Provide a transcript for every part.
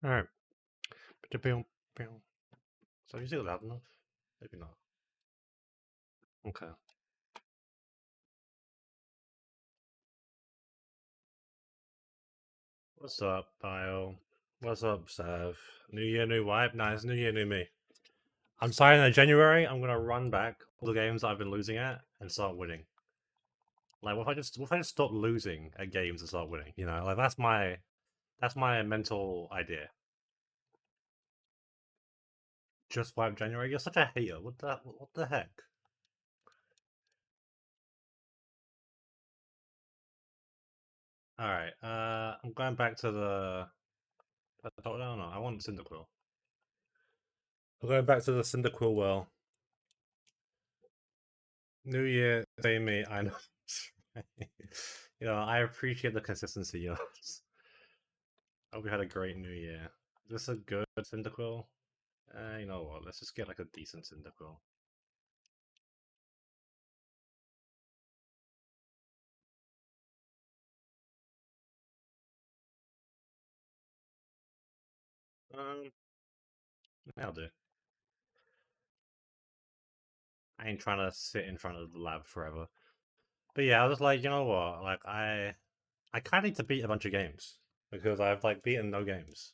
Alright. So is it loud enough? Maybe not. Okay. What's up, Bio? What's up, Sav? New year, new vibe? Nice, new year, new me. I'm starting in January. I'm gonna run back all the games I've been losing at and start winning. Like, what if I just stop losing at games and start winning? You know, like that's my mental idea. Just vibe January. You're such a hater. What the heck? All right. I'm going back to the. I don't know. I want Cyndaquil. I'm going back to the Cyndaquil well. New Year, same me. I know. I appreciate the consistency. Hope we had a great New Year. Is this a good Cyndaquil? You know what? Let's just get like a decent Cyndaquil. Um, I'll do. I ain't trying to sit in front of the lab forever. But yeah, I was like, you know what? Like, I kind of need to beat a bunch of games because I've like beaten no games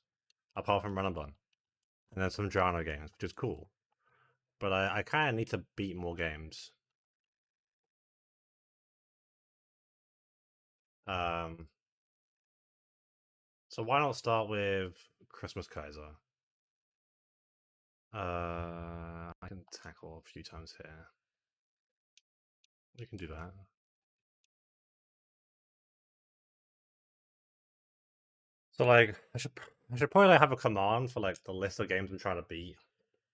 apart from Run and Bun and then some Drano games, which is cool. But I kind of need to beat more games. Um, so why not start with Christmas Kaiser? I can tackle a few times here. We can do that. So like, I should probably like have a command for like the list of games I'm trying to beat.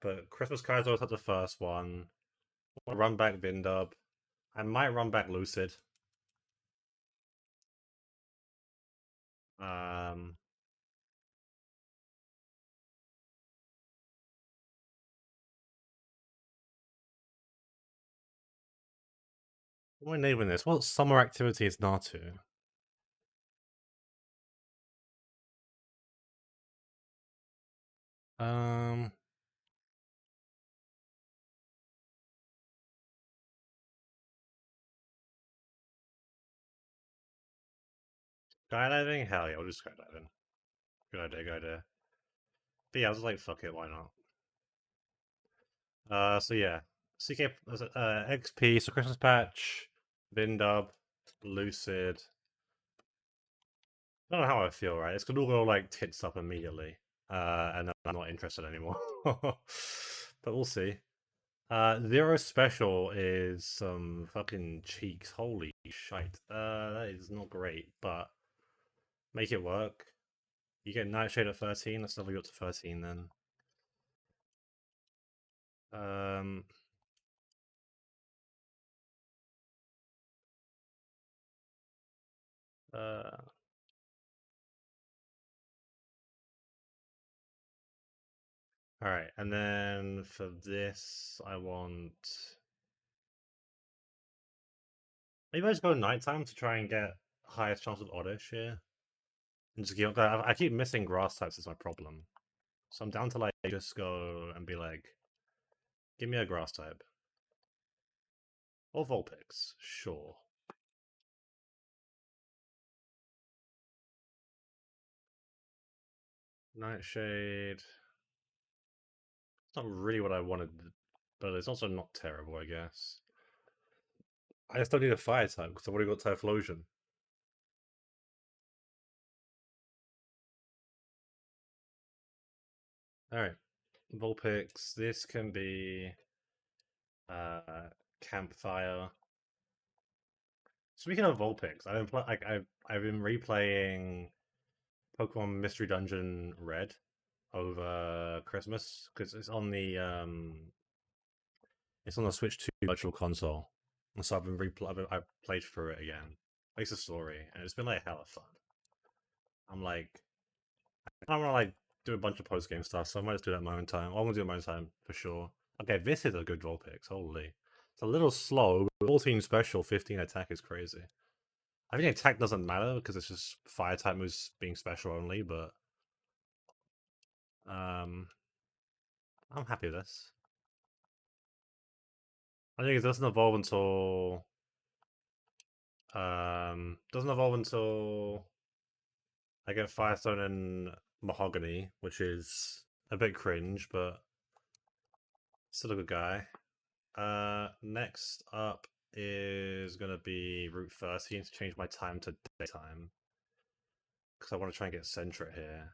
But Christmas Kaiser was like the first one. I'll run back Vindub. I might run back Lucid. Um, what am I naming this? What summer activity is Natu? Um, Skydiving? Hell yeah, we'll do skydiving. Good idea, good idea. But yeah, I was like, fuck it, why not? So yeah, CK, XP, so Christmas Patch, Vindub, Lucid. I don't know how I feel, right? It's gonna all go like tits up immediately, and then I'm not interested anymore. But we'll see. Zero Special is some fucking cheeks. Holy shite. That is not great, but make it work. You get Nightshade at 13. Let's level you up to 13 then. Um, uh, all right, and then for this, I want maybe I just go nighttime to try and get highest chance of oddish here. And just keep, I keep missing grass types is my problem. So I'm down to like just go and be like, give me a grass type. Or Vulpix, sure. Nightshade. It's not really what I wanted, but it's also not terrible, I guess. I just don't need a fire type because I've already got Typhlosion. Alright. Vulpix. This can be Campfire. Speaking of Vulpix, I've been replaying Pokemon Mystery Dungeon Red over Christmas because it's on the Switch 2 Virtual Console, and so I've played through it again. It's a story, and it's been like hella fun. I'm like, I don't want to like do a bunch of post game stuff, so I might just do that in my own time. I'm gonna do it in my own time for sure. Okay, this is a good Vulpix. Holy, it's a little slow. 14 special, 15 attack is crazy. I think attack doesn't matter because it's just fire type moves being special only, but Um, I'm happy with this. I think it doesn't evolve until doesn't evolve until I get Firestone and Mahogany, which is a bit cringe, but still a good guy. Next up is gonna be Route 13 to change my time to daytime because I want to try and get Centret here.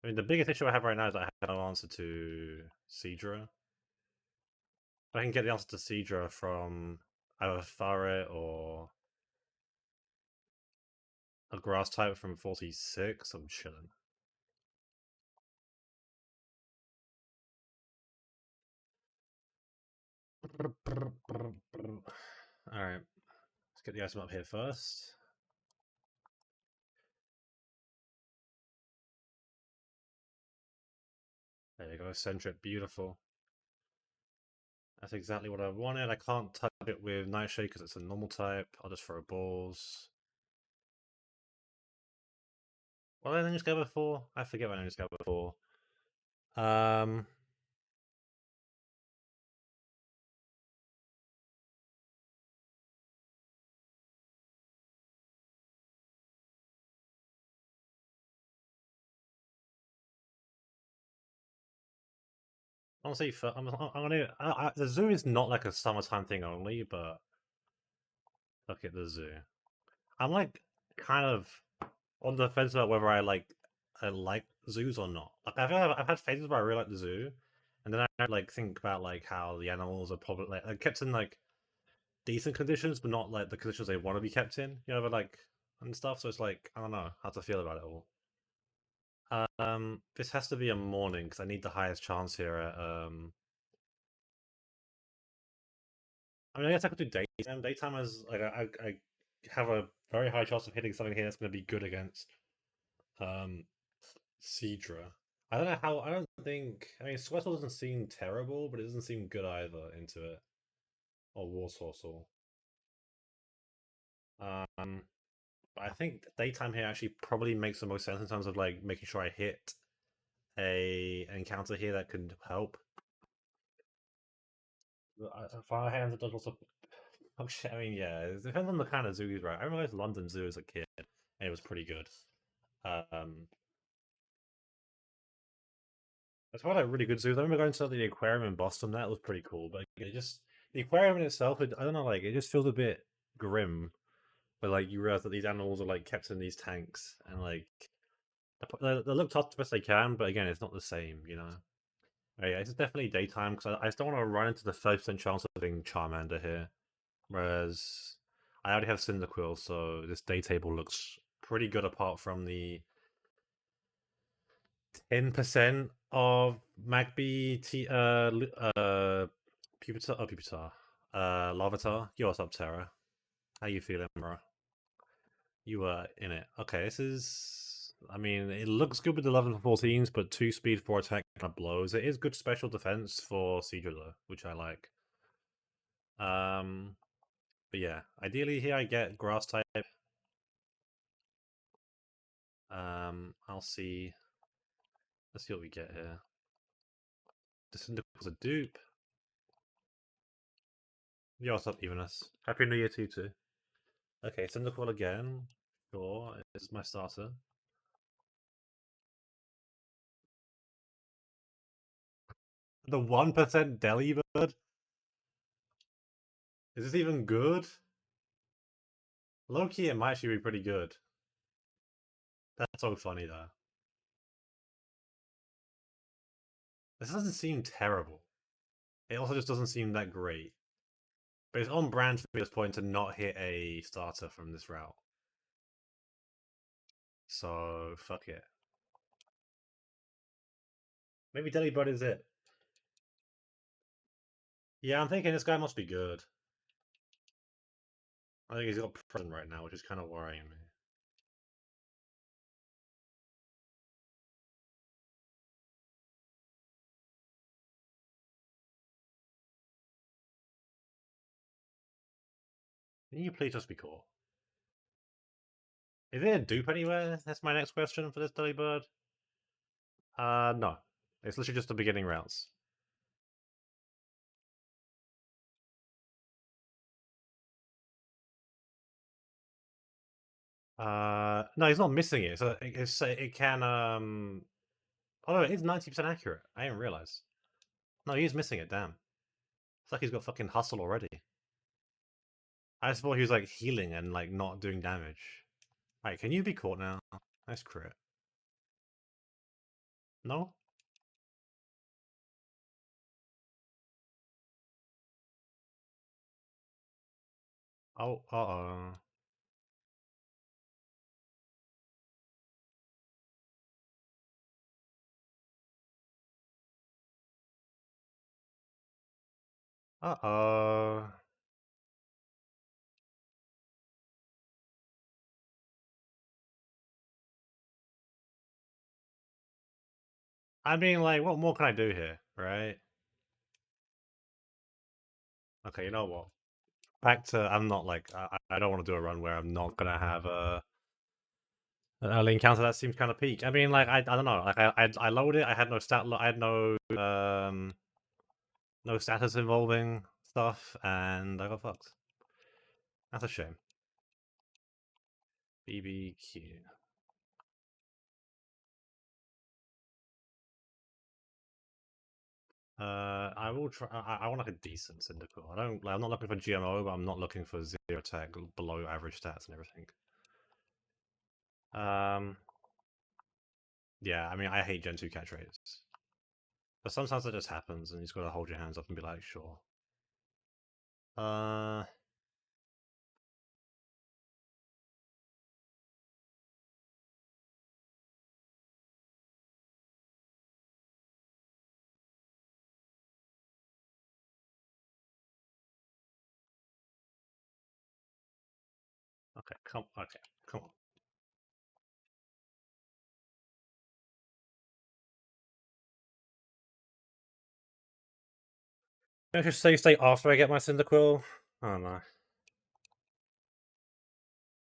I mean, the biggest issue I have right now is that I have no answer to Seadra. If I can get the answer to Seadra from either Farret or a grass type from 46, I'm chilling. Alright, let's get the item up here first. There you go, Centret, beautiful. That's exactly what I wanted. I can't touch it with Nightshade because it's a normal type. I'll just throw balls. What did I just go before? I forget what I just go before. Um, Honestly, the zoo is not like a summertime thing only, but look at the zoo. I'm like kind of on the fence about whether I like zoos or not. Like I've had phases where I really like the zoo, and then I like think about like how the animals are probably like kept in like decent conditions, but not like the conditions they want to be kept in. You know, but like and stuff. So it's like I don't know how to feel about it all. This has to be a morning because I need the highest chance here at I mean, I guess I could do daytime. Daytime is like I have a very high chance of hitting something here that's going to be good against um Seadra. I don't know how. I don't think. I mean, Sweatle doesn't seem terrible, but it doesn't seem good either into it. Or Warsaw. Um, but I think daytime here actually probably makes the most sense in terms of like making sure I hit an encounter here that could help. Fire hands, it does also. Oh shit! I mean, yeah, it depends on the kind of zoo he's right. I remember London Zoo as a kid, and it was pretty good. Um, That's one of really good zoos. I remember going to the aquarium in Boston. That was pretty cool. But it just the aquarium in itself, I don't know, like it just feels a bit grim. But like you realize that these animals are like kept in these tanks, and like they look tough the best they can. But again, it's not the same, you know. Yeah, it's definitely daytime because I just don't want to run into the 5% chance of being Charmander here. Whereas I already have Cyndaquil, so this day table looks pretty good apart from the 10% of Magby Pupitar. Larvitar. Yo, what's up, Terra? How you feeling, bro? You were in it. Okay, this is. I mean, it looks good with the 11 14s, but 2 speed, 4 attack kind of blows. It is good special defense for Seadra, though, which I like. Um, but yeah, ideally here I get grass type. I'll see. Let's see what we get here. The Cyndaquil's a dupe. Yo, what's up, Evenus? Happy New Year to you too. Okay, Cyndaquil again. Sure, this is my starter. The 1% Delibird? Is this even good? Low-key, it might actually be pretty good. That's so funny, though. This doesn't seem terrible. It also just doesn't seem that great. But it's on brand for me at this point to not hit a starter from this route. So, fuck it. Maybe Delibird is it. Yeah, I'm thinking this guy must be good. I think he's got present right now, which is kind of worrying me. Can you please just be cool? Is it a dupe anywhere? That's my next question for this Dirty Bird. No. It's literally just the beginning routes. No, he's not missing it. So it can Oh no, it is 90% accurate. I didn't realize. No, he is missing it. Damn. It's like he's got fucking hustle already. I just thought he was like healing and like not doing damage. Alright, can you be caught now? Nice crit. No? Oh, uh-oh. Uh-oh. I mean, like, what more can I do here, right? Okay, you know what? Back to, I'm not like, I don't want to do a run where I'm not gonna have an early encounter that seems kind of peak. I mean, like, I don't know. Like, I loaded it, I had no I had no status involving stuff, and I got fucked. That's a shame. BBQ. I will try. I want like a decent Syndical. I don't. Like, I'm not looking for GMO, but I'm not looking for zero attack, below average stats and everything. Um, yeah. I mean, I hate Gen 2 catch rates, but sometimes it just happens, and you just gotta hold your hands up and be like, sure. Uh, okay. Okay. Come on. Can I just stay after I get my Cyndaquil? Oh no.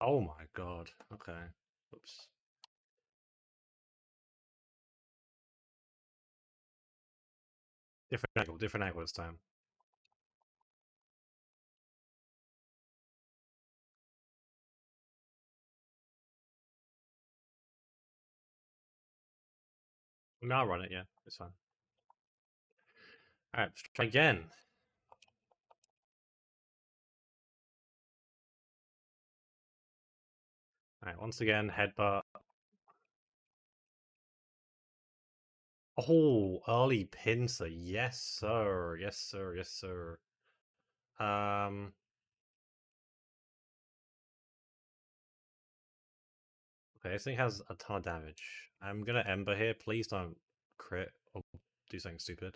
Oh my god. Okay. Oops. Different angle. Different angle this time. No, I'll run it. Yeah, it's fine. All right, let's try again. All right, once again, headbutt. Oh, early pincer. Yes, sir. Yes, sir. Yes, sir. Um, okay, this thing has a ton of damage. I'm gonna Ember here. Please don't crit or do something stupid.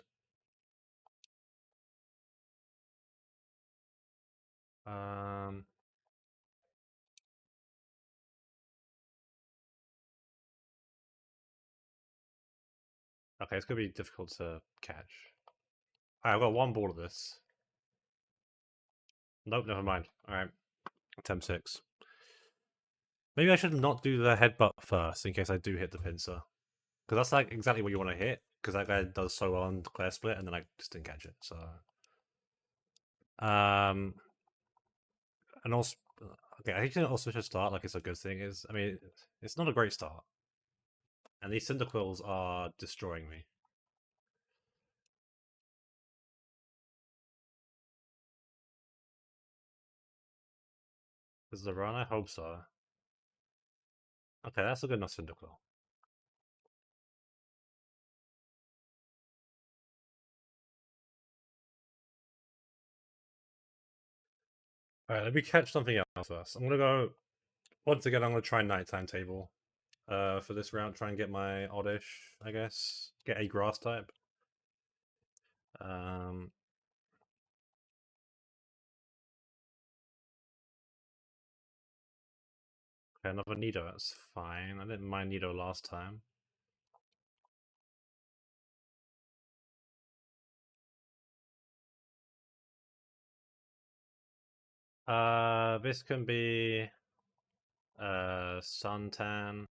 Um, okay, it's gonna be difficult to catch. Alright, I've got one ball of this. Nope, never mind. Alright, attempt 6. Maybe I should not do the headbutt first in case I do hit the pincer. Because that's like exactly what you want to hit. Because that guy does so well on Claire Split, and then I just didn't catch it. So, um, and also, okay, I think also should start like it's a good thing. Is I mean, it's not a great start, and these Cyndaquils are destroying me. Is the run? I hope so. Okay, that's a good enough Cyndaquil. All right, let me catch something else first. I'm gonna go once again. I'm gonna try nighttime table. For this round, try and get my oddish, I guess. Get a grass type. Um, okay, another Nido, that's fine. I didn't mind Nido last time. This can be Suntan.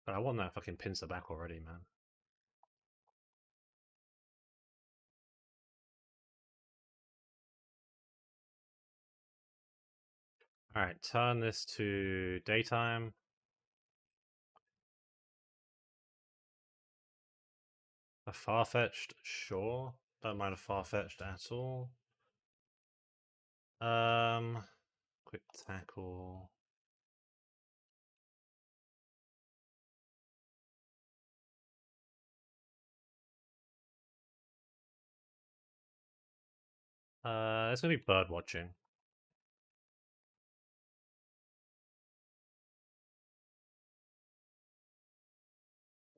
But I want that fucking pincer back already, man. Alright, turn this to daytime. A far-fetched? Sure. Don't mind a far-fetched at all. Um, quick tackle. It's gonna be bird watching.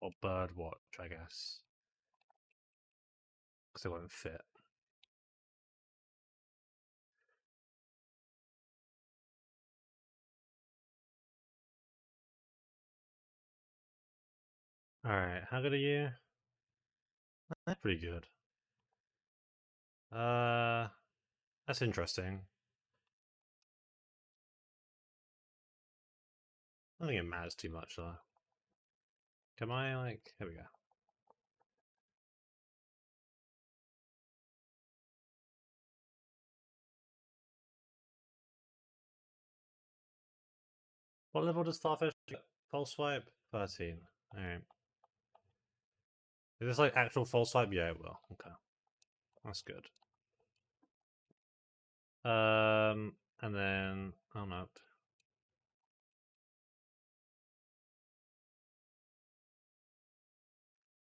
Or bird watch, I guess. Because it won't fit. Alright, how good are you? That's pretty good. Uh, that's interesting. I don't think it matters too much though. Can I like? Here we go. What level does Starfish get? False swipe? 13. Alright. Is this like actual false swipe? Yeah, it will. Okay. That's good. And then oh no.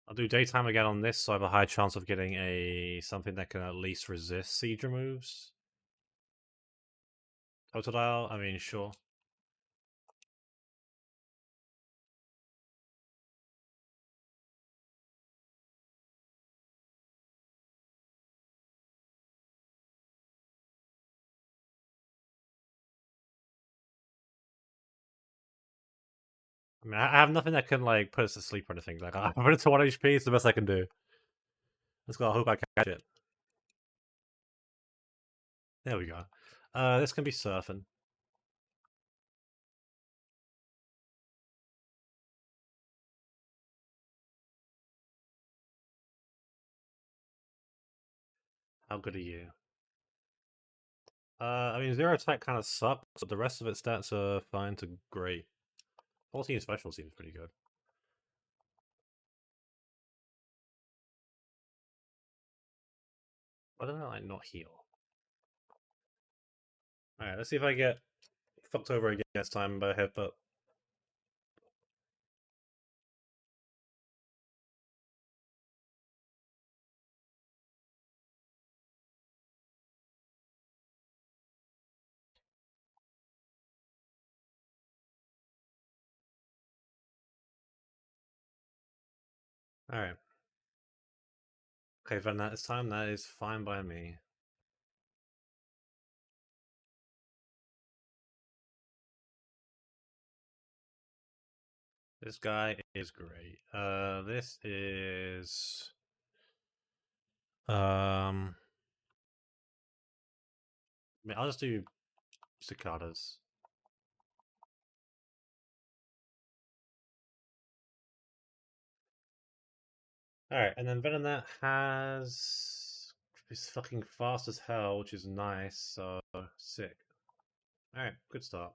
I'll do daytime again on this, so I have a high chance of getting a something that can at least resist siege removes. Total dial? I mean, sure. I mean, I have nothing that can like put us to sleep or anything. Like I put it to 1 HP. It's the best I can do. Let's go. I hope I catch it. There we go. This can be surfing. How good are you? I mean, zero attack kind of sucks, but the rest of its stats are fine to great. 14 special seems pretty good. Why don't I like not heal? Alright, let's see if I get fucked over again next time by a headbutt. Alright. Okay, then that is time. That is fine by me. This guy is great. This is I mean, I'll just do cicadas. Alright, and then Venom that has is fucking fast as hell, which is nice, so sick. Alright, good start.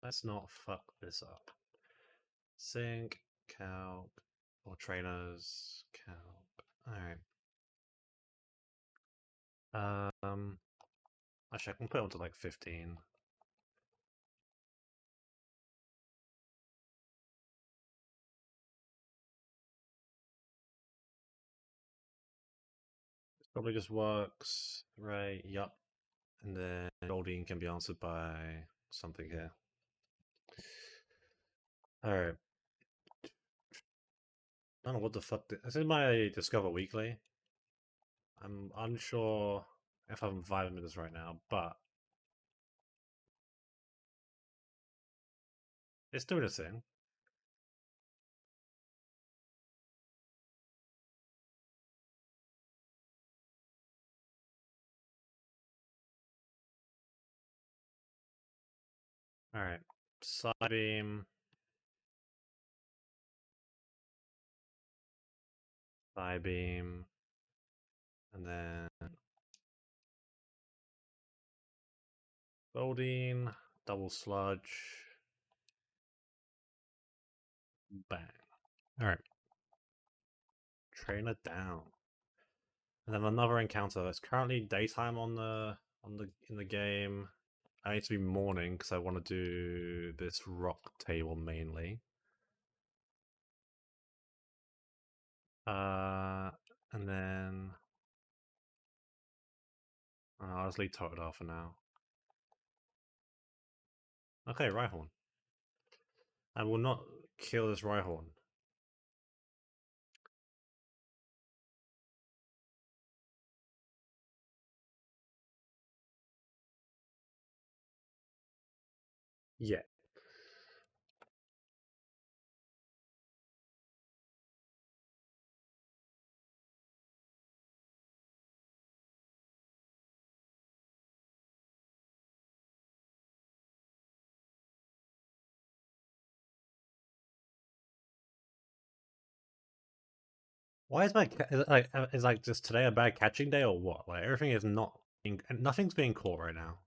Let's not fuck this up. Sync, calc, or trainers, calc. Alright. Um Actually I can put it on to like 15. This probably just works. Right, yup. And then Goldine can be answered by something here. Alright. I don't know what the fuck. This is my Discover Weekly. I'm unsure if I'm vibing with this right now, but it's doing a thing. Alright. Side beam. Side beam. And then Goldine. Double sludge. Bang. Alright. Trainer down. And then another encounter. It's currently daytime in the game. I need to be morning because I want to do this rock table mainly. And then I'll just leave Totodile for now. Okay, Rhyhorn. I will not kill this Rhyhorn. Yeah. Why is my is like just today a bad catching day or what? Like everything is not nothing's being caught right now.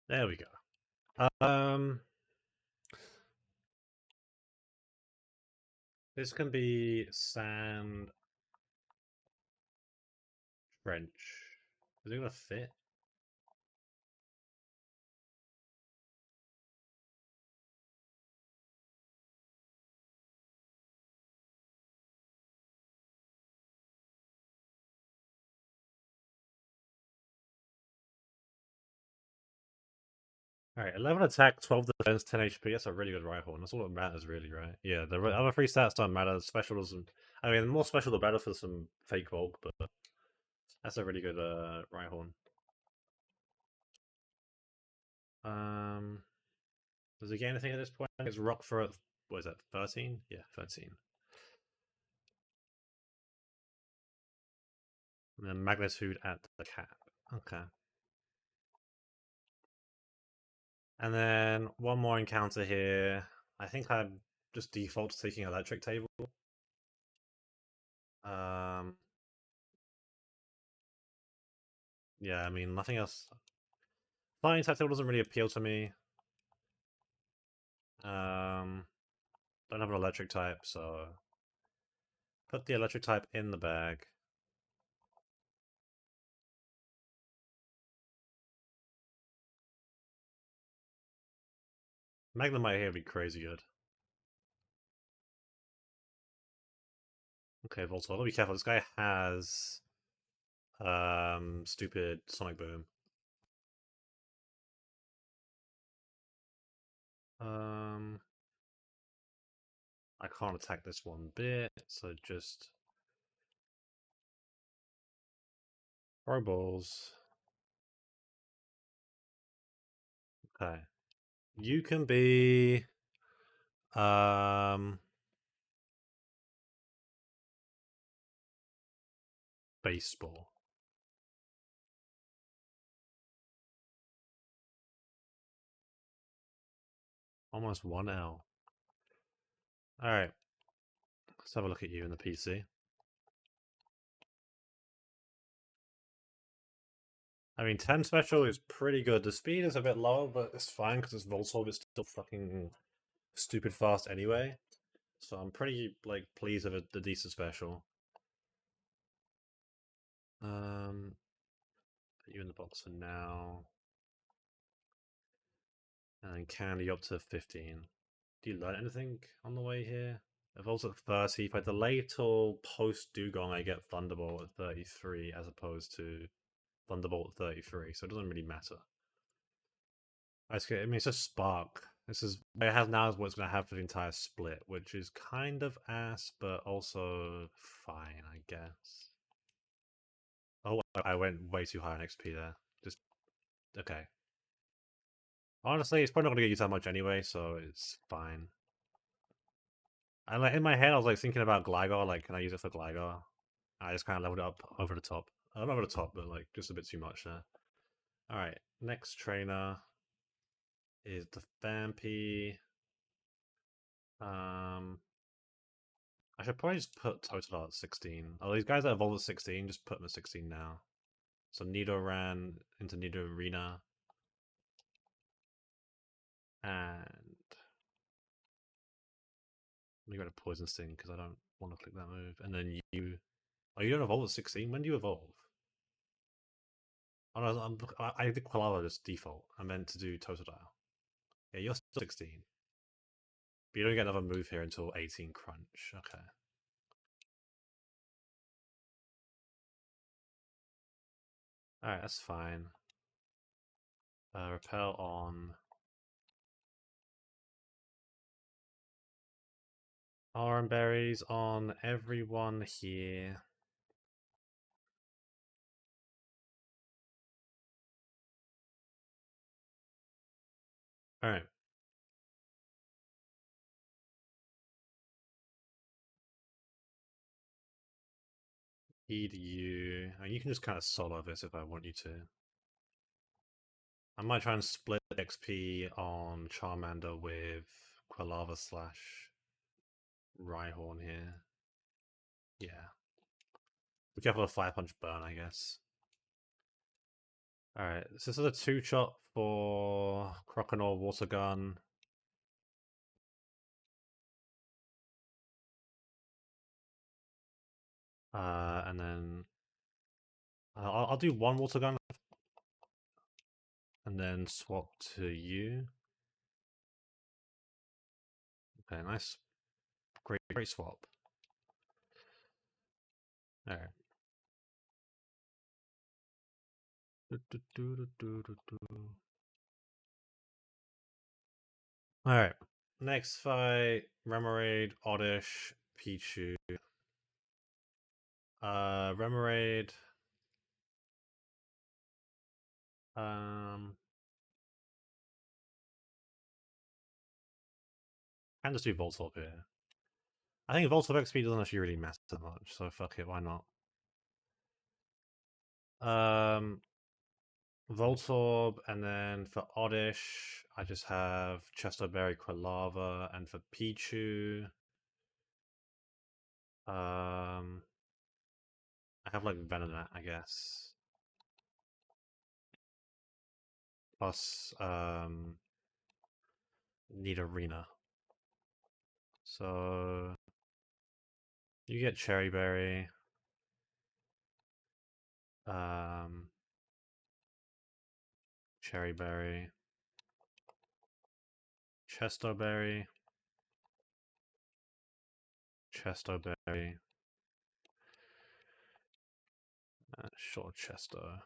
There we go. This can be sand trench. Is it gonna fit? Alright, 11 attack, 12 defense, 10 HP. That's a really good Rhyhorn. That's all that matters, really, right? Yeah, the other three stats don't matter. Special doesn't. I mean, the more special the better for some fake bulk, but that's a really good Rhyhorn. Does it gain anything at this point? It's rock for what is that? 13? Yeah, 13. And then magnitude at the cap. Okay. And then one more encounter here. I think I just default to taking electric table. Um, yeah, I mean nothing else. Flying type table doesn't really appeal to me. Don't have an electric type, so put the electric type in the bag. Magnemite here would be crazy good. Okay, Voltorb, I'll be careful. This guy has stupid Sonic Boom. Um I can't attack this one bit, so just throw balls. Okay. You can be baseball. Almost 1L. Alright. Let's have a look at you in the PC. I mean, 10 special is pretty good. The speed is a bit low, but it's fine because this Voltorb is still fucking stupid fast anyway. So I'm pretty, like, pleased with the decent special. Put you in the box for now. And Candy up to 15. Do you learn anything on the way here? Evolves at 30. If I delay till post Dugong, I get Thunderbolt at 33 as opposed to Thunderbolt at 33, so it doesn't really matter. I mean, it's a Spark. This is what it has now is what's going to have for the entire split, which is kind of ass, but also fine, I guess. Oh, I went way too high on XP there. Just okay. Honestly, it's probably not going to get used that much anyway, so it's fine. And like in my head, I was like thinking about Gligar. Like, can I use it for Gligar? I just kind of leveled it up over the top. Not over the top, but like just a bit too much there. All right, next trainer is the Vampy. I should probably just put Total at 16. Oh, these guys that evolved at 16, just put them at 16 now. So Nidoran into Nidorina. And let me go to Poison Sting because I don't want to click that move. And then you. Oh, you don't evolve at 16? When do you evolve? Oh, no, I did Quilava just default. I meant to do Totodile. Yeah, you're still 16. But you don't get another move here until 18 Crunch. Okay. Alright, that's fine. Repel on Oran Berries on everyone here. Alright. Feed you. I mean, you can just kind of solo this if I want you to. I might try and split XP on Charmander with Quilava slash Rhyhorn here. Yeah. Be careful of Fire Punch burn, I guess. Alright, so this is a 2-shot for Croconaw Water Gun. And then I'll do one Water Gun and then swap to you. Okay, nice. Great swap. Alright. Alright. Next fight, Remoraid, Oddish, Pichu. Remoraid. Can just do Voltorb here. I think Voltorb XP doesn't actually really matter that much, so fuck it, why not? Voltorb, and then for Oddish, I just have Chesterberry, Quilava, and for Pichu, I have like Venonat, I guess. Plus, Nidorina. So you get Cherry Berry. Cherry Berry. Chesterberry. Chesterberry. Short Chester.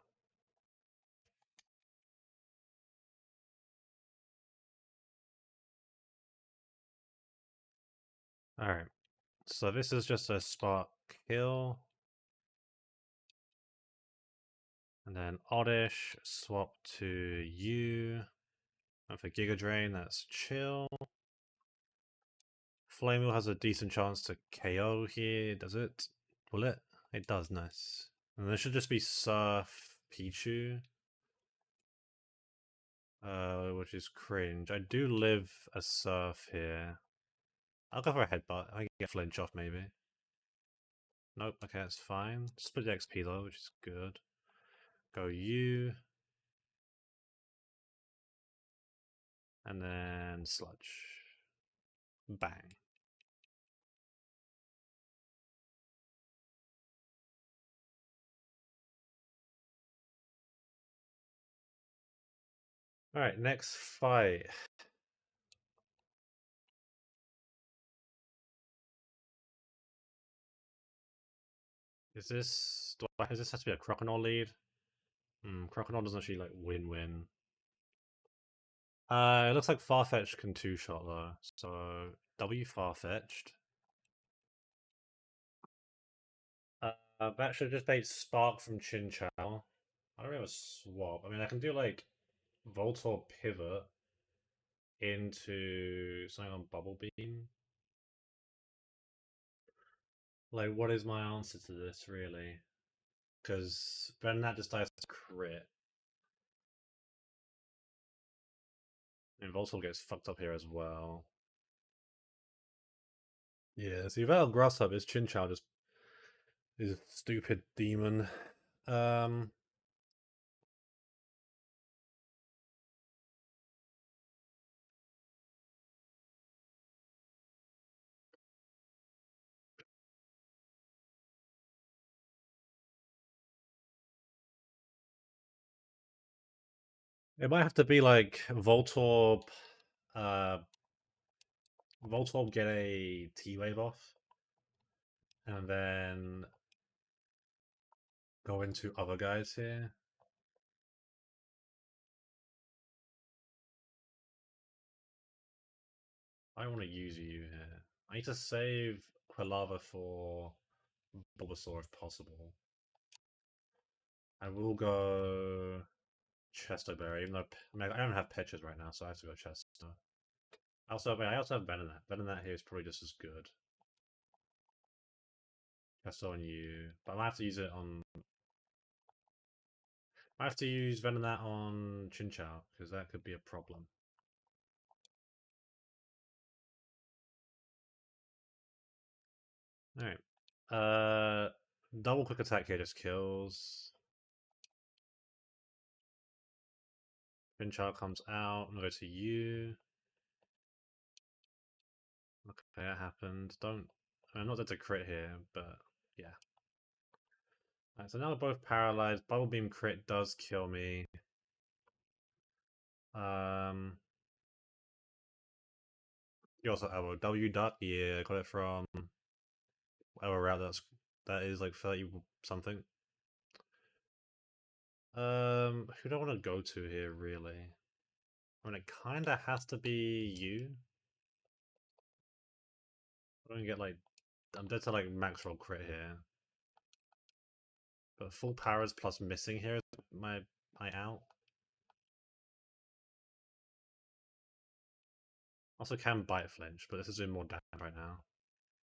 Alright. So this is just a spot kill. And then Oddish, swap to you. And for Giga Drain, that's chill. Flame Wheel has a decent chance to KO here, does it? Will it? It does, nice. And there should just be Surf Pichu. Which is cringe. I do live a Surf here. I'll go for a Headbutt. I can get Flinch off maybe. Nope, okay, that's fine. Split the XP though, which is good. Go you. And then Sludge. Bang. Alright, next fight. Is this... Does this have to be a Croconaw lead? Croconaw doesn't actually, like, win-win. It looks like Farfetch'd can two-shot though. So W Farfetch'd. That should just take Spark from Chin Chow. I don't really have a swap. I mean, I can do like Voltor Pivot into something on Bubble Beam. Like, what is my answer to this, really? Because then that just dies to crit. And Voltor gets fucked up here as well. Yeah, so you've got Grasshopper, his Chin Chow just is a stupid demon. Um, it might have to be like Voltorb, uh, Voltorb get a T-Wave off, and then go into other guys here. I want to use you here. I need to save Quilava for Bulbasaur if possible. I will go Chesto Berry, even though I don't have pitches right now, so I have to go Chesto. I also have Venonat. Venonat here is probably just as good. Chesto on you, but I might have to use it on. I have to use Venonat on Chinchou because that could be a problem. All right. Double quick attack here just kills. Chinchou comes out. I'm gonna go to you. Okay, that happened. I'm not dead to crit here, but yeah. Alright, so now we're both paralyzed. Bubble Beam crit does kill me. Um, you also have a W dot. Yeah, got it from our route. That is like 30 something. Who do I want to go to here really? I mean, it kind of has to be you. I don't get like I'm dead to like max roll crit here, but full powers plus missing here is my out. Also can bite flinch, but this is doing more damage right now.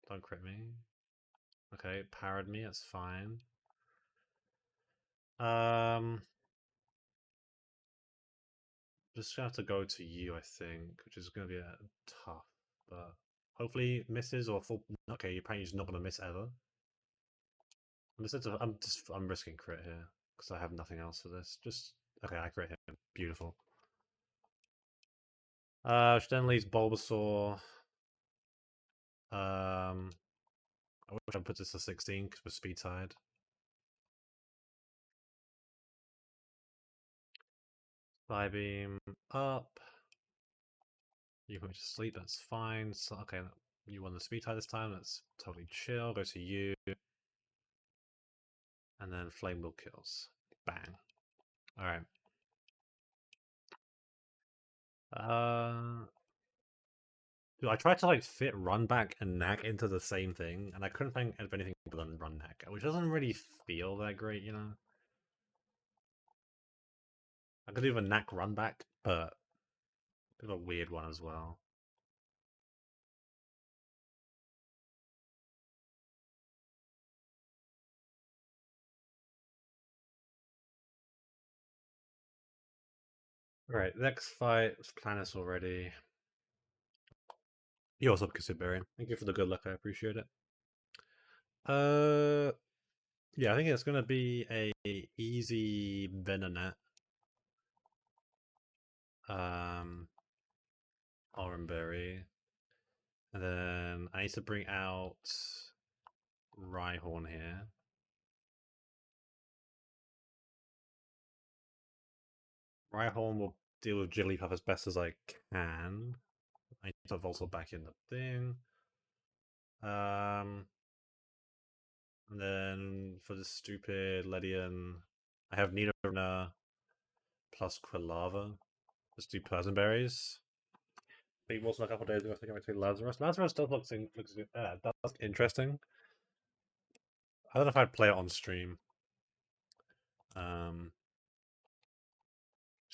Don't crit me. Okay, parried me. That's fine. Um, just gonna have to go to you, I think, which is gonna be tough, but hopefully misses or full. Okay, you're apparently just not gonna miss ever. I'm risking crit here because I have nothing else for this. Just okay, I crit him. Beautiful. Which then leaves Bulbasaur. I wish I put this to 16 because we're speed tied. Beam up. You put me to sleep, that's fine. So, okay, you won the speed tie this time, that's totally chill. Go to you. And then Flame Wheel kills. Bang. Alright. Dude, I tried to like fit Run Back and Knack into the same thing, and I couldn't think of anything other than Run Knack, which doesn't really feel that great, you know? I could do the Knack Run Back, but a bit of a weird one as well. Alright, next fight is Planus already. You also have Kasubari. Thank you for the good luck, I appreciate it. Uh, yeah, I think it's gonna be a easy Venonat. Oranberry. And then I need to bring out Rhyhorn here. Rhyhorn will deal with Jigglypuff as best as I can. I need to Voltor back in the thing. And then for the stupid Ledian, I have Nidorina plus Quilava. Let's do Persianberries. Beat Wilson a couple of days ago. I think I went to Lazarus. Lazarus does does look interesting. I don't know if I'd play it on stream. To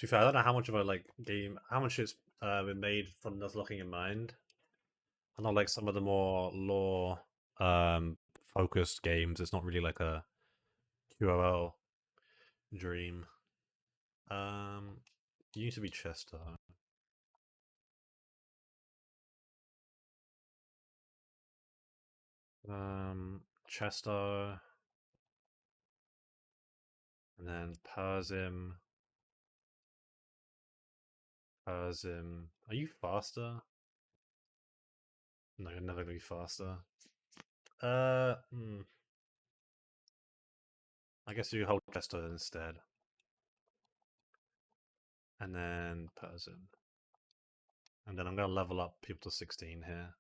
be fair, I don't know how much of a game, how much it's been made from Nuzlocking in mind. I know like some of the more lore focused games, it's not really like a QOL dream. You need to be Chester. Chester, and then Persim. Persim. Are you faster? No, you're never gonna be faster. I guess you hold Chester instead. And then Persim. And then I'm gonna level up people to 16 here.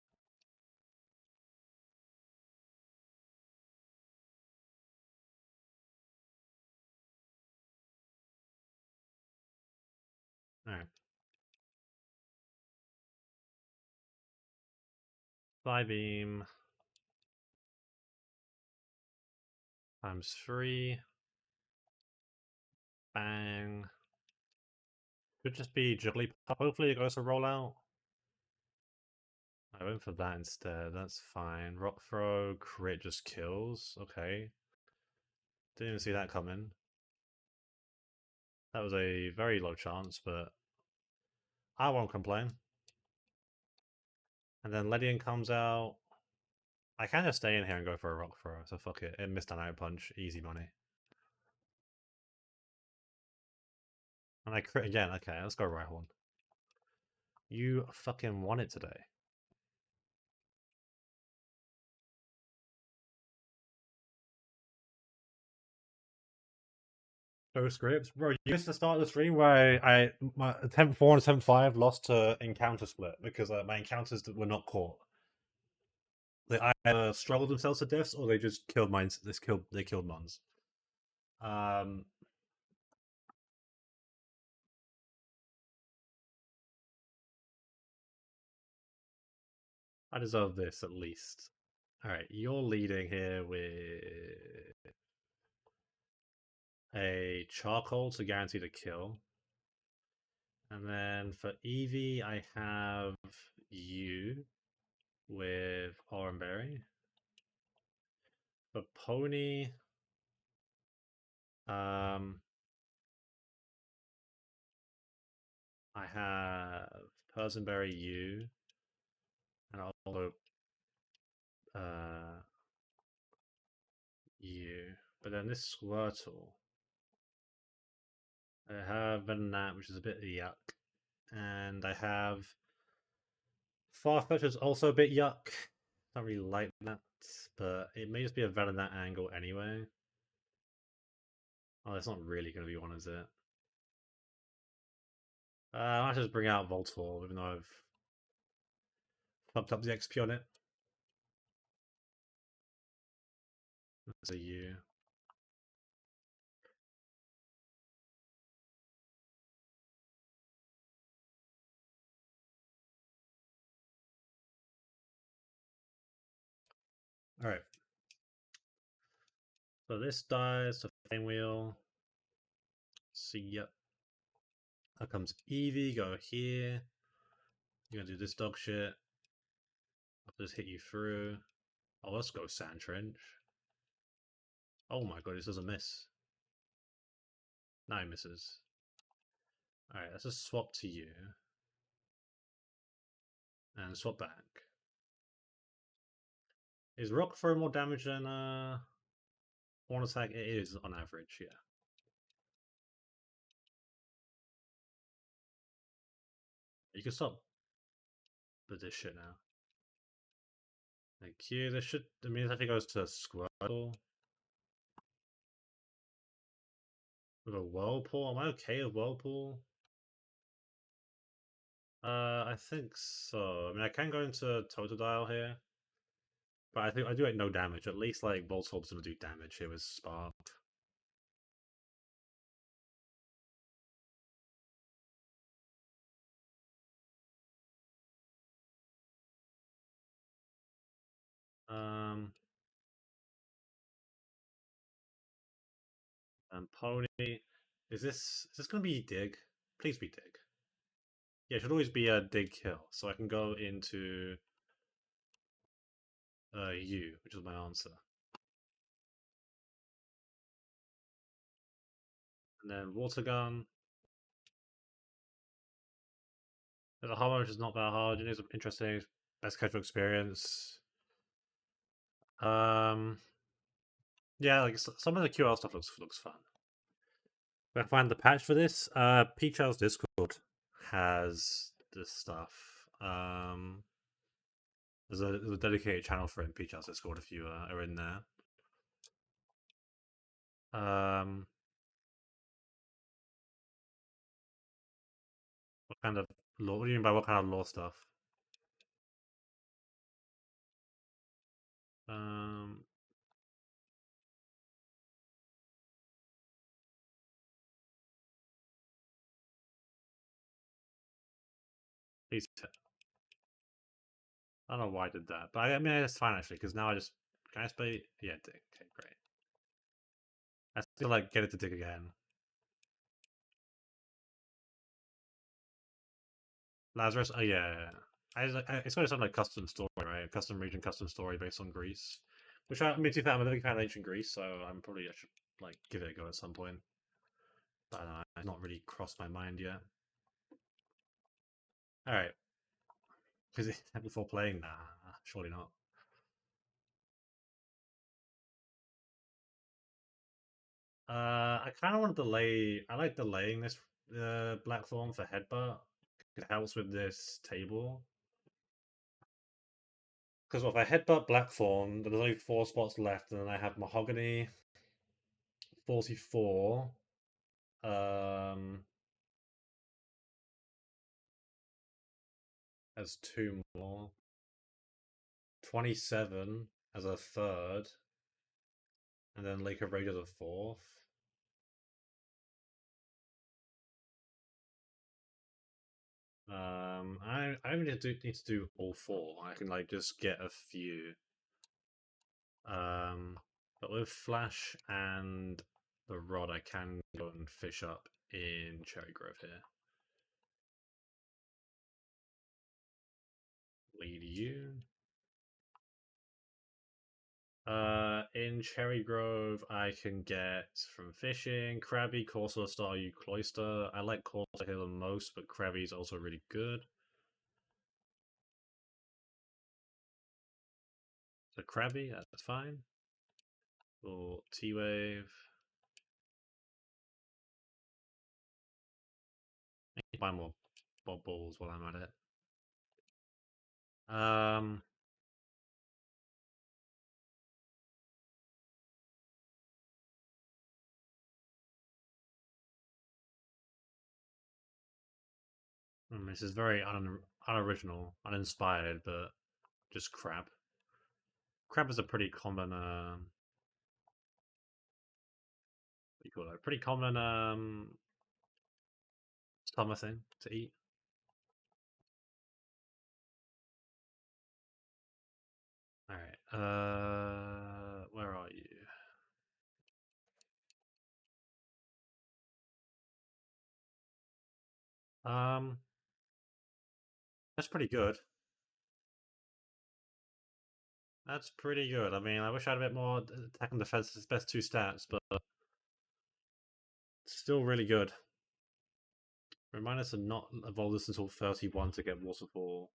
Alright. Fly beam. Times 3. Bang. Could just be Jigglypuff. Hopefully it goes to rollout. I went for that instead. That's fine. Rock throw, crit just kills. Okay. Didn't even see that coming. That was a very low chance, but I won't complain. And then Ledian comes out. I can just stay in here and go for a rock throw, so fuck it. It missed an out punch. Easy money. And I crit again. Okay, let's go right one. You fucking won it today. Those scripts, bro. You used to start the stream where I my attempt 4 and attempt 5 lost to encounter split because my encounters were not caught. They either struggled themselves to deaths or they just killed mines. They killed mons. I deserve this at least. All right, you're leading here with a charcoal to guarantee the kill. And then for Eevee, I have you with Oranberry. For Pony, I have Persianberry you, and also you. But then this Squirtle, I have Venonat, which is a bit yuck. And I have Farfetch is also a bit yuck. Don't really like that, but it may just be a Venonat angle anyway. Oh, it's not really going to be one, is it? I might just bring out Voltorb, even though I've pumped up the XP on it. That's a U. Alright. So this dies to Flame Wheel. See ya. Here comes Eevee, go here. You're gonna do this dog shit. I'll just hit you through. Oh, let's go Sand Trench. Oh my god, this doesn't miss. Now he misses. Alright, let's just swap to you. And swap back. Is Rock throw more damage than one attack? It is on average, yeah. You can stop with this shit now. Thank you. This should. I mean, if it goes to Squirtle with a Whirlpool, am I okay with Whirlpool? I think so. I mean, I can go into Totodile here, but I think I do like no damage. At least like Voltorb's gonna do damage here with Spark. And pony. Is this gonna be dig? Please be dig. Yeah, it should always be a dig kill. So I can go into U, which is my answer. And then water gun. The hard mode is not that hard. It is interesting. Best casual experience. Um, yeah, like some of the QL stuff looks fun. If I find the patch for this, Peach House Discord has this stuff. There's a dedicated channel for it in Peach House Discord if you are in there. What kind of law? What do you mean by what kind of law stuff? Um, please. I don't know why I did that, but I mean it's fine actually because now I just can I play? Yeah, dig. Okay, great. I still like get it to dig again. Lazarus. Oh yeah. It's got some like custom story, right? Custom region, custom story based on Greece. Which I mean, to be fair, I'm a big fan of ancient Greece, so I should like give it a go at some point. But I don't know, it's not really crossed my mind yet. All right, because before playing, nah, surely not. I kind of want to delay. I like delaying this Blackthorn for headbutt. It helps with this table. Because if I headbutt Blackthorn, then there's only 4 spots left, and then I have Mahogany, 44. Um, as 2 more. 27 as a third, and then Lake of Rage as a fourth. I only need to do all 4. I can like just get a few. But with Flash and the Rod, I can go and fish up in Cherry Grove here. Lead you. In Cherry Grove, I can get from fishing, Krabby, Corsair, Staryu, Cloister. I like Corsair here the most, but Krabby's also really good. So Krabby, that's fine. Or T-Wave. I need to buy more Bob Balls while I'm at it. Um, this is very unoriginal, uninspired, but just crab. Crab is a pretty common, what do you call it? A pretty common summer thing to eat. All right. Where are you? Um, that's pretty good. That's pretty good. I mean, I wish I had a bit more attack and defense as best 2 stats, but still really good. Remind us to not evolve this until 31 to get Waterfall.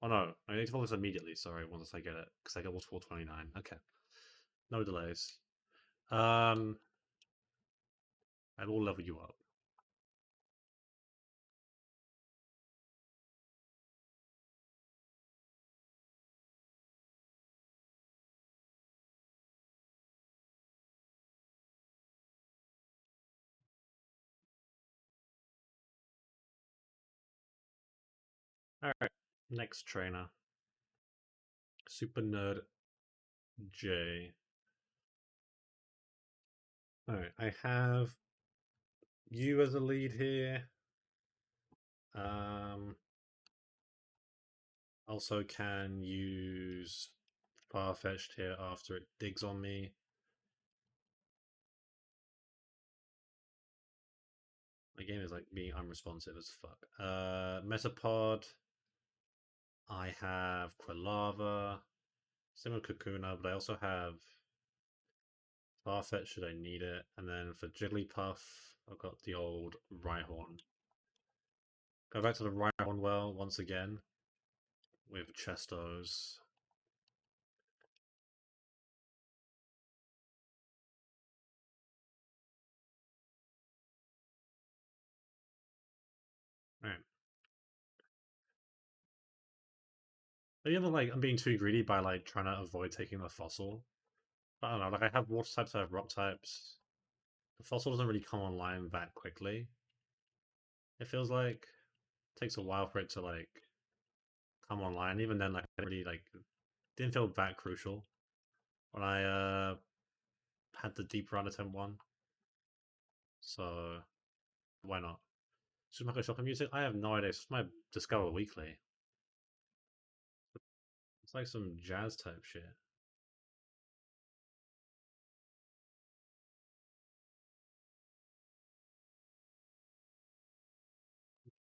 Oh no, I need to evolve this immediately, sorry, once I get it, because I get Waterfall 29. Okay. No delays. I will level you up. Alright, next trainer. Super Nerd J. Alright, I have you as a lead here. Also can use Farfetched here after it digs on me. My game is like being unresponsive as fuck. Metapod. I have Quilava. Same with Kakuna, but I also have Farfetch should I need it. And then for Jigglypuff, I've got the old Rhyhorn. Go back to the Rhyhorn well once again with Chestos. Alright. Maybe I'm being too greedy by like trying to avoid taking the fossil. But I don't know, like I have water types, I have rock types. The fossil doesn't really come online that quickly. It feels like it takes a while for it to like come online. Even then, like I really like didn't feel that crucial when I had the deep run attempt one. So why not? Supermarket shopping music? I have no idea. It's just my Discover Weekly. It's like some jazz type shit.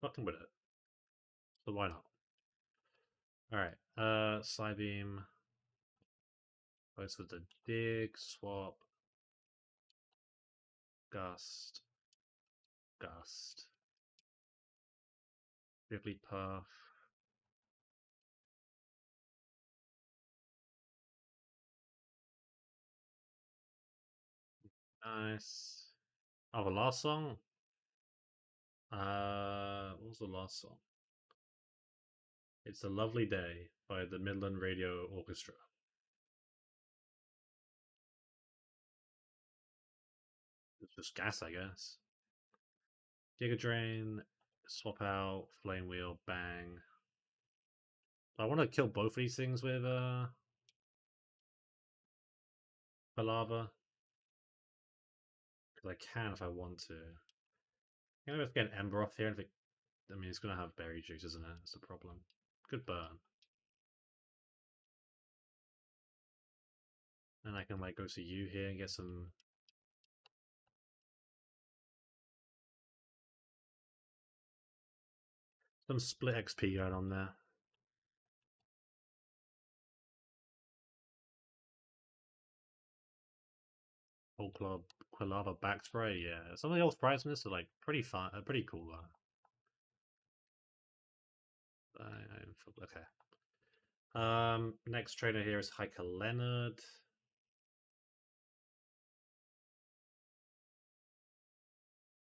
Fucking with it. So why not? Alright. Psybeam. Goes for the dig, swap, gust, gust. Jigglypuff. Nice. Oh, the last song? What was the last song? It's a Lovely Day by the Midland Radio Orchestra. It's just gas, I guess. Giga Drain, swap out, Flame Wheel, bang. I want to kill both of these things with Palava. Because I can if I want to. I'm gonna get an Ember off here. And I mean, it's gonna have berry juice, isn't it? That's the problem. Good burn. And I can like go to you here and get some split XP going on there. Whole club Quilava back spray, yeah. Some of the old sprites in this are like pretty fun, pretty cool though. Okay. Next trainer here is Hiker Leonard.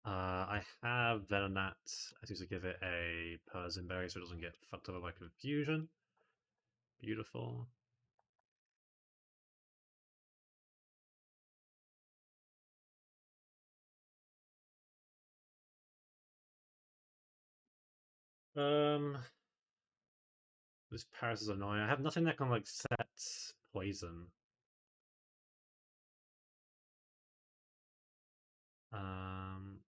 I have Venonat. I need to give it a Persian berry so it doesn't get fucked over by confusion. Beautiful. Um, this Paris is annoying. I have nothing that can like set poison. Um,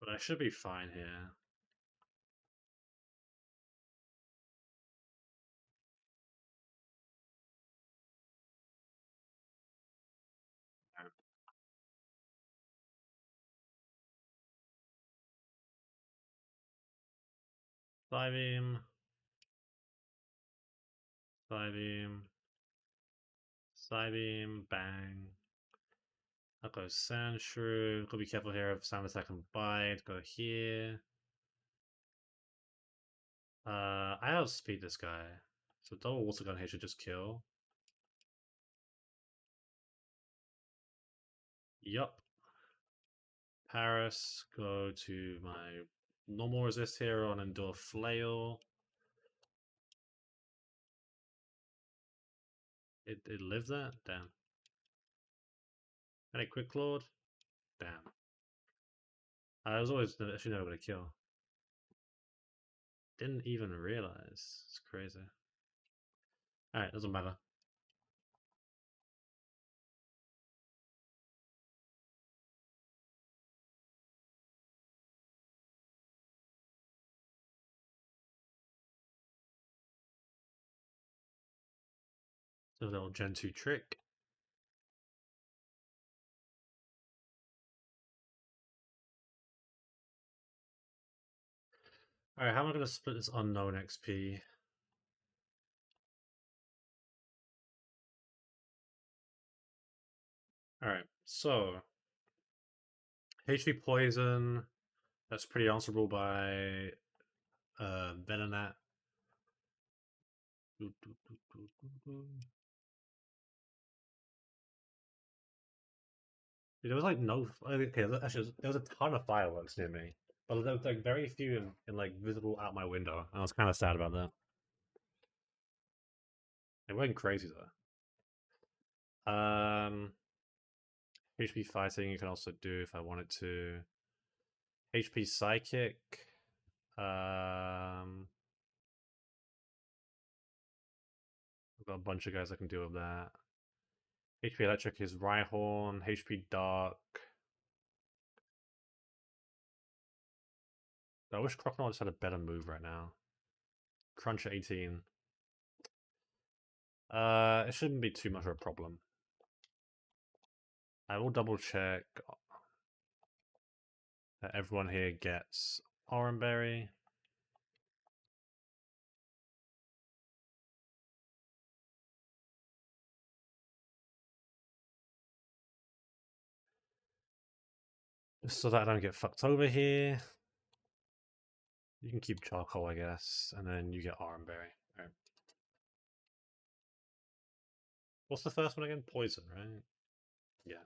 but I should be fine here. Psybeam, Psybeam, Psybeam, bang. I'll go Sandshrew. Gotta be careful here of Sound Attack and Bite. Go here. I outspeed this guy. So double water gun here should just kill. Yup. Paris. Go to my normal resist here on Endure Flail. It lived that? Damn. And a Quick Clawed? Damn. I was always actually never gonna kill. Didn't even realize. It's crazy. Alright, doesn't matter. A little Gen 2 trick. Alright, how am I going to split this unknown XP? Alright, so HP Poison, that's pretty answerable by Venonat. There was like no. Okay, actually, there was a ton of fireworks near me, but there was like very few in like visible out my window. I was kind of sad about that. It went crazy though. HP fighting you can also do if I wanted to. HP psychic. I've got a bunch of guys I can do with that. HP electric is Rhyhorn. HP dark. I wish Crocodile just had a better move right now. Crunch at 18. It shouldn't be too much of a problem. I will double check that everyone here gets Oranberry. Just so that I don't get fucked over here. You can keep charcoal, I guess, and then you get Oranberry. Alright. What's the first one again? Poison, right? Yeah.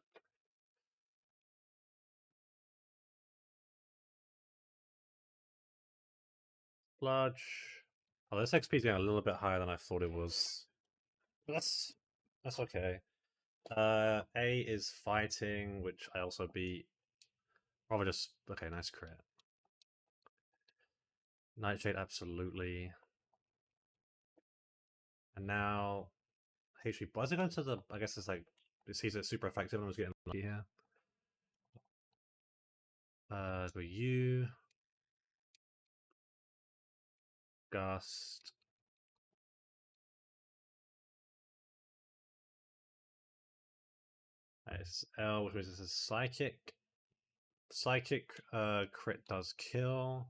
Sludge. Oh, this XP is getting a little bit higher than I thought it was. But that's okay. A is fighting, which I also beat. Probably just okay, nice crit. Nightshade, absolutely. And now HP. Why is it going to the? I guess it's like it sees it super effective and I was getting lucky here. Go you. Gust. It's L, which means this is psychic. Psychic crit does kill.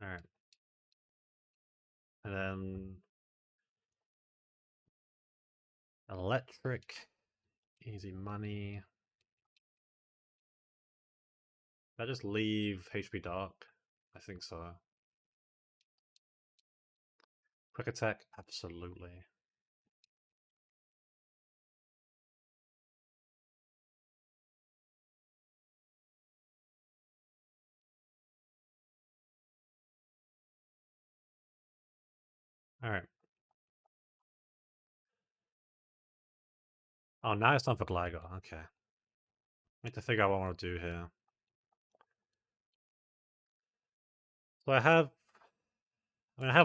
Alright. And then electric. Easy money. I just leave HP Dark? I think so. Quick attack? Absolutely. Alright. Oh, now it's time for Gligar. Okay. I need to figure out what I want to do here. So I have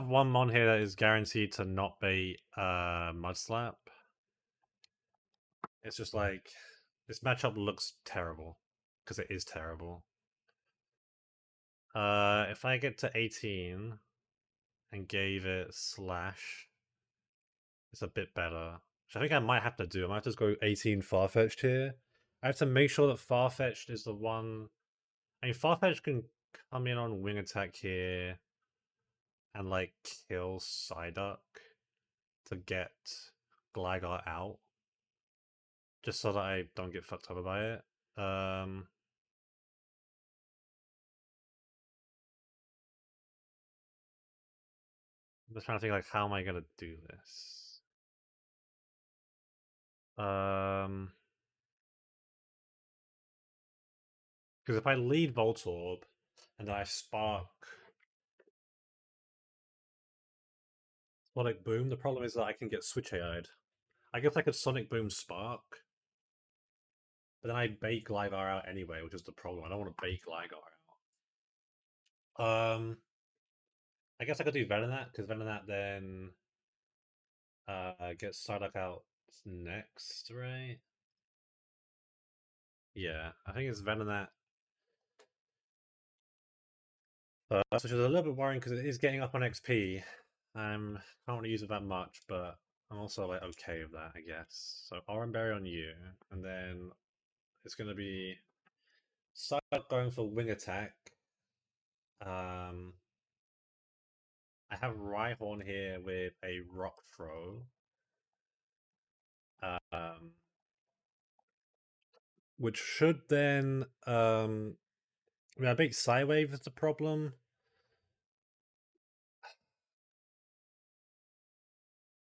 one mon here that is guaranteed to not be Mud Slap. It's just like this matchup looks terrible because it is terrible. If I get to 18 and gave it Slash, it's a bit better. Which I think I might have to do. I might just go 18 Farfetch'd here. I have to make sure that Farfetch'd is the one. I mean, Farfetch'd can come in on Wing Attack here and like kill Psyduck to get Gligar out. Just so that I don't get fucked over by it. I'm just trying to think like how am I gonna do this? Because if I lead Voltorb and I spark Sonic Boom, the problem is that I can get Switch AI'd. I guess I could Sonic Boom Spark, but then I bait Gligar out anyway, which is the problem. I don't want to bait Gligar out. I guess I could do Venonat, because Venonat then gets Psyduck out next, right? Yeah, I think it's Venonat. Which is a little bit worrying because it is getting up on XP. Can't really use it that much, but I'm also like okay with that, I guess. So Oran Berry on you, and then it's gonna be start going for wing attack. Um, I have Rhyhorn here with a rock throw. Which should then I mean I think Psywave is the problem.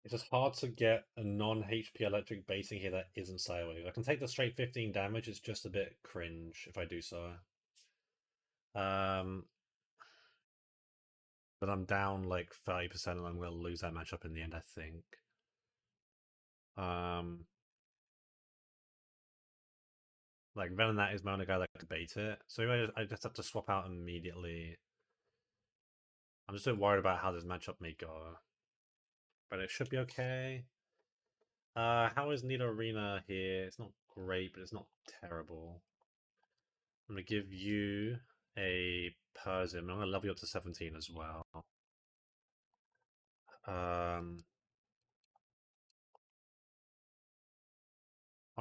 It's just hard to get a non-HP electric basing here that isn't Psywave. I can take the straight 15 damage, it's just a bit cringe if I do so. Um but I'm down like 30% and I'm gonna lose that matchup in the end, I think. Like Venonat is my only guy that can bait it. So I just have to swap out immediately. I'm just a bit worried about how this matchup may go. But it should be okay. How is Nidorina here? It's not great, but it's not terrible. I'm gonna give you a Persim. I'm gonna level you up to 17 as well. Um,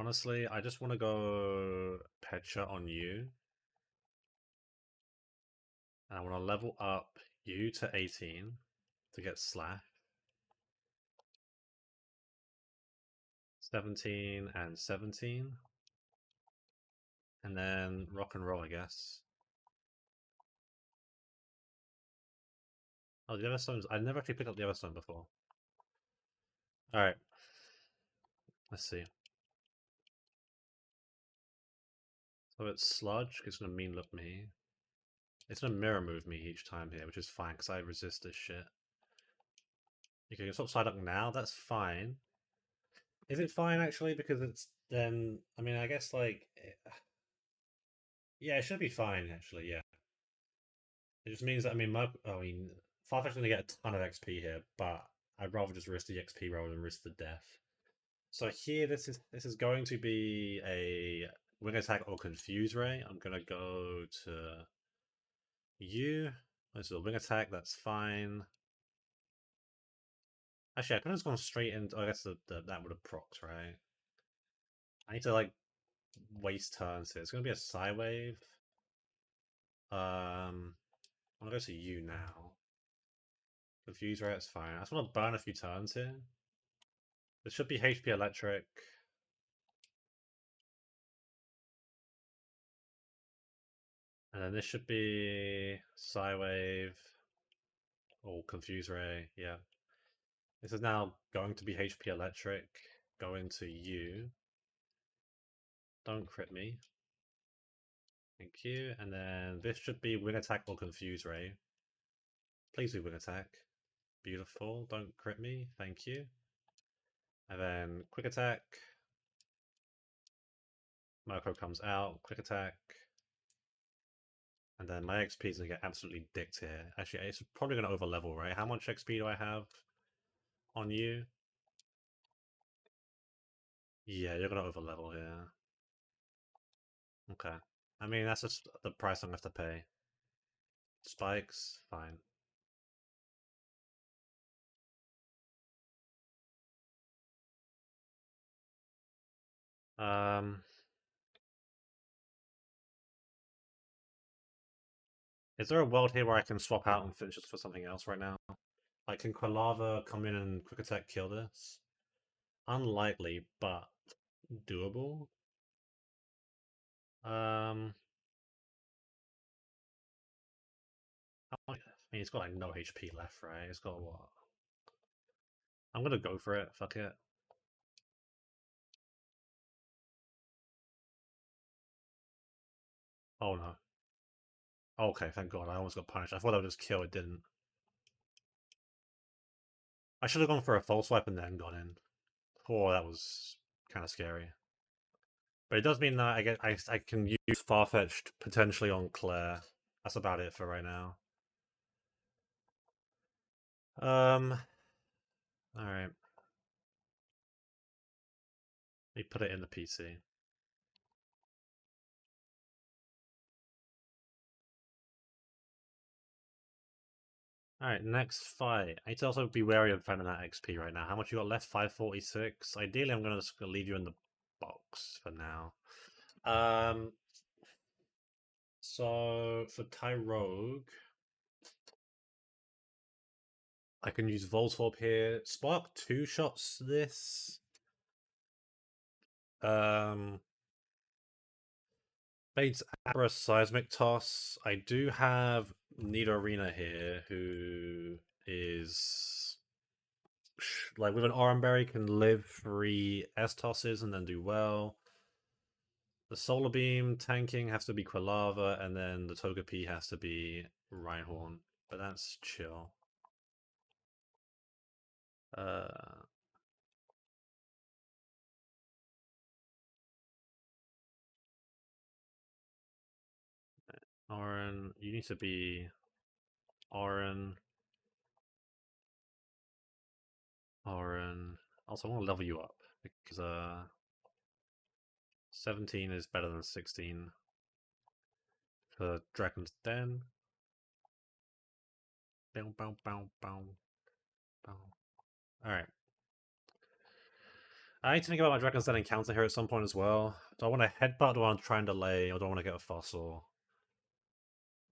Honestly, I just want to go Pecha on you. And I want to level up you to 18 to get Slash. 17 and 17. And then rock and roll, I guess. Oh, the Everstones. I never actually picked up the Everstone before. Alright. Let's see. So it's Sludge. It's going to mean look me. It's going to mirror move me each time here, which is fine because I resist this shit. You can swap side up now. That's fine. Is it fine actually? Because it's then. I mean, I guess like. Yeah, it should be fine actually. Yeah. It just means that I mean, Farfetch's going to get a ton of XP here, but I'd rather just risk the XP rather than risk the death. So here, this is going to be a wing attack or confuse ray. I'm gonna go to you. This is a wing attack. That's fine. Actually, I could have just gone straight into. I guess that would have procced, right? I need to like waste turns here. It's gonna be a Psy wave. I'm gonna go to you now. Confuse ray. That's fine. I just want to burn a few turns here. This should be HP electric. And then this should be Psy wave or confuse ray. Yeah. This is now going to be HP electric. Go into you. Don't crit me. Thank you. And then this should be wing attack or confuse ray. Please do wing attack. Beautiful. Don't crit me. Thank you. And then quick attack. Mirko comes out. Quick attack. And then my XP is going to get absolutely dicked here. Actually, it's probably going to over level, right? How much XP do I have on you? Yeah, you're going to over level here. Okay. I mean, that's just the price I'm going to have to pay. Spikes, fine. Um, Is there a world here where I can swap out and finish this for something else right now? Like, can Quilava come in and quick attack kill this? Unlikely, but doable. Um, I mean, it's got like no HP left, right? It's got what? I'm gonna go for it. Fuck it. Oh no. Okay, thank God. I almost got punished. I thought I would just kill. It didn't. I should have gone for a false swipe and then gone in. Oh, that was kind of scary. But it does mean that I can use Farfetched potentially on Claire. That's about it for right now. All right. Let me put it in the PC. Alright, next fight. I need to also be wary of finding that XP right now. How much you got left? 546. Ideally, I'm gonna just leave you in the box for now. So for Tyrogue, I can use Voltorb here. Spark 2 shots this. Bates Abra Seismic Toss. I do have Nidorina here, who is like with an Oranberry can live 3 S tosses and then do well. The Solar Beam tanking has to be Quilava, and then the Togepi has to be Rhyhorn. But that's chill. Uh, Oren, you need to be Oren. Oren. Also, I want to level you up because 17 is better than 16 for Dragon's Den. Bow, bow, bow, bow, bow. Alright. I need to think about my Dragon's Den encounter here at some point as well. Do I want to headbutt, do I want to try and delay, or do I want to get a fossil?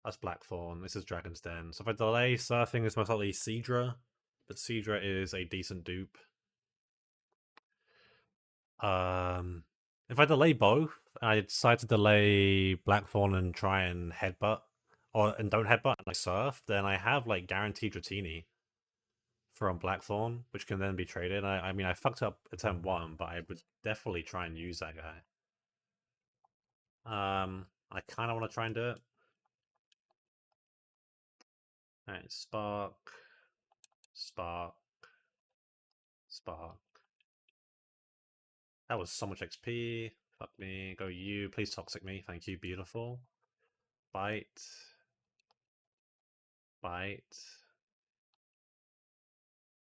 That's Blackthorn. This is Dragon's Den. So if I delay, Surfing is most likely Seadra, but Seadra is a decent dupe. If I delay both, and I decide to delay Blackthorn and try and headbutt, and don't headbutt and I surf, then I have like guaranteed Dratini from Blackthorn, which can then be traded. I mean, I fucked up at turn 1, but I would definitely try and use that guy. I kind of want to try and do it. Alright, Spark, Spark, Spark. That was so much XP. Fuck me. Go you. Please toxic me. Thank you. Beautiful. Bite. Bite.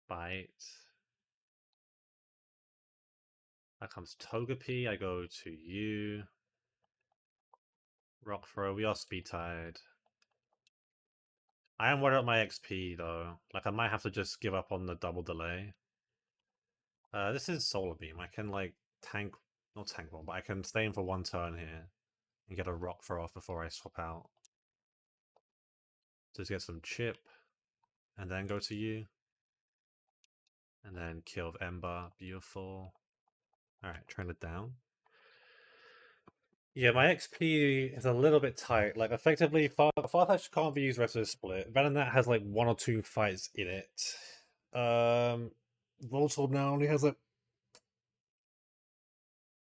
Bite. That comes Togepi. I go to you. Rock throw. We are speed tied. I am worried about my XP though. Like I might have to just give up on the double delay. This is Solar Beam. I can like tank, not tank one, but I can stay in for 1 turn here and get a rock throw off before I swap out. Just get some chip and then go to you. And then kill Ember. Beautiful. Alright, train it down. Yeah, my XP is a little bit tight. Like, effectively, Farfetch can't be used rest of the split. Venonat has like 1 or 2 fights in it. Voltorb now only has like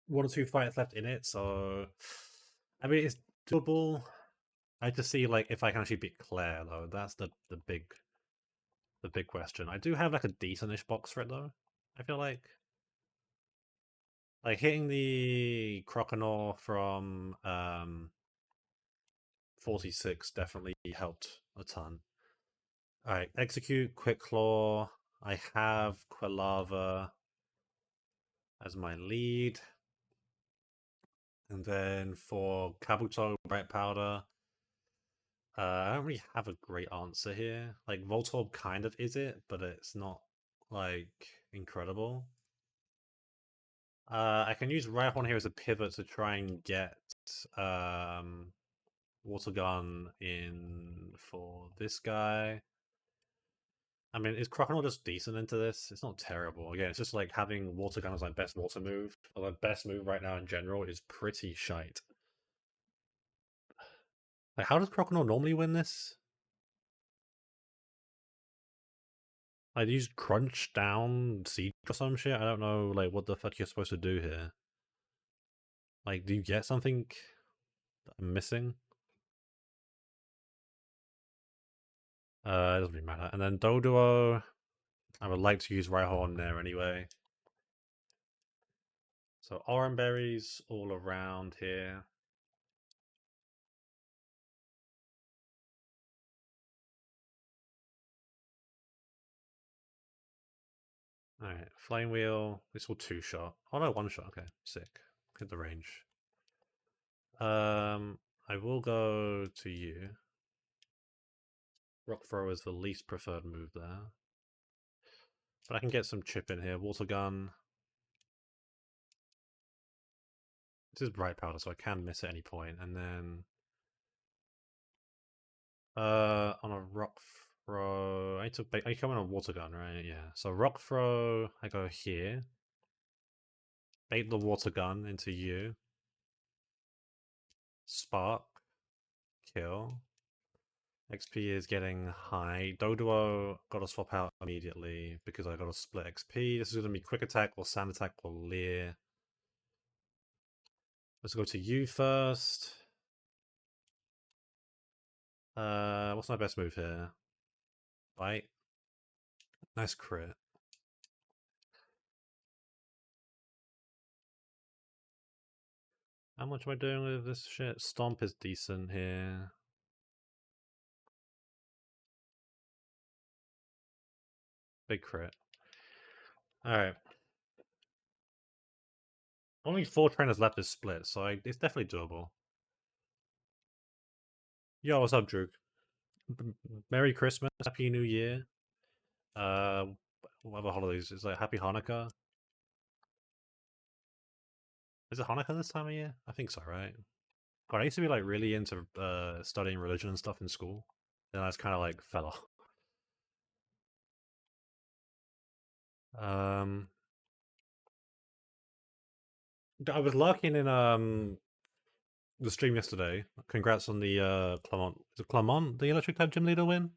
1 or 2 fights left in it, so I mean it's doable. I just see like if I can actually beat Claire though. That's the big question. I do have like a decentish box for it though. I feel like hitting the Croconaw from 46 definitely helped a ton. Alright, execute, Quick Claw. I have Quilava as my lead. And then for Kabuto, Bright Powder, I don't really have a great answer here. Like, Voltorb kind of is it, but it's not, like, incredible. I can use Rhyhorn here as a pivot to try and get Water Gun in for this guy. I mean, is Crocodile just decent into this? It's not terrible. Again, it's just like having Water Gun as my best water move. Or my best move right now in general is pretty shite. Like, how does Crocodile normally win this? I use Crunch down Siege or some shit? I don't know, like, what the fuck you're supposed to do here. Like, do you get something that I'm missing? It doesn't really matter. And then Doduo, I would like to use Rhyhorn there anyway. So Oran Berries all around here. Alright, Flame Wheel. This will 2-shot. Oh no, 1-shot. Okay, sick. Hit the range. I will go to you. Rock throw is the least preferred move there. But I can get some chip in here. Water gun. This is bright powder, so I can miss at any point. And then on a rock throw, I come in a water gun, right? Yeah. So rock throw, I go here. Bait the water gun into you. Spark. Kill. XP is getting high. Doduo gotta swap out immediately because I gotta split XP. This is gonna be quick attack or sand attack or leer. Let's go to you first. What's my best move here? Bite. Nice crit. How much am I doing with this shit? Stomp is decent here. Big crit. Alright. Only 4 trainers left is split, so it's definitely doable. Yo, what's up, Drew? Merry Christmas, Happy New Year. What other holidays? Is like Happy Hanukkah? Is it Hanukkah this time of year? I think so, right? God, I used to be like really into studying religion and stuff in school. Then I just kind of like fell off. I was lurking in the stream yesterday. Congrats on the Clermont. Is it Clermont, the Electric Type Gym Leader win?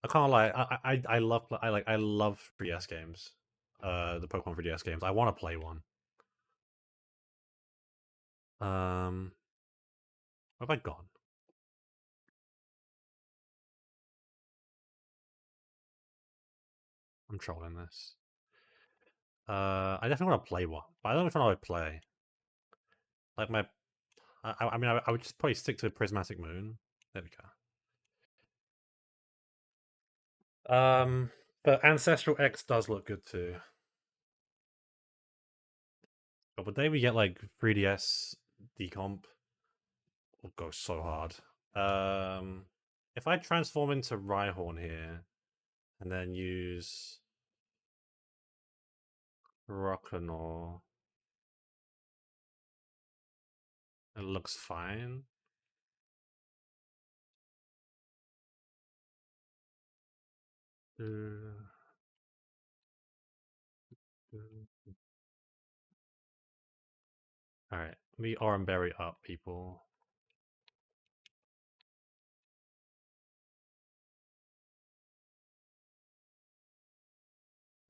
I can't lie. I love 3DS games. The Pokemon 3DS games. I want to play one. Where have I gone? I'm trolling this. I definitely want to play one, but I don't know if I know how to play. Like my, I mean, I would just probably stick to Prismatic Moon. There we go. But Ancestral X does look good too. But the day we get like 3DS decomp, will go so hard. If I transform into Rhyhorn here, and then use Rockanor, it looks fine. Alright, we Oranberry up, people.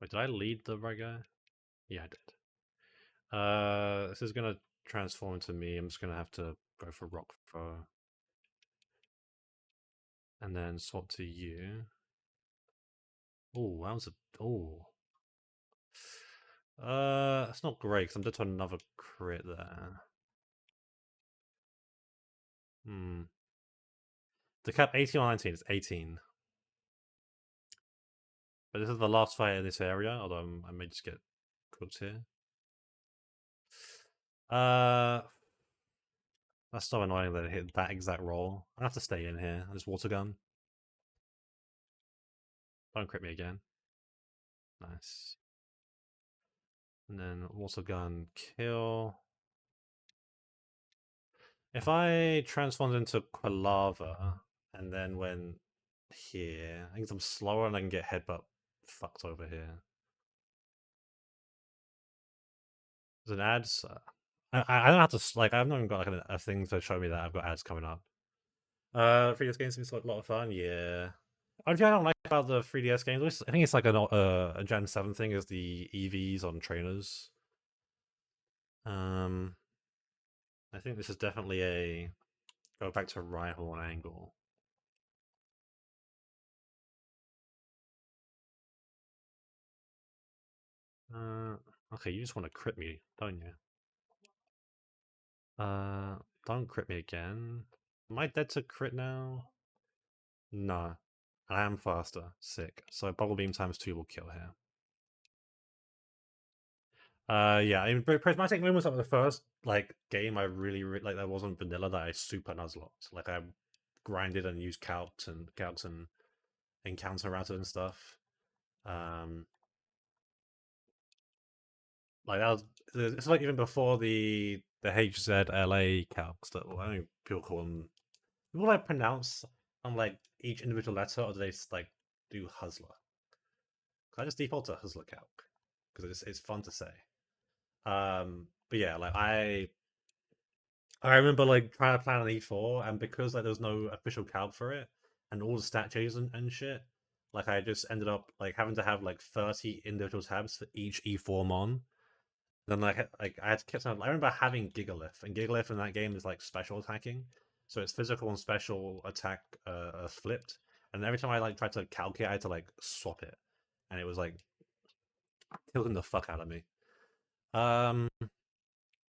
Wait, did I lead the right guy? Yeah, I did. This is gonna transform into me. I'm just gonna have to go for Rock Throw. And then swap to you. Oh, that was a... Oh. That's not great, because I'm dead to another crit there. The cap 18 or 19 is 18. But this is the last fight in this area, although I may just get cooked here. That's so annoying that it hit that exact roll. I have to stay in here. Just water gun. Don't crit me again. Nice. And then water gun kill. If I transformed into Quilava and then went here, I think I'm slower and I can get headbutt fucked over here. There's an ads. I don't have to like. I've not even got like a thing to show me that I've got ads coming up. 3DS games seems like a lot of fun. Yeah. Only thing I don't like about the 3DS games, I think it's like a Gen 7 thing, is the EVs on trainers. I think this is definitely a go back to Rhyhorn angle. Okay, you just want to crit me, don't you? Don't crit me again. Am I dead to crit now? No. I am faster. Sick. So Bubble Beam times 2 will kill here. Yeah, I mean, Prismatic Moon was like the first like game I really like that wasn't vanilla that I super nuzlocked. Like I grinded and used calcs and encounter router and stuff. Um, like that was it's like even before the HZLA calcs that I think people call them. People like pronounce on like each individual letter, or do they like do Hustler? I just default to Hustler calc because it's fun to say. But yeah, like I remember like trying to plan an E4, and because like there was no official calc for it, and all the stat changes and shit, like I just ended up like having to have like 30 individual tabs for each E4 mon. Then like I had to keep on. I remember having Gigalith, and Gigalith in that game is like special attacking, so it's physical and special attack flipped. And every time I like tried to calculate, I had to like swap it, and it was like killing the fuck out of me. Um,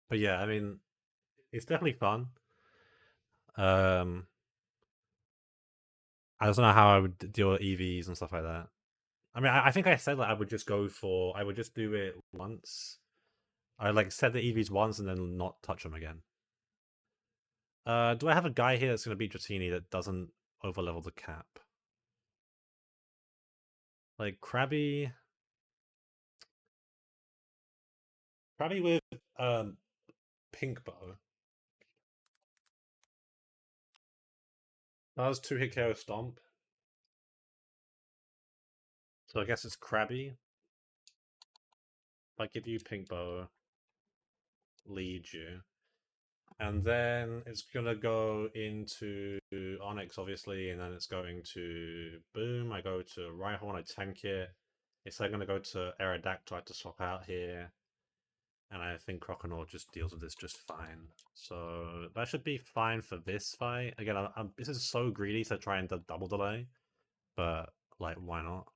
but yeah, I mean, it's definitely fun. Um, I don't know how I would deal with EVs and stuff like that. I mean, I think I said that I would just do it once. I like set the EVs once and then not touch them again. Do I have a guy here that's going to beat Dratini that doesn't overlevel the cap? Like Krabby with pink bow. That was 2-hit KO stomp. So I guess it's Krabby. If I give you pink bow, lead you. And then it's gonna go into Onyx, obviously, and then it's going to boom. I go to Rhyhorn, I tank it. It's then gonna go to Aerodactyl to swap out here. And I think Croconaw just deals with this just fine. So that should be fine for this fight. Again, this is so greedy to try and double delay, but like, why not?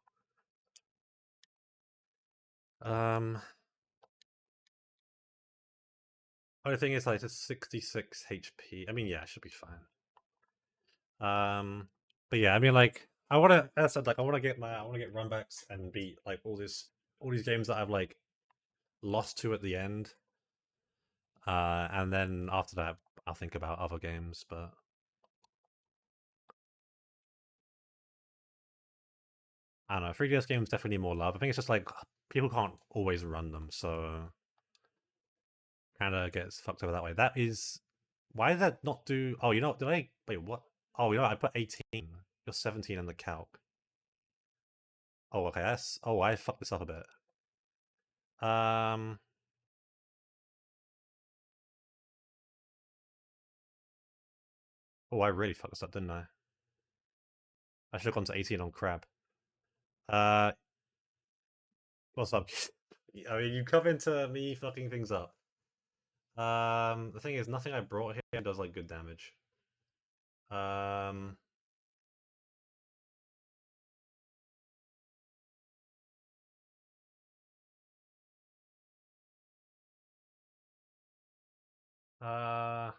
Um, only thing is like it's 66 HP. I mean, yeah, it should be fine. But yeah, I mean, like, I want to, as I said, like, I want to get runbacks and beat like all these games that I've like lost to at the end. And then after that, I'll think about other games. But I don't know, 3DS games definitely need more love. I think it's just like people can't always run them, so kind of gets fucked over that way. That is why did that not do? Oh, you know, did I wait? What? Oh, you know, I put 18. You're 17 in the calc. Oh, okay. That's I fucked this up a bit. Um. Oh, I really fucked this up, didn't I? I should have gone to 18 on crab. Uh, what's up? I mean, you come into me fucking things up. The thing is, nothing I brought here does like good damage. Um,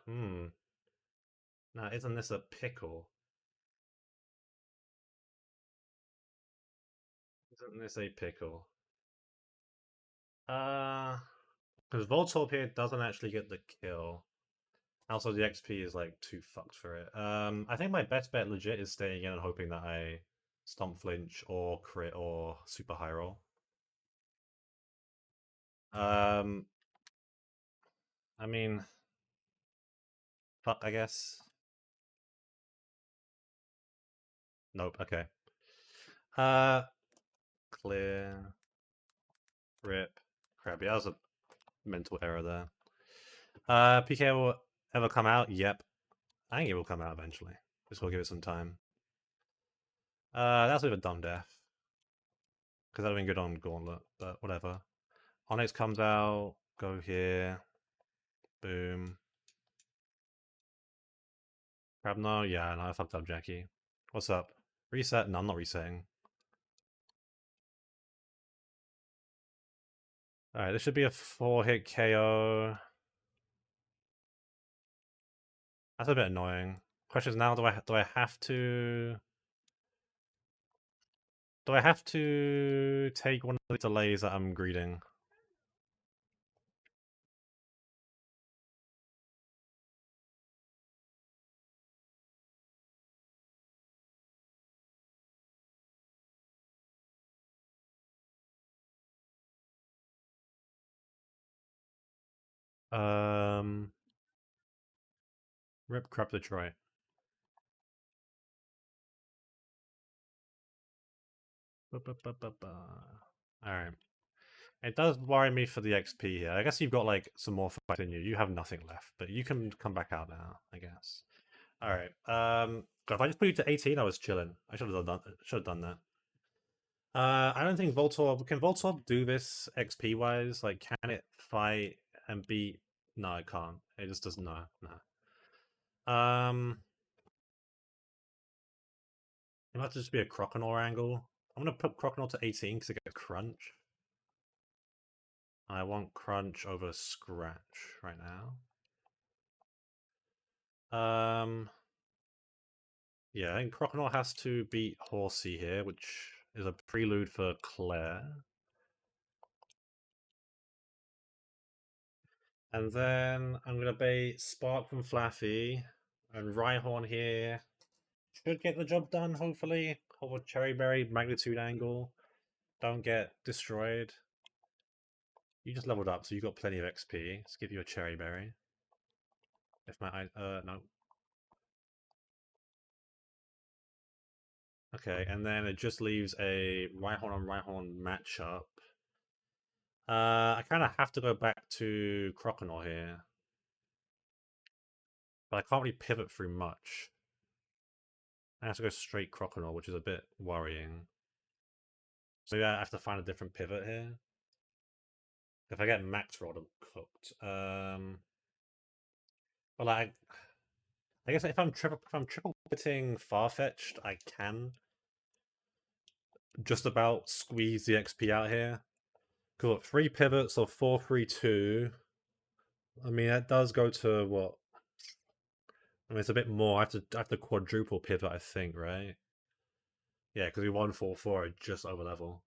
hmm. Now, isn't this a pickle? Isn't this a pickle? Because Voltorb here doesn't actually get the kill. Also, the XP is like too fucked for it. I think my best bet legit is staying in and hoping that I stomp flinch or crit or super high roll. Um, I mean, fuck, I guess. Nope. Okay. Uh, clear, rip, crabby. That was a mental error there. PK will ever come out? Yep. I think it will come out eventually. Just we'll give it some time. That's a bit of a dumb death. Because that would have been good on Gauntlet, but whatever. Onyx comes out, go here. Boom. Crabno? Yeah, no, I fucked up, Jackie. What's up? Reset? No, I'm not resetting. Alright, this should be a 4-hit KO. That's a bit annoying. Question is now, do I have to... Do I have to take one of the delays that I'm greeting? Um, Rip Crap Detroit. Alright. It does worry me for the XP here. I guess you've got like some more fight in you. You have nothing left, but you can come back out now, I guess. Alright. God, if I just put you to 18, I was chilling. I should have done that. I don't think Voltorb can Voltorb do this XP wise. Like, can it fight and beat? No, it can't. It just doesn't know. No. It might just be a Croconaw angle. I'm gonna put Croconaw to 18 because it gets Crunch. I want Crunch over Scratch right now. Yeah, I think Croconaw has to beat Horsey here, which is a prelude for Claire. And then I'm gonna bait Spark from Flaffy and Rhyhorn here. Should get the job done, hopefully. Hold Cherry Berry, Magnitude Angle. Don't get destroyed. You just leveled up, so you've got plenty of XP. Let's give you a Cherry Berry. If my no. Okay, and then it just leaves a Rhyhorn on Rhyhorn matchup. I kind of have to go back to Croconaw here. But I can't really pivot through much. I have to go straight Croconaw, which is a bit worrying. So maybe I have to find a different pivot here. If I get Max Rod, I'm cooked. Well, I guess if I'm triple pivoting Farfetch'd, I can just about squeeze the XP out here. Cool, 3 pivots of 4-3-2. I mean, that does go to what? I mean, it's a bit more. I have to quadruple pivot, I think, right? Yeah, because we won 4-4 just over level.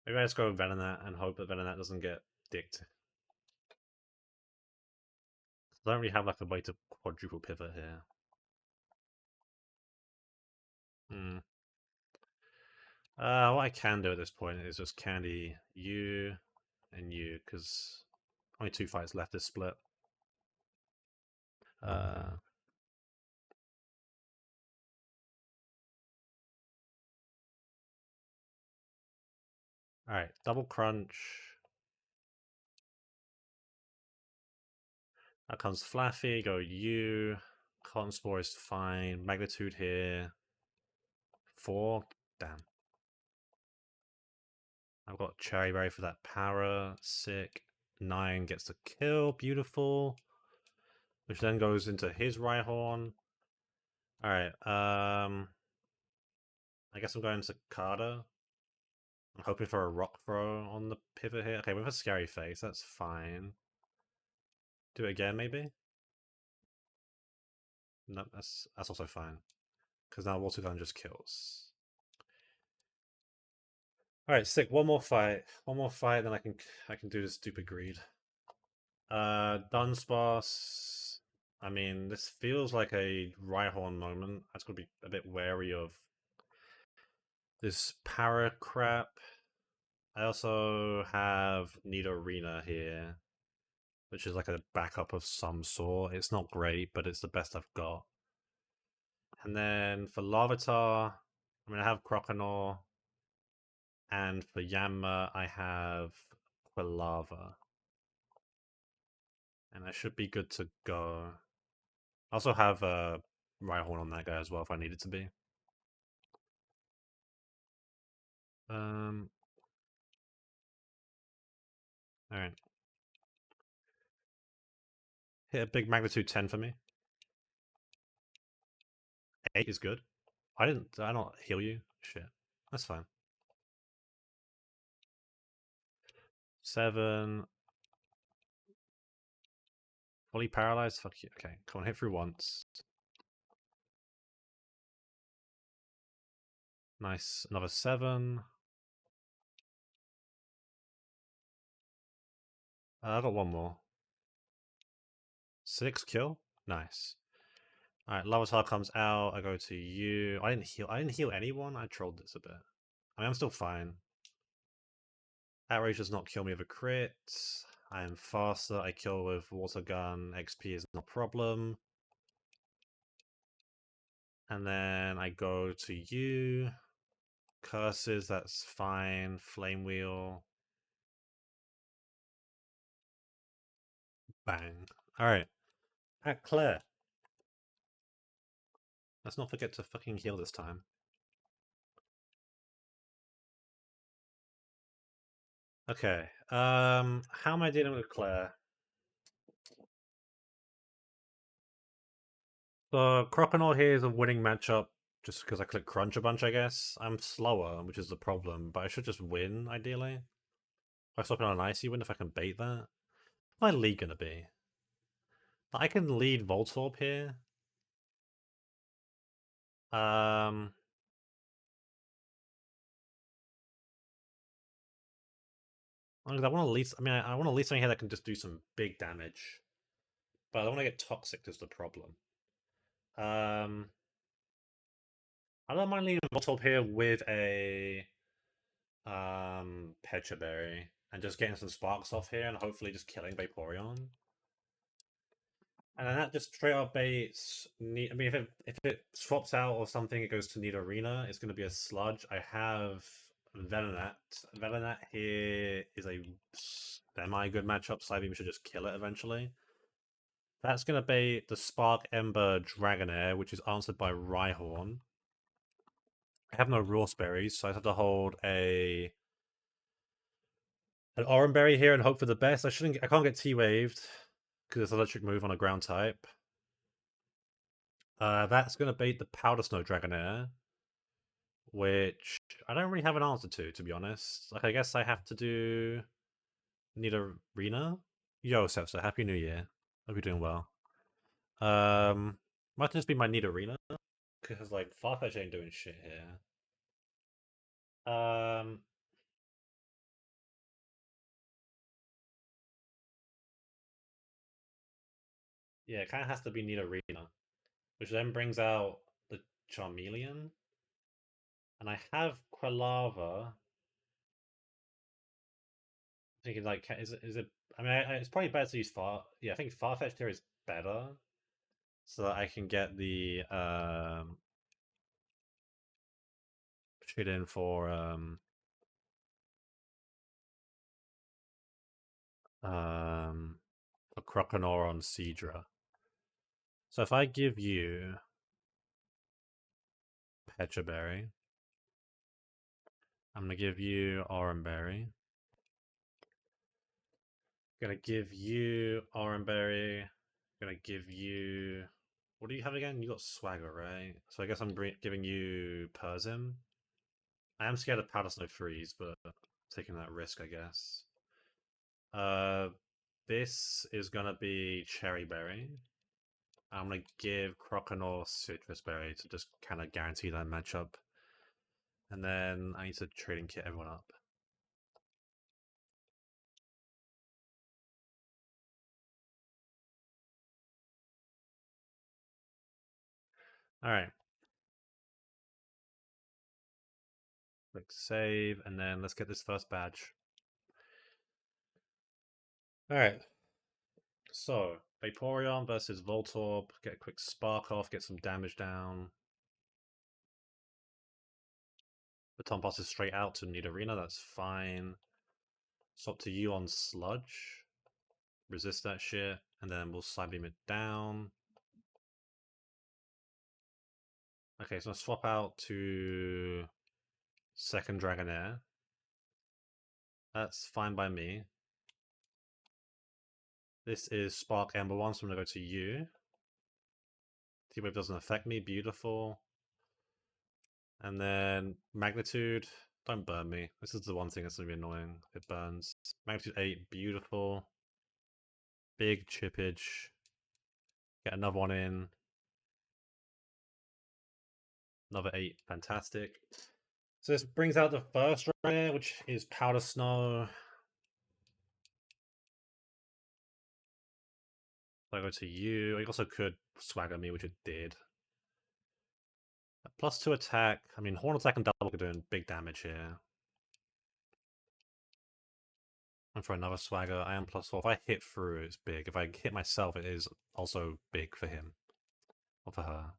Maybe I just go Venonat and hope that Venonat doesn't get dicked. I don't really have like a way to quadruple pivot here. Hmm. What I can do at this point is just candy you and you, because only 2 fights left this split. Uh, Alright, double crunch. That comes Flaffy, go you. Cotton Spore is fine. Magnitude here. 4. Damn. I've got Cherry Berry for that power. Sick. 9 gets the kill. Beautiful. Which then goes into his Rhyhorn. Alright, I guess I'm going to Carter. I'm hoping for a rock throw on the pivot here. Okay, with a scary face, that's fine. Do it again, maybe? No, that's also fine. Because now Water Gun just kills. Alright, sick. One more fight. One more fight, then I can do this stupid greed. Dunsparce. I mean, this feels like a Rhyhorn moment. I just gotta be a bit wary of this para crap. I also have Nidorina here, which is like a backup of some sort. It's not great, but it's the best I've got. And then for Larvitar, I mean, I have Croconaw. And for Yanma, I have Quilava. And I should be good to go. I also have Rhyhorn on that guy as well if I need it to be. Alright. Hit a big magnitude 10 for me. 8 is good. Did I not heal you? Shit. That's fine. 7. Fully paralyzed? Fuck you. Okay, come on, hit through once. Nice. Another 7. I got one more. 6 kill? Nice. Alright, Lavatar comes out. I go to you. I didn't heal anyone. I trolled this a bit. I mean, I'm still fine. Outrage does not kill me with a crit. I am faster. I kill with water gun. XP is no problem. And then I go to you. Curses, that's fine. Flame wheel. Bang. Alright. At Claire. Let's not forget to fucking heal this time. Okay. How am I dealing with Claire? The Croconaw here is a winning matchup just because I click crunch a bunch, I guess. I'm slower, which is the problem, but I should just win, ideally. If I stop it on an icy win, if I can bait that. What's my lead gonna be? I can lead Voltorb here. Um, I want to lead. I mean, I want to lead something here that can just do some big damage, but I don't want to get toxic. Is the problem. I don't mind leading Voltorb here with a Pecha Berry and just getting some sparks off here and hopefully just killing Vaporeon. And then that just straight up baits. I mean, if it swaps out or something, it goes to Nidorina. It's going to be a sludge. I have Venonat. Venonat here is a semi-good matchup. Psybeam should just kill it eventually. That's going to bait the Spark Ember Dragonair, which is answered by Rhyhorn. I have no Rawst Berries, so I have to hold an Oran Berry here and hope for the best. I can't get T-Waved because it's electric move on a ground type. That's going to bait the Powder Snow Dragonair, which I don't really have an answer to be honest. Like, I guess I have to do Nidorina. Yo, Sepsa, Happy New Year. Hope you're doing well. Might just be my Nidorina because like Farfetch ain't doing shit here. Yeah, it kind of has to be Nidorina, which then brings out the Charmeleon, and I have Quilava. Thinking like, is it? I mean, it's probably better to use Far. Yeah, I think Farfetch'd here is better, so that I can get the shit in for Croconaw on Seadra. So if I give you Pecha Berry, I'm gonna give you Oranberry. Gonna give you Oranberry. Gonna give you. What do you have again? You got Swagger, right? So I guess I'm giving you Persim. I am scared of Powder Snow Freeze, but taking that risk, I guess. This is gonna be Cherry Berry. I'm gonna give Croconaw Citrus Berry to just kind of guarantee that matchup. And then I need to trading kit everyone up. Alright. Click save, and then let's get this first badge. Alright. So, Vaporeon versus Voltorb. Get a quick spark off, get some damage down. Baton passes straight out to Nidorina, that's fine. Swap to you on Sludge. Resist that shit, and then we'll Psybeam it down. Okay, so I'll swap out to second Dragonair. That's fine by me. This is Spark Ember 1, so I'm going to go to you. T-Wave doesn't affect me, beautiful. And then Magnitude, don't burn me. This is the one thing that's going to be annoying. It burns. Magnitude 8, beautiful. Big chippage. Get another one in. Another 8, fantastic. So this brings out the first rare, which is Powder Snow. I go to you. It also could swagger me, which it did. +2 attack. I mean, horn attack and double are doing big damage here. And for another swagger, I am +4. If I hit through, it's big. If I hit myself, it is also big for him. Or for her.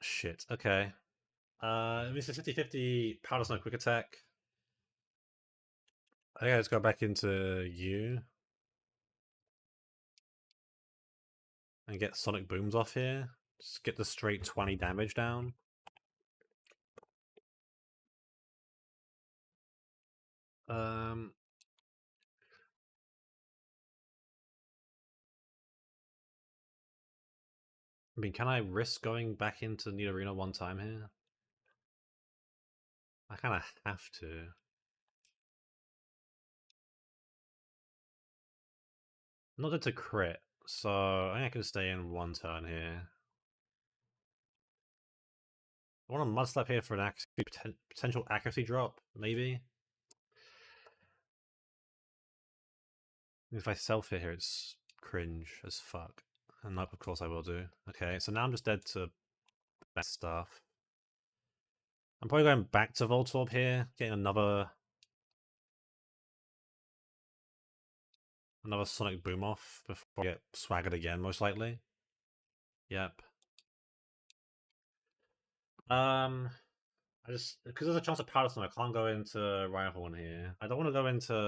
Shit. Okay. This is 50-50 powder snow quick attack. I think I just go back into you. And get sonic booms off here. Just get the straight 20 damage down. Um, I mean, can I risk going back into Need Arena one time here? I kind of have to. I'm not good to crit, so I think I can stay in one turn here. I want a mud slap here for an potential accuracy drop, maybe. If I self hit here, it's cringe as fuck. And of course I will do. Okay, so now I'm just dead to bad stuff. I'm probably going back to Voltorb here, getting another Sonic Boom off before I get swaggered again, most likely. Yep. I just because there's a chance of Powder Snow, I can't go into Rhyhorn here. I don't want to go into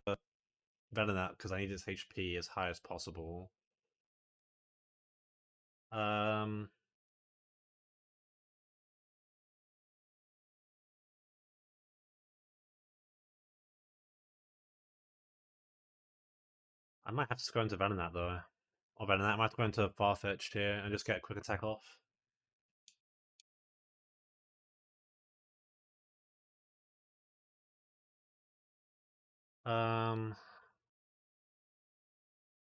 Venonat because I need its HP as high as possible. Um, I might have to go into Venonat though. Or Venonat, I might have to go into Farfetch'd here and just get a quick attack off. Um,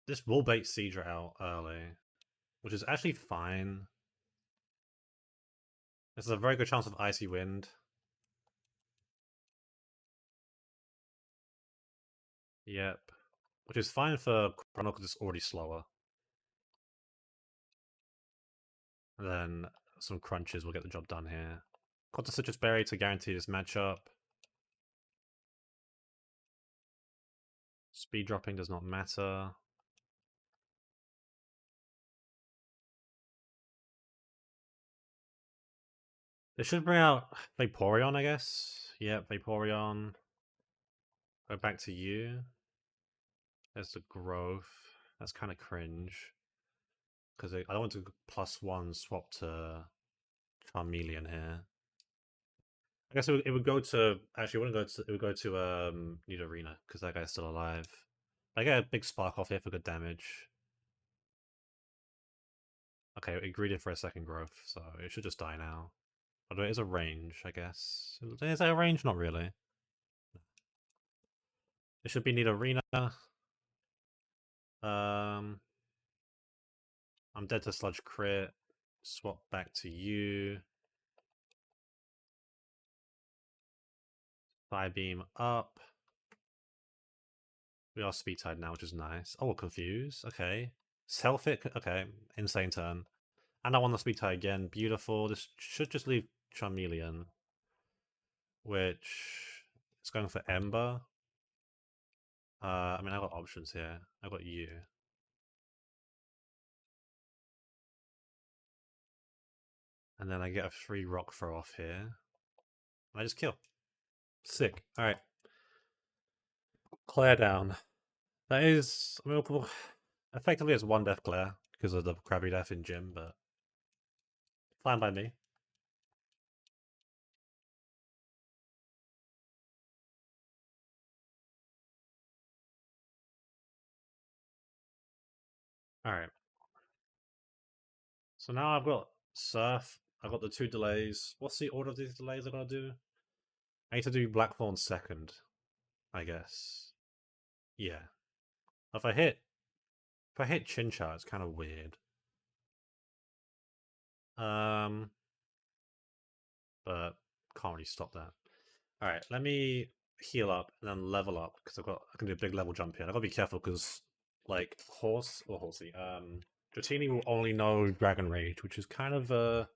this will bait Seadra out early, which is actually fine. This is a very good chance of Icy Wind. Yep. Which is fine for Chrono because it's already slower. And then some crunches will get the job done here. Got the Citrus Berry to guarantee this matchup. Speed dropping does not matter. They should bring out Vaporeon, I guess. Yep, Vaporeon. Go back to you. There's the growth. That's kind of cringe. Because I don't want to +1 swap to Charmeleon here. I guess it would go to actually it wouldn't go to it would go to Nidorina because that guy's still alive. I get a big spark off here for good damage. Okay, it greeted for a second growth, so it should just die now. Although it is a range, I guess. Is that a range? Not really. It should be Nidorina. Um, I'm dead to Sludge crit. Swap back to you. Fire Beam up. We are speed tied now, which is nice. Oh, confused. Okay. Self it. Okay. Insane turn. And I want the speed tie again. Beautiful. This should just leave Charmeleon. Which is going for Ember. I mean, I've got options here. I've got you. And then I get a free rock throw off here. And I just kill. Sick. Alright. Claire down. That is, I mean, effectively it's one death Claire because of the crabby death in gym, but fine by me. Alright. So now I've got Surf. I've got the 2 delays. What's the order of these delays I gotta do? I need to do Blackthorn second, I guess. Yeah. If I hit Chinchar, it's kind of weird. But can't really stop that. All right, let me heal up and then level up because I can do a big level jump here. I gotta be careful because like horse or horsey. Dratini will only know Dragon Rage, which is kind of a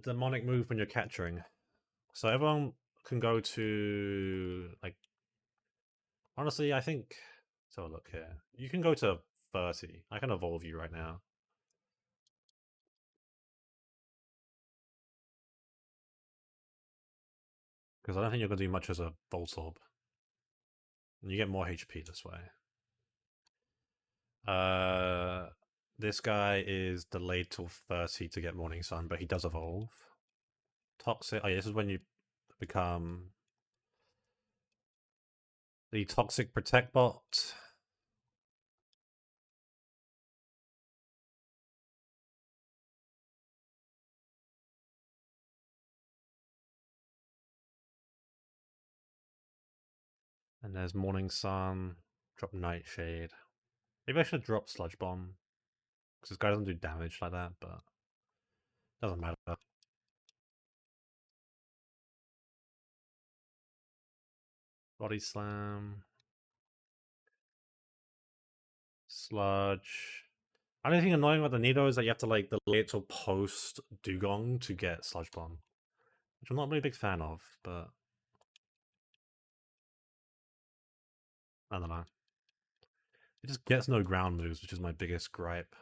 demonic move when you're capturing. So everyone can go to like honestly, I think so look here. You can go to 30. I can evolve you right now. Because I don't think you're gonna do much as a Voltorb. And you get more HP this way. Uh this guy is delayed till 30 to get Morning Sun, but he does evolve. Toxic oh yeah, this is when you become the Toxic Protect bot. And there's Morning Sun. Drop Nightshade. Maybe I should drop Sludge Bomb. Because this guy doesn't do damage like that, but doesn't matter. Body Slam. Sludge. I don't think annoying about the Nido is that you have to like delay it till post Dugong to get Sludge Bomb. Which I'm not really a big fan of, but I don't know. It just gets no ground moves, which is my biggest gripe.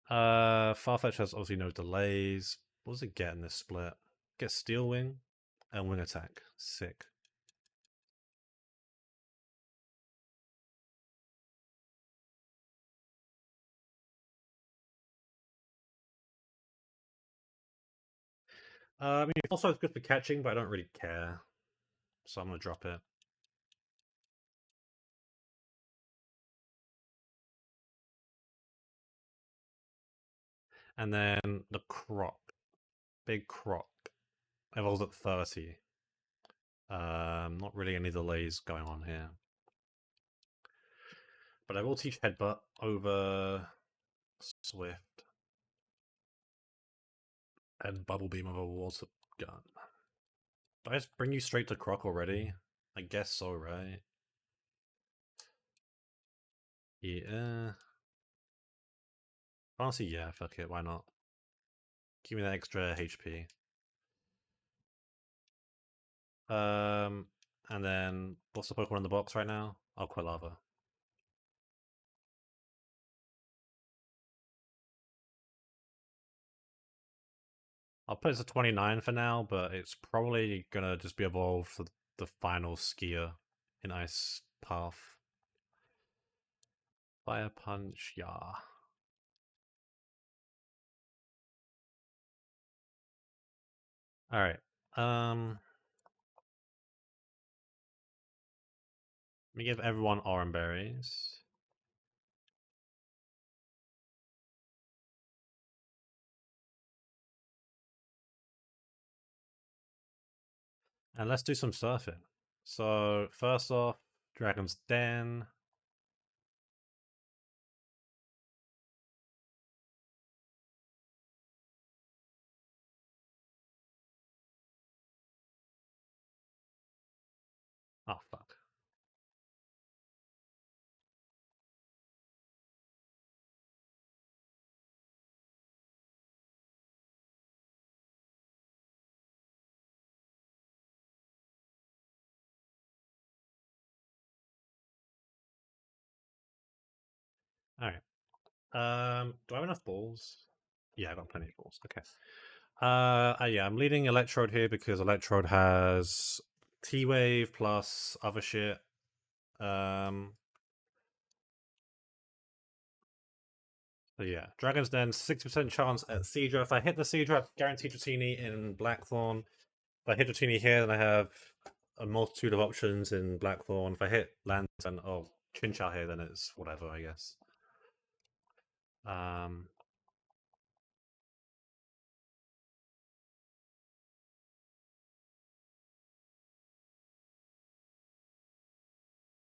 Farfetch has obviously no delays. What does it get in this split? Get Steel Wing and Wing Attack. Sick. I mean, also it's good for catching, but I don't really care. So I'm gonna drop it. And then the Croc. Big Croc. Evolves at 30. Not really any delays going on here. But I will teach Headbutt over Swift. And Bubble Beam over Water Gun. Did I just bring you straight to Croc already? I guess so, right? Yeah. Honestly, yeah, fuck it, why not? Give me that extra HP. And then, what's the Pokemon in the box right now? Aqualava. I'll put it to 29 for now, but it's probably gonna just be evolved for the final Skier in Ice Path. Fire Punch, yeah. Alright. Let me give everyone Oran Berries. And let's do some surfing. So, first off, Dragon's Den. Oh, fuck. Alright. Do I have enough balls? Yeah, I got plenty of balls. Okay. Yeah, I'm leading Electrode here because Electrode has T-Wave plus other shit. So yeah, Dragon's Den, 60% chance at Seadra. If I hit the Seadra, I guarantee Dratini in Blackthorn. If I hit Dratini here, then I have a multitude of options in Blackthorn. If I hit Lantern, oh, Chinchou here, then it's whatever, I guess.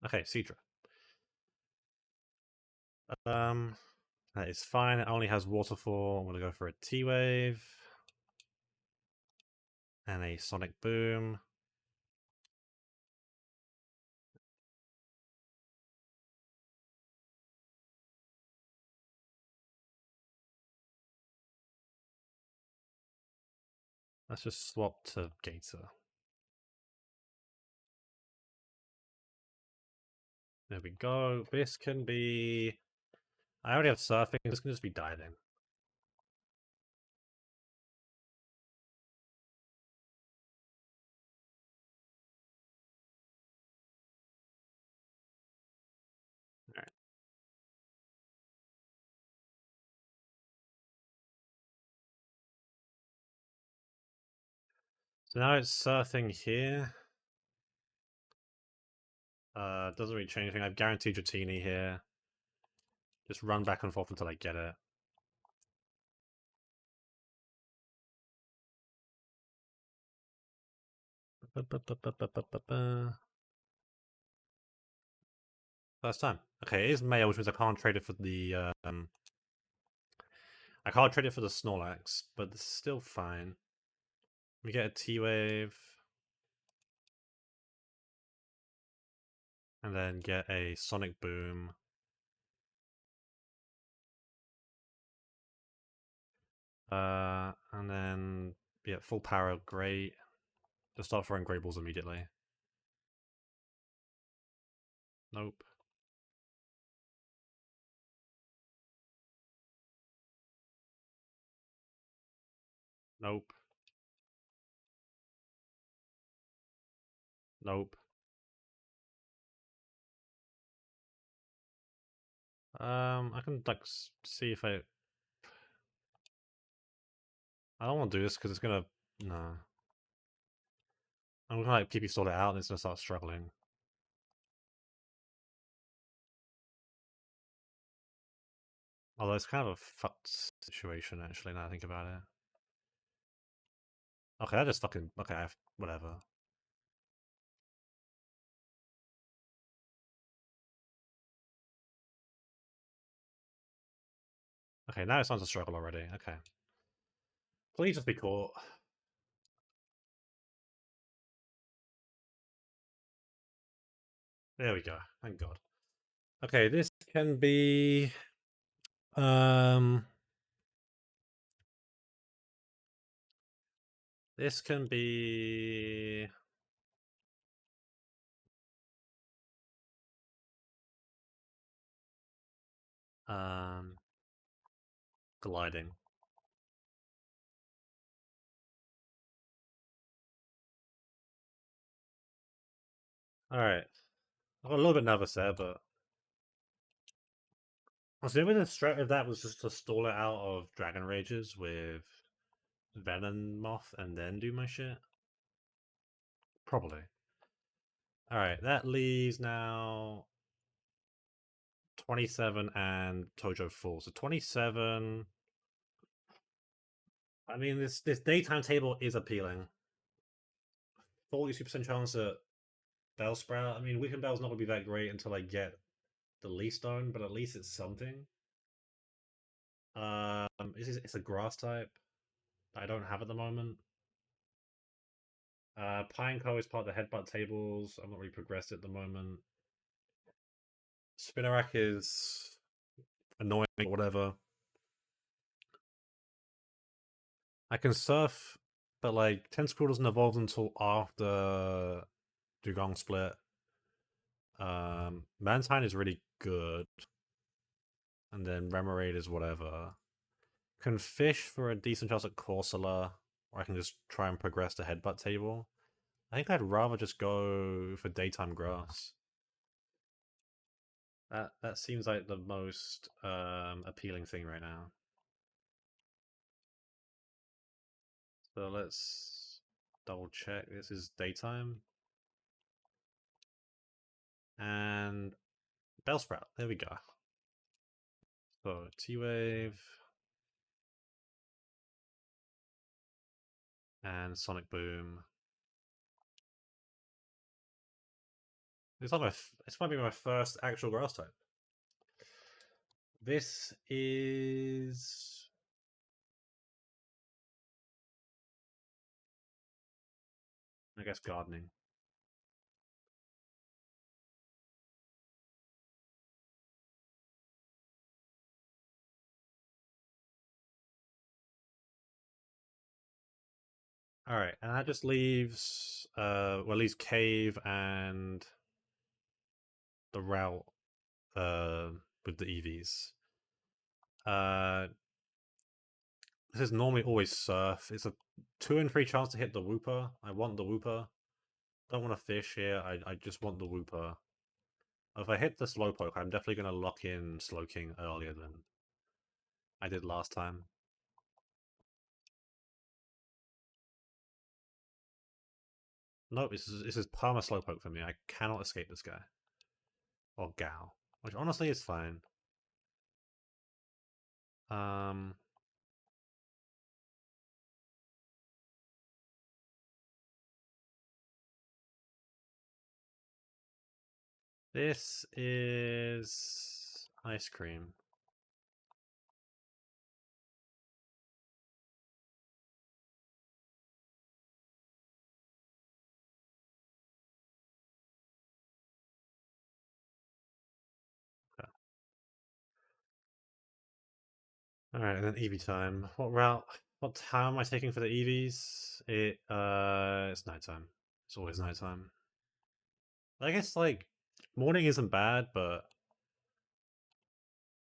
Okay, Seadra. That is fine. It only has Waterfall. I'm gonna go for a T-Wave. And a Sonic Boom. Let's just swap to Gator. There we go. This can be... I already have Surfing. This can just be Diving. Alright. So now it's Surfing here. Doesn't really change anything. I've guaranteed Dratini here. Just run back and forth until I get it. First time. Okay, it is male, which means I can't trade it for the I can't trade it for the Snorlax, but it's still fine. We get a T-Wave. And then get a Sonic Boom. And then yeah, full power, great. Just start throwing Great Balls immediately. Nope. Nope. Nope. I can like see if I don't want to do this because it's gonna. No. I'm gonna like PP sort it out and it's gonna start struggling. Although it's kind of a fucked situation actually. Now I think about it. Okay, I just fucking okay. Whatever. Okay, now it starts to struggle already. Okay. Please just be caught. There we go. Thank God. Okay, this can be um this can be um gliding. Alright. I got a little bit nervous there, but I was assuming the strat of that was just to stall it out of Dragon Rages with Venom Moth and then do my shit. Probably. Alright, that leaves now 27 and Tojo full. So 27. I mean this daytime table is appealing. 42% chance at Bellsprout. I mean Weakened Bell's not gonna be that great until I get the Leaf Stone, but at least it's something. It's a grass type that I don't have at the moment. Pineco is part of the headbutt tables. I'm not really progressed at the moment. Spinarak is annoying or whatever. I can surf, but like Tentacle doesn't evolve until after Dugong split. Mantine is really good. And then Remoraid is whatever. Can fish for a decent chance at Corsola, or I can just try and progress the headbutt table. I think I'd rather just go for daytime grass. That seems like the most appealing thing right now. So let's double check. This is daytime. And Bellsprout. There we go. So T-Wave. And Sonic Boom. This might be my first actual grass type. This is I guess gardening. All right, and that just leaves well, leaves cave and the route uh with the EVs. Uh, this is normally always surf. It's a 2 in 3 chance to hit the whooper. I want the whooper. Don't want to fish here. I just want the whooper. If I hit the slowpoke, I'm definitely gonna lock in Slow King earlier than I did last time. Nope, this is perma slowpoke for me. I cannot escape this guy or gal, which honestly is fine. Um, this is ice cream. Okay. All right, and then EV time. What route? What time am I taking for the EVs? It's nighttime. It's always nighttime. I guess like morning isn't bad, but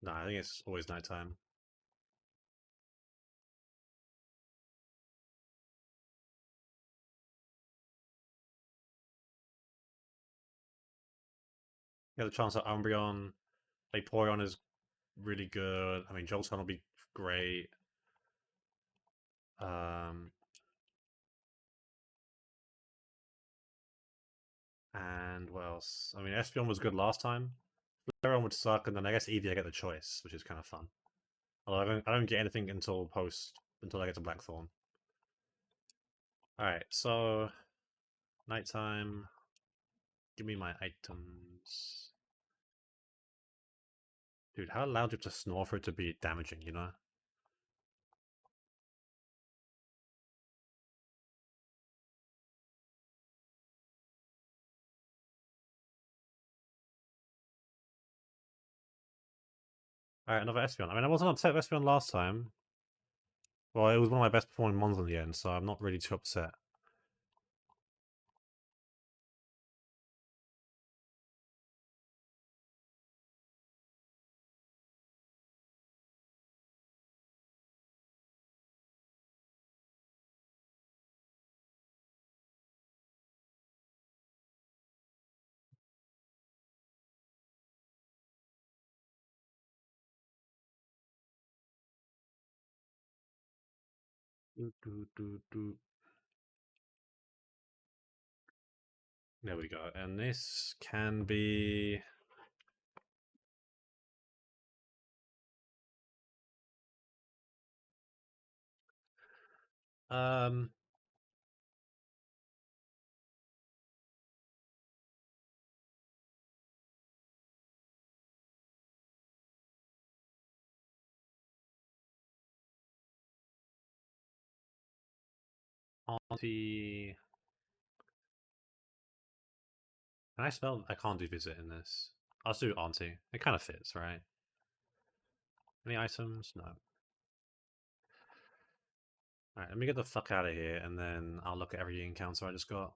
no, I think it's always nighttime. You have the chance at Umbreon. Vaporeon is really good. I mean, Jolteon will be great. Um, and what else? I mean, Espeon was good last time. Flareon would suck, and then I guess Eevee I get the choice, which is kind of fun. Although I don't get anything until I get to Blackthorn. All right, so nighttime. Give me my items, dude. How loud do you have to snore for it to be damaging? You know. All right, another Espeon. I mean, I wasn't upset with Espeon last time. Well, it was one of my best performing mons in the end, so I'm not really too upset. Do, do, do, do. There we go. And this can be. Um, Auntie. Can I spell? I can't do visit in this. I'll just do Auntie. It kind of fits, right? Any items? No. Alright, let me get the fuck out of here, and then I'll look at every encounter I just got.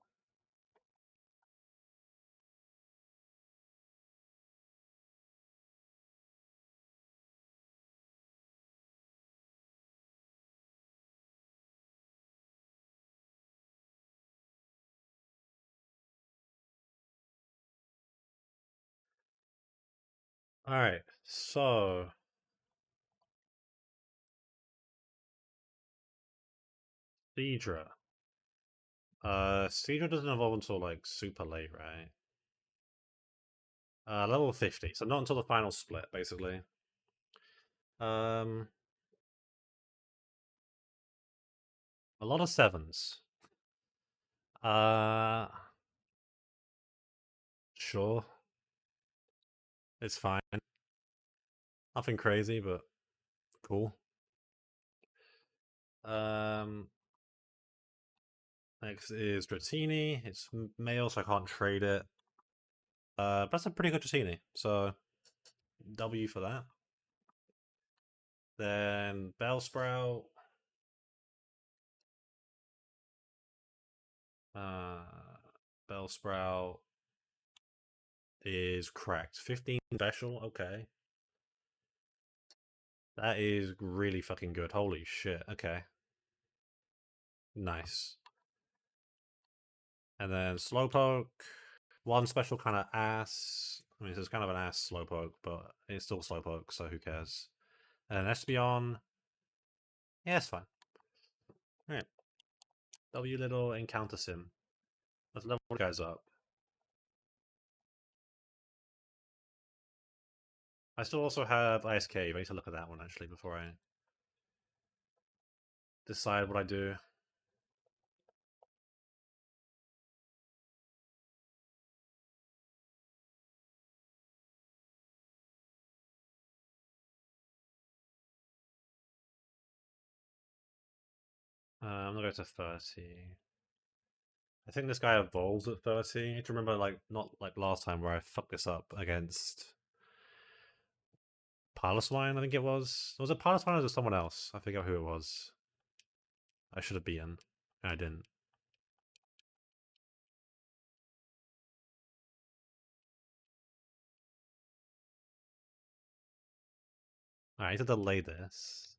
Alright, so. Seadra. Seadra doesn't evolve until, like, super late, right? Level 50, so not until the final split, basically. Um, a lot of sevens. Uh, sure. It's fine. Nothing crazy, but cool. Um, Next is Dratini. It's male, so I can't trade it. But that's a pretty good Dratini, so W for that. Then Bellsprout. Bellsprout is cracked. 15 special, okay. That is really fucking good. Holy shit, okay. Nice. And then Slowpoke. One special kind of ass. I mean, it's kind of an ass Slowpoke, but it's still Slowpoke, so who cares? And then Espeon. Yeah, it's fine. Alright. W little encounter sim. Let's level the guys up. I still also have Ice Cave. I need to look at that one actually before I decide what I do. I'm gonna go to 30. I think this guy evolves at 30. I need to remember, like, not like last time where I fucked this up against Piloswine, I think it was. Was it Piloswine or was it someone else? I forget who it was. I should have beaten. And I didn't. Alright, I need to delay this.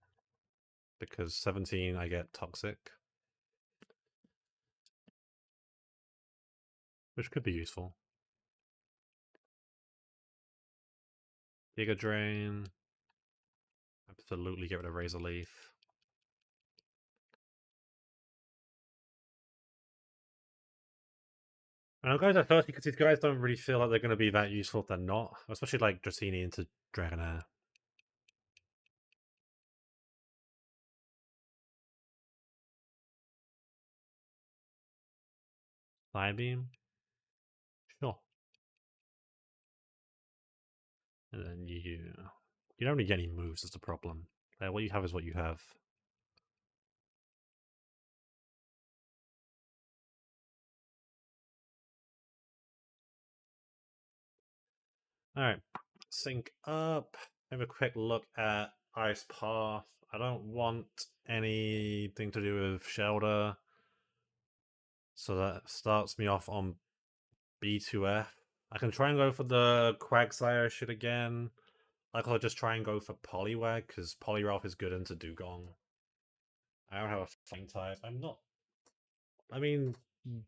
Because 17, I get Toxic. Which could be useful. Giga Drain. Absolutely get rid of Razor Leaf. And I'm going to 30 because these guys don't really feel like they're going to be that useful if they're not. Especially like Dratini into Dragonair. Fire Beam? Sure. And then you don't really get any moves is the problem. What you have is what you have. Alright. Sync up. Have a quick look at Ice Path. I don't want anything to do with Shelter. So that starts me off on B2F. I can try and go for the Quagsire shit again. Like, I'll just try and go for Poliwag, because Poliwrath is good into Dugong. I don't have a Flying type. I'm not... I mean,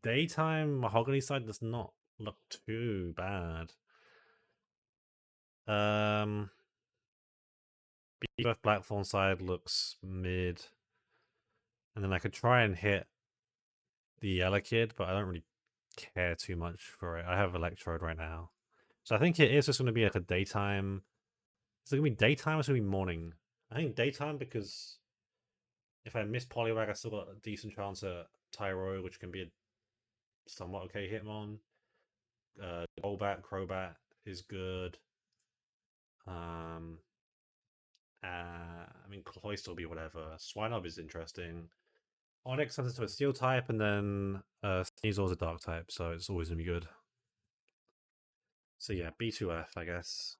daytime Mahogany side does not look too bad. BF Blackthorn side looks mid. And then I could try and hit the Elekid, but I don't really care too much for it. I have Electrode right now. So I think it is just going to be like a daytime... Is it going to be daytime or is it going to be morning? I think daytime because if I miss Poliwag, I still got a decent chance at Tyro, which can be a somewhat okay Hitmon. Golbat, Crobat is good. I mean, Cloyster will be whatever. Swinub is interesting. Onyx turns into a Steel type, and then Sneasel's a Dark type, so it's always gonna be good. So yeah, B2F, I guess.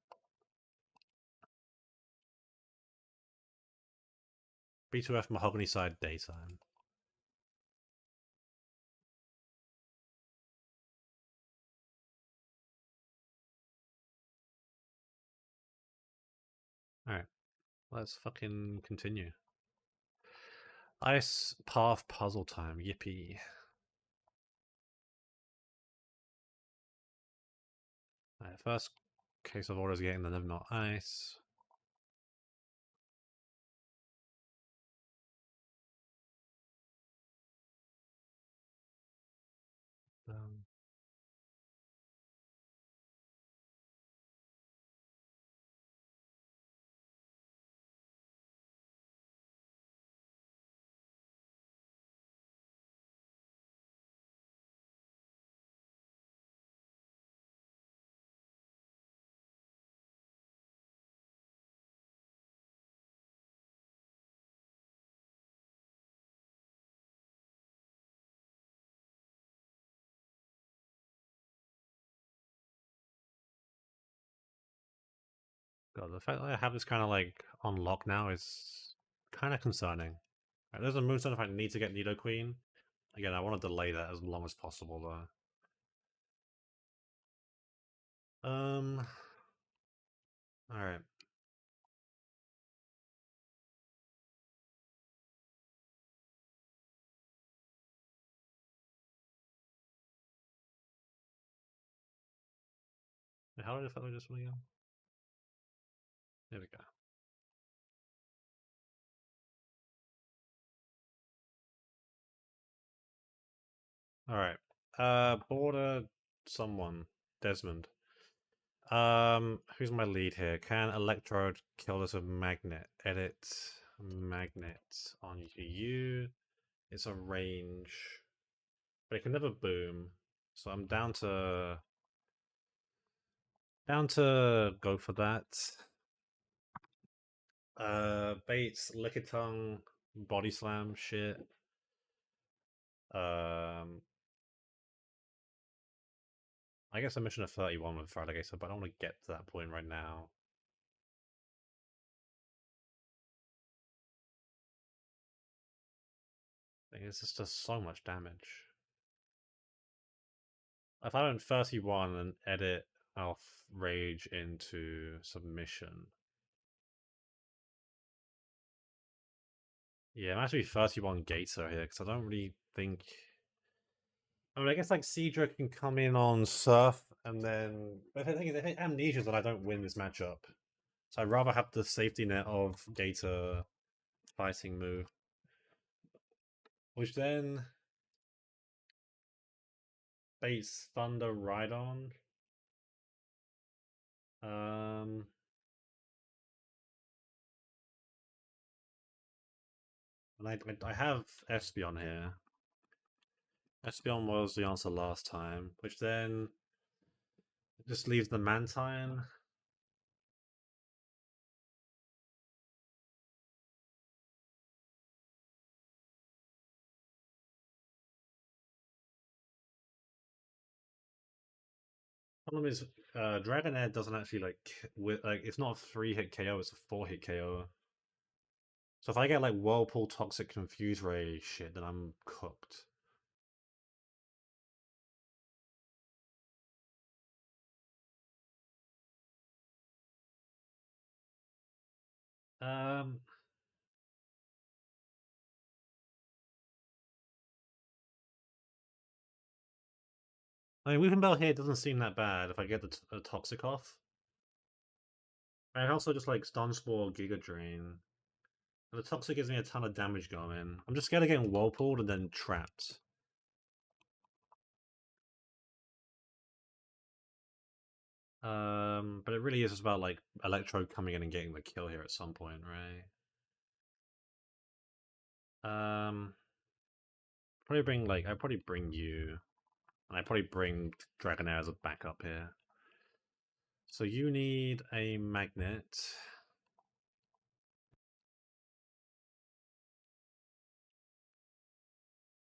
B2F Mahogany side daytime. Alright, let's fucking continue. Ice Path Puzzle time, yippee. Alright, first case of orders getting the Not Ice. Um, God, the fact that I have this kind of like on lock now is kind of concerning. Right, there's a moonstone if I need to get Nido Queen. Again, I want to delay that as long as possible though. Alright. How did I follow this one again? There we go. Alright. Border someone. Desmond. Who's my lead here? Can Electrode kill this with Magnet? Edit Magnet on you. It's a range. But it can never boom. So I'm down to go for that. Bates, Lickitung, Body Slam, shit. I guess a mission of 31 with Fraligator, but I don't want to get to that point right now. I think it's just so much damage. If I went 31 and edit off Rage into Submission. Yeah, I'm actually 31 Gator here, because I don't really think... I mean, I guess like Seadra can come in on Surf, and then... But if I hit Amnesia, then I don't win this matchup. So I'd rather have the safety net of Gator fighting move. Which then... Bates Thunder Rhydon. And I have Espeon here. Espeon was the answer last time, which then just leaves the Mantine. Problem is, Dragonair doesn't actually like it's not a 3-hit KO, it's a 4-hit KO. So if I get like Whirlpool, Toxic, Confuse Ray shit, then I'm cooked. Um, I mean, Weeping Bell here doesn't seem that bad if I get the Toxic off. I can also just like Stun Spore, Giga Drain. The Toxic gives me a ton of damage going. I'm just scared of getting Whirlpooled and then trapped. But it really is just about like Electrode coming in and getting the kill here at some point, right? I'd probably bring you, and I'd probably bring Dragonair as a backup here. So you need a magnet.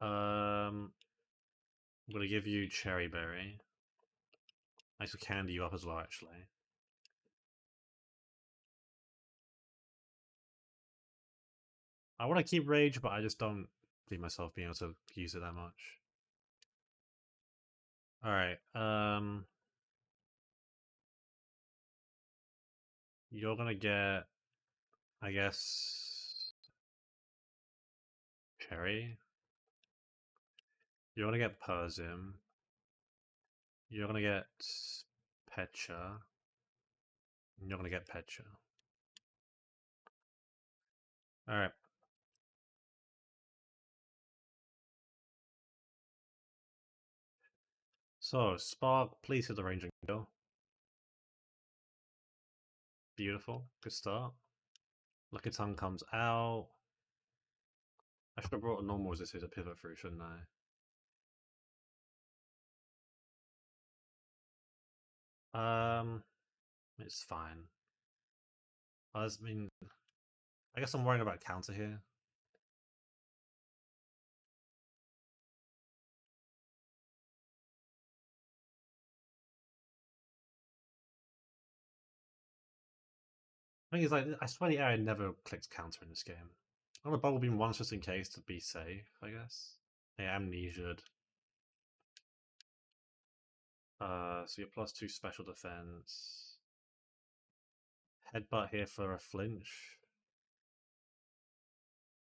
I'm gonna give you Cherry Berry. I should candy you up as well, actually. I want to keep Rage, but I just don't see myself being able to use it that much. Alright, you're gonna get, I guess, Cherry. You're gonna get Persim. You're gonna get Pecha. And you're gonna get Pecha. Alright. So, Spark, please hit the range and go. Beautiful. Good start. Lucky Tongue comes out. I should have brought a normal resist to pivot through, shouldn't I? It's fine. I mean, I guess I'm worrying about counter here. thing is, like, I swear the AI never clicked counter in this game. I'm gonna bubble beam once just in case to be safe, I guess. Yeah, amnesia'd. So you're +2 special defense. Headbutt here for a flinch.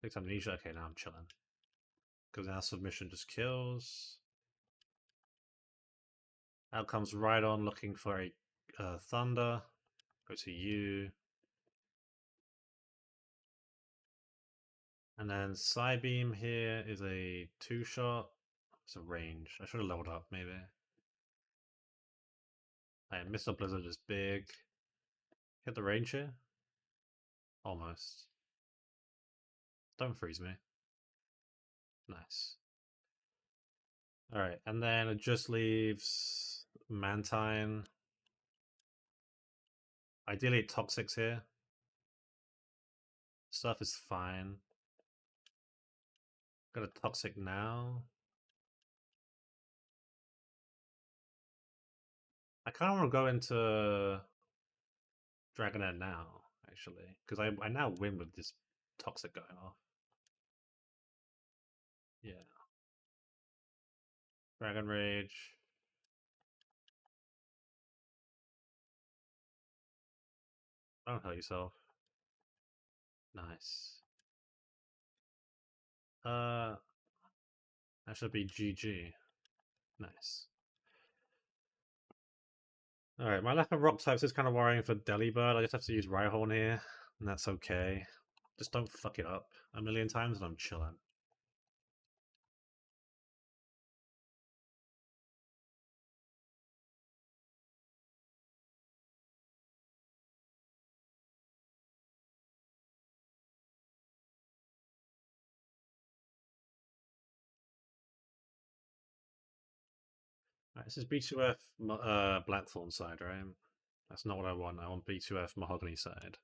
Takes amnesia. Okay, now I'm chilling. Because now submission just kills. Out comes right on looking for a thunder. Go to you. And then Psybeam here is a 2-shot. It's a range. I should have leveled up, maybe. Mr. Blizzard is big. Hit the range here? Almost. Don't freeze me. Nice. Alright, and then it just leaves Mantine. Ideally, Toxics here. Stuff is fine. Got a Toxic now. I kind of want to go into Dragonair now, actually. Because I now win with this Toxic going off. Yeah. Dragon Rage. Don't hurt yourself. Nice. That should be GG. Nice. Alright, my lack of rock types is kind of worrying for Delibird. I just have to use Rhyhorn here, and that's okay. Just don't fuck it up a million times and I'm chilling. Right, this is B2F Blackthorn side, right? That's not what I want. I want B2F Mahogany side.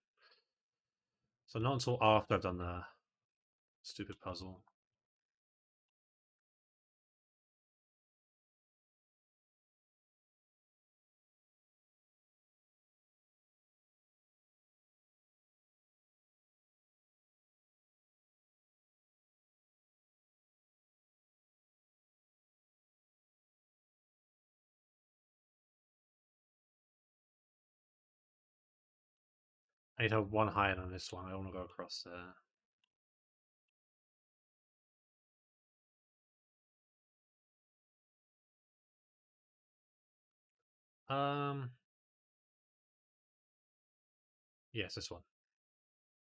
So not until after I've done the stupid puzzle. I need to have one higher than this one. I don't want to go across there. Yes, this one.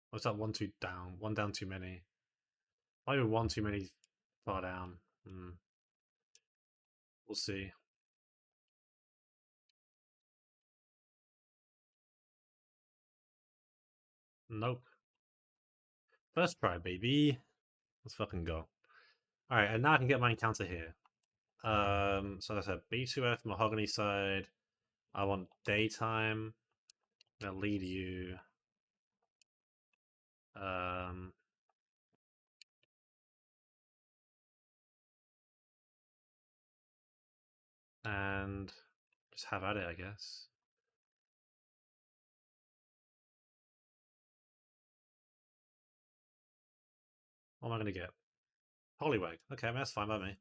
What's that? One too down. One down too many. Maybe one too many far down. We'll see. Nope. First try, baby. Let's fucking go. Alright, and now I can get my encounter here. So as I said, B2F Mahogany side. I want daytime. I'm gonna lead you. And just have at it, I guess. What am I gonna get? Poliwag. Okay, that's fine by me.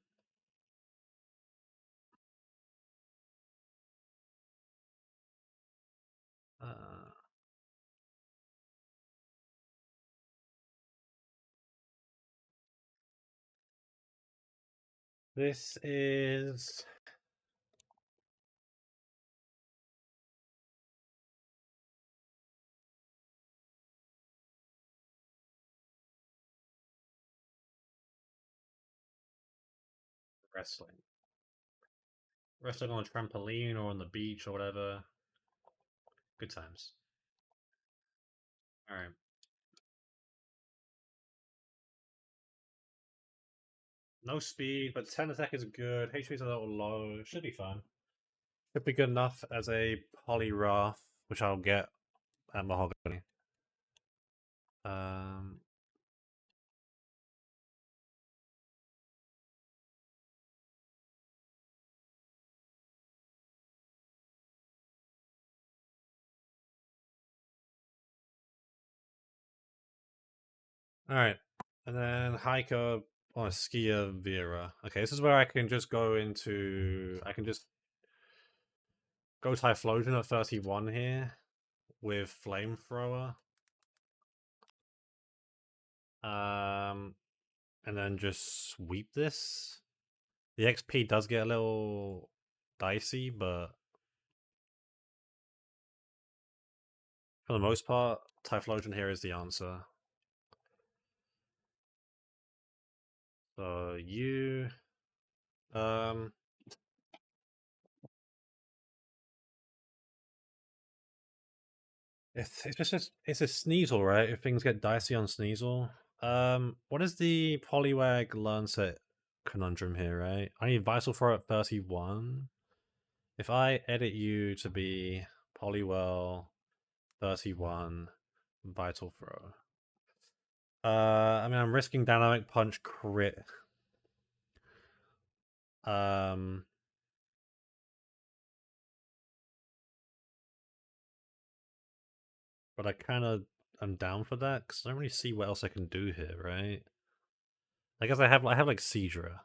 This is wrestling. Wrestling on a trampoline or on the beach or whatever. Good times. Alright. No speed, but 10 attack is good. HP is a little low. Should be fine. Should be good enough as a Poliwrath, which I'll get at Mahogany. Alright. And then Hiker or Skier Vera. Okay, this is where I can just go into. I can just go Typhlosion at 31 here with Flamethrower. And then just sweep this. The XP does get a little dicey, but for the most part, Typhlosion here is the answer. So you, um, it's a Sneasel, right? If things get dicey on Sneasel, what is the Poliwag Lancet conundrum here, right? I need Vital Throw at 31. If I edit you to be Poliwell 31 Vital Throw. I mean, I'm risking Dynamic Punch crit. Um, but I'm down for that because I don't really see what else I can do here, right? I guess I have like Seadra,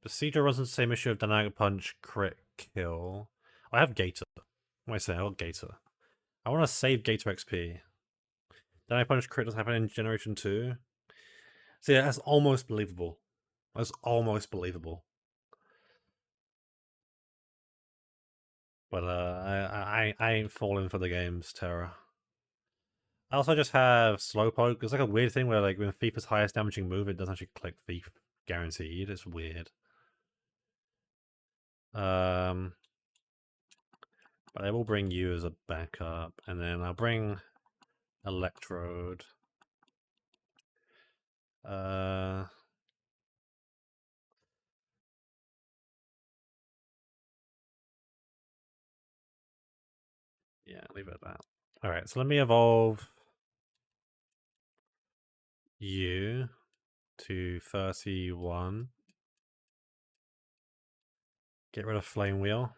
but Seadra runs into the same issue of Dynamic Punch crit kill. I have Gator. What am I saying? I got Gator. I want to save Gator XP. Dynamic Punch crit doesn't happen in Generation 2. So yeah, that's almost believable. That's almost believable. But I ain't falling for the game's terror. I also just have Slowpoke. It's like a weird thing where like when Thief is highest damaging move, it doesn't actually click Thief guaranteed. It's weird. But I will bring you as a backup, and then I'll bring Electrode. Yeah, leave it at that. Alright, so let me evolve you to 31. Get rid of Flame Wheel.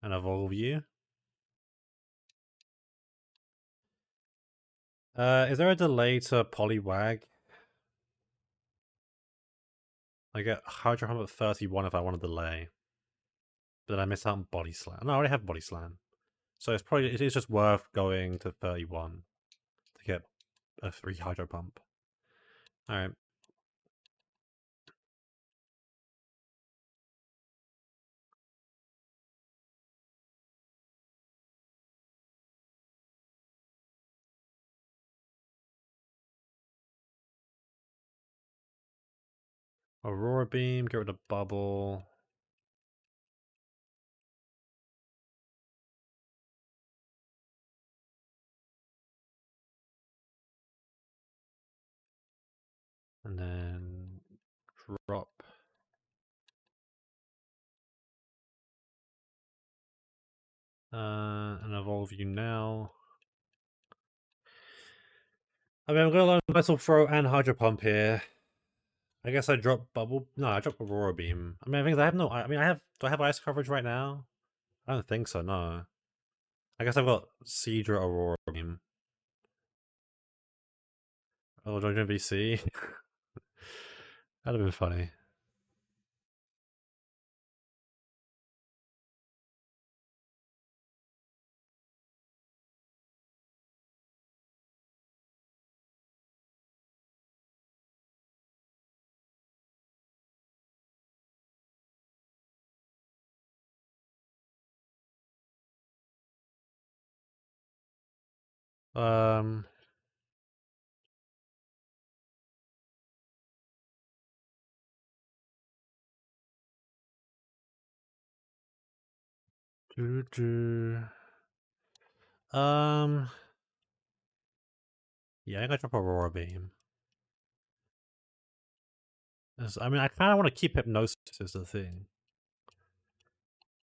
And evolve you. Is there a delay to Poliwag? I get Hydro Pump at 31 if I want a delay. But then I miss out on Body Slam. No, I already have Body Slam. So it is just worth going to 31 to get a 3 Hydro Pump. Alright. Aurora Beam, get rid of Bubble. And then drop. And evolve you now. I mean, I'm going to learn Vessel Throw and Hydro Pump here. I guess I drop Bubble. No, I drop Aurora Beam. I mean, I have no. I mean, do I have ice coverage right now? I don't think so, no. I guess I've got Seadra Aurora Beam. Oh, join VC? That'd have been funny. Um. Doo -doo. Yeah, I gotta drop Aurora Beam. I mean, I kind of want to keep Hypnosis as the thing.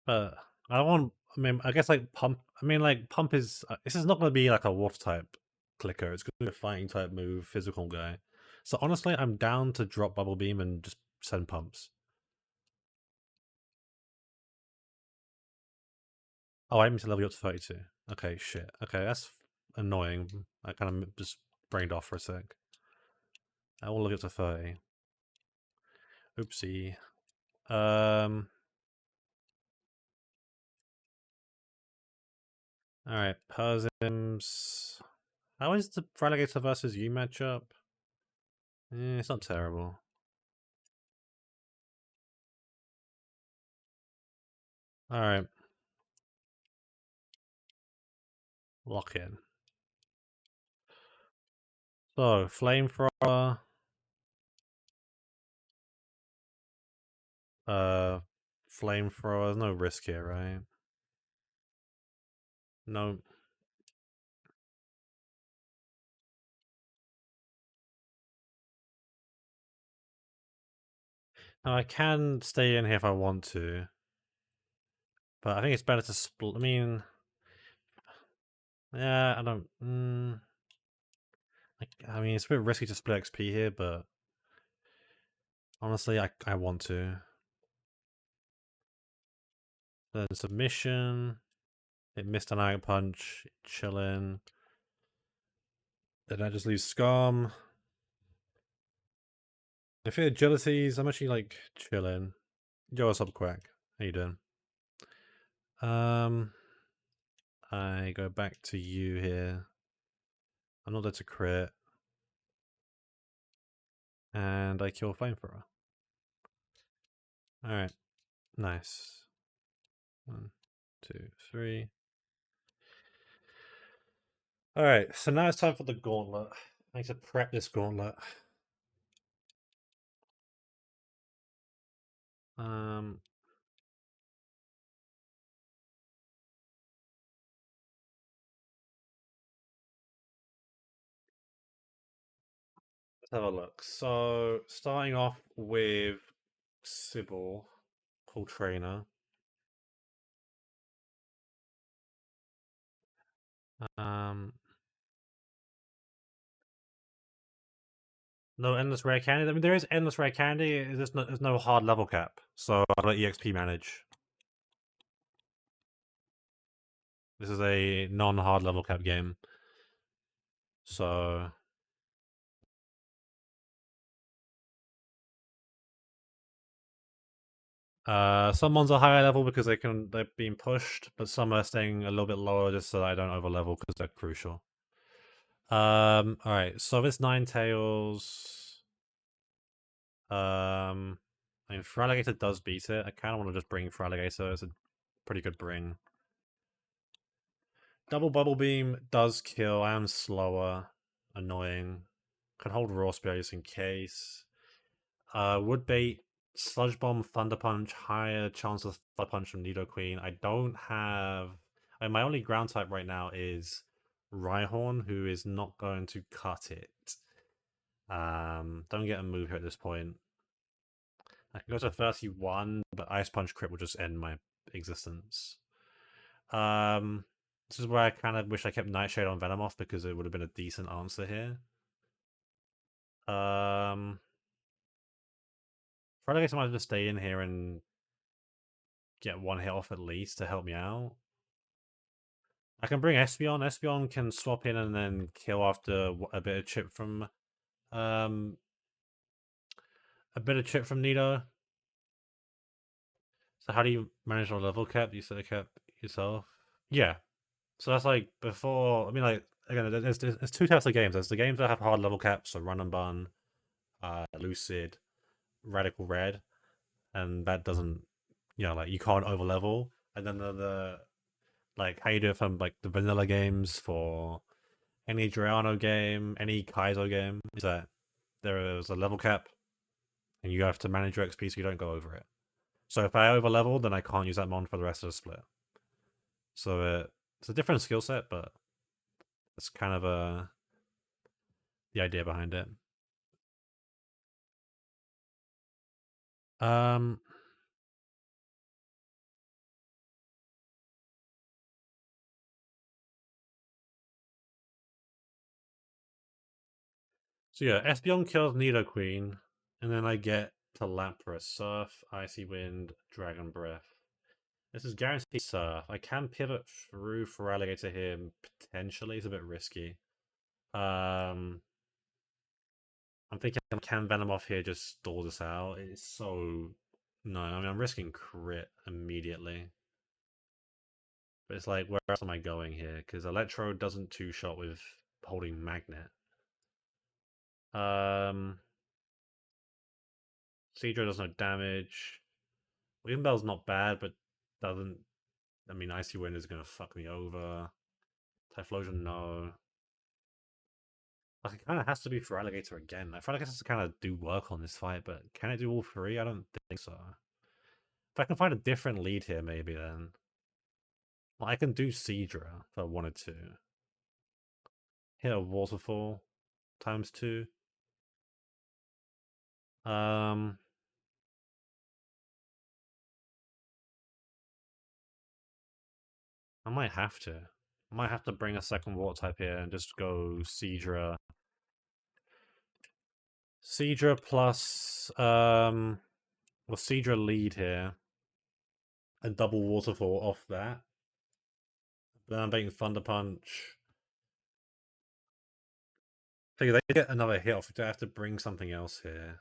But I want. I mean, I guess like Pump. I mean, like Pump is. This is not going to be like a Water type clicker. It's going to be a fighting type move, physical guy. So honestly, I'm down to drop Bubble Beam and just send Pumps. Oh, I need to level you up to 32. Okay, shit. Okay, that's annoying. I kind of just brained off for a sec. I will look up to 30. Oopsie. Alright, Persims. How is the Relegator versus you matchup? It's not terrible. Alright. Lock in. So, Flamethrower. Flamethrower. There's no risk here, right? No. Now, I can stay in here if I want to. But I think it's better to split. I mean, yeah, I don't. I mean, it's a bit risky to split XP here, but honestly, I want to. Then submission. It missed an eye punch. Chilling. Then I just lose Scum. If it agilities, I'm actually like chilling. Yo, what's up, Quack? How you doing? I go back to you here. I'm not there to crit. And I kill Flamethrower. Alright. Nice. 1, 2, 3. Alright, so now it's time for the gauntlet. I need to prep this gauntlet. Let's have a look. So, starting off with Sybil, cool trainer. No endless rare candy. I mean, there is endless rare candy. There's no hard level cap, so I'll let EXP manage. This is a non-hard level cap game, so some ones are higher level because they're being pushed, but some are staying a little bit lower just so that I don't over level because they're crucial. All right. So this Ninetales. I mean, Feraligatr does beat it. I kind of want to just bring Feraligatr. It's a pretty good bring. Double Bubble Beam does kill. I am slower. Annoying. Can hold Raw Spear just in case. Wood Bait, Sludge Bomb, Thunder Punch, higher chance of Thunder Punch from Nidoqueen. I don't have. I mean, my only ground type right now is Rhyhorn, who is not going to cut it. Don't get a move here at this point. I can go to 31, but Ice Punch crit will just end my existence. This is where I kind of wish I kept Nightshade on Venomoth because it would have been a decent answer here. Probably guess I might just stay in here and get one hit off at least to help me out. I can bring Espeon. Espeon can swap in and then kill after a bit of chip from Nido. So how do you manage your level cap? You set a cap yourself? Yeah. So that's like before. I mean, like again, there's two types of games. There's the games that have hard level caps, so Run and Bun, Lucid, Radical Red, and that doesn't, like you can't over level. And then the like how you do it from like the vanilla games for any Adriano game, any Kaizo game, is that there is a level cap, and you have to manage your XP so you don't go over it. So if I over level, then I can't use that mon for the rest of the split. So it's a different skill set, but it's kind of the idea behind it. So yeah, Espeon kills Nidoqueen, and then I get to Lapras, Surf, Icy Wind, Dragon Breath. This is guaranteed Surf. I can pivot through for Alligator here, potentially. It's a bit risky. Um, I'm thinking, can Venomoth here just stall this out? It's so... No, I mean, I'm risking crit immediately. But it's like, where else am I going here? Because Electro doesn't two-shot with holding Magnet. Seadra does no damage. William Bell's not bad, but doesn't... I mean, Icy Wind is going to fuck me over. Typhlosion, no. Like, it kind of has to be for Alligator again. I feel like it has to kind of do work on this fight, but can it do all three? I don't think so. If I can find a different lead here, maybe then. Well, I can do Seadra if I wanted to. Hit a Waterfall ×2. Um, I might have to. I might have to bring a second water type here and just go Seadra. Seadra plus well, Seadra lead here. And double waterfall off that. Then I'm betting Thunder Punch. I think they get another hit off. Do I have to bring something else here?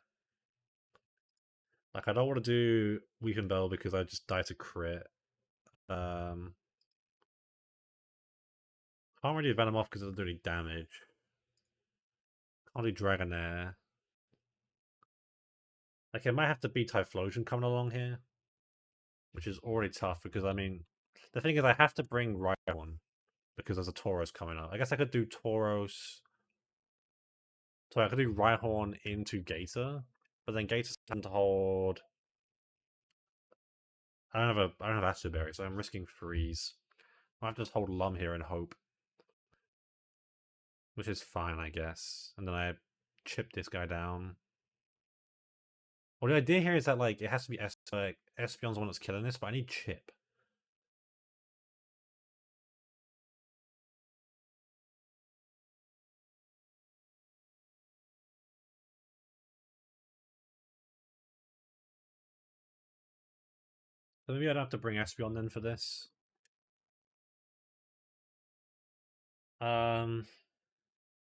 Like, I don't want to do Weaken Bell because I just die to crit. Can't really do Venom off because it doesn't do any damage. Can't do Dragonair. Like, it might have to be Typhlosion coming along here. Which is already tough because, I mean, the thing is I have to bring Rhyhorn because there's a Tauros coming up. I guess I could do Tauros. Sorry, I could do Rhyhorn into Gator. But then Gator's going to hold... I don't have Astro Berry, so I'm risking freeze. I have to just hold Lum here and hope. Which is fine, I guess. And then I chip this guy down. Well, the idea here is that, like, it has to be like, Espeon's the one that's killing this, but I need chip. So maybe I don't have to bring Espeon then for this.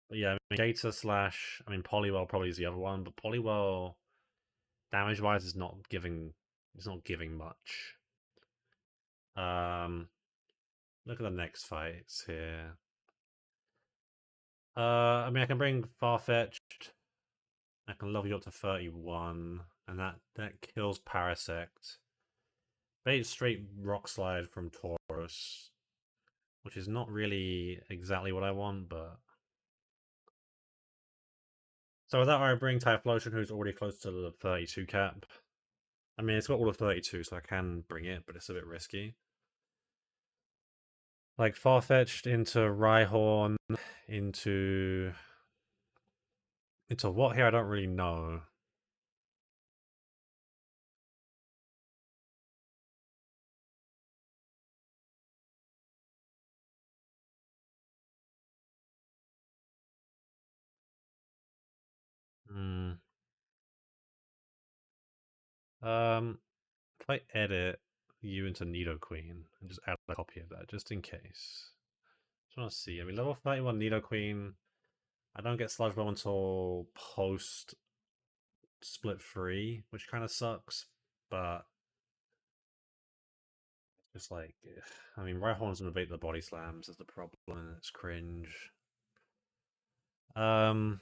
But yeah, I mean, Gator slash... I mean, Poliwell probably is the other one, but Poliwell, damage-wise, is not giving... It's not giving much. Look at the next fights here. I mean, I can bring Farfetch'd. I can level you up to 31, and that kills Parasect. Bait straight Rock Slide from Tauros, which is not really exactly what I want, but... So with that, I bring Typhlosion, who's already close to the 32 cap. I mean, it's got all of 32, so I can bring it, but it's a bit risky. Like, Farfetch'd into Rhyhorn, into... Into what here? I don't really know. Hmm. If I edit you into Nidoqueen and just add a copy of that, just in case. Just want to see. I mean, level 31 Nidoqueen, I don't get Sludge Bomb until post Split 3, which kind of sucks, but it's like, I mean, Rhyhorn's gonna bait the body slams is the problem, and it's cringe. Um,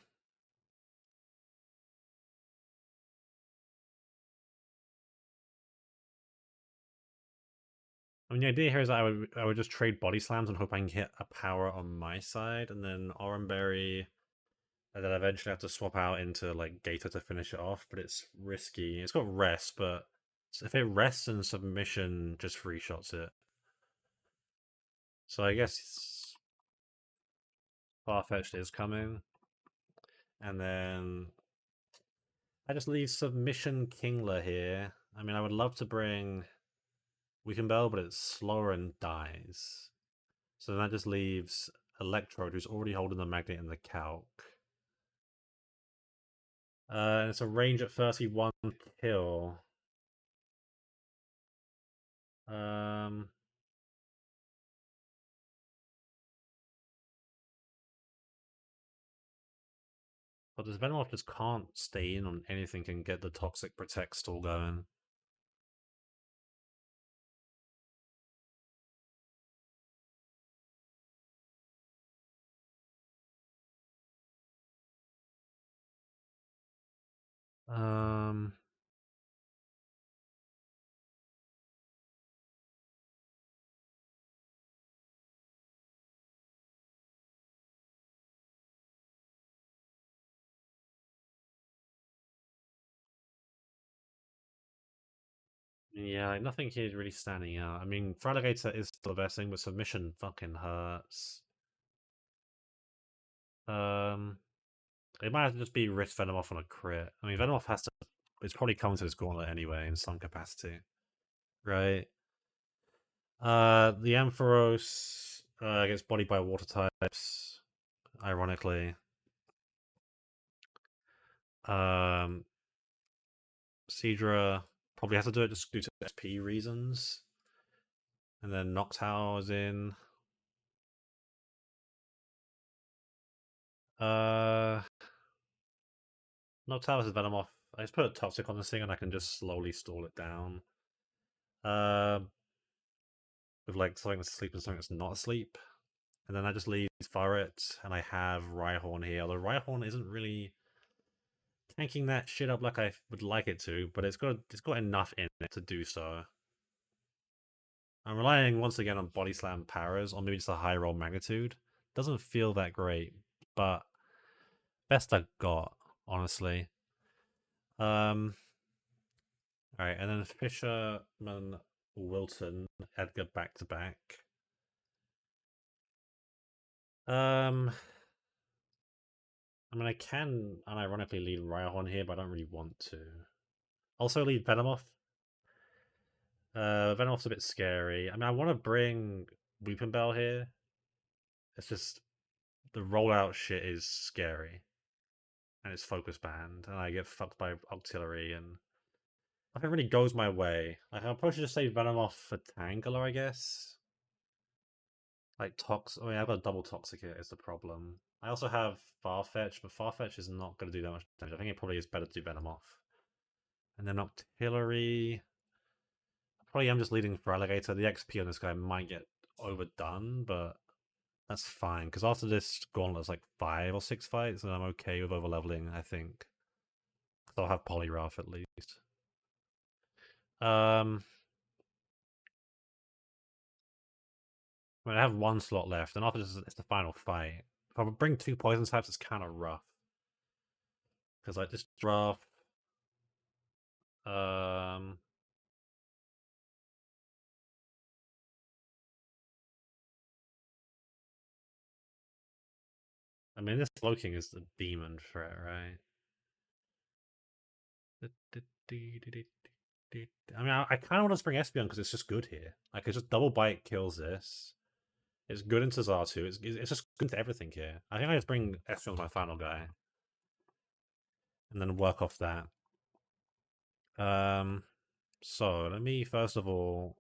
I mean, the idea here is that I would just trade body slams and hope I can hit a power on my side, and then Oranberry, and then eventually have to swap out into like Gator to finish it off. But it's risky. It's got rest, but if it rests and submission, just free shots it. So I guess Farfetch'd is coming, and then I just leave submission Kingler here. I mean, I would love to bring Weaken Bell, but it's slower and dies. So then that just leaves Electrode, who's already holding the magnet in the calc. It's a range at 31 kill. Um, But this Venomoth just can't stay in on anything and get the Toxic Protect stall going. Um... Yeah, like, nothing here is really standing out. I mean, Fraligator is still the best thing, but Submission fucking hurts. It might have to just be risk Venomoth on a crit. I mean, Venomoth has to. It's probably coming to this gauntlet anyway in some capacity, right? The Ampharos gets bodied by water types, ironically. Um, Seadra probably has to do it just due to SP reasons. And then Noctowl is in. Uh, Noctowl is Venomoth. I just put a Toxic on this thing and I can just slowly stall it down. With like something that's asleep and something that's not asleep. And then I just leave Furret and I have Rhyhorn here. Although Rhyhorn isn't really tanking that shit up like I would like it to, but it's got enough in it to do so. I'm relying once again on Body Slam Paras, or maybe just a high roll magnitude. Doesn't feel that great, but best I got, honestly. Alright, and then Fisherman, Wilton, Edgar back to back. I mean, I can unironically lead Rhyhorn here, but I don't really want to. Also lead Venomoth. Venomoth's a bit scary. I mean, I want to bring Weeping Bell here. It's just the rollout shit is scary, and it's focus banned, and I get fucked by Octillery, and nothing really goes my way. Like, I'll probably just say Venomoth for Tangela, I guess. Like Tox. I mean, I've got a double Toxicate is the problem. I also have Farfetch, but Farfetch is not going to do that much damage. I think it probably is better to do Venomoth. And then Octillery. Probably I'm just leading for Alligator. The XP on this guy might get overdone, but that's fine. Because after this gauntlet, it's like 5 or 6 fights, and I'm okay with overleveling, I think. So I'll have Poliwrath at least. I mean, I have 1 slot left, and after this, it's the final fight. If I bring 2 poison types, it's kind of rough. Because like this draft, um, I mean, this Slowking is the demon threat, right? I mean, I kind of want to bring Espeon because it's just good here. Like, it's just double bite kills this. It's good into Zartu. It's just good into everything here. I think I just bring Espeon as my final guy. And then work off that. So, let me first of all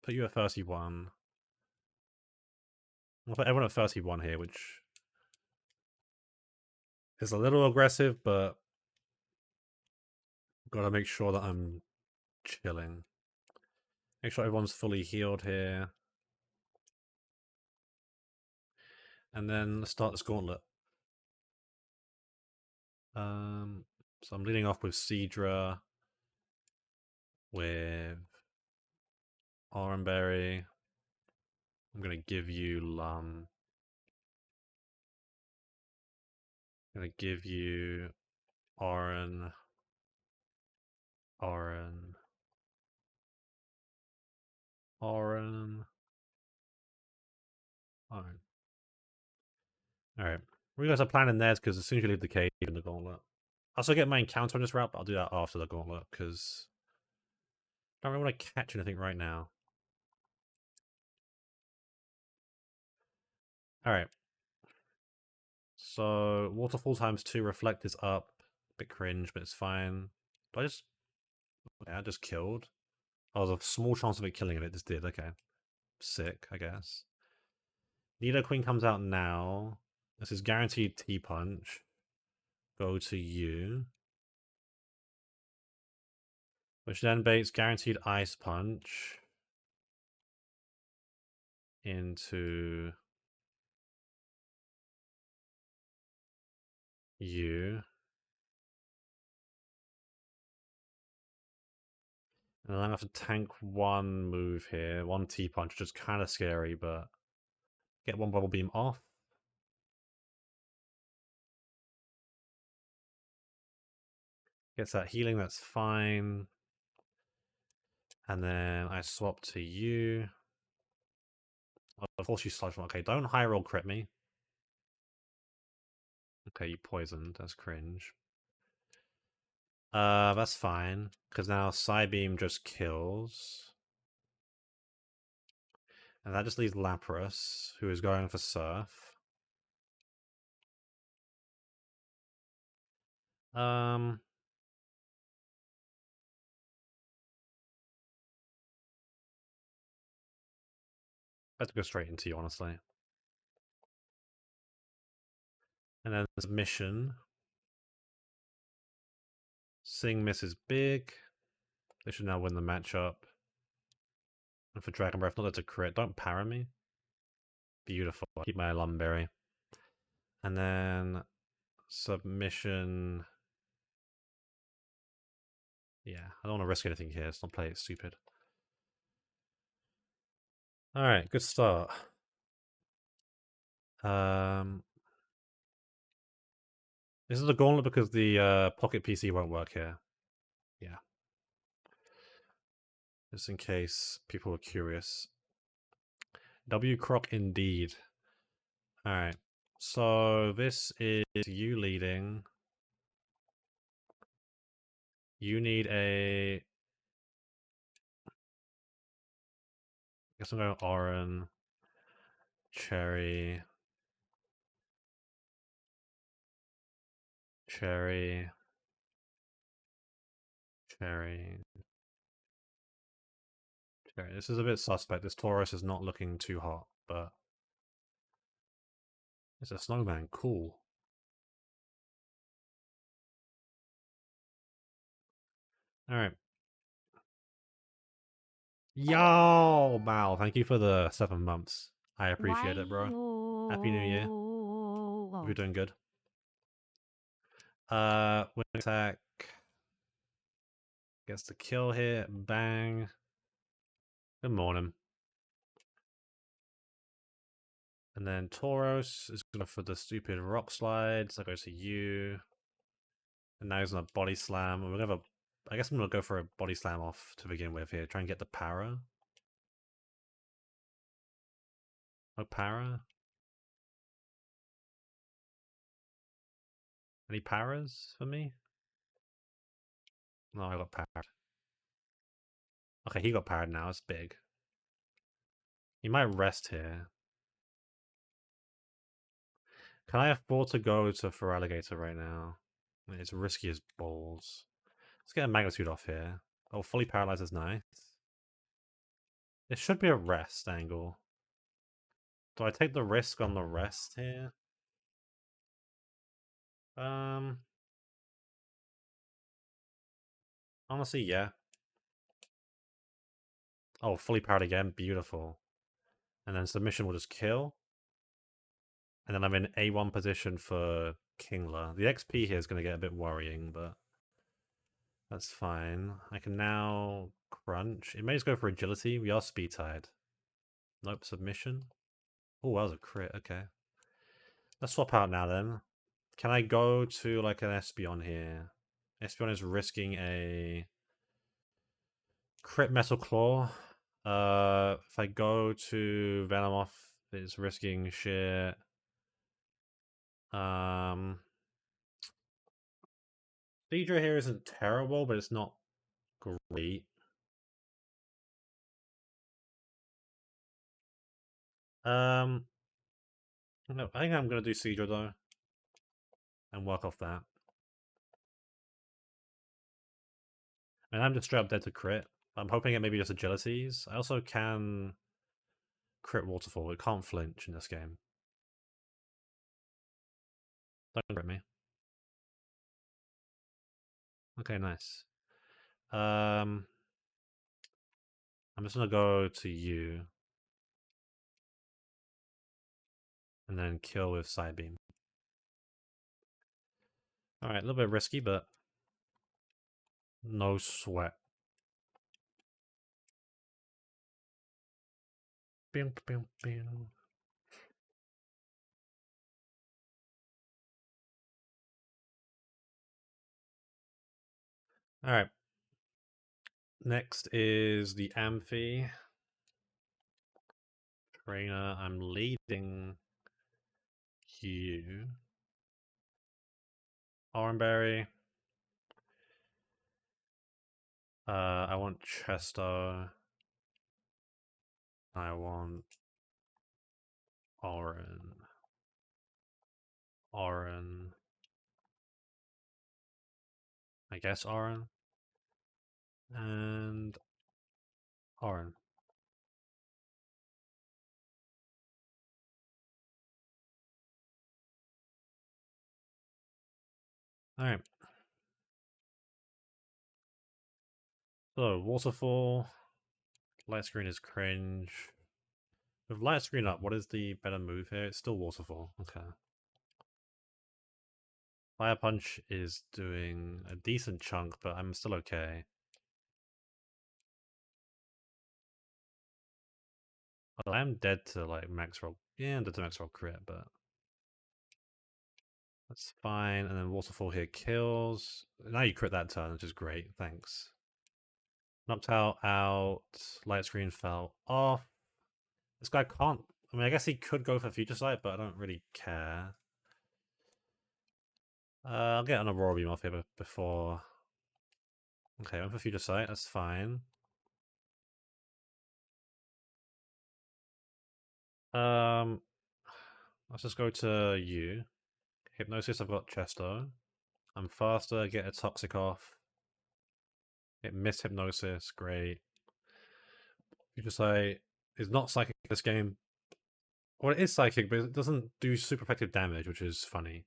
put you at 31. I'll put everyone at 31 here, which is a little aggressive, but gotta make sure that I'm chilling. Make sure everyone's fully healed here. And then let's start this gauntlet. So I'm leading off with Seadra, with Oranberry. I'm gonna give you Lum. I'm gonna give you Oran. Oran. Oran. Oran. Alright. We guys are planning theirs because as soon as you leave the cave in the gauntlet. I also get my encounter on this route, but I'll do that after the gauntlet because I don't really want to catch anything right now. Alright. So waterfall times 2 reflect is up. Bit cringe, but it's fine. Do I just I just killed? Oh, there's a small chance of it killing it just did, okay. Sick, I guess. Nido Queen comes out now. This is guaranteed T-Punch. go to you. Which then baits guaranteed Ice Punch into you. And I'm going to have to tank one move here, one T-Punch, which is kind of scary, but get one Bubble Beam off. Gets that healing, that's fine. And then I swap to you. Of course you sludge one. Okay, don't high roll crit me. Okay, you poisoned. That's cringe. That's fine. Because now Psybeam just kills. And that just leaves Lapras, who is going for Surf. Better go straight into you, honestly. And then Submission. Sing misses big. They should now win the matchup. And for Dragon Breath, not that it's a crit. Don't para me. Beautiful. Keep my Lumberry. And then Submission. Yeah, I don't want to risk anything here. Let's not play it stupid. Alright, good start. This is a gauntlet because the Pocket PC won't work here. Yeah. Just in case people are curious. W Croc indeed. Alright. So this is you leading. You need a... I guess I'm going Oran, Cherry, Cherry, Cherry, Cherry. This is a bit suspect. This Taurus is not looking too hot, but... It's a snowman. Cool. Alright. Yo, Mal, thank you for the 7 months. I appreciate it, bro. Happy New Year. Hope you're doing good. Wind attack. Gets the kill here. Bang. Good morning. And then Tauros is going for the stupid rock slides. I go to you. And now he's on a body slam. We're gonna have a... I guess I'm going to go for a body slam off to begin with here. Try and get the para. No para? Any paras for me? No, I got parried. Okay, he got parried now. It's big. He might rest here. Can I afford to go to Feraligatr right now? It's risky as balls. Let's get a magnitude off here. Oh, fully paralyzed is nice. It should be a rest angle. Do I take the risk on the rest here? Honestly, yeah. Oh, fully powered again. Beautiful. And then submission will just kill. And then I'm in A1 position for Kingler. The XP here is going to get a bit worrying, but that's fine. I can now crunch. It may just go for agility. We are speed tied. Nope, submission. Oh, that was a crit. Okay. Let's swap out now then. Can I go to like an Espeon here? Espeon is risking a crit Metal Claw. If I go to Venomoth, it's risking shit. Deidre here isn't terrible, but it's not great. No, I think I'm gonna do Seedra though, and work off that. And I'm just straight up dead to crit. I'm hoping it maybe just agilities. I also can crit Waterfall. It can't flinch in this game. Don't crit me. Okay, nice. I'm just gonna go to you and then kill with side beam. All right, a little bit risky, but no sweat. Bing, bing, bing. All right. Next is the Amphi trainer. I'm leading you. Oranberry. I want Chesto. I want Oran. Oran. I guess Oran. And Oran. Alright. So, Waterfall. Light screen is cringe. With light screen up, what is the better move here? It's still Waterfall. Okay. Fire Punch is doing a decent chunk, but I'm still okay. Well, I am dead to like max roll. Yeah, I'm dead to max roll crit, but that's fine. And then Waterfall here kills. Now you crit that turn, which is great. Thanks. Knocked out. Light screen fell off. This guy can't. I mean, I guess he could go for Future Sight, but I don't really care. I'll get an Aurora Beam off here before. Okay, went for Future Sight. That's fine. Let's just go to you. Hypnosis. I've got Chesto. I'm faster. Get a Toxic off. It missed Hypnosis. Great. Future Sight is not psychic this game. Well, it is psychic, but it doesn't do super effective damage, which is funny.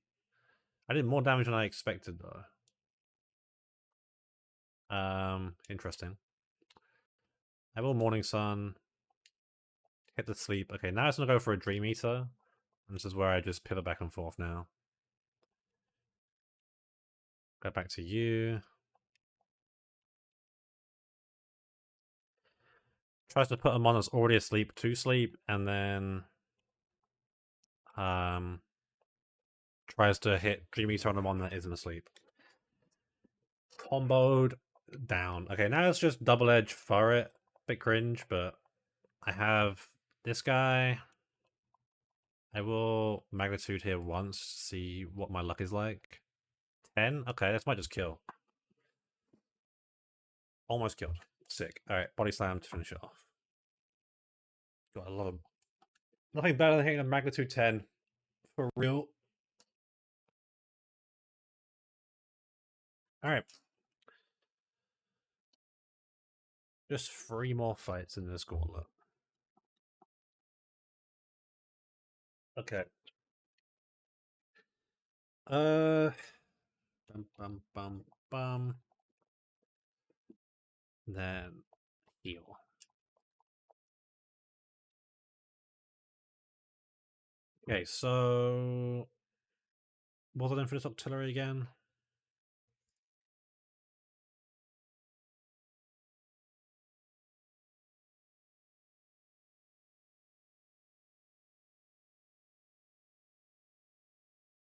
I did more damage than I expected, though. Interesting. I will Morning Sun. Hit the sleep. Okay, now it's gonna go for a Dream Eater. And this is where I just pivot back and forth now. Go back to you. Tries to put a mon that's already asleep to sleep, and then tries to hit Dream Eater on the mon that isn't asleep. Comboed down. Okay, now it's just double edge for it. Bit cringe, but I have this guy. I will magnitude here once, see what my luck is like. 10? Okay, this might just kill. Almost killed. Sick. Alright, body slam to finish it off. Got a lot of. Nothing better than hitting a magnitude 10. For real. Alright. Just 3 more fights in this gauntlet. Okay. Bum bum bum bum. Then heal. Okay, so was it Infinite Artillery again?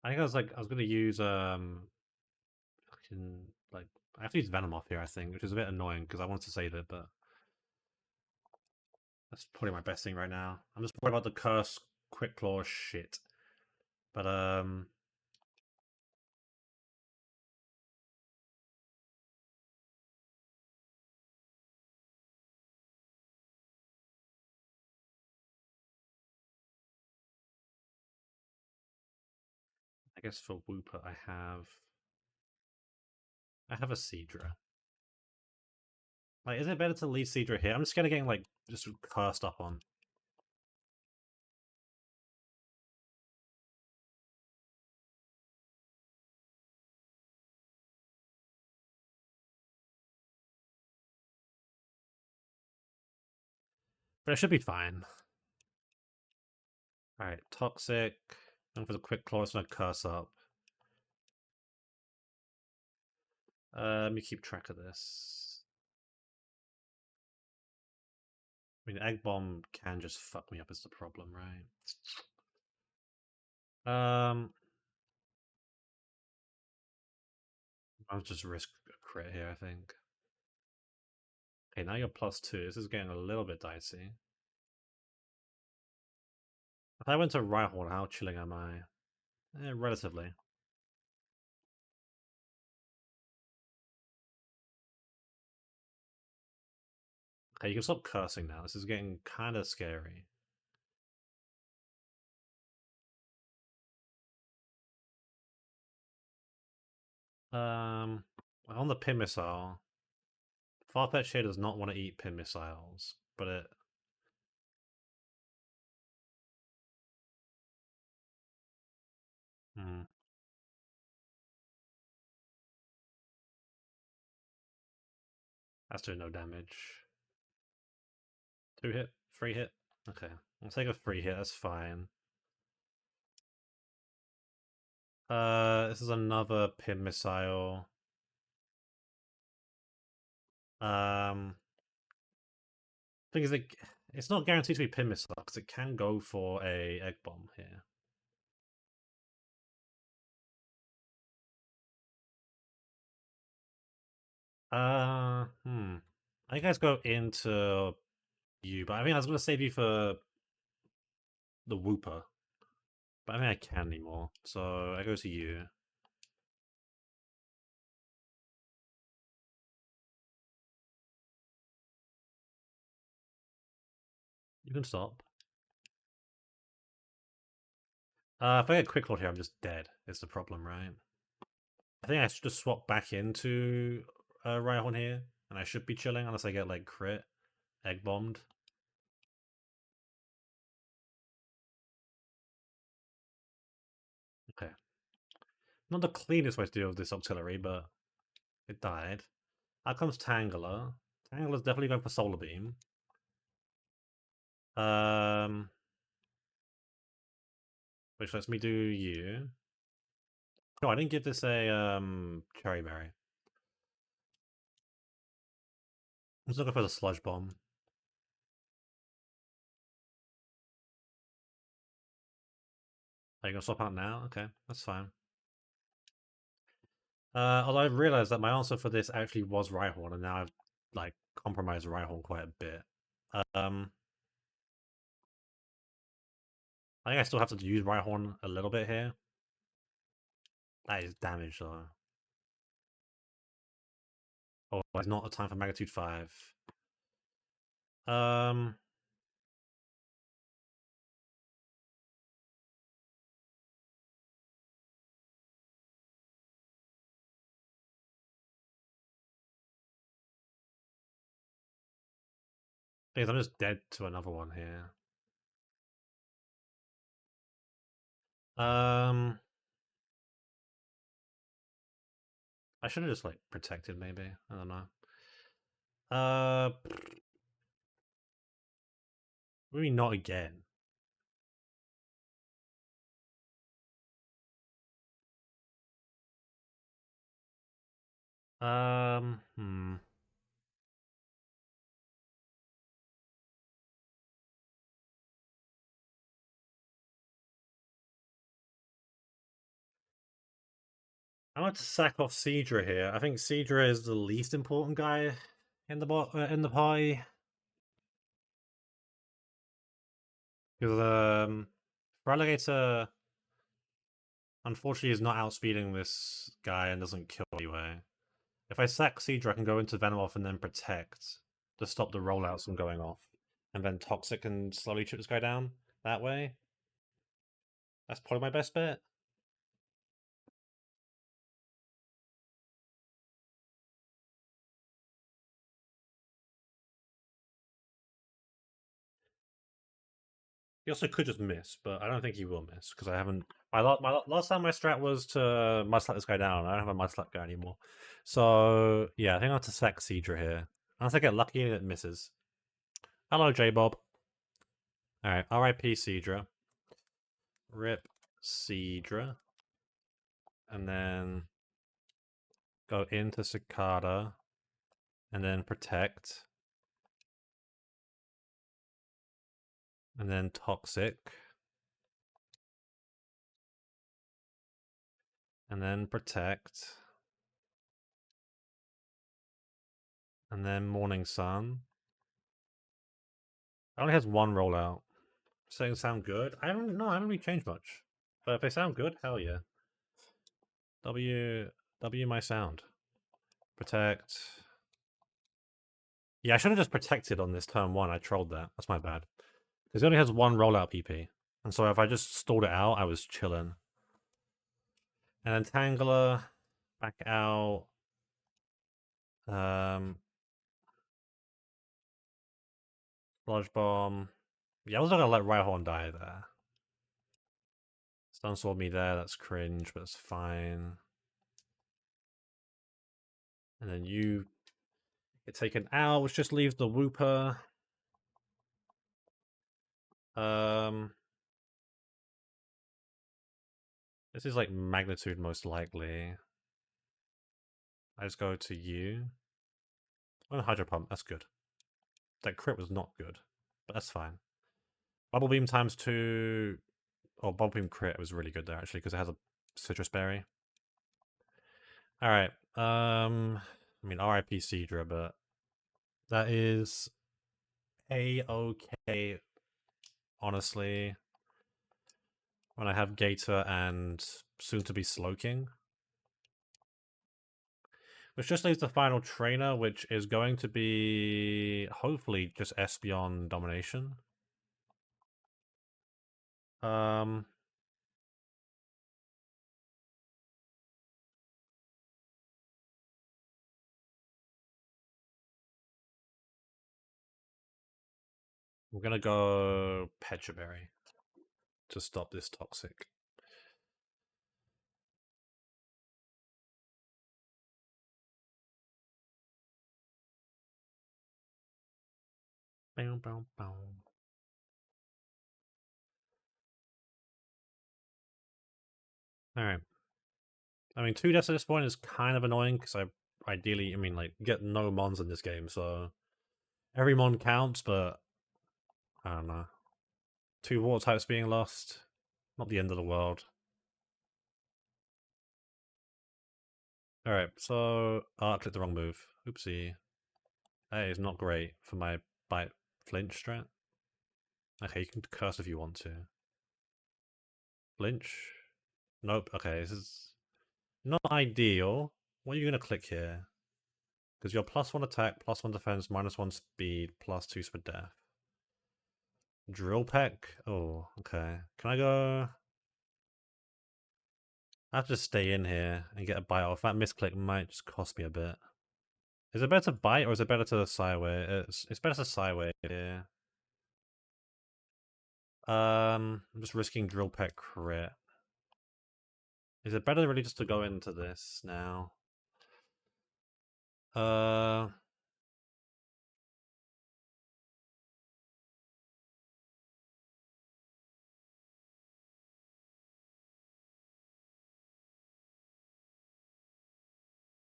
I think I was gonna use fucking like I have to use Venom off here, I think, which is a bit annoying because I wanted to save it, but that's probably my best thing right now. I'm just worried about the curse quick claw shit. But I guess for Wooper I have a Seadra. Like, is it better to leave Seadra here? I'm just gonna getting like just cursed up on. But it should be fine. Alright, Toxic. Going for the quick claw, it's gonna curse up. Let me keep track of this. I mean, Egg Bomb can just fuck me up is the problem, right? I'll just risk a crit here, I think. Okay, now you're +2. This is getting a little bit dicey. If I went to Rhyhorn, how chilling am I? Relatively. Okay, you can stop cursing now. This is getting kind of scary. On the Pin Missile, Farfetch'd here does not want to eat Pin Missiles, but it... That's doing no damage. 2 hit? 3 hit? Okay, I'll take a 3 hit, that's fine. This is another Pin Missile. Thing is, it's not guaranteed to be Pin Missile, because it can go for a Egg Bomb here. I think I go into you, but I mean I was gonna save you for the Wooper. But I think I can't anymore. So I go to you. You can stop. If I get quick hold here, I'm just dead. It's the problem, right? I think I should just swap back into Rhyhorn here, and I should be chilling unless I get like crit egg bombed. Okay. Not the cleanest way to deal with this auxiliary, but it died. Out comes Tangela. Tangela's definitely going for Solar Beam. Which lets me do you. No, I didn't give this a Cherry Berry. Let's look for the Sludge Bomb. Are you gonna swap out now? Okay, that's fine. Although I've realized that my answer for this actually was Rhyhorn, and now I've like compromised Rhyhorn quite a bit. I think I still have to use Rhyhorn a little bit here. That is damage though. Oh, it's not a time for Magnitude 5. Because I'm just dead to another one here. I should have just like protected maybe. I don't know. Maybe not again. Hmm. I want to sack off Seadra here. I think Seadra is the least important guy in the party. Because Relegator unfortunately is not outspeeding this guy and doesn't kill anyway. If I sack Seadra, I can go into Venomoth and then protect to stop the rollouts from going off. And then Toxic can slowly chip this guy down that way. That's probably my best bet. He also could just miss, but I don't think he will miss because I haven't. My last time my strat was to Mudslap this guy down. I don't have a Mudslap guy anymore. So yeah, I think I'll have to sack Seadra here. Unless I get lucky and it misses. Hello, J Bob. Alright, RIP Cedra. Rip Cedra. And then go into Cicada. And then Protect. And then Toxic. And then Protect. And then Morning Sun. It only has one rollout. Saying sound good? I don't know, I haven't really changed much. But if they sound good, hell yeah. W my sound. Protect. Yeah, I should have just protected on this turn 1. I trolled that. That's my bad. Because it only has one rollout PP. And so if I just stalled it out, I was chilling. And then Tangler, back out. Sludge Bomb. Yeah, I was not gonna let Rhyhorn die there. Stun Sword me there, that's cringe, but it's fine. And then you get taken out, which just leaves the Wooper. This is like magnitude most likely. I just go to you. Oh, Hydro Pump, that's good. That crit was not good, but that's fine. Bubble Beam times 2. Oh, Bubble Beam crit was really good there actually because it has a Citrus Berry. Alright, I mean RIP Cedra, but that is A-okay, honestly. When I have Gator and soon to be Slowking. Which just leaves the final trainer, which is going to be hopefully just Espeon Domination. I'm gonna go Pecha Berry to stop this Toxic. Bow, bow, bow. Alright. I mean, 2 deaths at this point is kind of annoying because I ideally, I mean, like, get no Mons in this game, so every Mon counts, but I don't know. 2 water types being lost, not the end of the world. Alright, so I clicked the wrong move. Oopsie. That is not great for my bite flinch strat. Okay, you can curse if you want to. Flinch? Nope. Okay, this is not ideal. What are you going to click here? Because you're +1 attack, +1 defense, -1 speed, +2 for death. Drill Peck? Oh, okay. Can I go... I have to just stay in here and get a bite off. That misclick might just cost me a bit. Is it better to bite or is it better to sideway? It's better to sideway here. I'm just risking Drill Peck crit. Is it better really just to go into this now?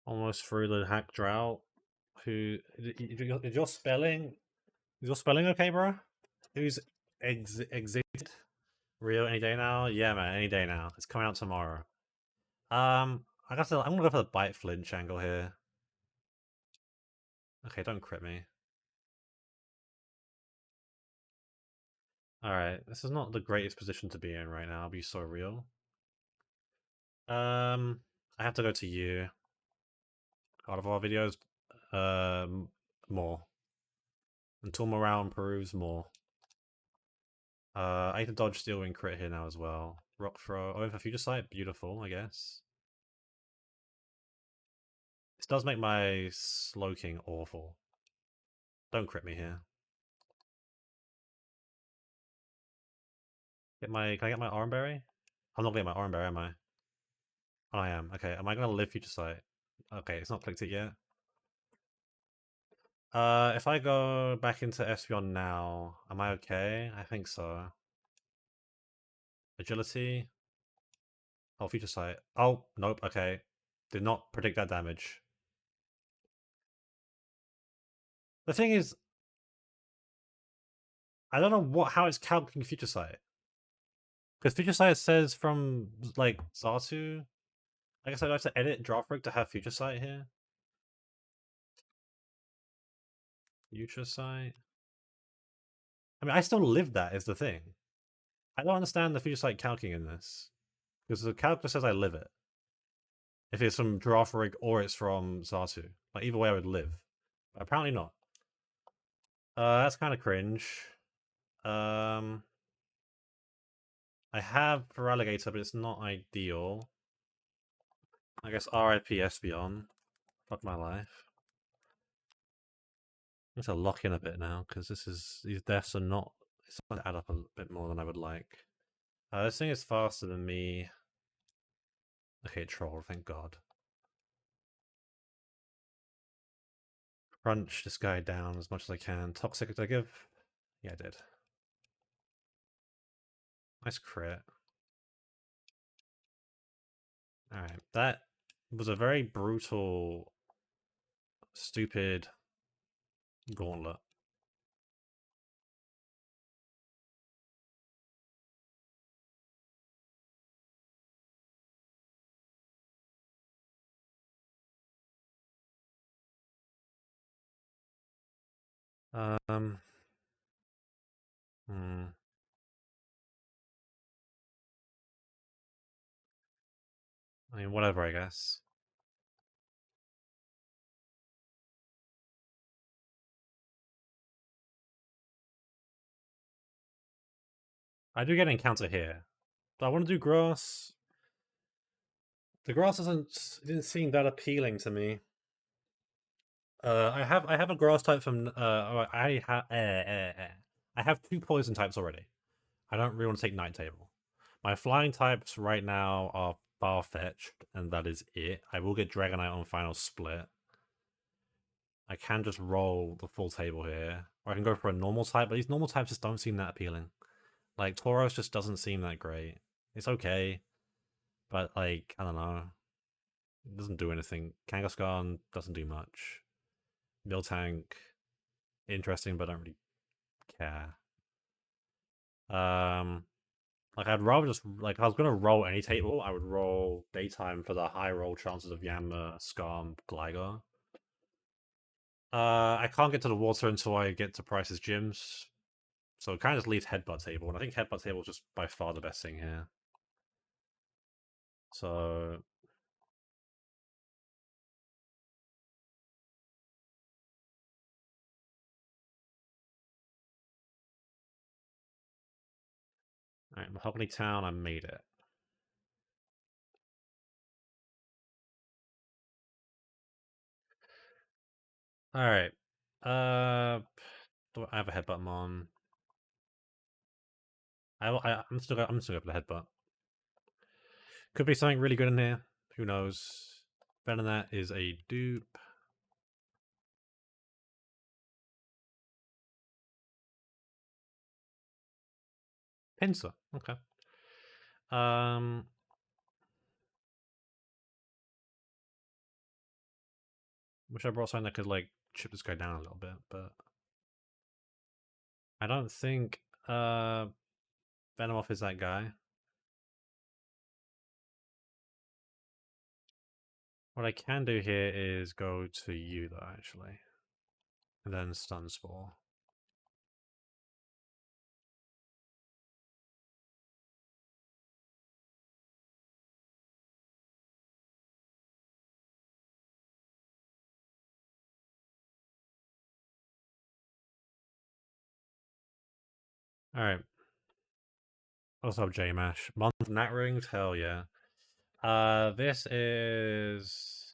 Almost through the hack drought. Who is your spelling? Is your spelling okay, bro? Who's exit real any day now? Yeah, man, any day now. It's coming out tomorrow. I got to. I'm gonna go for the bite flinch angle here. Okay, don't crit me. All right, this is not the greatest position to be in right now. I'll be so real. I have to go to you. Out of our videos, more. Until morale improves, more. I need to dodge Steel Wing crit here now as well. Rock Throw. Oh, for Future Sight, beautiful, I guess. This does make my Slowking awful. Don't crit me here. Can I get my Armberry? I'm not getting my Armberry, am I? Oh, I am. Okay, am I gonna live Future Sight? Okay, it's not clicked it yet. If I go back into Espeon now, am I okay? I think so. Agility. Oh, Future Sight. Oh, nope, okay. Did not predict that damage. The thing is, I don't know how it's calculating Future Sight. Because Future Sight says from, like, Xatu. I guess I'd have to edit Draft Rig to have Future Sight here. Future Sight. I mean, I still live that, is the thing. I don't understand the Future Sight calcing in this. Because the calculator says I live it. If it's from Draft Rig or it's from Xatu. Like, either way I would live. But apparently not. That's kind of cringe. I have Feraligatr, but it's not ideal. I guess RIP Espeon. Fuck my life. I need to lock in a bit now, because these deaths are not, it's starting to add up a bit more than I would like. This thing is faster than me. Okay, troll, thank god. Crunch this guy down as much as I can. Toxic, did I give? Yeah, I did. Nice crit. Alright, that was a very brutal, stupid gauntlet. Um, hmm. I mean, whatever, I guess. I do get an encounter here. Do I want to do grass? The grass didn't seem that appealing to me. I have a grass type from I have 2 poison types already. I don't really want to take Night Table. My flying types right now are far-fetched, and that is it. I will get Dragonite on final split. I can just roll the full table here. Or I can go for a normal type, but these normal types just don't seem that appealing. Like, Tauros just doesn't seem that great. It's okay, but, like, I don't know. It doesn't do anything. Kangaskhan doesn't do much. Miltank, interesting, but I don't really care. Like I'd rather just like if I was gonna roll any table, I would roll daytime for the high roll chances of Yammer, Skarm, Gligar. I can't get to the water until I get to Price's gyms, so it kind of just leaves Headbutt table, and I think Headbutt table is just by far the best thing here. So alright, Mahogany Town, I made it. Alright. Do I have a Headbutt on? I'm still going for the Headbutt. Could be something really good in here. Who knows? Better than that is a dupe. Pinsir. Okay. Wish I brought something that could like chip this guy down a little bit, but I don't think Venomoth is that guy. What I can do here is go to you though, actually. And then Stun Spore. Alright. Also have J-Mash. Month of Nat Rings? Hell yeah. This is...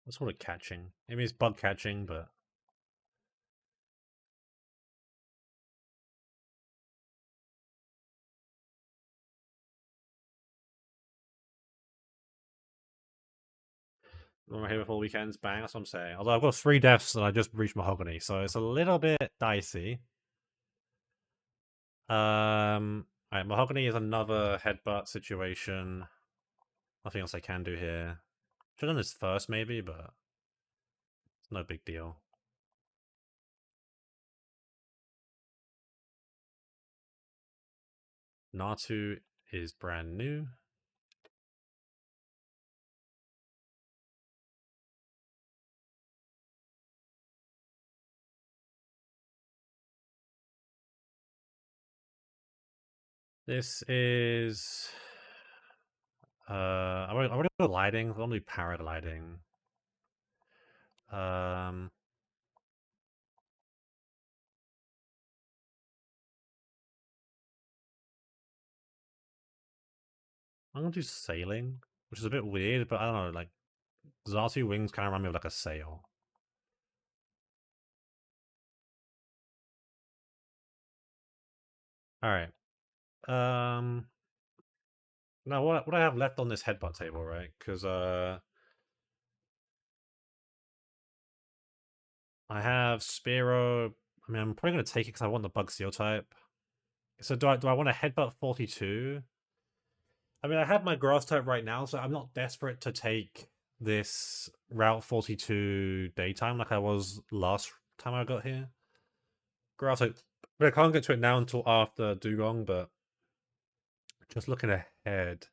What's called it catching? It means bug catching, but... I'm here for weekends, bang, that's what I'm saying. Although I've got 3 deaths and I just reached Mahogany, so it's a little bit dicey. Alright, Mahogany is another headbutt situation. Nothing else I can do here. Should have done this first, maybe, but it's no big deal. Natu is brand new. This is... I already got lighting. I'll do paragliding. Um, I'm gonna do sailing, which is a bit weird, but I don't know, like, Xatu wings kind of remind me of like a sail. Alright. Now what I have left on this headbutt table, right? Because I have Spearow. I mean, I'm probably gonna take it because I want the Bug Steel type. So do I want to headbutt 42? I mean, I have my Grass type right now, so I'm not desperate to take this Route 42 daytime like I was last time I got here. Grass type, but I can't get to it now until after Dugong. But just looking ahead,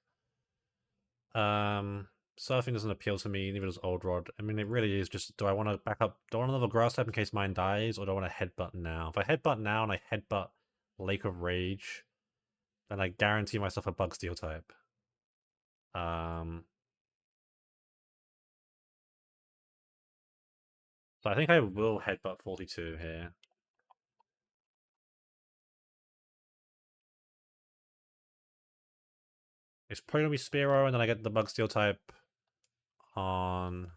surfing doesn't appeal to me. Neither does Old Rod. I mean, it really is just: do I want to back up? Do I want another Grass type in case mine dies, or do I want to headbutt now? If I headbutt now and I headbutt Lake of Rage, then I guarantee myself a Bug Steel type. So I think I will headbutt 42 here. It's probably gonna be Spearow, and then I get the Bug Steel type on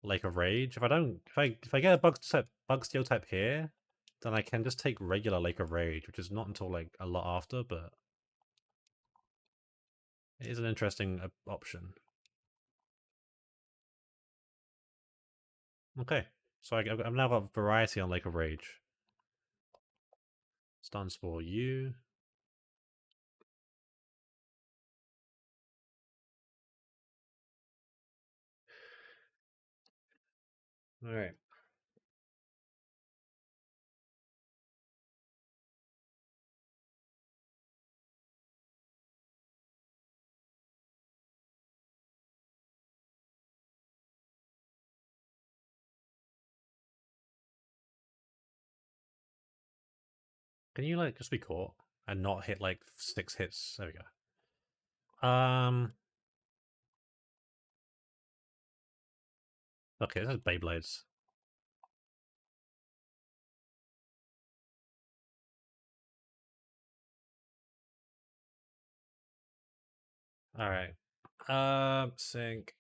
Lake of Rage. If I get a Bug Steel type here, then I can just take regular Lake of Rage, which is not until like a lot after, but it is an interesting option. Okay, so I've now got variety on Lake of Rage. Stun Spore you. Alright. Can you like just be caught and not hit like 6 hits? There we go. Okay, this is Beyblades. Alright. Sync.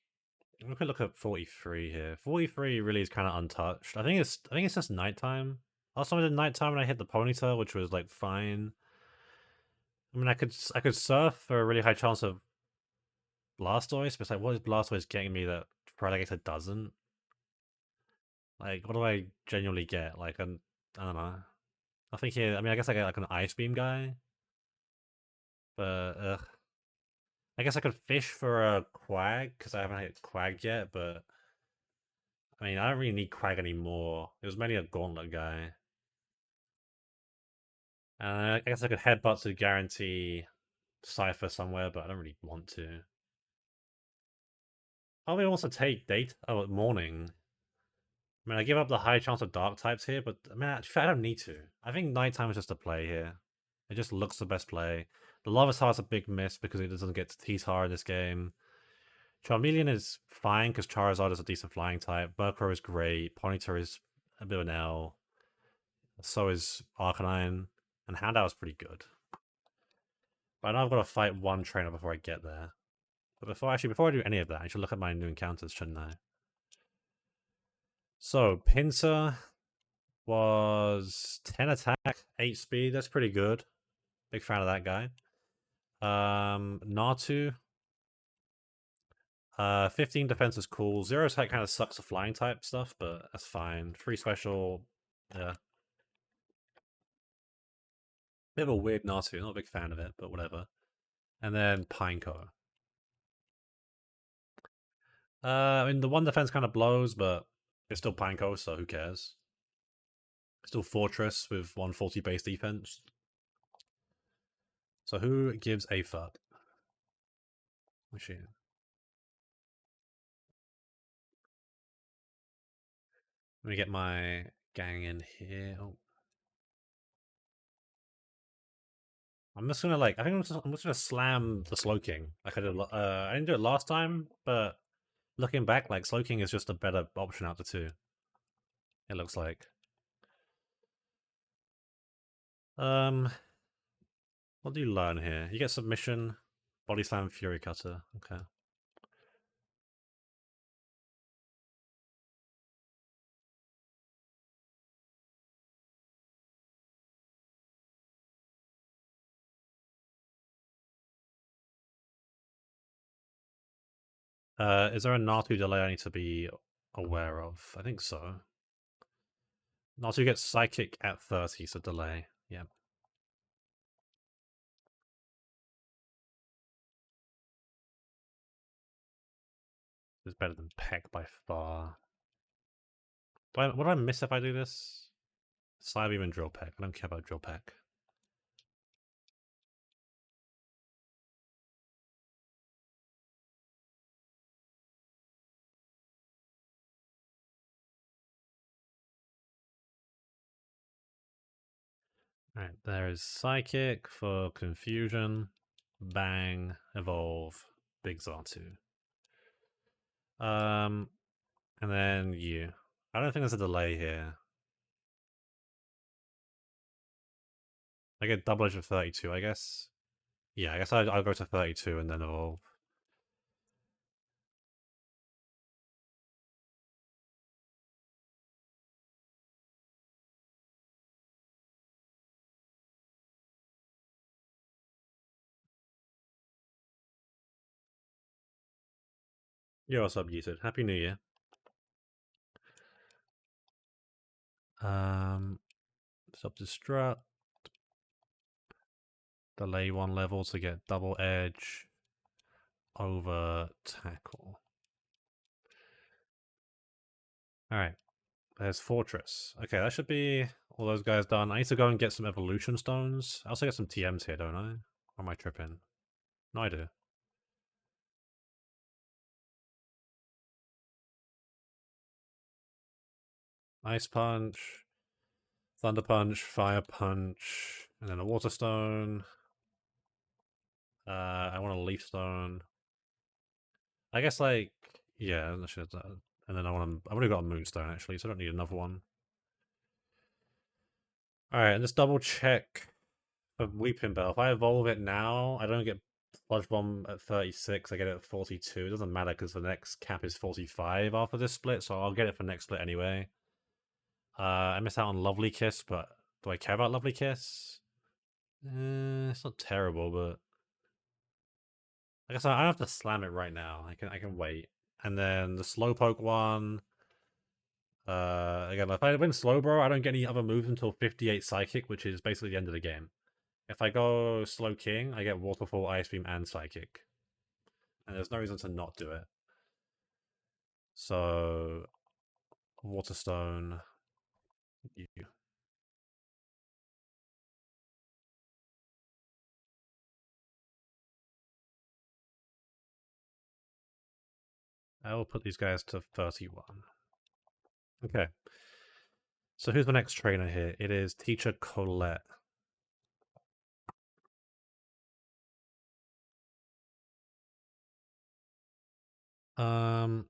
We could look at 43 here. 43 really is kind of untouched. I think it's just nighttime. Also, I did nighttime and I hit the ponytail, which was like fine. I mean, I could surf for a really high chance of Blastoise, but it's like, what is Blastoise getting me that Feraligatr doesn't? Like, what do I genuinely get? Like, I don't know. I think here, I mean, I guess I get like an Ice Beam guy, but I guess I could fish for a Quag because I haven't hit Quag yet, but I mean, I don't really need Quag anymore. It was mainly a Gauntlet guy. I guess I could headbutt to guarantee Cypher somewhere, but I don't really want to. I really wants to take date. Oh, morning. I mean, I give up the high chance of dark types here, but I mean, actually, I don't need to. I think nighttime is just a play here. It just looks the best play. The Larvitar's a big miss because it doesn't get to T-Tar in this game. Charmeleon is fine because Charizard is a decent flying type. Burkrow is great. Ponyta is a bit of an L. So is Arcanine. And Houndour is pretty good. But I know I've got to fight one trainer before I get there. But before I do any of that, I should look at my new encounters, shouldn't I? So, Pinsir was 10 attack, 8 speed. That's pretty good. Big fan of that guy. Natu. 15 defense is cool. Zero attack kind of sucks the flying type stuff, but that's fine. 3 special, yeah. Bit of a weird Natu, not a big fan of it, but whatever. And then Pineco. I mean, the 1 defense kind of blows, but it's still Pineco, so who cares? Still Fortress with 140 base defense. So who gives a fuck? Machine. Let me get my gang in here. Oh. I'm just gonna like. I think I'm just gonna slam the Slow King. Like I did. I didn't do it last time, but looking back, like Slow King is just a better option out of the two. It looks like. Um, what do you learn here? You get submission, body slam, fury cutter. Okay. Is there a Natu delay I need to be aware of? I think so. Natu gets psychic at 30, so delay. Yeah. It's better than Peck by far. What do I miss if I do this? Psybeam and Drill Peck. I don't care about Drill Peck. Alright, there is Psychic for Confusion. Bang. Evolve. Big Xatu. And then you. I don't think there's a delay here. I get double edge of 32, I guess. Yeah, I guess I'll go to 32 and then evolve. You're also muted. Happy New Year. Self-destruct. Delay 1 level to get double edge over tackle. Alright. There's Fortress. Okay, that should be all those guys done. I need to go and get some evolution stones. I also get some TMs here, don't I? Or am I tripping? No, I do. Ice Punch, Thunder Punch, Fire Punch, and then a Water Stone. I want a Leaf Stone. I guess, like, yeah, I should have that. And then I've already got a Moonstone, actually, so I don't need another one. Alright, and just double check for Weeping Bell. If I evolve it now, I don't get Sludge Bomb at 36, I get it at 42. It doesn't matter because the next cap is 45 after this split, so I'll get it for next split anyway. I missed out on Lovely Kiss, but do I care about Lovely Kiss? It's not terrible, but I guess I don't have to slam it right now. I can wait. And then the Slowpoke one. Again, if I win Slowbro, I don't get any other moves until 58 Psychic, which is basically the end of the game. If I go Slow King, I get Waterfall, Ice Beam, and Psychic. And there's no reason to not do it. So, Waterstone. You. I will put these guys to 31. Okay. So who's the next trainer here? It is Teacher Colette. Um,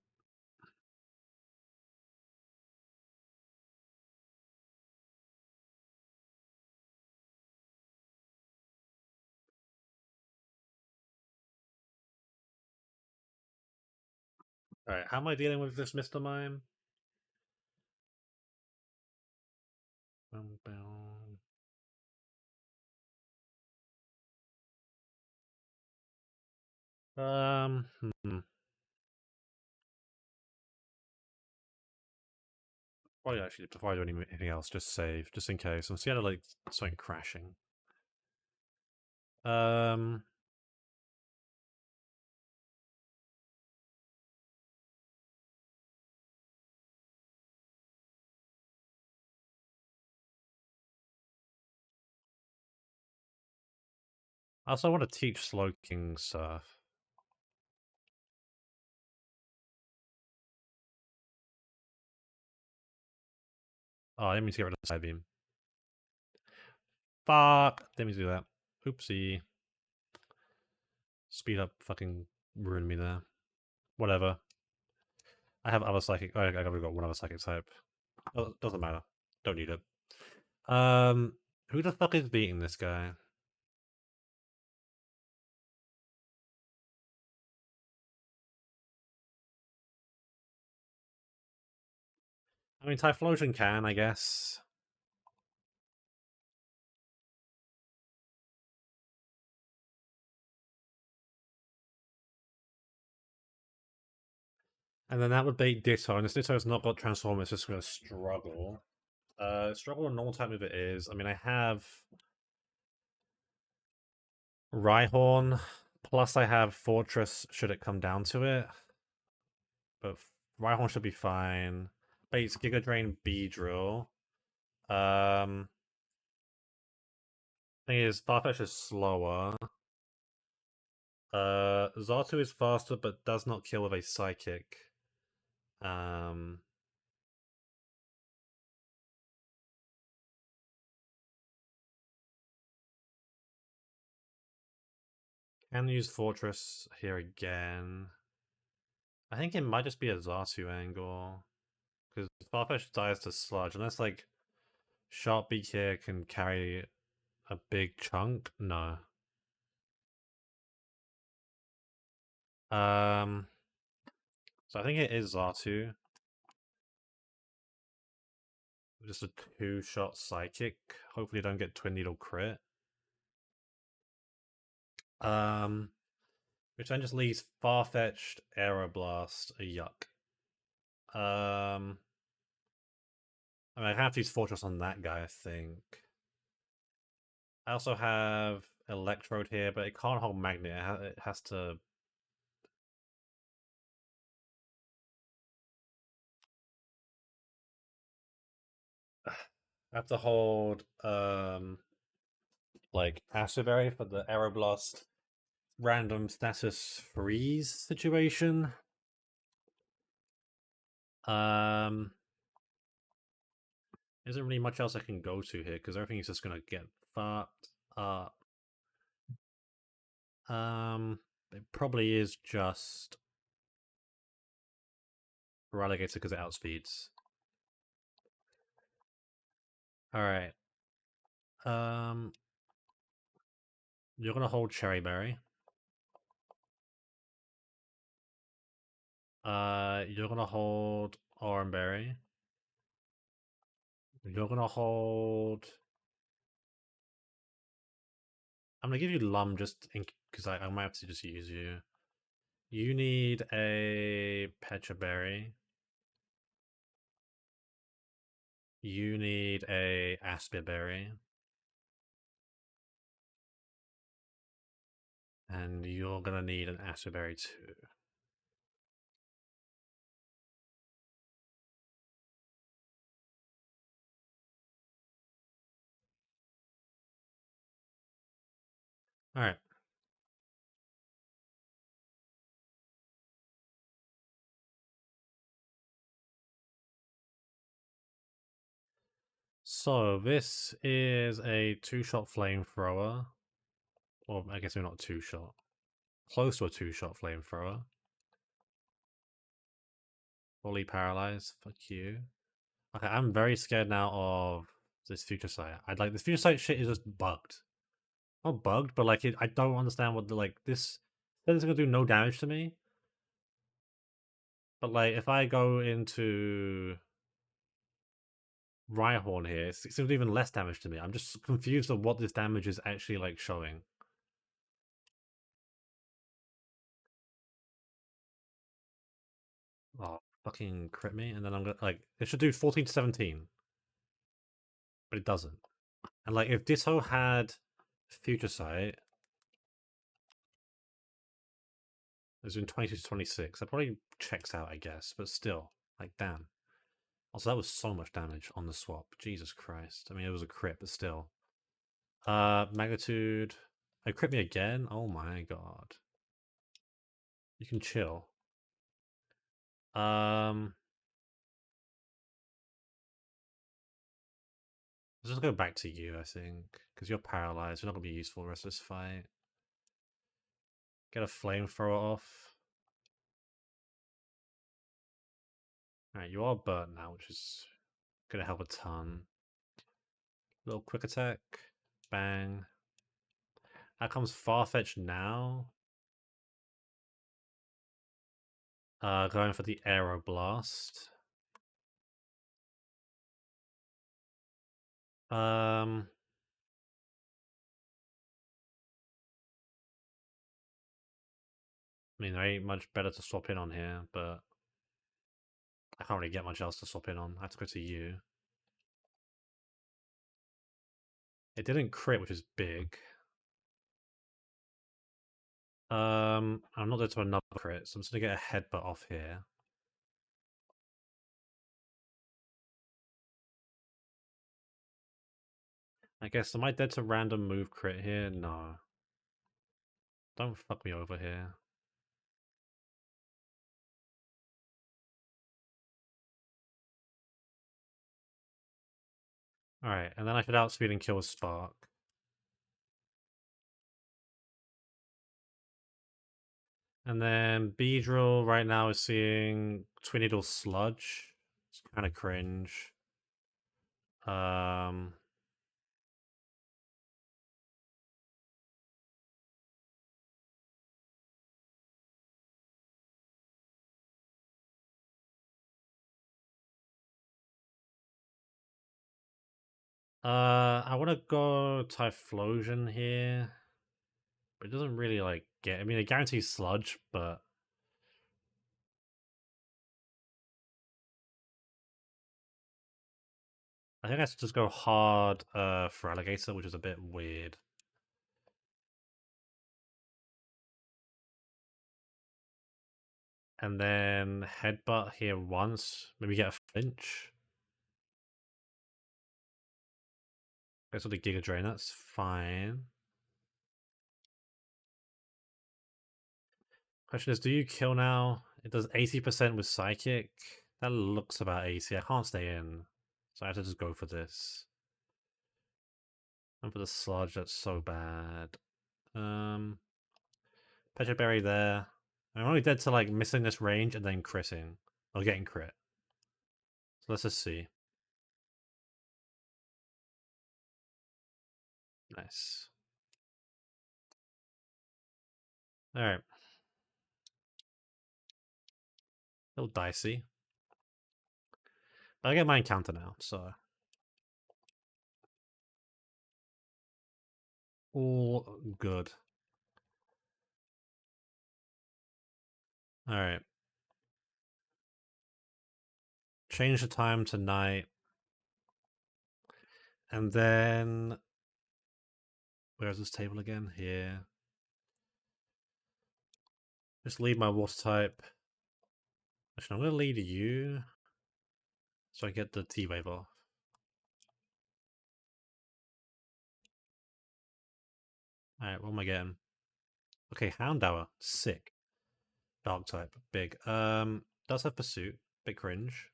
Alright, how am I dealing with this, Mr. Mime? Bum, bum. Um, hmm. Probably actually, before I do anything else, just save, just in case. I'm scared of like something crashing. Um, I also want to teach Slow King Surf. Oh, I didn't mean to get rid of the side beam. Fuck! Didn't mean to do that. Oopsie. Speed up fucking ruined me there. Whatever. I have other psychic. I've only got one other psychic type. Oh, doesn't matter. Don't need it. Who the fuck is beating this guy? I mean, Typhlosion can, I guess. And then that would beat Ditto, and if Ditto's not got Transform, it's just going to struggle. Struggle on normal type move it is. I mean, I have Rhyhorn, plus I have Fortress should it come down to it. But Rhyhorn should be fine. Bates, Giga Drain, Beedrill. Thing is, Farfetch is slower. Xatu is faster, but does not kill with a Psychic. Can use Fortress here again. I think it might just be a Xatu angle. Because Farfetch dies to Sludge, unless like Sharp Beak here can carry a big chunk. No. So I think it is Xatu. Just a 2-shot Psychic. Hopefully don't get Twin Needle crit. Which then just leaves Farfetched, Aeroblast, a Yuck. I mean, I have to use Fortress on that guy, I think. I also have Electrode here, but it can't hold Magnet. It has to... I have to hold, like, Acid Berry for the Aeroblast random status freeze situation. Isn't really much else I can go to here because everything is just gonna get fucked up. It probably is just Relegator because it outspeeds. All right. You're gonna hold Cherry Berry. You're gonna hold Oranberry. You're gonna hold. I'm gonna give you Lum just because I might have to just use you. You need a Pecha Berry. You need a Aspia Berry. And you're gonna need an Aspia Berry too. Alright. So this is a 2-shot flamethrower. Or I guess we're not 2-shot. Close to a 2-shot flamethrower. Fully paralyzed. Fuck you. Okay, I'm very scared now of this future sight. I'd like this future sight shit is just bugged. Not bugged, but like I don't understand what the like this is gonna do no damage to me. But like if I go into Rhyhorn here, it seems even less damage to me. I'm just confused on what this damage is actually like showing. Oh fucking crit me, and then I'm gonna like it should do 14 to 17, but it doesn't. And like if Ditto had Future Sight, it's in 22 to 26. That probably checks out, I guess, but still, like damn. Also, that was so much damage on the swap. Jesus Christ. I mean, it was a crit, but still. Magnitude. Oh, crit me again? Oh my god. You can chill. Let's just go back to you, I think. Because you're paralyzed. You're not going to be useful the rest of this fight. Get a flamethrower off. Alright, you are burnt now, which is going to help a ton. Little quick attack. Bang. Out comes Farfetch now. Going for the Aero Blast. I mean, there ain't much better to swap in on here, but I can't really get much else to swap in on. I have to go to you. It didn't crit, which is big. I'm not there to another crit, so I'm just gonna get a headbutt off here. I guess, am I dead to random move crit here? No. Don't fuck me over here. Alright, and then I should outspeed and kill a Spark. And then Beedrill right now is seeing Twin Needle Sludge. It's kind of cringe. I want to go Typhlosion here. But it doesn't really, like, get... I mean, it guarantees Sludge, but... I think I should just go hard for Alligator, which is a bit weird. And then Headbutt here once. Maybe get a flinch. Goes with the Giga Drain, that's fine. Question is, do you kill now? It does 80% with Psychic. That looks about 80. I can't stay in. So I have to just go for this. And for the Sludge, that's so bad. Petra Berry there. I'm only dead to like missing this range and then critting. Or getting crit. So let's just see. Nice. Alright. A little dicey. But I get my encounter now, so. All good. Alright. Change the time to night. And then... Where's this table again? Here. Just lead my water type. Actually, I'm going to lead you. So I get the T-Wave off. Alright, what am I getting? Okay, Houndour. Sick. Dark type. Big. Does have Pursuit. Bit cringe.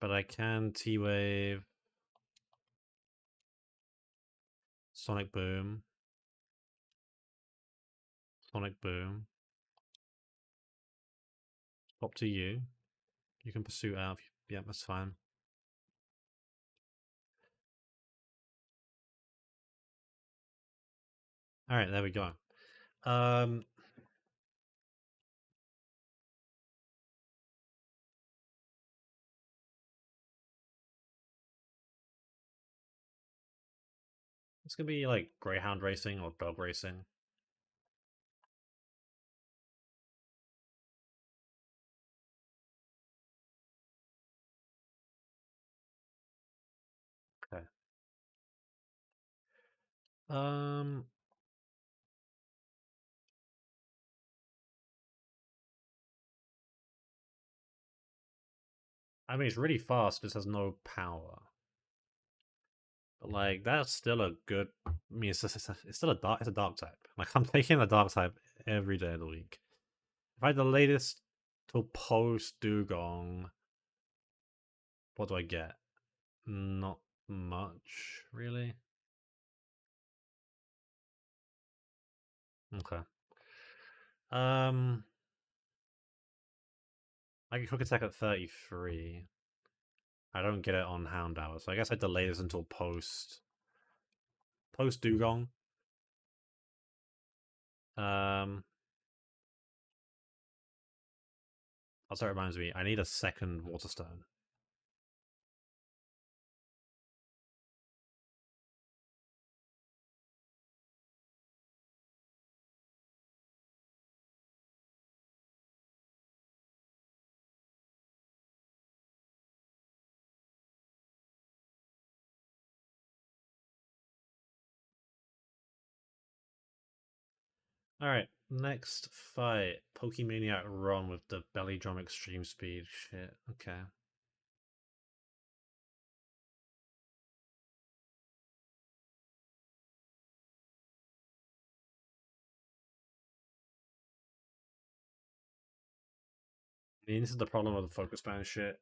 But I can T-Wave. Sonic Boom. Sonic Boom. Pop to you. You can Pursuit out. Yeah, that's fine. Alright, there we go. It's gonna be like Greyhound racing or dog racing. Um, I mean, it's really fast. This has no power. But like, that's still a good. I mean, it's still a dark. It's a dark type. Like, I'm taking a dark type every day of the week. If I had the latest till post Dugong, what do I get? Not much, really. Okay. Um, I can quick attack at 33. I don't get it on Hound Hour, so I guess I delay this until post Dugong. Um, also reminds me, I need a second Waterstone. Alright, next fight. Pokemaniac Ron with the belly drum extreme speed. Shit, okay. I mean, this is the problem with the focus band shit.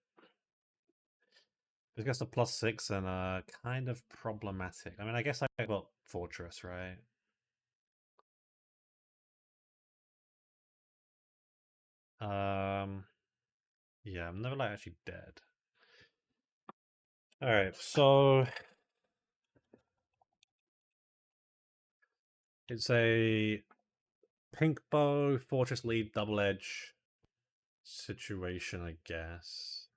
It gets the +6 and kind of problematic. I mean, I guess I got Fortress, right? Um, yeah, I'm never like actually dead. Alright, so it's a pink bow, Fortress lead, double edge situation, I guess.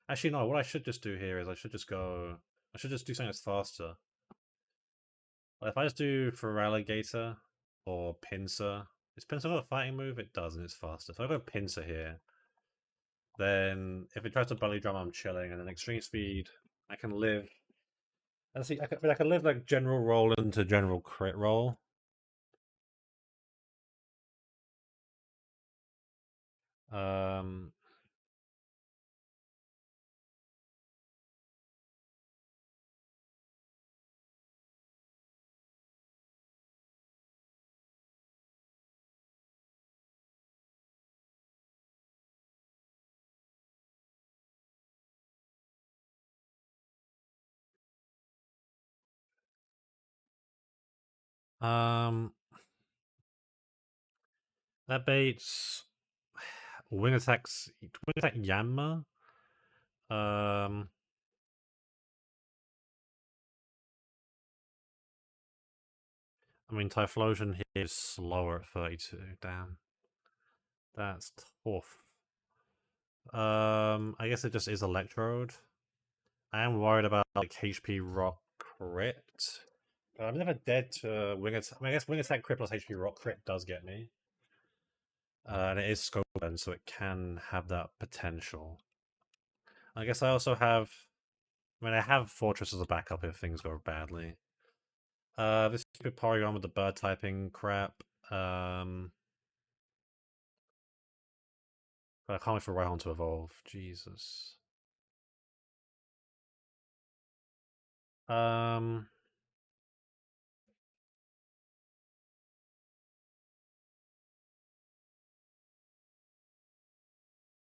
Actually, no, what I should just do here is I should just do something that's faster. If I just do Feraligatr or Pinsir, is Pinsir got a fighting move? It does, and it's faster. So I go Pinsir here. Then if it tries to belly drum, I'm chilling, and then extreme speed, I can live. And see, I can live like general roll into general crit roll. Um, um, that baits wing attack Yanma. Um, I mean Typhlosion here is slower at 32. Damn, that's tough. I guess it just is Electrode. I am worried about like HP Rock crit. But I'm never dead to Wing Attack. I, mean, I guess Wing Attack crit plus HP Rock crit does get me. And it is Scope Bend, so it can have that potential. I guess I also have. I mean, I have Fortress as a backup if things go badly. This stupid Porygon with the bird typing crap. But I can't wait for Rhyhorn to evolve. Jesus. Um,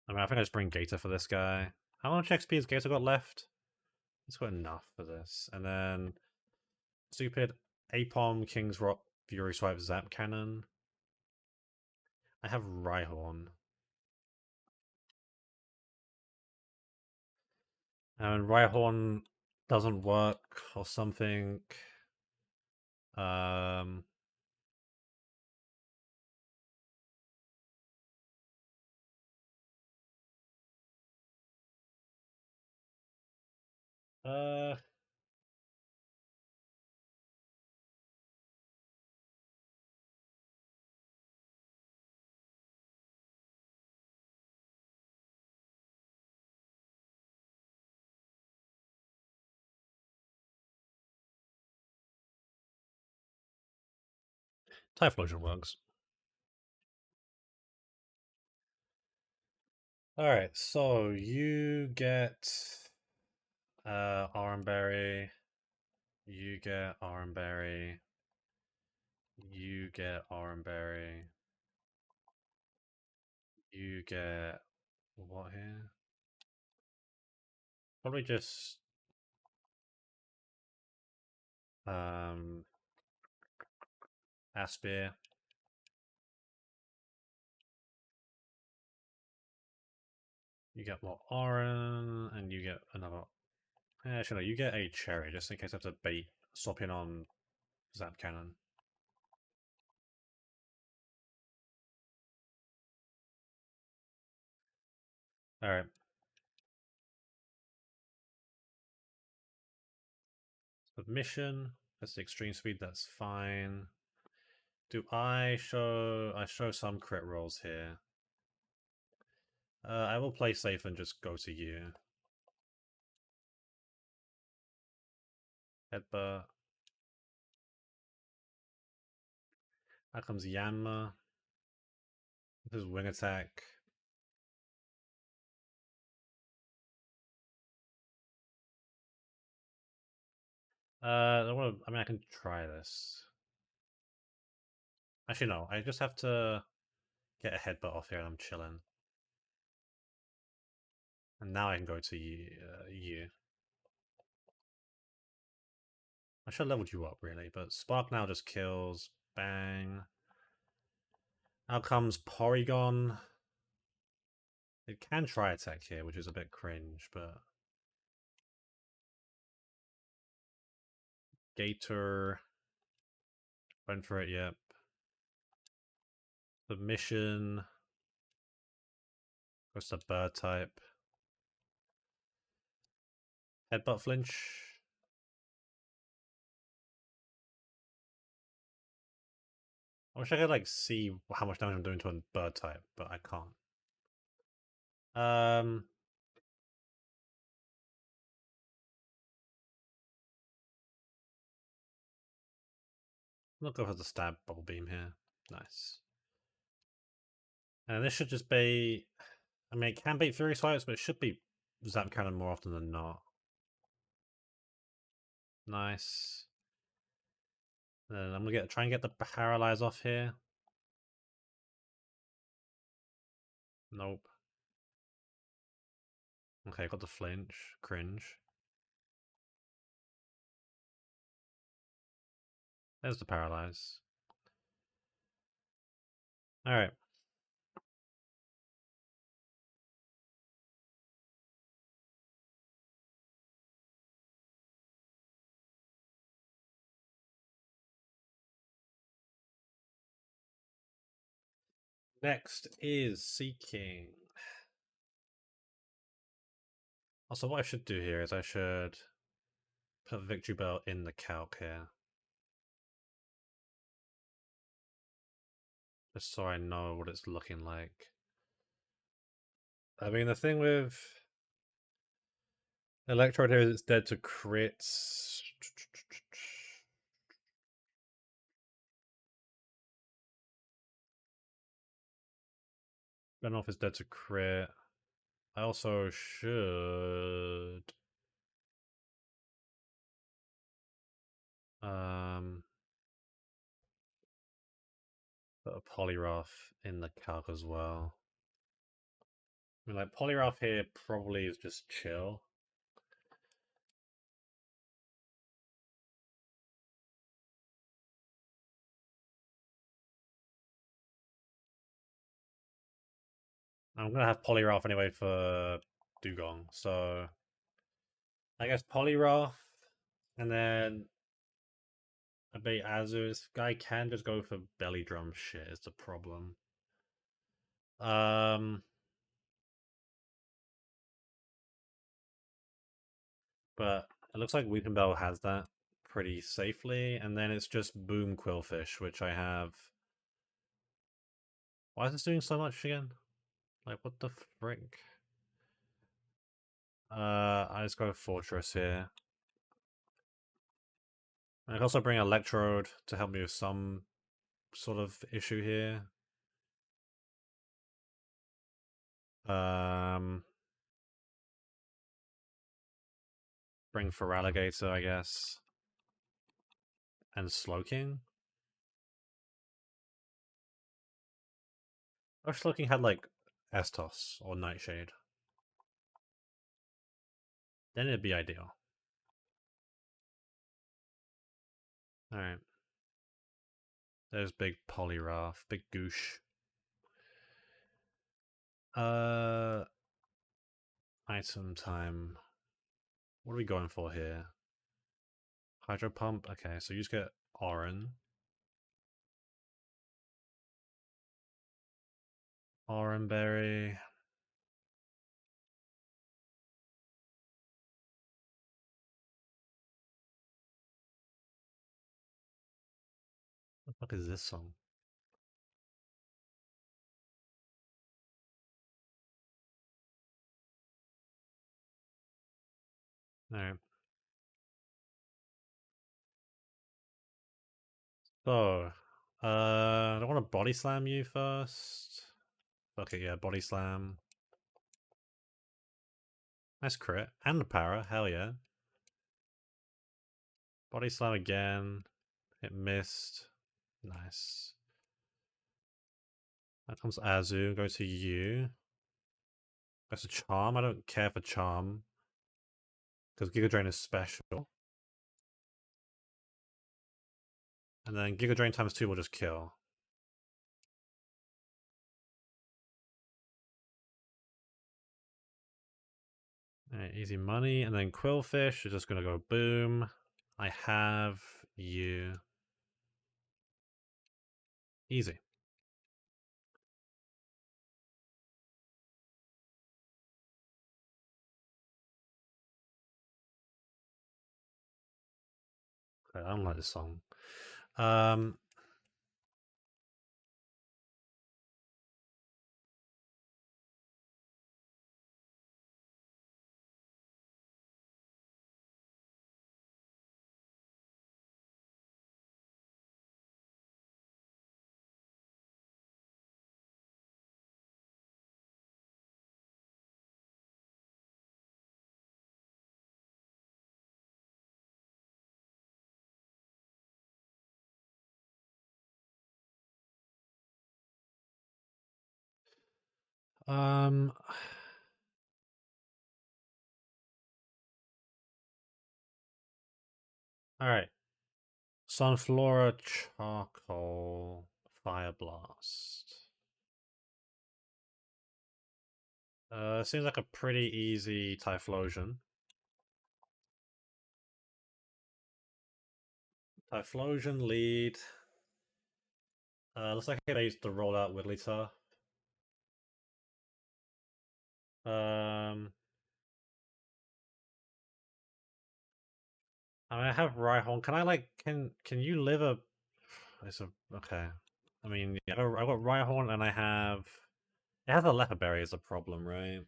I mean, I think I just bring Gator for this guy. How much XP has Gator got left? He's got enough for this. And then stupid Apom, King's Rock, Fury Swipe, Zap Cannon. I have Rhyhorn. And Rhyhorn doesn't work or something. Um, uh, Typhlosion works. Alright, so you get Oranberry, you get Oranberry, you get Oranberry, you get what here? Probably just Aspir. You get more Oran, and you get another. Actually, no, you get a cherry just in case I have to bait swap in on Zap Cannon. Alright. Submission. That's the extreme speed, that's fine. Do I show some crit rolls here? I will play safe and just go to you. Headbutt. Out comes Yanma. This is wing attack. I mean, I can try this. Actually, no. I just have to get a headbutt off here and I'm chilling. And now I can go to you. I should have leveled you up, really, but Spark now just kills. Bang. Out comes Porygon. It can try attack here, which is a bit cringe, but... Gator. Went for it, yep. Submission. Goes to bird type. Headbutt flinch. I wish I could like see how much damage I'm doing to a bird type, but I can't. I'm gonna go for the stab bubble beam here. Nice. And this should just be. I mean, it can beat Fury Swipes, but it should be Zap Cannon more often than not. Nice. Then I'm gonna try and get the Paralyze off here. Nope. Okay, got the flinch. Cringe. There's the Paralyze. Alright. Next is Seeking. Also, what I should do here is I should put Victory Bell in the calc here. Just so I know what it's looking like. I mean, the thing with Electrode here is it's dead to crits. Venoff is dead to crit. I also should... put a Poliwrath in the calc as well. I mean, like, Poliwrath here probably is just chill. I'm gonna have Poliwrath anyway for Dugong, so... I guess Poliwrath, and then I bet Azu. This guy can just go for belly drum shit is the problem. But it looks like Weeping Bell has that pretty safely, and then it's just Boom Quillfish, which I have. Why is this doing so much again? Like, what the frick? I just go Fortress here. I can also bring Electrode to help me with some sort of issue here. Bring for Alligator, I guess. And Slowking. I wish Slowking had like Estos or Nightshade. Then it'd be ideal. Alright. There's big Poliwrath, big Goosh. Item time. What are we going for here? Hydro Pump? Okay, so you just get Oran. Oran Berry. What the fuck is this song? Alright. So, I don't want to body slam you first. Okay, yeah, body slam. Nice crit. And the para, hell yeah. Body slam again. It missed. Nice. That comes Azu. Go to you. That's a charm. I don't care for charm. Because Giga Drain is special. And then Giga Drain times 2 will just kill. Alright, easy money. And then Quillfish is just going to go boom. I have you. Easy. Okay, I don't like this song. Um, Alright. Sunflora, Charcoal, Fire Blast. Seems like a pretty easy Typhlosion. Typhlosion lead. Looks like they used to roll out Wigglytuff. I mean, I have Rhyhorn. Can I like can you live a? It's a okay. I mean, yeah, I've got Rhyhorn and I have. It has a Leopard Berry is a problem, right?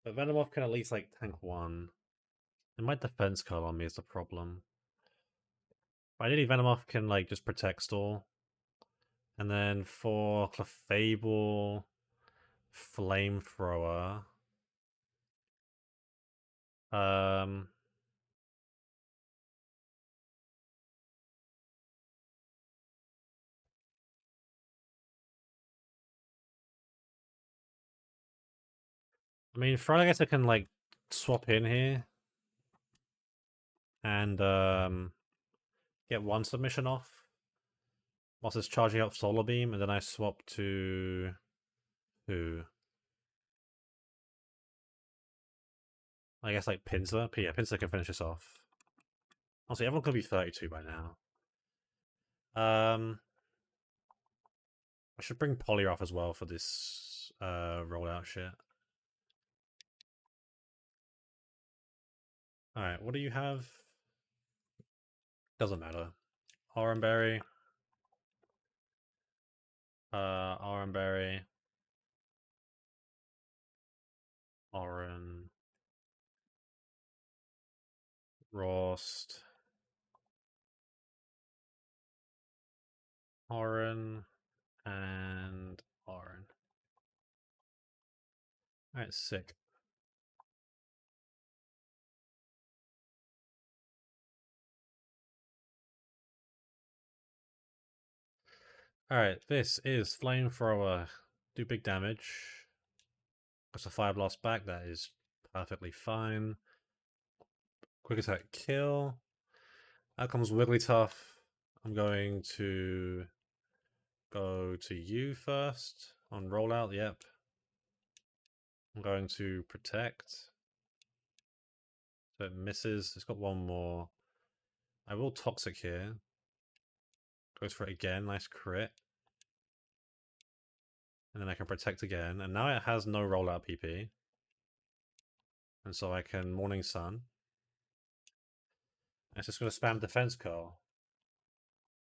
But Venomoth can at least like tank one. And my defense curl on me is the problem. Ideally, Venomoth can like just protect stall. And then for Clefable, Flamethrower. Um, I mean, for I guess I can like swap in here and get one submission off whilst it's charging up Solar Beam, and then I swap to who? I guess like Pinsir. Yeah, Pinsir can finish this off. Honestly, everyone could be 32 by now. I should bring Poliwrath as well for this rollout shit. Alright, what do you have? Doesn't matter. Oranberry. Oranberry. Oran. Rost. Oren, and Oren. Alright, sick. Alright, this is Flamethrower. Do big damage. Got a Fire Blast back, that is perfectly fine. Quick attack kill. Out comes Wigglytuff. I'm going to go to you first on rollout, yep. I'm going to protect. So it misses. It's got one more. I will Toxic here. Goes for it again. Nice crit. And then I can protect again. And now it has no rollout PP. And so I can Morning Sun. And it's just going to spam Defense Curl.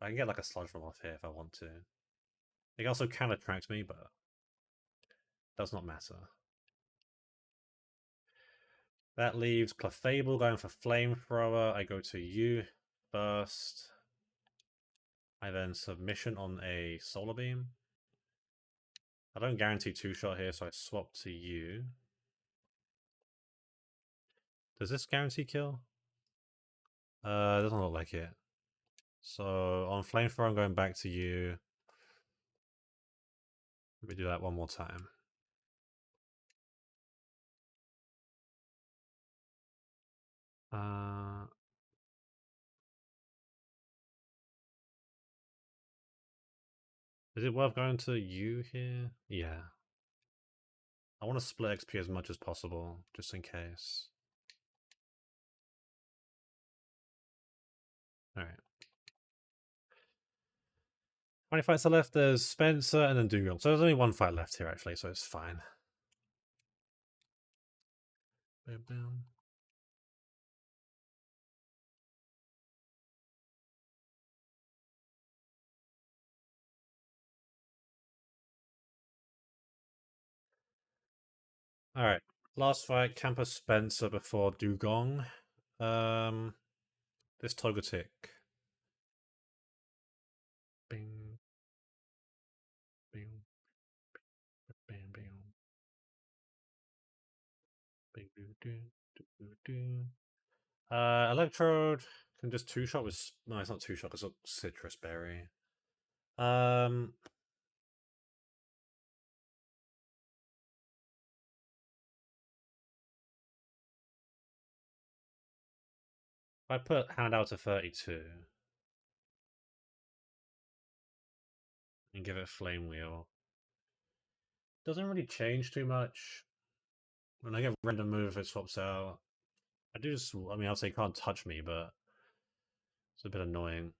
I can get like a Sludge Bomb off here if I want to. It also can attract me, but does not matter. That leaves Clefable going for Flamethrower. I go to you first. I then Submission on a Solar Beam. I don't guarantee two-shot here, so I swap to you. Does this guarantee kill? Doesn't look like it. So on Flamethrower, I'm going back to you. Let me do that one more time. Is it worth going to you here? Yeah. I want to split XP as much as possible, just in case. Alright. How many fights are left? There's Spencer and then Dugong. So there's only one fight left here, actually, so it's fine. Boom, boom. Alright. Last fight, Campus Spencer before Dugong. This Togetic. Bing. Bing. Bing. Bing. Bing. Electrode can just two-shot with... No, it's not two-shot, it's a Citrus Berry. I put Hand out to 32 and give it Flame Wheel. Doesn't really change too much. When I get random move, it swaps out. I do just, I mean, I'll say can't touch me, but it's a bit annoying.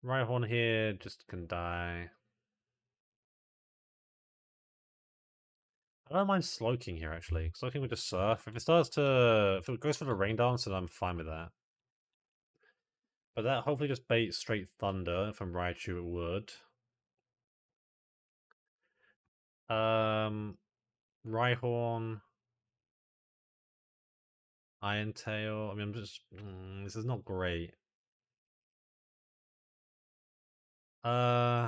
Rhyhorn here just can die. I don't mind Slowking here, actually. Slowking with just Surf. If it goes for the Rain Dance, then I'm fine with that. But that hopefully just baits straight Thunder from Raichu, it would. Rhyhorn. Iron Tail. I mean, I'm just... this is not great. Hmm.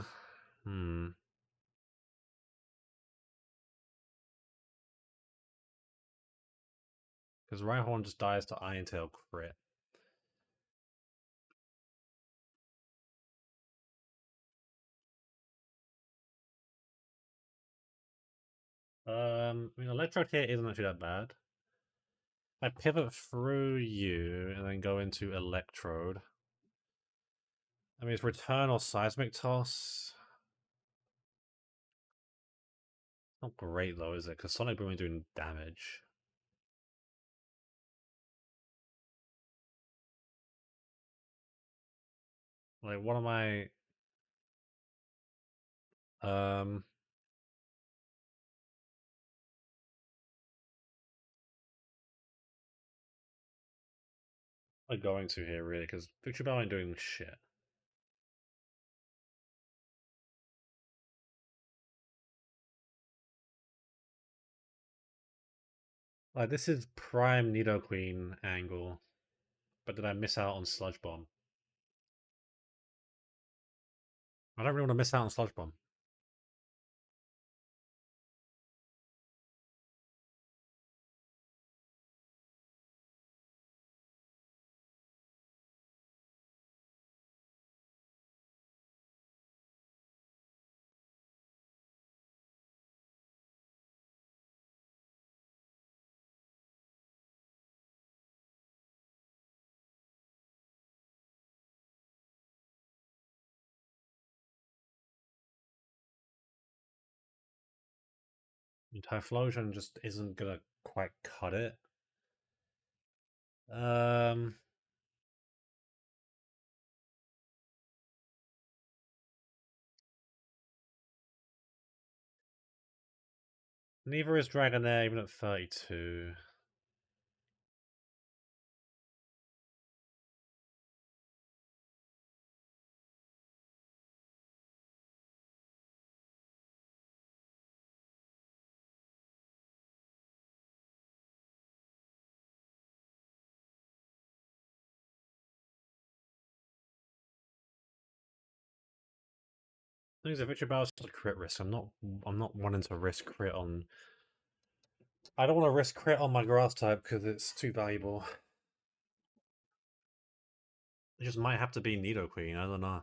Because Rhyhorn just dies to Iron Tail crit. I mean, Electrode here isn't actually that bad. I pivot through you and then go into Electrode. I mean, it's Return or Seismic Toss. Not great though, is it? Because Sonic Boom is doing damage. Like, what am I... I'm going to here, really, because Victory Bell ain't doing shit. Like, this is prime Nidoqueen angle, but did I miss out on Sludge Bomb? I don't really want to miss out on Sludge Bomb. Typhlosion just isn't gonna quite cut it. Um, Neither is Dragonair, even at 32. Things if Victory Battle is a crit risk. I'm not wanting to risk crit on. I don't want to risk crit on my grass type because it's too valuable. It just might have to be Nidoqueen. I don't know.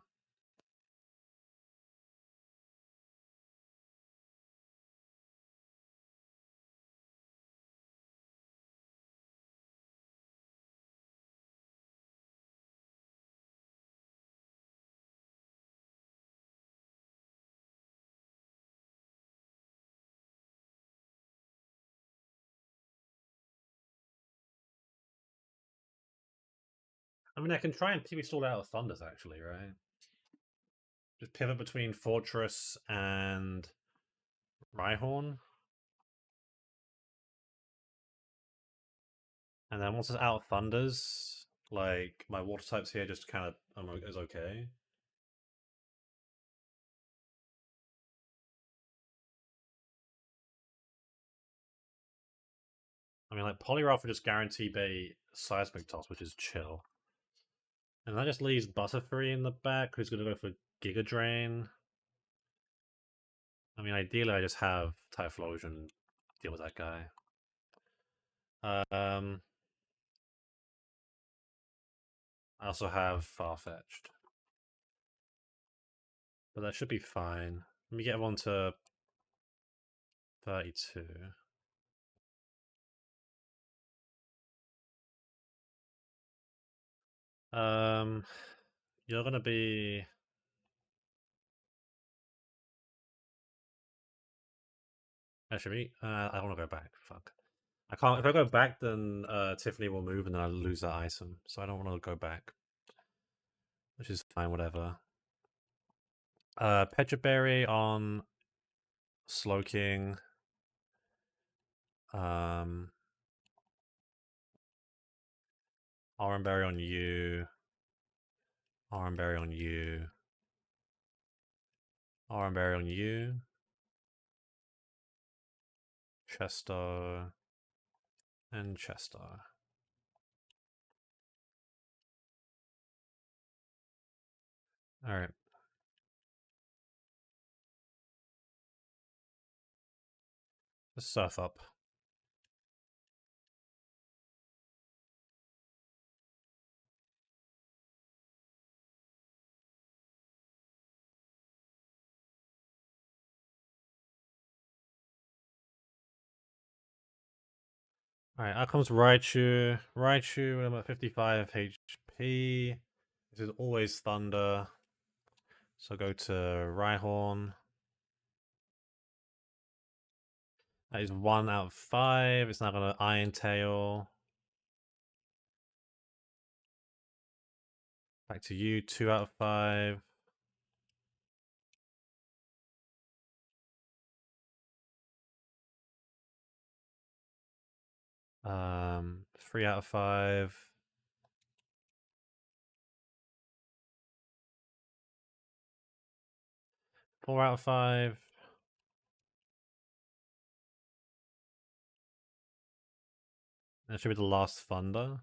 I mean, I can try and PB stall out of Thunders actually, right? Just pivot between Fortress and Rhyhorn. And then once it's out of Thunders, like, my water types here just kind of is okay. I mean, like, Poliwrath would just guarantee bait Seismic Toss, which is chill. And that just leaves Butterfree in the back, who's going to go for Giga Drain. I mean, ideally, I just have Typhlosion deal with that guy. I also have Farfetch'd. But that should be fine. Let me get one to 32. Um, you're gonna be. Actually, I want to go back. Fuck. I can't. If I go back, then Tiffany will move, and then I'll lose that item. So I don't want to go back, which is fine. Whatever. Petra Berry on Slowking. Um, Oranberry on you. Oranberry on you. Oranberry on you. Chesto. And Chesto. Alright. Let's surf up. Alright, out comes Raichu. Raichu, I'm at 55 HP. This is always Thunder. So go to Rhyhorn. That is 1 out of 5. It's now going to Iron Tail. Back to you, 2 out of 5. Um, 3 out of 5. 4 out of 5. That should be the last Thunder.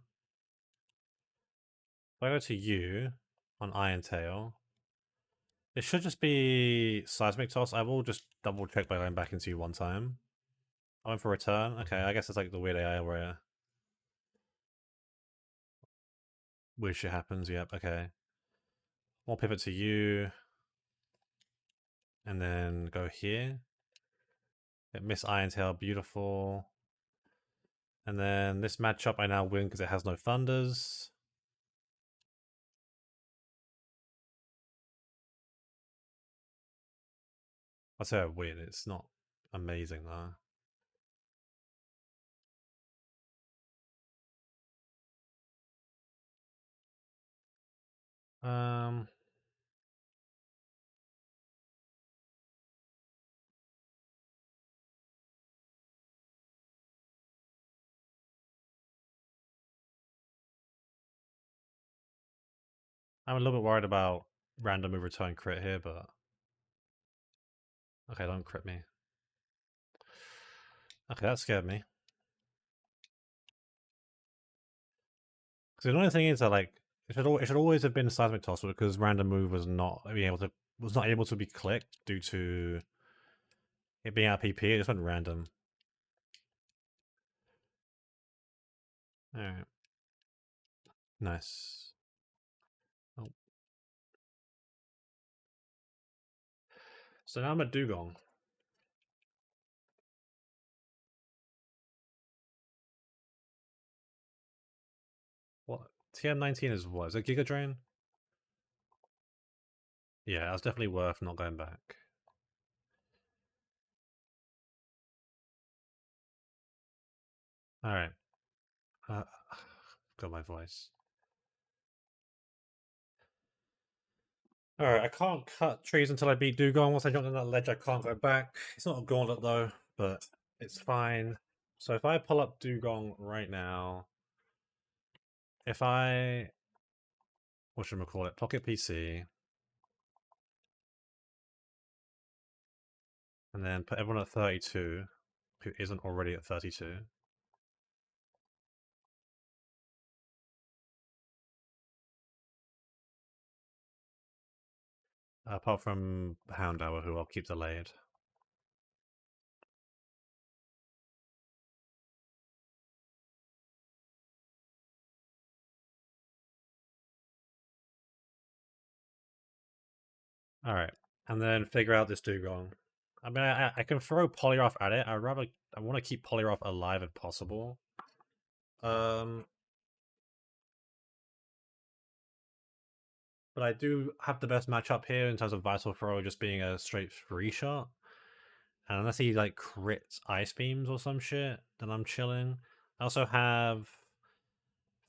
If I go to you on Iron Tail, it should just be Seismic Toss. I will just double check by going back into you one time. I went for return. Okay, I guess it's like the weird AI where weird shit happens. Yep, okay. We'll pivot to you. And then go here. Miss Iron Tail, beautiful. And then this matchup I now win because it has no Thunders. I say I win, it's not amazing though. Um, I'm a little bit worried about random move return crit here, but okay, don't crit me. Okay, that scared me. Because the annoying thing is that like it should always have been Seismic Toss, but because random move was not able to be clicked due to it being out PP, it just went random. Alright. Nice. Oh. So now I'm a Dugong. What? TM19 is what? Is it Giga Drain? Yeah, that's definitely worth not going back. Alright. Got my voice. Alright, I can't cut trees until I beat Dugong. Once I jump on that ledge, I can't go back. It's not a gauntlet though, but it's fine. So if I pull up Dugong right now, if I... what should I call it? Pocket PC. And then put everyone at 32, who isn't already at 32. Apart from Houndour, who I'll keep delayed. Alright. And then figure out this Dugong. I mean, I can throw Polyroth at it. I want to keep Polyroth alive if possible. But I do have the best matchup here in terms of Vital Throw just being a straight free shot. And unless he like crits Ice Beams or some shit, then I'm chilling. I also have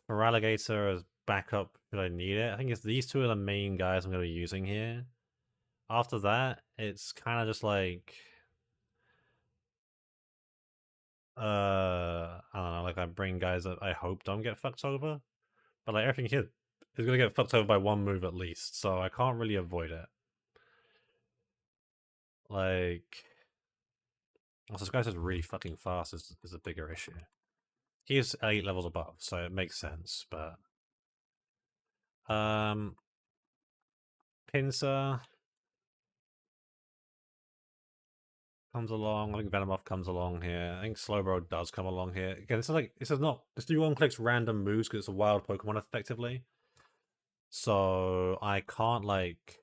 Feraligatr as backup if I need it. I think it's these two are the main guys I'm going to be using here. After that, it's kind of just like... I don't know, like I bring guys that I hope don't get fucked over. But like everything here is gonna get fucked over by one move at least, so I can't really avoid it. Like, also, this guy's just really fucking fast is a bigger issue. He's 8 levels above, so it makes sense, but Pinsir comes along. I think Venomoth comes along here. I think Slowbro does come along here. Again, this Dugong clicks random moves because it's a wild Pokemon effectively. So I can't like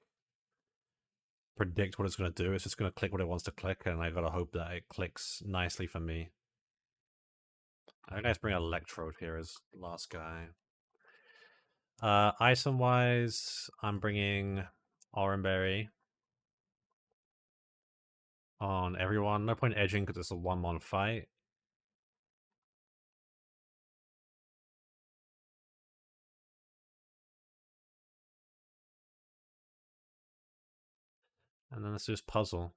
predict what it's going to do. It's just going to click what it wants to click, and I gotta hope that it clicks nicely for me. I think I just bring Electrode here as last guy. Item wise, I'm bringing Oranberry on everyone. No point edging because it's a 1-1 fight. And then let's do this puzzle.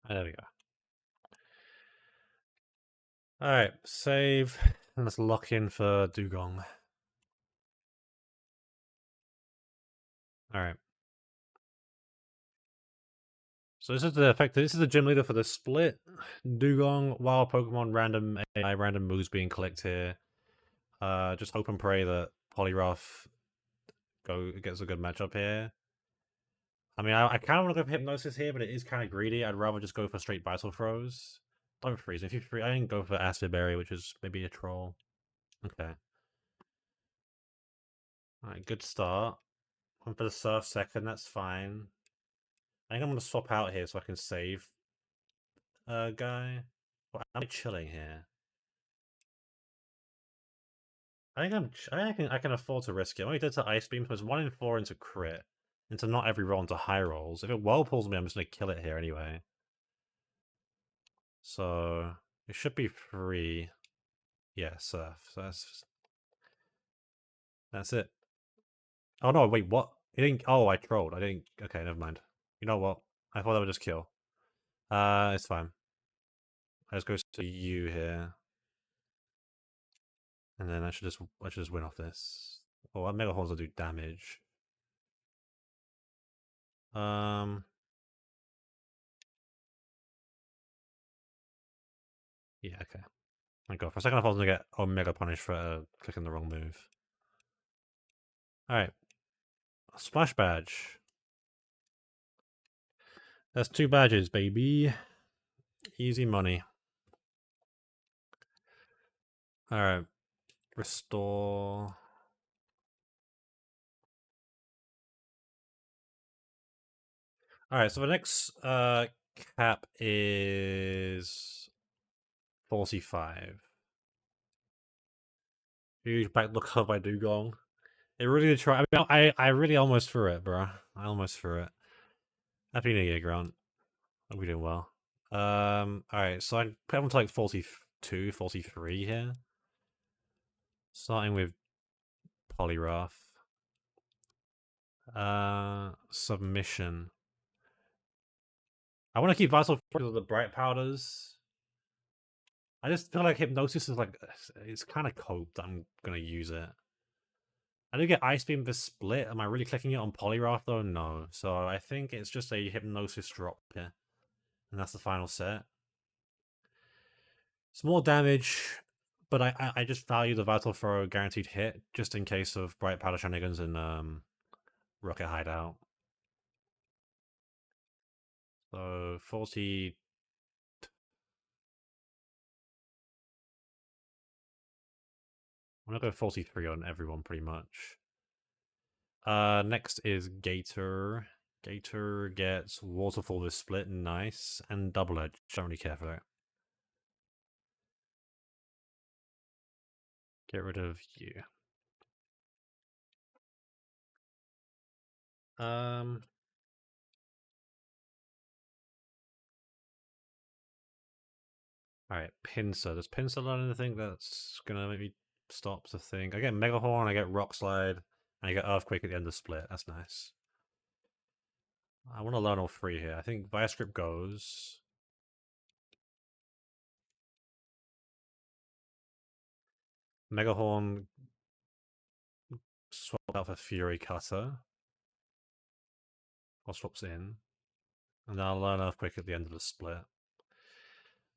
There we go. Alright, save. And let's lock in for Dugong. Alright. So this is the effect. This is the gym leader for the split. Dugong, wild Pokemon, random AI, random moves being clicked here. Just hope and pray that Poliwrath gets a good matchup here. I mean, I kind of want to go for Hypnosis here, but it is kind of greedy. I'd rather just go for straight Vital Throws. Don't freeze. If you freeze, I didn't go for Acid Berry, which is maybe a troll. Okay. Alright, good start. Went for the Surf second, that's fine. I think I'm going to swap out here so I can save guy. Well, am I chilling here? I can afford to risk it. I only did to Ice Beam, so it's 1 in 4 into crit. Into not every roll into high rolls. If it Whirlpools me, I'm just going to kill it here anyway. So, it should be free. Yeah, Surf. So that's it. Oh no, wait, what? It didn't. Oh, I trolled. I didn't. Okay, never mind. You know what? I thought that would just kill. It's fine. I just go to you here. And then I should just win off this. Oh, Mega Horns will do damage. Yeah, okay. My god, for a second I thought I was gonna get Omega punished for clicking the wrong move. Alright. Splash badge. That's 2 badges, baby. Easy money. Alright. Restore. Alright, so the next cap is 45. Huge backlook up by Dugong. It really did try. I mean, I really almost threw it, bro. I almost threw it. Happy New Year, Grant. Hope you're doing well. Alright, so I put him to like 42, 43 here. Starting with Poliwrath. Submission. I want to keep Vital because of the bright powders. I just feel like Hypnosis is like, it's kind of cope that I'm going to use it. I do get Ice Beam for split. Am I really clicking it on Poliwrath though? No. So I think it's just a Hypnosis drop here. And that's the final set. It's more damage, but I just value the Vital Throw guaranteed hit just in case of Bright Powder Shenanigans and Rocket Hideout. So 40. I'm gonna go 43 on everyone pretty much. Next is Gator. Gator gets Waterfall with split, nice, and Double Edge. Don't really care for that. Get rid of you. Alright, Pinsir. Does Pinsir learn anything that's gonna maybe stop the thing? I get Mega Horn, I get Rock Slide, and I get Earthquake at the end of split. That's nice. I want to learn all 3 here. I think Viascript goes. Mega Horn swap out for Fury Cutter. Or swaps in. And then I'll learn Earthquake at the end of the split.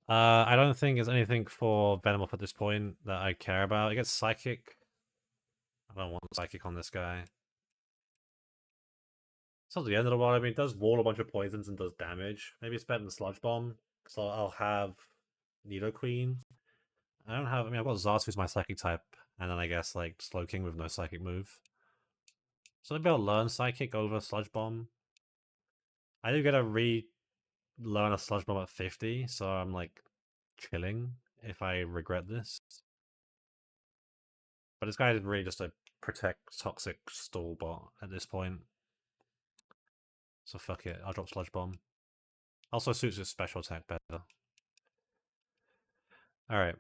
I don't think there's anything for Venomoth at this point that I care about. It gets Psychic. I don't want Psychic on this guy. It's not the end of the world. I mean, it does wall a bunch of poisons and does damage. Maybe it's better than Sludge Bomb. So I'll have Nidoqueen. I don't have... I mean, I've got Zarz, who's my Psychic type. And then I guess, like, Slowking with no Psychic move. So maybe I'll learn Psychic over Sludge Bomb. I do get to learn a Sludge Bomb at 50, so I'm, like, chilling if I regret this. But this guy is really just a protect toxic stall bot at this point. So fuck it, I'll drop Sludge Bomb. Also suits his special attack better. Alright.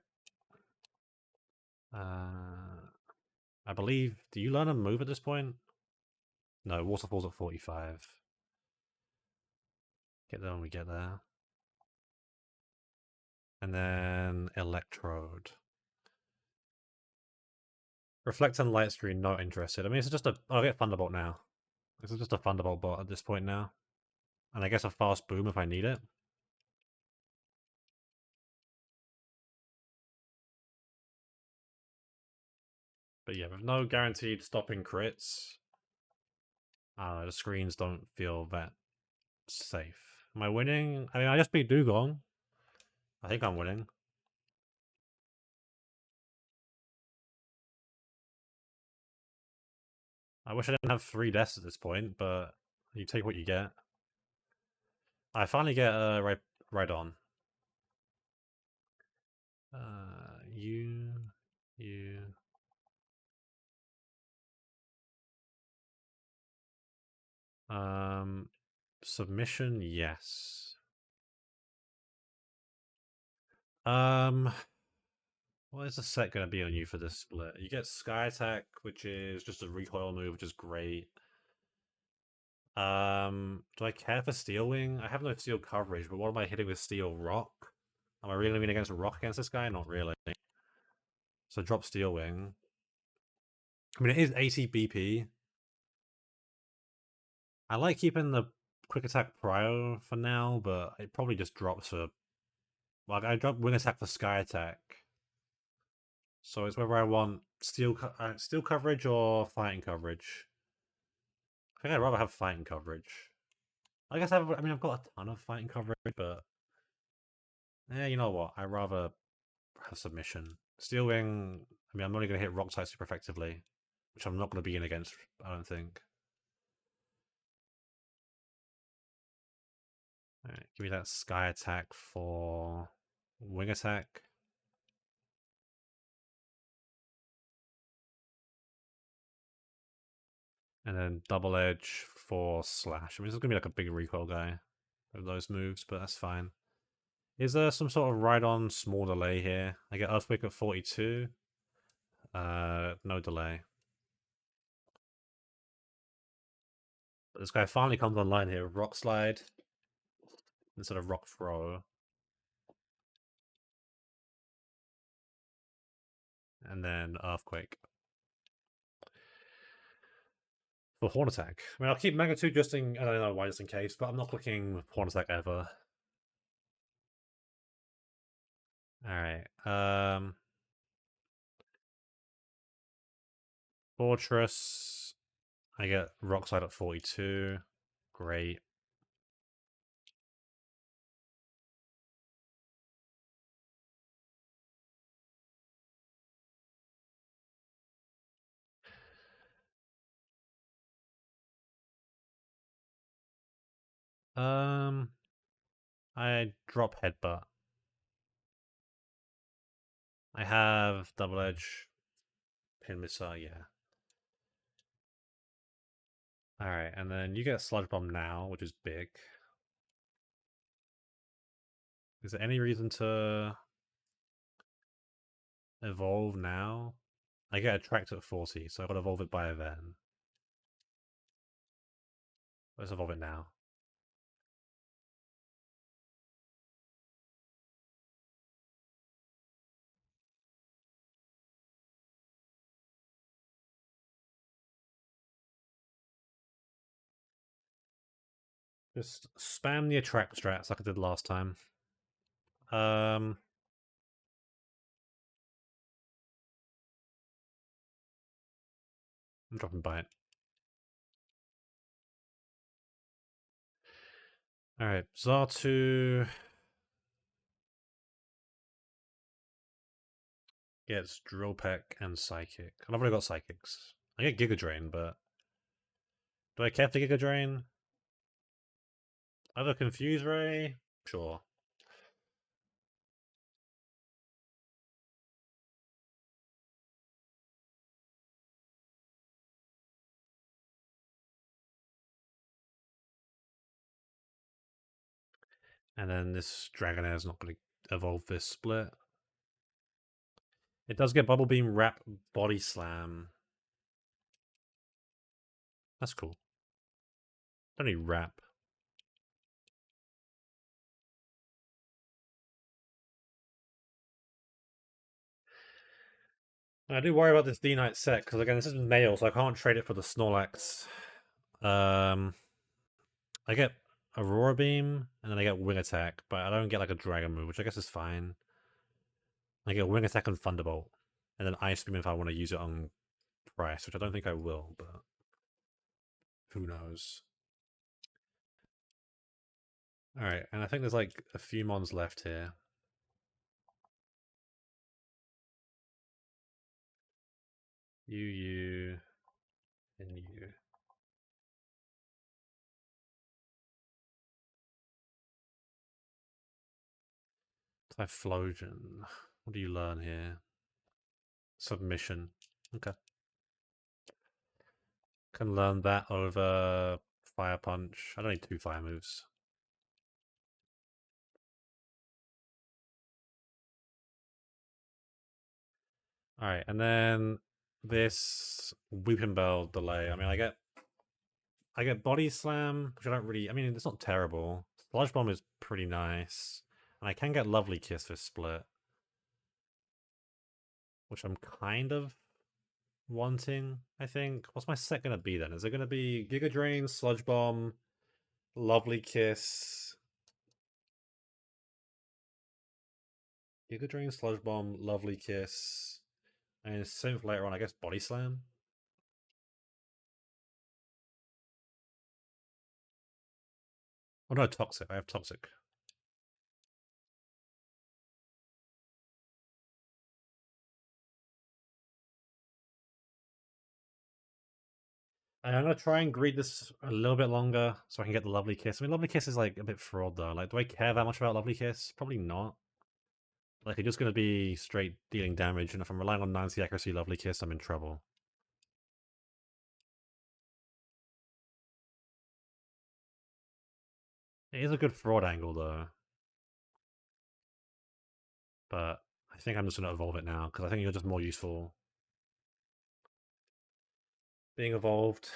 I believe. Do you learn a move at this point? No, waterfall's at 45. Get there when we get there. And then electrode. Reflect and light screen, not interested. I mean, it's just a. I'll get Thunderbolt now. This is just a Thunderbolt bot at this point now. And I guess a fast boom if I need it. But yeah, with no guaranteed stopping crits, the screens don't feel that safe. Am I winning? I mean, I just beat Dugong. I think I'm winning. I wish I didn't have 3 deaths at this point, but you take what you get. I finally get right on. You. Submission, yes. What is the set going to be on you for this split? You get Sky Attack, which is just a recoil move, which is great. Do I care for Steel Wing? I have no steel coverage, but what am I hitting with Steel Rock? Am I really winning against Rock against this guy? Not really. So drop Steel Wing. I mean, it is 80 BP. I like keeping the Quick Attack Prio for now, but it probably just drops for... Like, I drop Wing Attack for Sky Attack. So it's whether I want steel coverage or fighting coverage. I think I'd rather have fighting coverage. I guess I mean, I've got a ton of fighting coverage, but... Yeah, you know what? I'd rather have submission. Steel Wing, I mean, I'm only going to hit Rock type super effectively, which I'm not going to be in against, I don't think. Alright, give me that Sky Attack for Wing Attack. And then Double Edge for Slash. I mean, this is going to be like a big recoil guy of those moves, but that's fine. Is there some sort of ride-on small delay here? I get Earthquake at 42. No delay. But this guy finally comes online here. Rock Slide instead of Rock Throw. And then Earthquake. For Horn Attack. I mean, I'll keep Magnitude just in... I don't know why, just in case, but I'm not clicking Horn Attack ever. Alright. Fortress. I get Rock Slide at 42. Great. I drop Headbutt. I have Double Edge. Pin Missile, yeah. Alright, and then you get Sludge Bomb now, which is big. Is there any reason to evolve now? I get Attract at 40, so I've got to evolve it by then. Let's evolve it now. Just spam the Attract strats like I did last time. I'm dropping Bite. Alright, Zartu gets Drill Peck and Psychic. And I've already got Psychics. I get Giga Drain, but do I care for Giga Drain? Other Confuse Ray? Sure. And then this Dragonair is not going to evolve this split. It does get Bubble Beam, Wrap, Body Slam. That's cool. Don't need wrap. I do worry about this D-Knight set, because again, this is male, so I can't trade it for the Snorlax. I get Aurora Beam, and then I get Wing Attack, but I don't get like a Dragon move, which I guess is fine. I get Wing Attack and Thunderbolt, and then Ice Beam if I want to use it on Price, which I don't think I will, but who knows. Alright, and I think there's like a few mons left here. You, and you. Typhlosion. What do you learn here? Submission. Okay. Can learn that over Fire Punch. I don't need 2 fire moves. Alright, and then this Weeping Bell delay. I mean, I get Body Slam, which I don't really... I mean, it's not terrible. Sludge Bomb is pretty nice. And I can get Lovely Kiss for split. Which I'm kind of wanting, I think. What's my set going to be then? Is it going to be Giga Drain, Sludge Bomb, Lovely Kiss... Giga Drain, Sludge Bomb, Lovely Kiss... And synth later on, I guess Body Slam? Oh no, Toxic. I have Toxic. I'm gonna try and greed this a little bit longer so I can get the Lovely Kiss. I mean, Lovely Kiss is like a bit fraud though. Like, do I care that much about Lovely Kiss? Probably not. Like, it's just gonna be straight dealing damage, and if I'm relying on 90 accuracy Lovely Kiss, I'm in trouble. It is a good fraud angle though. But I think I'm just gonna evolve it now, because I think you're just more useful being evolved.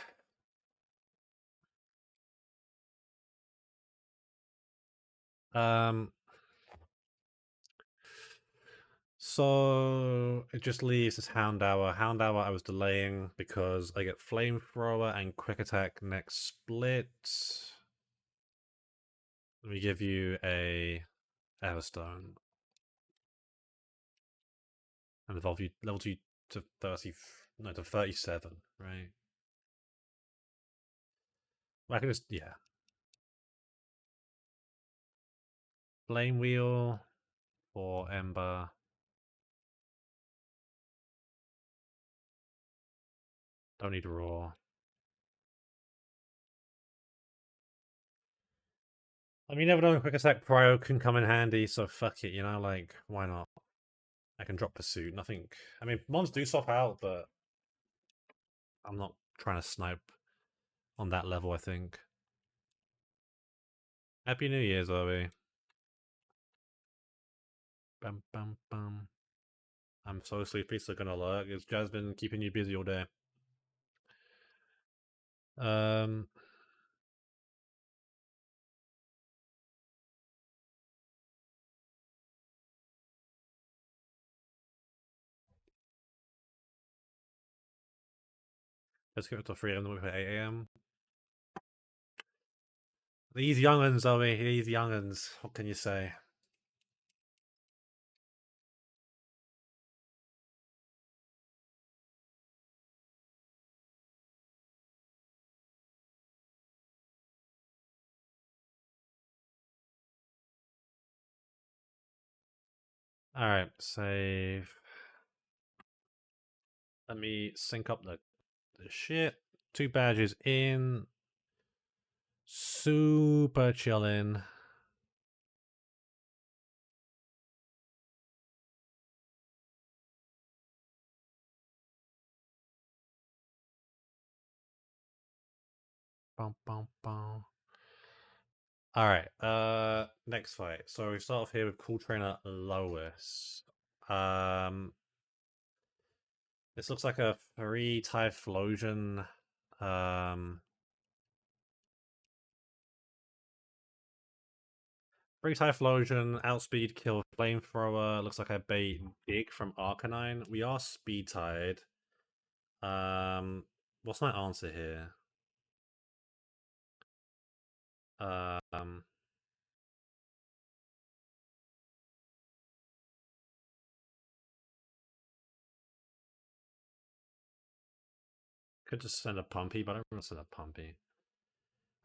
So it just leaves this Houndour. Houndour I was delaying because I get Flamethrower and Quick Attack next split. Let me give you a Everstone. And evolve you level you to 30 no to 37, right? I can just Flame Wheel or Ember. Don't need Raw. I mean, never know, Quick Attack Prio can come in handy, so fuck it, you know, like, why not? I can drop Pursuit, nothing... I mean, mons do swap out, but I'm not trying to snipe on that level, I think. Happy New Year, Zoe. Bum, bum, bum. I'm so sleepy, so gonna lurk. Is Jasmine keeping you busy all day? Um, let's get it to 3 a.m. Then we 8 a.m. These young'uns, Zoe. These young'uns. What can you say? Alright, save. Let me sync up the shit. 2 badges in. Super chillin'. Bum, bum, bum. Alright, next fight. So we start off here with Cool Trainer Lois. This looks like a 3 Typhlosion Um, Free Typhlosion, outspeed, kill, flamethrower. Looks like I bait Dig from Arcanine. We are speed tied. What's my answer here? Um, could just send a Pumpy, but I don't want to send a Pumpy.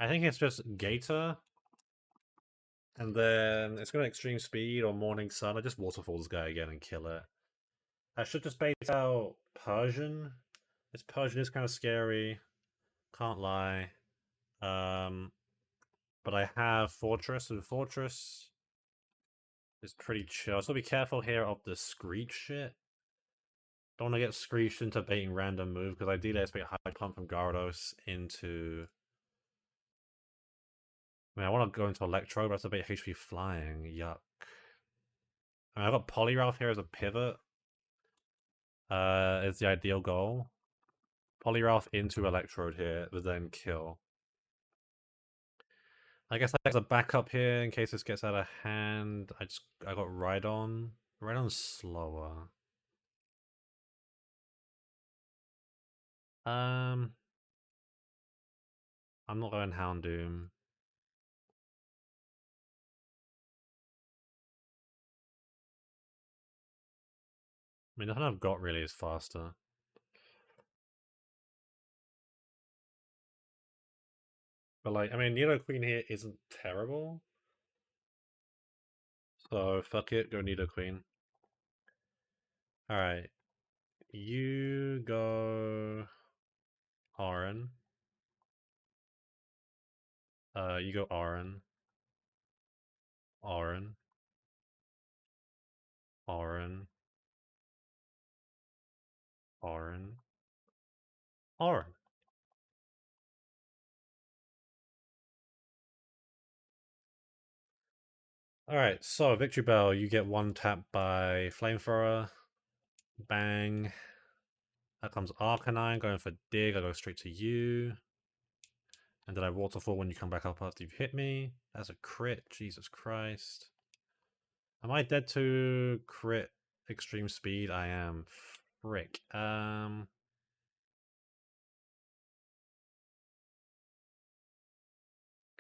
I think it's just Gator, and then it's going to Extreme Speed or Morning Sun. I just Waterfall this guy again and kill it. I should just bait out Persian. This Persian is kind of scary. Can't lie. But I have Fortress, and Fortress is pretty chill. So be careful here of the Screech shit. Don't want to get Screeched into baiting random move, because ideally I expect High Pump from Gyarados into... I mean, I want to go into Electro, but that's a bit HP Flying. Yuck. I mean, I've got Poliwrath here as a pivot. Is the ideal goal. Poliwrath into Electrode here, but then kill. I guess as a backup here in case this gets out of hand. I got Rhydon. Rhydon's slower. I'm not going Houndoom. I mean, nothing I've got really is faster. But like, I mean, Nidoqueen here isn't terrible. So fuck it, go Nidoqueen. Alright. You go Auron. You go Auron. Auron. Auron. Auron. Auron. Alright, so Victory Bell, you get one tap by Flamethrower. Bang. That comes Arcanine, going for Dig, I go straight to you. And then I Waterfall when you come back up after you've hit me. That's a crit, Jesus Christ. Am I dead to crit extreme speed? I am. Frick. Can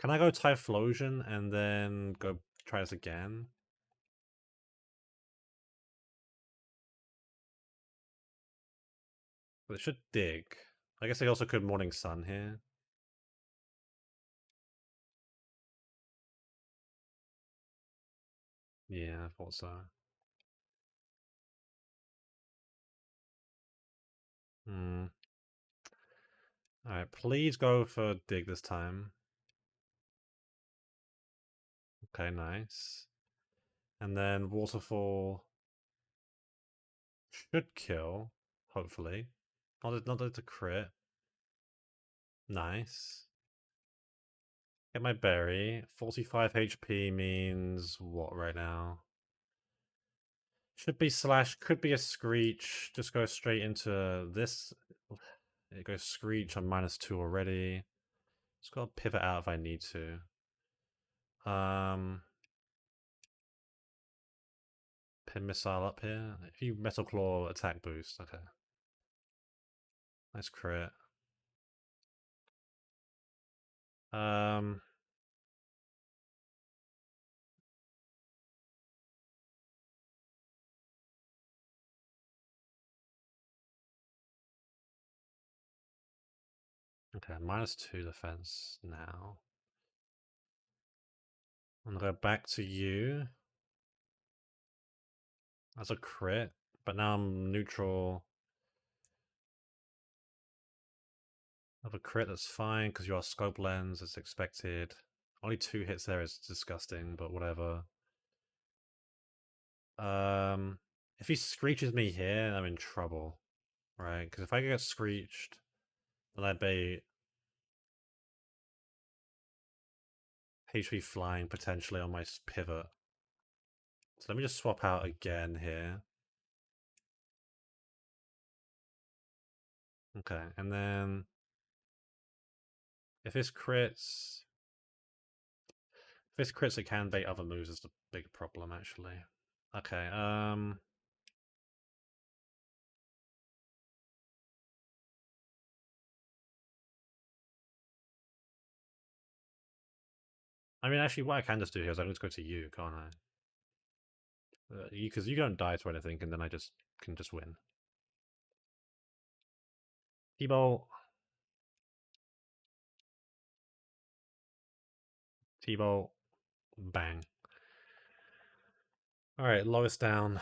I go Typhlosion and then go try this again? But it should dig. I guess I also could Morning Sun here. Yeah, I thought so. Hmm. Alright, please go for dig this time. Okay, nice. And then Waterfall should kill, hopefully. Not that it's a crit. Nice. Get my berry. 45 HP means what right now? Should be slash, could be a screech. Just go straight into this. It goes screech on -2 already. Just gotta pivot out if I need to. Pin missile up here. If you Metal Claw attack boost, okay. Nice crit. Um Okay, -2 defense now. I'm gonna go back to you. That's a crit, but now I'm neutral. I have a crit, that's fine, because you are scope lens, it's expected. Only 2 hits there is disgusting, but whatever. If he screeches me here, I'm in trouble, right? Because if I get screeched, then I bait HP flying potentially on my pivot. So let me just swap out again here. Okay, and then If this crits, it can bait other moves. Is the big problem, actually. Okay. I mean, actually, what I can just do here is I can just go to you, can't I? Because you don't die to anything, and then I just can just win. T-Bolt. T-Bolt. Bang. Alright, lowest down.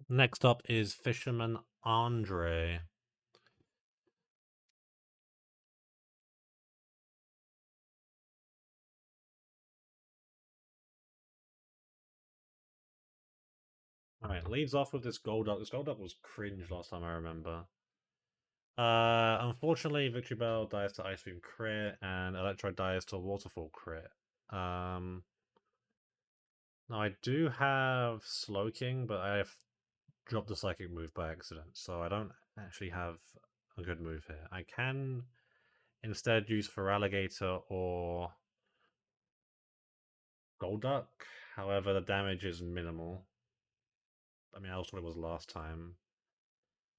Next up is Fisherman Andre. Alright, leads off with this Golduck. This Golduck was cringe last time I remember. Unfortunately, Victory Bell dies to Ice Beam crit, and Electro dies to Waterfall crit. Now I do have Slowking, but I have dropped the Psychic move by accident, so I don't actually have a good move here. I can instead use Feraligatr or Golduck, however the damage is minimal. I mean, that's what it was last time.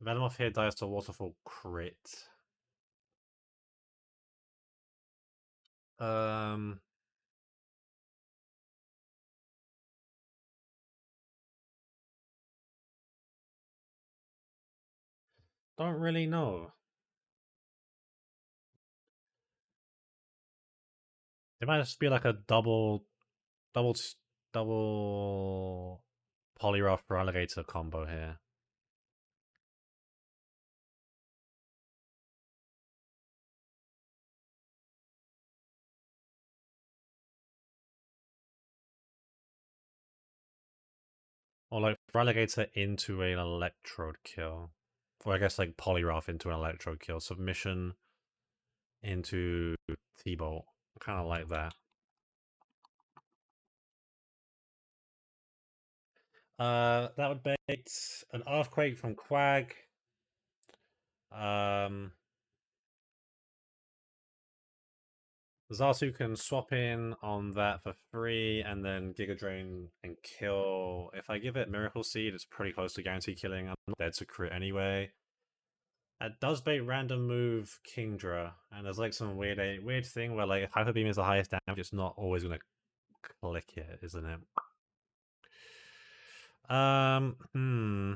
Venomoth here dies to Waterfall crit. Um, don't really know. It might just be like a double, double Poliwrath for Alligator combo here. Or like Alligator into an Electrode kill. Or I guess like Poliwrath into an Electrode kill. Submission into T-Bolt. Kind of like that. That would bait an Earthquake from Quag. Zartu can swap in on that for free and then Giga Drain and kill. If I give it Miracle Seed, it's pretty close to guarantee killing. I'm not dead to crit anyway. It does bait random move Kingdra, and there's like some weird thing where like if Hyper Beam is the highest damage, it's not always gonna click it, isn't it? Hmm.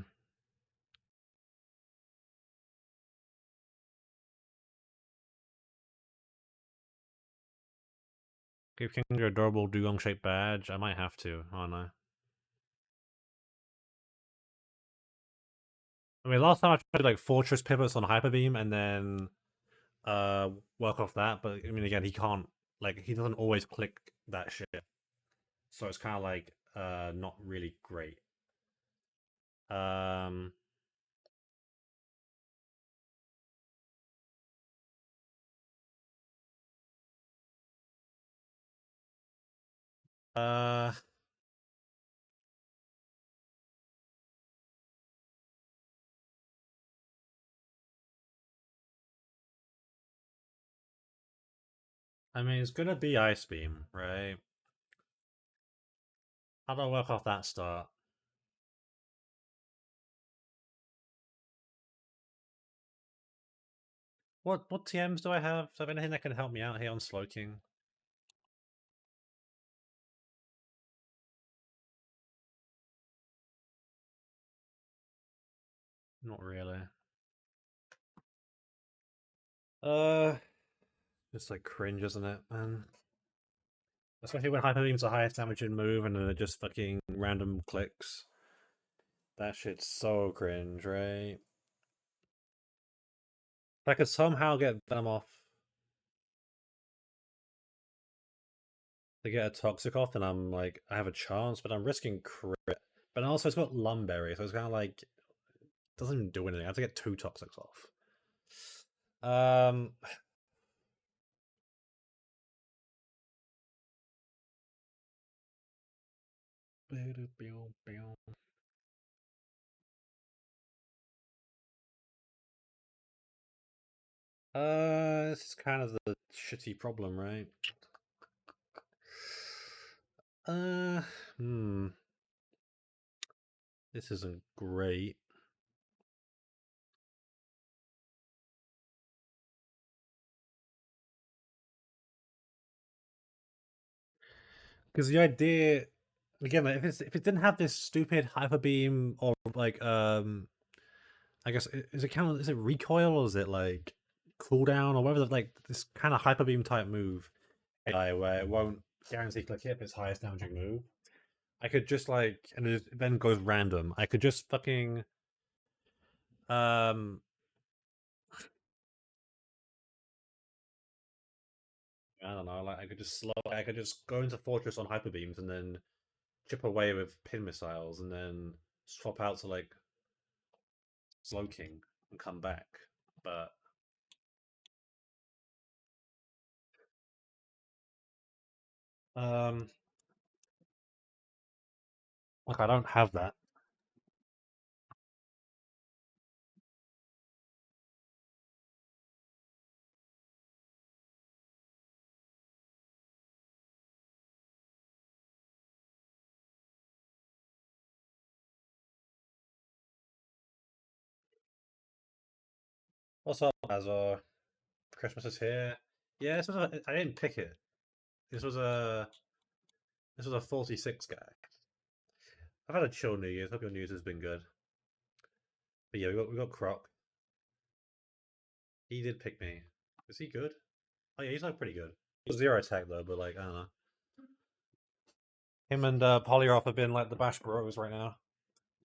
Give Kingdra a durable dugong shaped badge. I might have to, aren't I? I mean, last time I tried like Fortress pivots on Hyper Beam and then work off that, but I mean, again, he can't he doesn't always click that shit, so it's kind of like not really great. Um, uh, I mean, it's gonna be Ice Beam, right? How do I work off that start? What TMs do I have? Do I have anything that can help me out here on Slowking? Not really. Uh, it's like cringe, isn't it, man? Especially when Hyper Beam's the highest damaging move and then it just fucking random clicks. That shit's so cringe, right? If I could somehow get Venom off to get a Toxic off, then I'm like, I have a chance, but I'm risking crit. But also, it's got Lumberry, so it's kind of like, doesn't even do anything. I have to get 2 Toxics off. Um, This is kind of the shitty problem, right? Uh, hmm. This isn't great. Because the idea, again, like, if it didn't have this stupid hyper beam or like I guess is it count? Is it recoil or is it like cooldown or whatever? Like this kind of hyper beam type move AI where it won't guarantee click hit if it's highest damaging move. I could just like, and it then goes random. I could just fucking um I don't know, like I could just slow. I could just go into fortress on hyper beams and then chip away with pin missiles and then swap out to like slow king and come back. But um, like I don't have that. What's up, Azor? Christmas is here. Yeah, I didn't pick it. This was a this was a 46 guy. I've had a chill New Year's. Hope your New Year's has been good. But yeah, we got Croc. He did pick me. Is he good? Oh yeah, he's like pretty good. He was zero attack though, but like I don't know. Him and Polyaroth have been like the Bash Bros right now,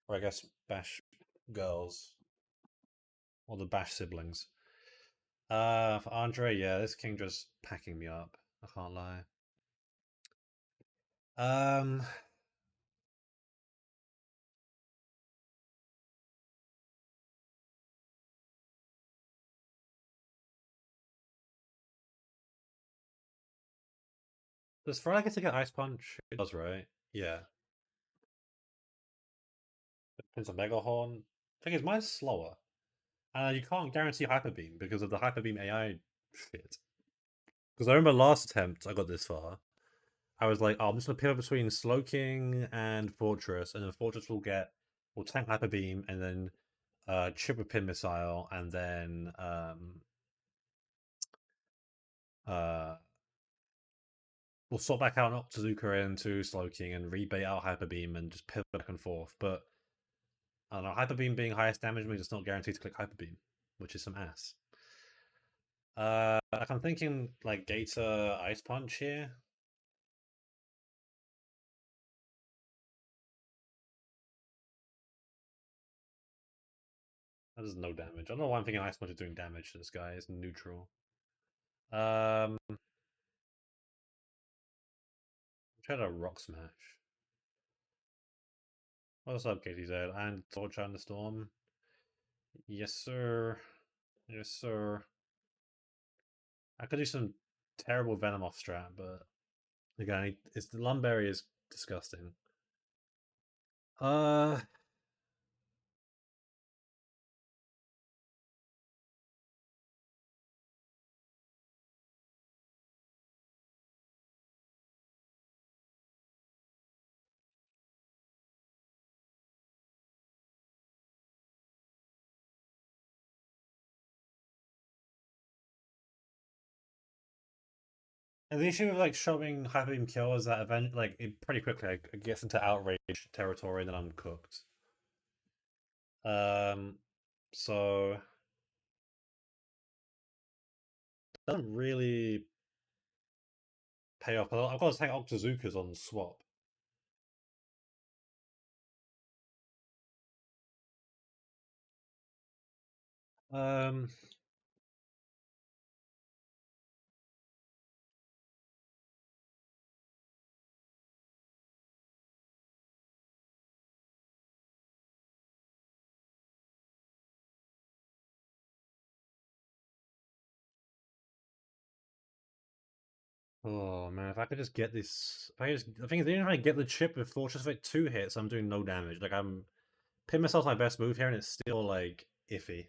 or I guess Bash girls or the Bash siblings. For Andre, yeah, this king just packing me up. I can't lie. Um, does Fry get to get Ice Punch? It does, right? Yeah. Pins a Mega Horn. Thing is, mine's slower. You can't guarantee Hyper Beam because of the Hyper Beam AI shit. Because I remember last attempt I got this far. I was like, oh, I'm just gonna pivot between Slow King and Fortress, and then Fortress will tank Hyper Beam, and then chip with Pin Missile, and then uh we'll swap back out Octazooka into Slow King and rebait out Hyper Beam and just pivot back and forth. But I don't know, Hyper Beam being highest damage means it's not guaranteed to click Hyper Beam, which is some ass. Like I'm thinking like Gator Ice Punch here. That does no damage. I don't know why I'm thinking Ice Punch is doing damage to this guy. It's neutral. Try to Rock Smash. What's up, KTZ? And Torch on the Storm. Yes, sir. Yes, sir. I could do some terrible Venom off strat, but again, it's the Lumberry is disgusting. Uh, and the issue with like showing Hyper Beam kill is that event like it pretty quickly like, it gets into outrage territory, and then I'm cooked. Um, so it doesn't really pay off. I've got to take Octazookas on swap. Um, Oh man, if I could just get this, if I just, the thing is, even if I get the chip with Fortress Effect 2 hits, I'm doing no damage. Like I'm Pin Missile's my best move here, and it's still like iffy.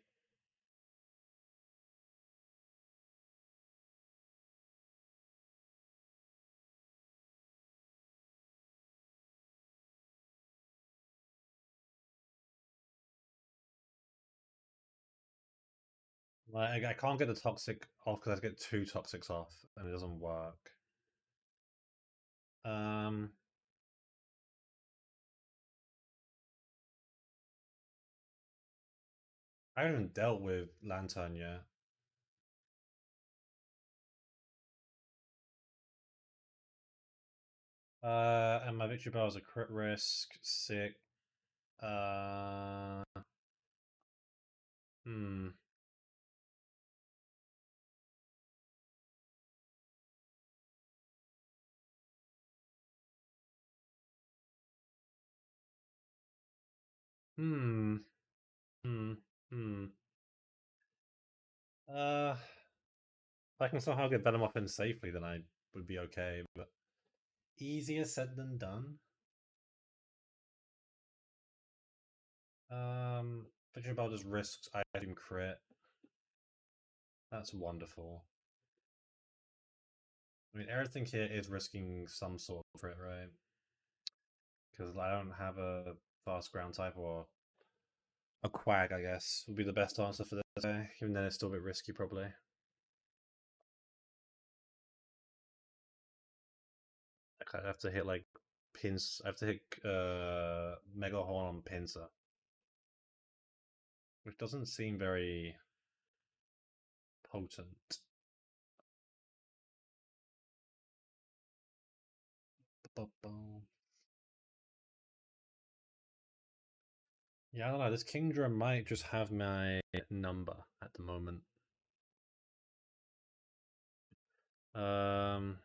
Like I can't get the toxic off because I get two toxics off, and it doesn't work. Um, I haven't dealt with Lantern yet. And my victory bar is a crit risk. Sick. Uh, hmm. Hmm. Hmm. Hmm. If I can somehow get Venom off in safely, then I would be okay. But easier said than done. Victory bar just risks I assume crit. That's wonderful. I mean, everything here is risking some sort of crit, right? Because I don't have a fast ground type, or a quag, I guess, would be the best answer for this guy. Even then, it's still a bit risky, probably. I have to hit like pins. I have to hit Mega Horn on Pincer, which doesn't seem very potent. Yeah, I don't know. This Kingdra might just have my number at the moment. Um,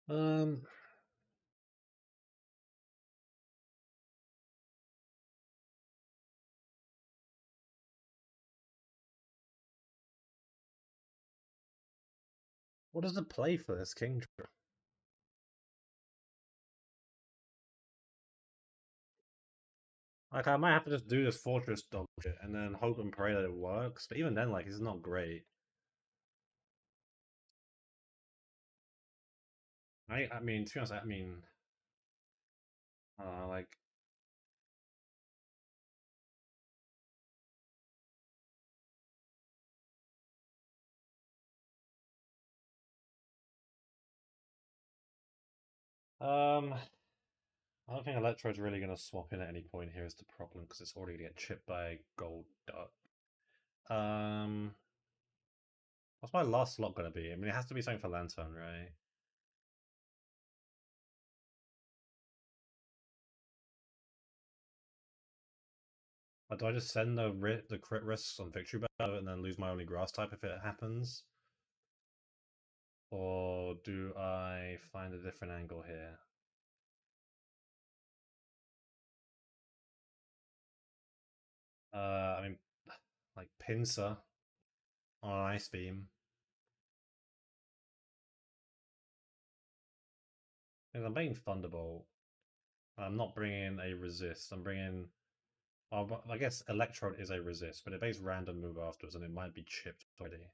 um, what is the play for this Kingdra? Like, I might have to just do this Fortress dog shit and then hope and pray that it works. But even then, like, it's not great. I mean, to be honest, I mean, like, I don't think Electrode's really going to swap in at any point here is the problem because it's already going to get chipped by Gold Duck. Um, what's my last slot going to be? I mean, it has to be something for Lantern, right? Or do I just send the crit risks on Victory Bell and then lose my only grass type if it happens? Or do I find a different angle here? I mean, like Pincer on Ice Beam. Because I'm bringing Thunderbolt. I'm not bringing a resist. I'm bringing. Oh, I guess Electrode is a resist, but it makes random move afterwards, and it might be chipped already.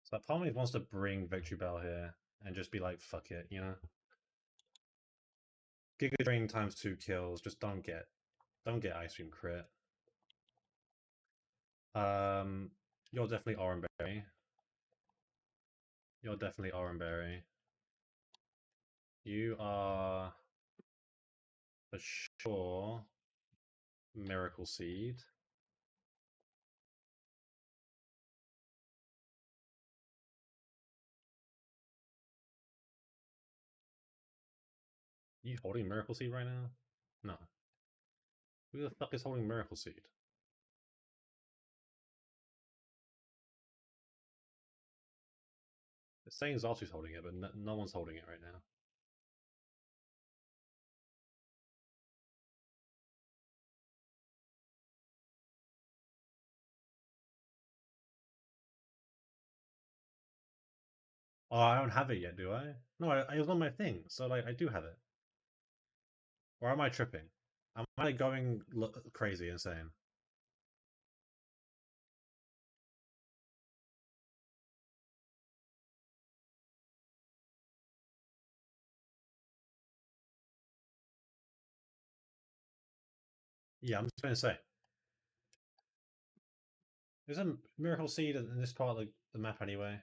So part of me wants to bring Victory Bell here and just be like, fuck it, you know. Giga Drain times 2 kills. Just don't get Ice Cream crit. Um, you're definitely Oranberry. You're definitely Oranberry. You are for sure Miracle Seed. You holding Miracle Seed right now? No. Who the fuck is holding Miracle Seed? It's saying Zaltu's holding it, but no one's holding it right now. Oh, I don't have it yet, do I? No, it was on my thing, so like I do have it. Or am I tripping? Am I going crazy, insane? Yeah, I'm just gonna say. There's a Miracle Seed in this part of the map anyway.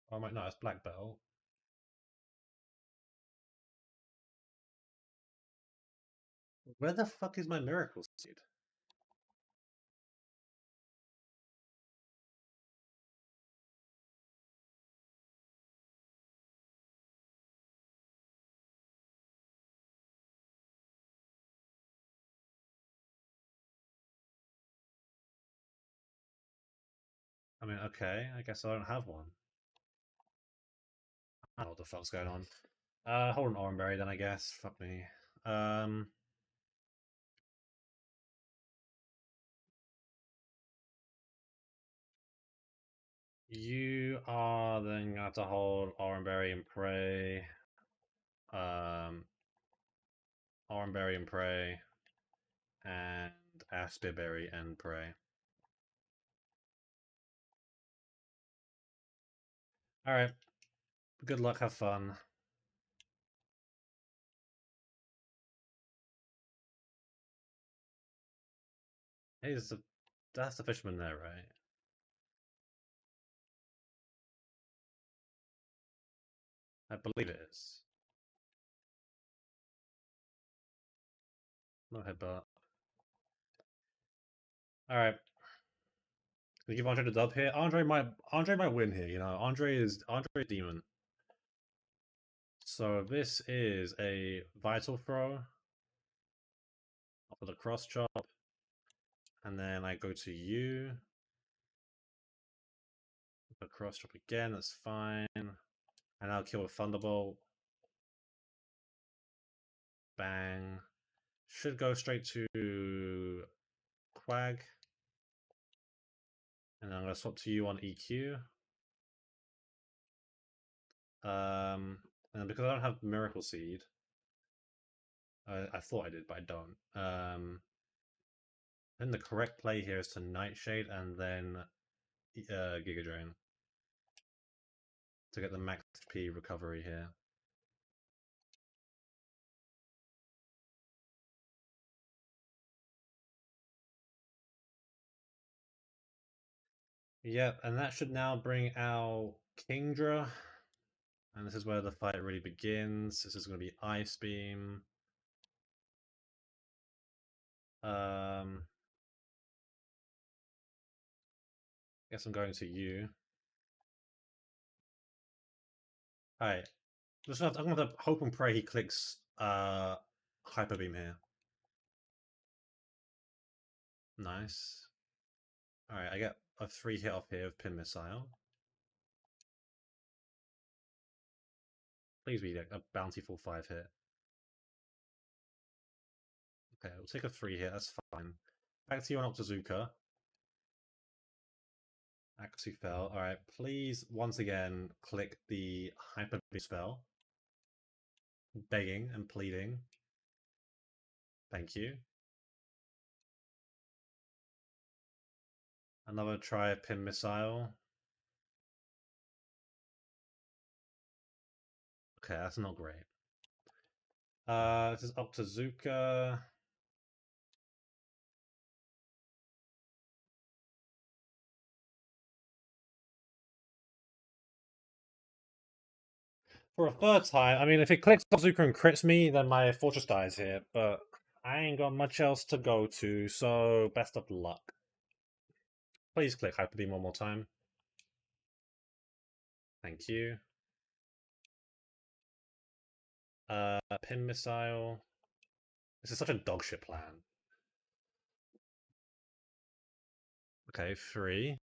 Or I might not, it's Black Belt. Where the fuck is my Miracle Seed? I mean, okay, I guess I don't have one. I don't know what the fuck's going on. Hold an Oranberry then, I guess. Fuck me. Um, you are then gonna have to hold Oranberry and pray. Um, Oranberry and pray, and Aspberry and pray. All right. Good luck. Have fun. Hey, that's the fisherman there, right? I believe it is. No headbutt. All right. Can you give Andre the dub here? Andre might win here. You know, Andre demon. So this is a vital throw for the cross chop, and then I go to you. The cross chop again. That's fine. And I'll kill with thunderbolt. Bang. Should go straight to Quag. And I'm gonna swap to you on EQ. And because I don't have Miracle Seed, I thought I did, but I don't. Then the correct play here is to Nightshade and then Giga Drain to get the max P recovery here. Yep, and that should now bring out Kingdra. And this is where the fight really begins. This is going to be Ice Beam. Guess I'm going to you. Alright. I'm going to hope and pray he clicks Hyper Beam here. Nice. Alright, I get a 3 hit off here with Pin Missile. Please be a bountiful 5 hit. Okay, we'll take a 3 hit, that's fine. Back to you on Octozuka. Accuracy fell. Alright, please once again click the Hyper Beam spell. Begging and pleading. Thank you. Another try a Pin Missile. Okay, that's not great. This is Octozuka. For a third time, I mean, if it clicks Bazooka and crits me, then my fortress dies here, but I ain't got much else to go to, so best of luck. Please click Hyper Beam one more time. Thank you. Pin Missile. This is such a dogshit plan. Okay, 3.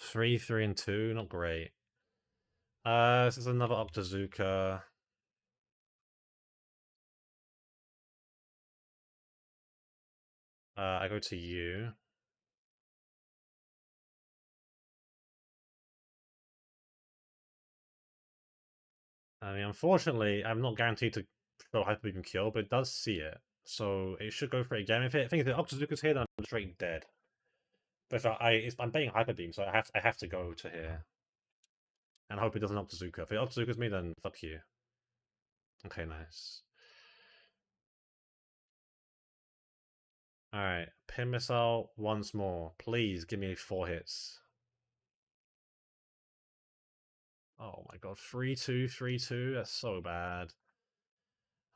3, 3, and 2, not great. This is another Octazooka. I go to you. I mean, unfortunately, I'm not guaranteed to show Hyper Beam kill, but it does see it. So it should go for it again. If I think if the Octazooka's here, then I'm straight dead. But if I'm betting Hyper Beam, so I have to go to here. And hope it doesn't Octazooka. If it Octazookas me, then fuck you. Okay, nice. Alright, Pin Missile once more. Please give me 4 hits. Oh my god, 3-2, 3-2? That's so bad.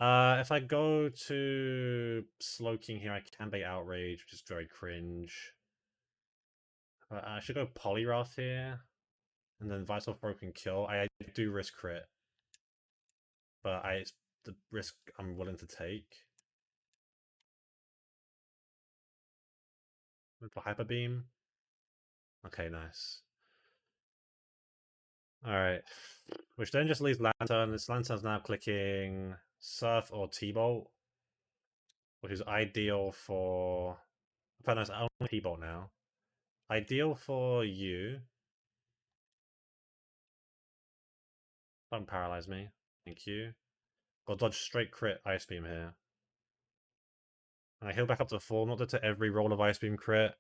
If I go to Slowking here, I can bait Outrage, which is very cringe. I should go Polyrath here, and then Vital Broken Kill. I do risk crit, but it's the risk I'm willing to take. For Hyper Beam. Okay, nice. Alright. Which then just leaves Lantern. This Lantern's now clicking Surf or T-Bolt, which is ideal for... I know it's only T-Bolt now. Ideal for you. Don't paralyze me. Thank you. Got dodge straight crit Ice Beam here. And I heal back up to 4, not to every roll of Ice Beam crit.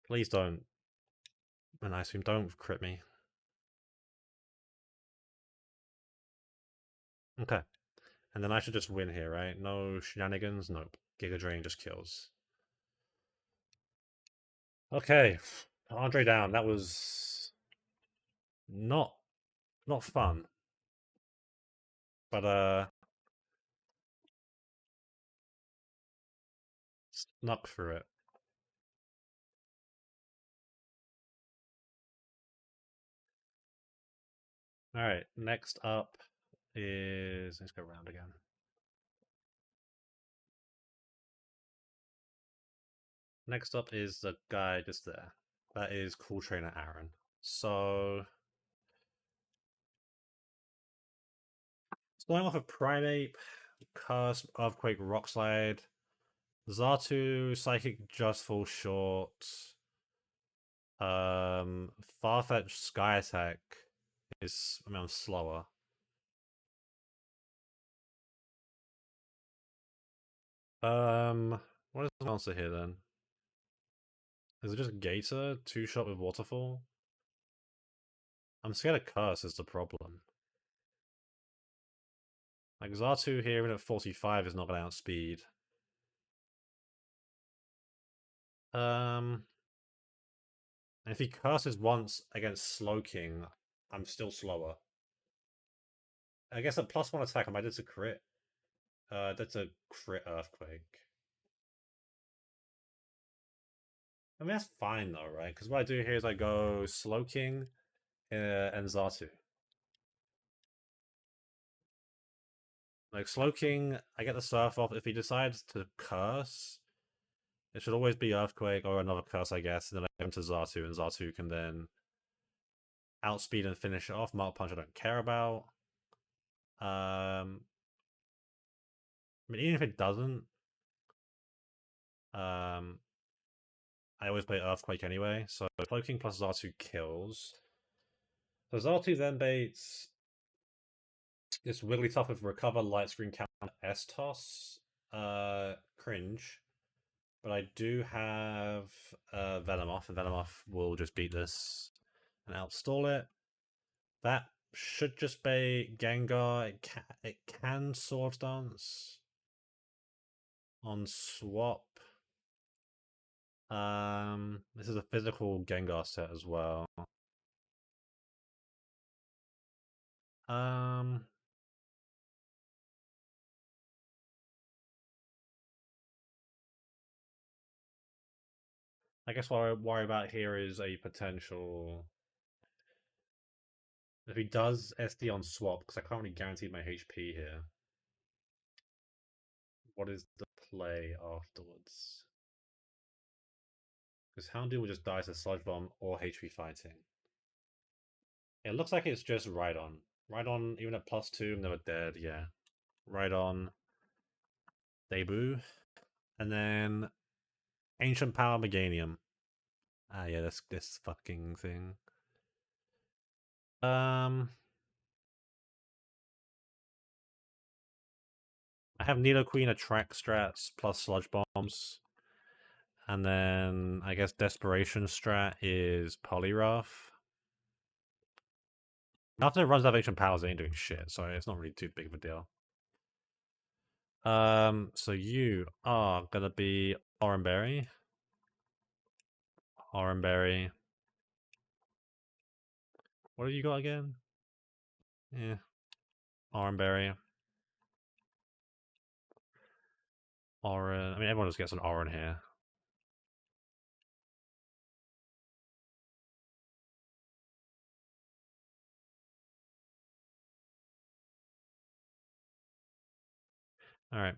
Please don't. An Ice Beam, don't crit me. Okay. And then I should just win here, right? No shenanigans? Nope. Giga Drain just kills. Okay. Andre down. That was not fun. But snuck through it. Alright, next up is... Let's go around again. Next up is the guy just there. That is Cool Trainer Aaron. So... Starting off with Primeape, Curse, Earthquake, Rock Slide. Xatu, Psychic just falls short. Farfetch, Sky Attack is... I mean, I'm slower. What is the answer here then? Is it just Gator, 2-shot with Waterfall? I'm scared of Curse is the problem. Like, Xatu here even at 45 is not going to outspeed. And if he curses once against Slowking, I'm still slower. I guess at +1 attack, I might do a crit. That's a crit Earthquake. I mean, that's fine though, right? Because what I do here is I go Slowking and Xatu. Like, Slowking, I get the Surf off. If he decides to curse, it should always be Earthquake or another curse, I guess. And then I go into Xatu, and Xatu can then outspeed and finish it off. Mark Punch I don't care about. I mean, even if it doesn't, I always play Earthquake anyway. So Cloaking plus Xatu kills. So Xatu then baits this Wigglytuff with Recover, Light Screen Counter, S-Toss. Cringe. But I do have Venomoth, and Venomoth will just beat this and outstall it. That should just be Gengar. It can Swords Dance on swap. This is a physical Gengar set as well. Um, I guess what I worry about here is a potential. If he does SD on swap, because I can't really guarantee my HP here. What is the play afterwards? Because Houndoom will just die to Sludge Bomb or HP fighting. It looks like it's just right on. Right on, even at +2, never dead, yeah. Right on. Debut. And then Ancient Power Meganium. Ah, yeah, this fucking thing. I have Nidoqueen attract strats plus Sludge Bombs. And then I guess Desperation strat is Poliwrath. After it runs out of ancient powers, it ain't doing shit, so it's not really too big of a deal. So you are gonna be Oranberry. Oranberry. What have you got again? Yeah. Oranberry. Oran. I mean, everyone just gets an Oran here. Alright.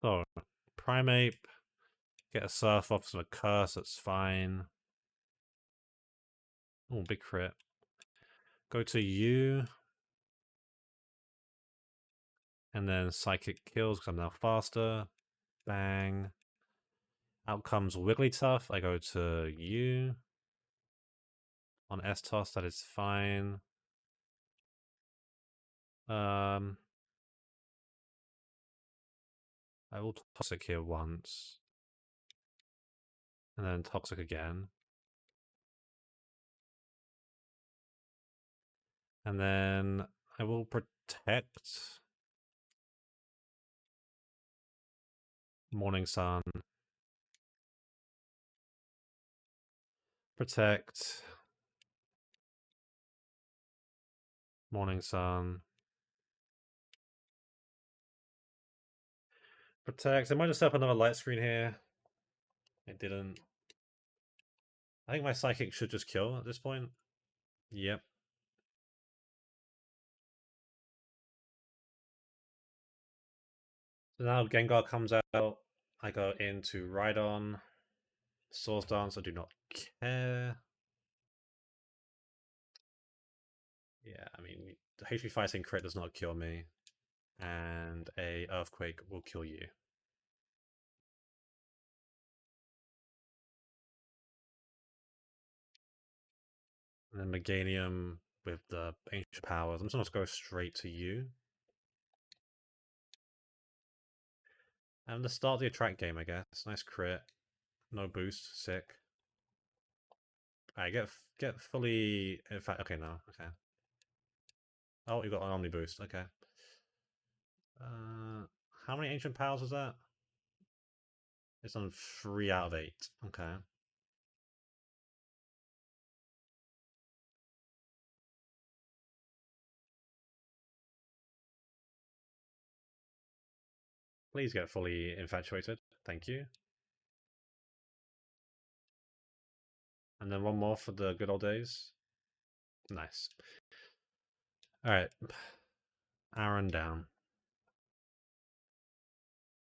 So, Primeape. Get a Surf off some Curse, that's fine. Oh, big crit. Go to you. And then Psychic kills because I'm now faster. Bang. Out comes Wigglytuff. I go to you. On S-Toss, that is fine. I will Toxic here once. And then Toxic again. And then I will Protect. Morning Sun. Protect. Morning Sun. Protect. I might just set up another light screen here. It didn't. I think my Psychic should just kill at this point. Yep. So now Gengar comes out. I go into Rhydon. Swords Dance, I do not care. Yeah, I mean, the HP fighting crit does not kill me. And a Earthquake will kill you. And then Meganium with the Ancient Powers. I'm just going to go straight to you. And the start of the Attract game, I guess. Nice crit. No boost. Sick. Alright, get fully... In fact, okay, no. Okay. Oh, you got an Omni boost. Okay. How many Ancient Powers was that? It's on 3 out of 8. Okay. Please get fully infatuated. Thank you. And then one more for the good old days. Nice. Alright. Aaron down.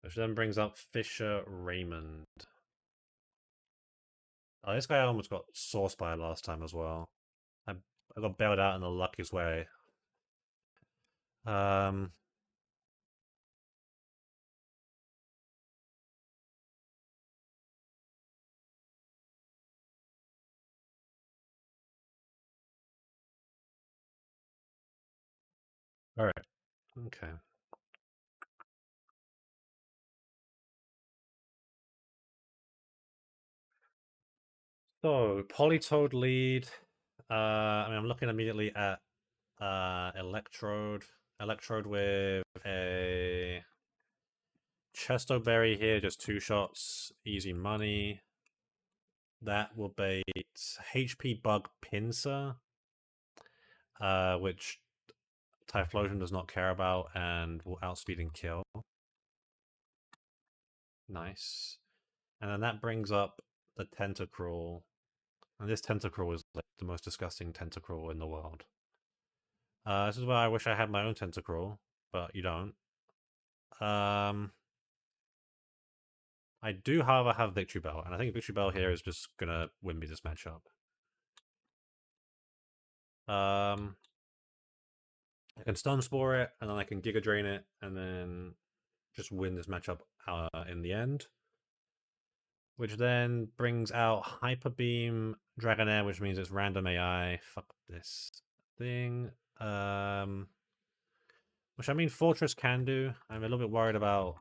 Which then brings up Fisher Raymond. Oh, this guy almost got sourced by last time as well. I got bailed out in the luckiest way. Um, Alright. Okay. So, Polytoad lead. I mean, I'm looking immediately at Electrode. Electrode with a Chesto Berry here, just 2 shots, easy money. That will bait HP Bug Pincer, which Typhlosion does not care about and will outspeed and kill. Nice. And then that brings up the Tentacruel. And this Tentacruel is like the most disgusting Tentacruel in the world. This is where I wish I had my own Tentacruel, but you don't. I do, however, have Victory Bell, and I think Victory Bell here is just gonna win me this matchup. I can Stun Spore it, and then I can Giga Drain it, and then just win this matchup in the end. Which then brings out Hyper Beam, Dragonair, which means it's random AI. Fuck this thing. Which I mean, Fortress can do. I'm a little bit worried about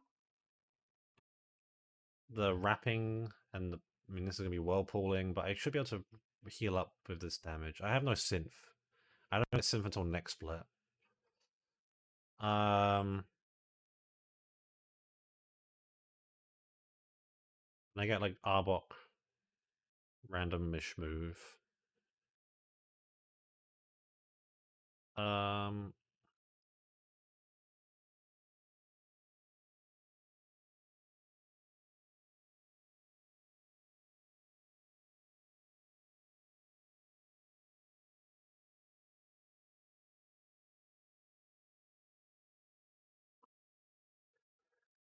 the wrapping and the. I mean, this is gonna be whirlpooling, but I should be able to heal up with this damage. I have no synth. I don't get synth until next split. And I get like Arbok, random-ish move. Um,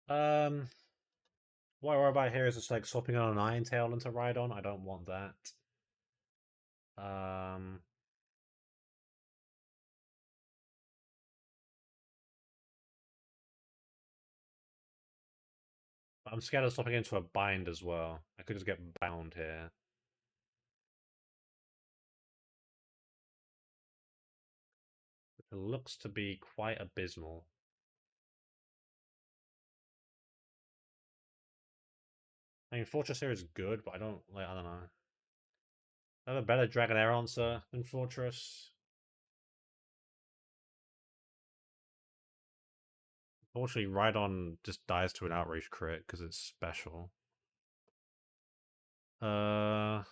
um, what I worry about here is just like swapping on an Iron Tail into Rhydon. I don't want that. Um, I'm scared of swapping into a Bind as well. I could just get bound here. It looks to be quite abysmal. I mean, Fortress here is good, but I don't like. I don't know. I have a better Dragonair answer than Fortress. Unfortunately, Rhydon just dies to an Outrage crit because it's special. Uh,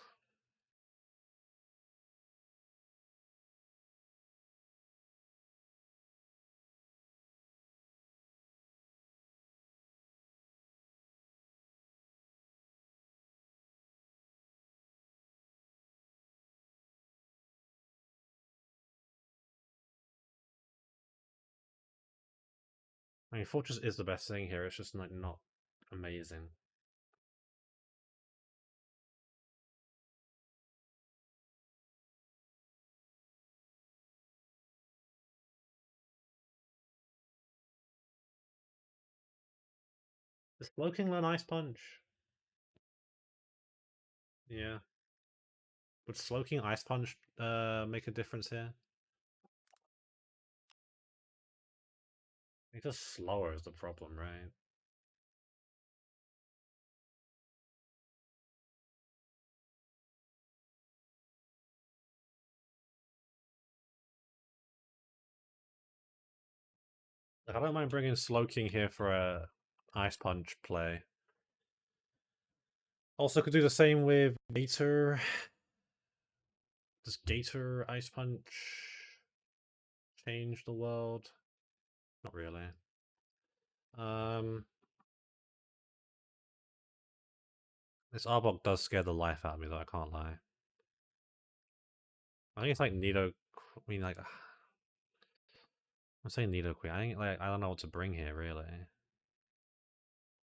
I mean, Fortress is the best thing here. It's just like not amazing. Does Slowking learn Ice Punch? Yeah. Would Slowking Ice Punch make a difference here? It's just slower is the problem, right? Like, I don't mind bringing Slowking here for a Ice Punch play. Also could do the same with Gator. Does Gator Ice Punch change the world? Not really. This Arbok does scare the life out of me, though, I can't lie. I think it's like Nido. I mean, like. I'm saying Nidoqueen. I think, like, I don't know what to bring here, really.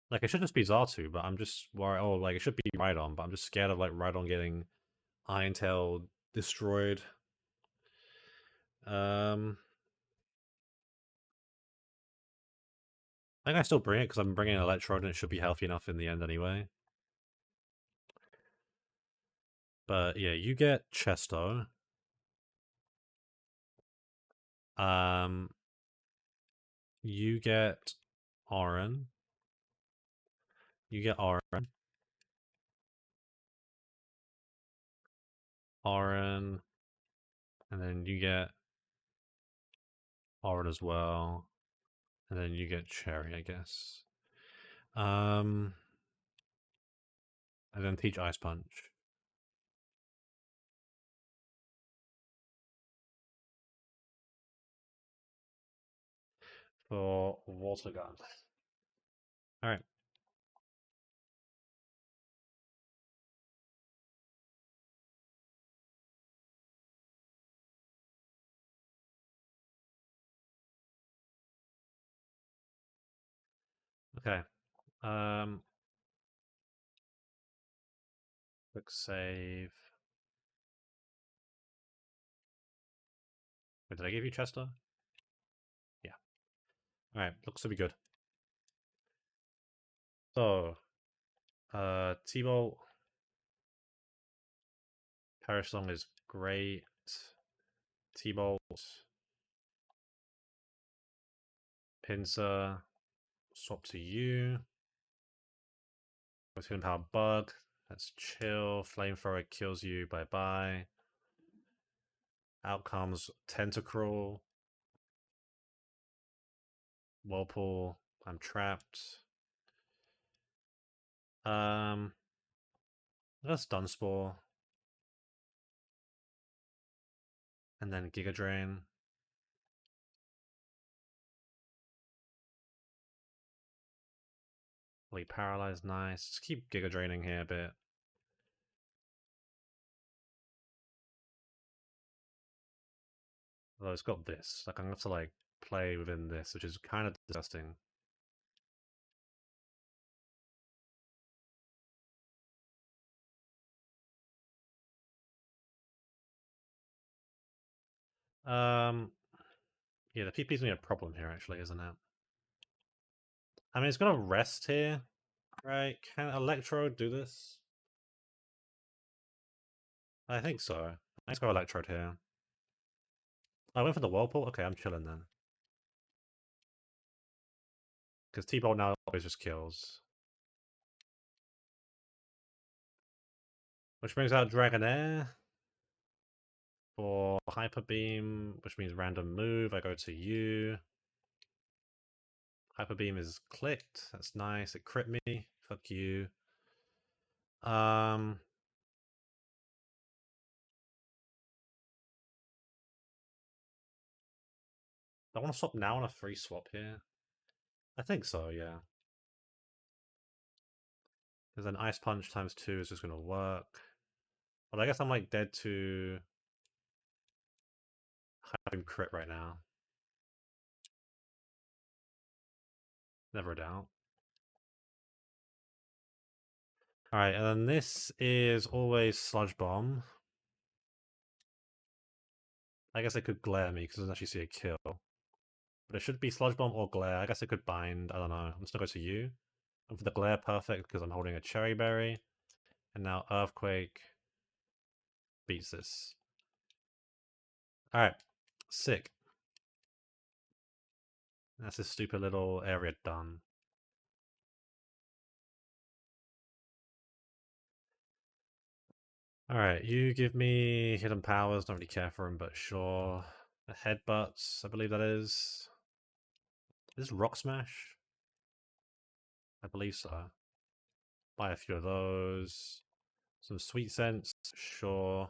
Like, it should just be Xatu, but I'm just worried. Oh, like, it should be Rhydon, but I'm just scared of, like, Rhydon getting Iron Tail destroyed. I think I still bring it because I'm bringing an Electrode and it should be healthy enough in the end anyway. But yeah, you get Chesto. You get Auron. You get Auron. Auron. And then you get Auron as well. And then you get Cherry, I guess. And then teach Ice Punch. for water gun. Alright. Okay. Quick save. Wait, did I give you Chester? Yeah. Alright, looks to be good. So, T-Bolt. Parish Song is great. T-Bolt. Pincer. Swap to you. Healing Power Bug. That's chill. Flamethrower kills you. Bye bye. Out comes Tentacruel. Whirlpool. I'm trapped. That's Dunspore. And then Giga Drain. Fully paralyzed, nice. Just keep Giga Draining here a bit. Although it's got this. Like, I'm gonna have to, like, play within this, which is kind of disgusting. Yeah, the PP's gonna be a problem here, actually, isn't it? I mean, it's gonna rest here, right? Can Electrode do this? I think so. Let's go Electrode here. I went for the Whirlpool? Okay, I'm chilling then. Because T-Bolt now always just kills. Which brings out Dragonair. For Hyper Beam, which means random move, I go to you. Hyper Beam is clicked. That's nice. It crit me. Fuck you. I want to swap now on a free swap here. I think so, yeah. Because then Ice Punch times 2 is just going to work. But I guess I'm like dead to Hyper Beam crit right now. Never a doubt. Alright, and then this is always Sludge Bomb. I guess it could glare me because it doesn't actually see a kill. But it should be Sludge Bomb or Glare. I guess it could bind. I don't know. I'm just going to go to you. And for the Glare, perfect because I'm holding a Cherry Berry. And now Earthquake beats this. Alright. Sick. That's this stupid little area done. Alright, you give me hidden powers. Don't really care for him, but sure. The headbutts, I believe that is. Is this Rock Smash? I believe so. Buy a few of those. Some Sweet Sense, sure.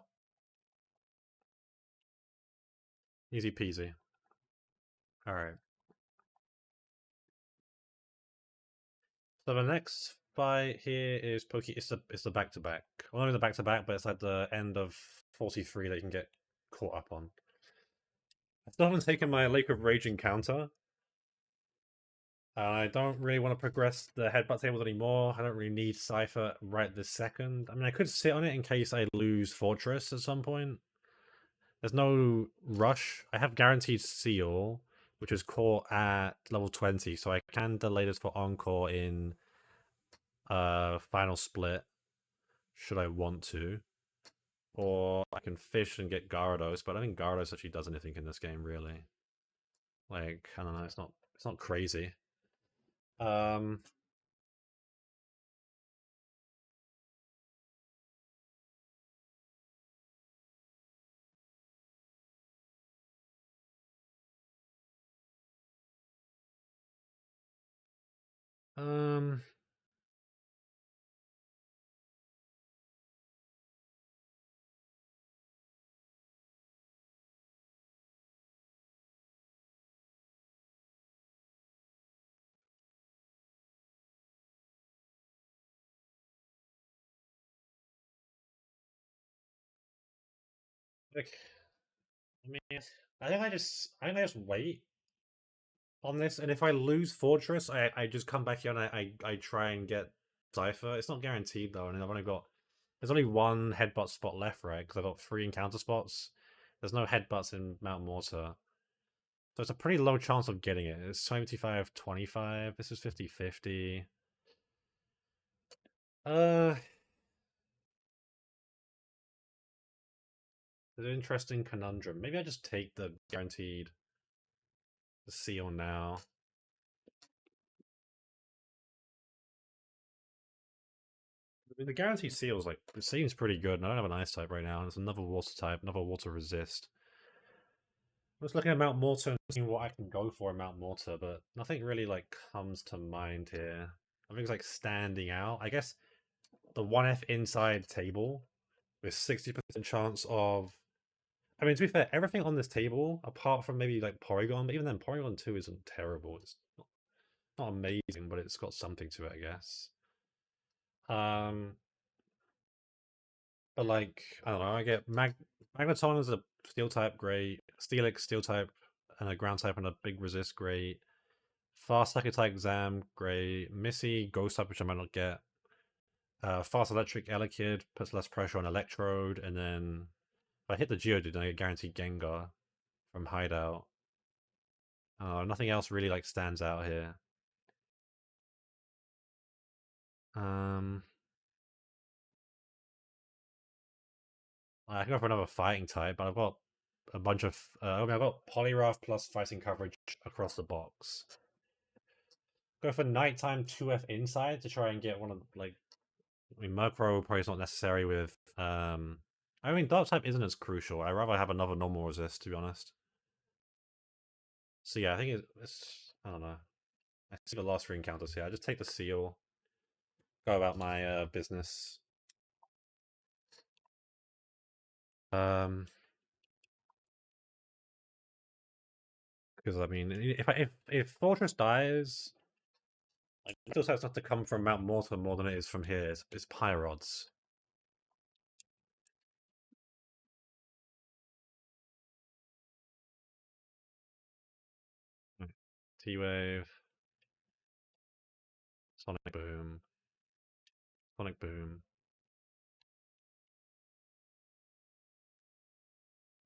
Easy peasy. Alright. So the next fight here is It's the back to back. Well, not the back to back, but it's at the end of 43 that you can get caught up on. I still haven't taken my Lake of Rage encounter. I don't really want to progress the headbutt tables anymore. I don't really need Cypher right this second. I mean, I could sit on it in case I lose Fortress at some point. There's no rush. I have guaranteed Seal, which is caught at level 20, so I can delay this for Encore in Final Split, should I want to. Or I can fish and get Gyarados, but I don't think Gyarados actually does anything in this game, really. Like, I don't know, it's not crazy. Um Um Like, I mean, I think I just wait on this, and if I lose Fortress, I just come back here and I try and get Cypher. It's not guaranteed though, and I've only got there's only one headbutt spot left, right? Because I've got 3 encounter spots. There's no headbutts in Mount Mortar. So it's a pretty low chance of getting it. It's 25-25. This is 50-50. Uh, it's an interesting conundrum. Maybe I just take the guaranteed the seal now. I mean, the guaranteed seal is like it seems pretty good. And I don't have an ice type right now, and it's another water type, another water resist. I was looking at Mount Mortar and seeing what I can go for in Mount Mortar, but nothing really like comes to mind here. I think it's like standing out. I guess the 1F inside table with 60% chance of. I mean, to be fair, everything on this table, apart from maybe like Porygon, but even then, Porygon 2 isn't terrible. It's not amazing, but it's got something to it, I guess. Um, but like, I don't know, I get Magneton as a steel type, great. Steelix, steel type, and a ground type and a big resist, great. Fast Psychic type Zam, great. Missy, ghost type, which I might not get. Fast electric Elekid puts less pressure on Electrode, and then if I hit the Geodude, then I get guaranteed Gengar from Hideout. Nothing else really like stands out here. Um, I can go for another fighting type, but I've got a bunch of. I mean, I've got Poliwrath plus fighting coverage across the box. Go for nighttime 2F inside to try and get one of like. I mean, Murkrow probably is not necessary with. I mean, Dark type isn't as crucial. I'd rather have another normal resist, to be honest. So yeah, I think it's. I don't know. I see the last 3 encounters here. I just take the seal, go about my business. Um, because I mean, if Fortress dies, like, it also has not to come from Mount Mortar more than it is from here. It's Pyrods. T-Wave, Sonic Boom, Sonic Boom.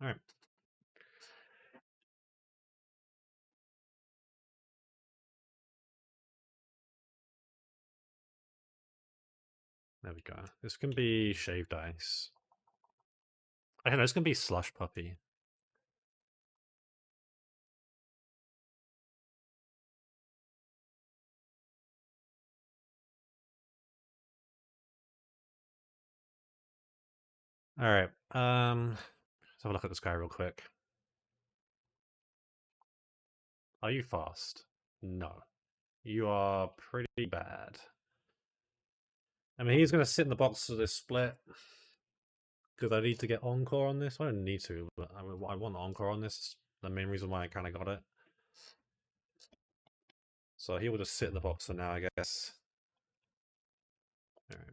Alright, there we go. This can be Shaved Ice. I don't know, this can be Slush Puppy. Alright, let's have a look at this guy real quick. Are you fast? No. You are pretty bad. I mean, he's going to sit in the box for this split. Because I need to get Encore on this. I don't need to, but I want Encore on this. The main reason why I kind of got it. So he will just sit in the box for now, I guess. Alright.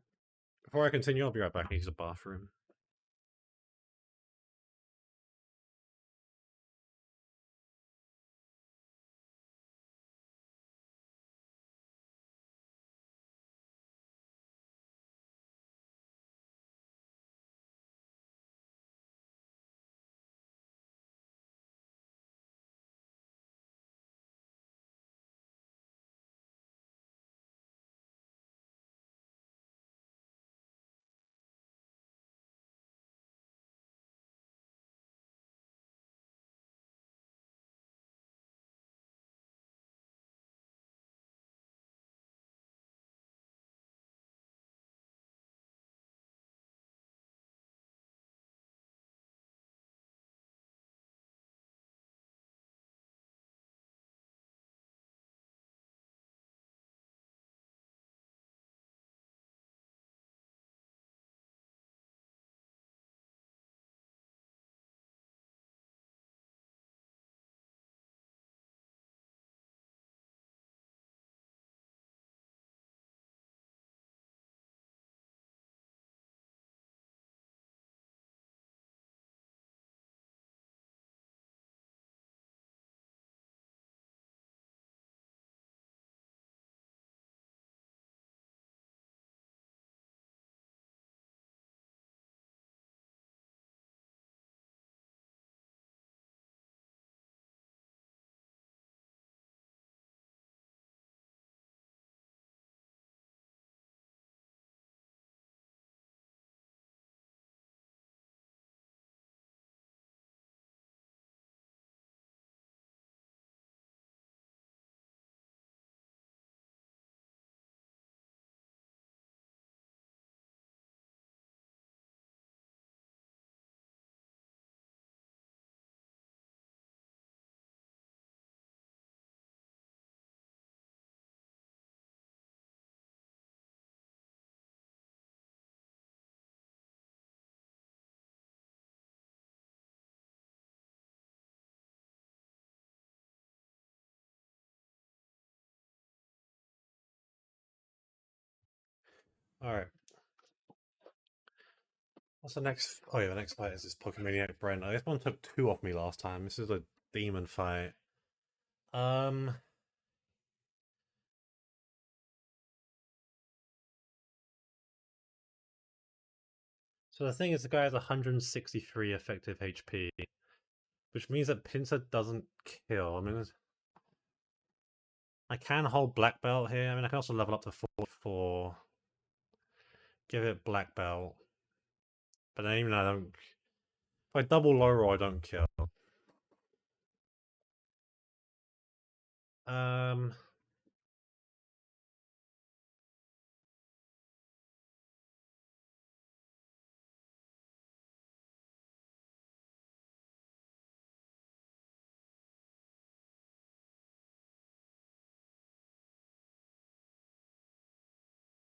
Before I continue, I'll be right back. I need to use the bathroom. Alright. What's the next? Oh yeah, the next fight is this Pokemaniac Brent. I guess one took two off me last time. This is a demon fight. Um, so the thing is, the guy has 163 effective HP, which means that Pinsir doesn't kill. I mean, I can hold Black Belt here. I mean, I can also level up to 44. Give it Black Belt. But then even I don't... If I double low roll, I don't kill. Um...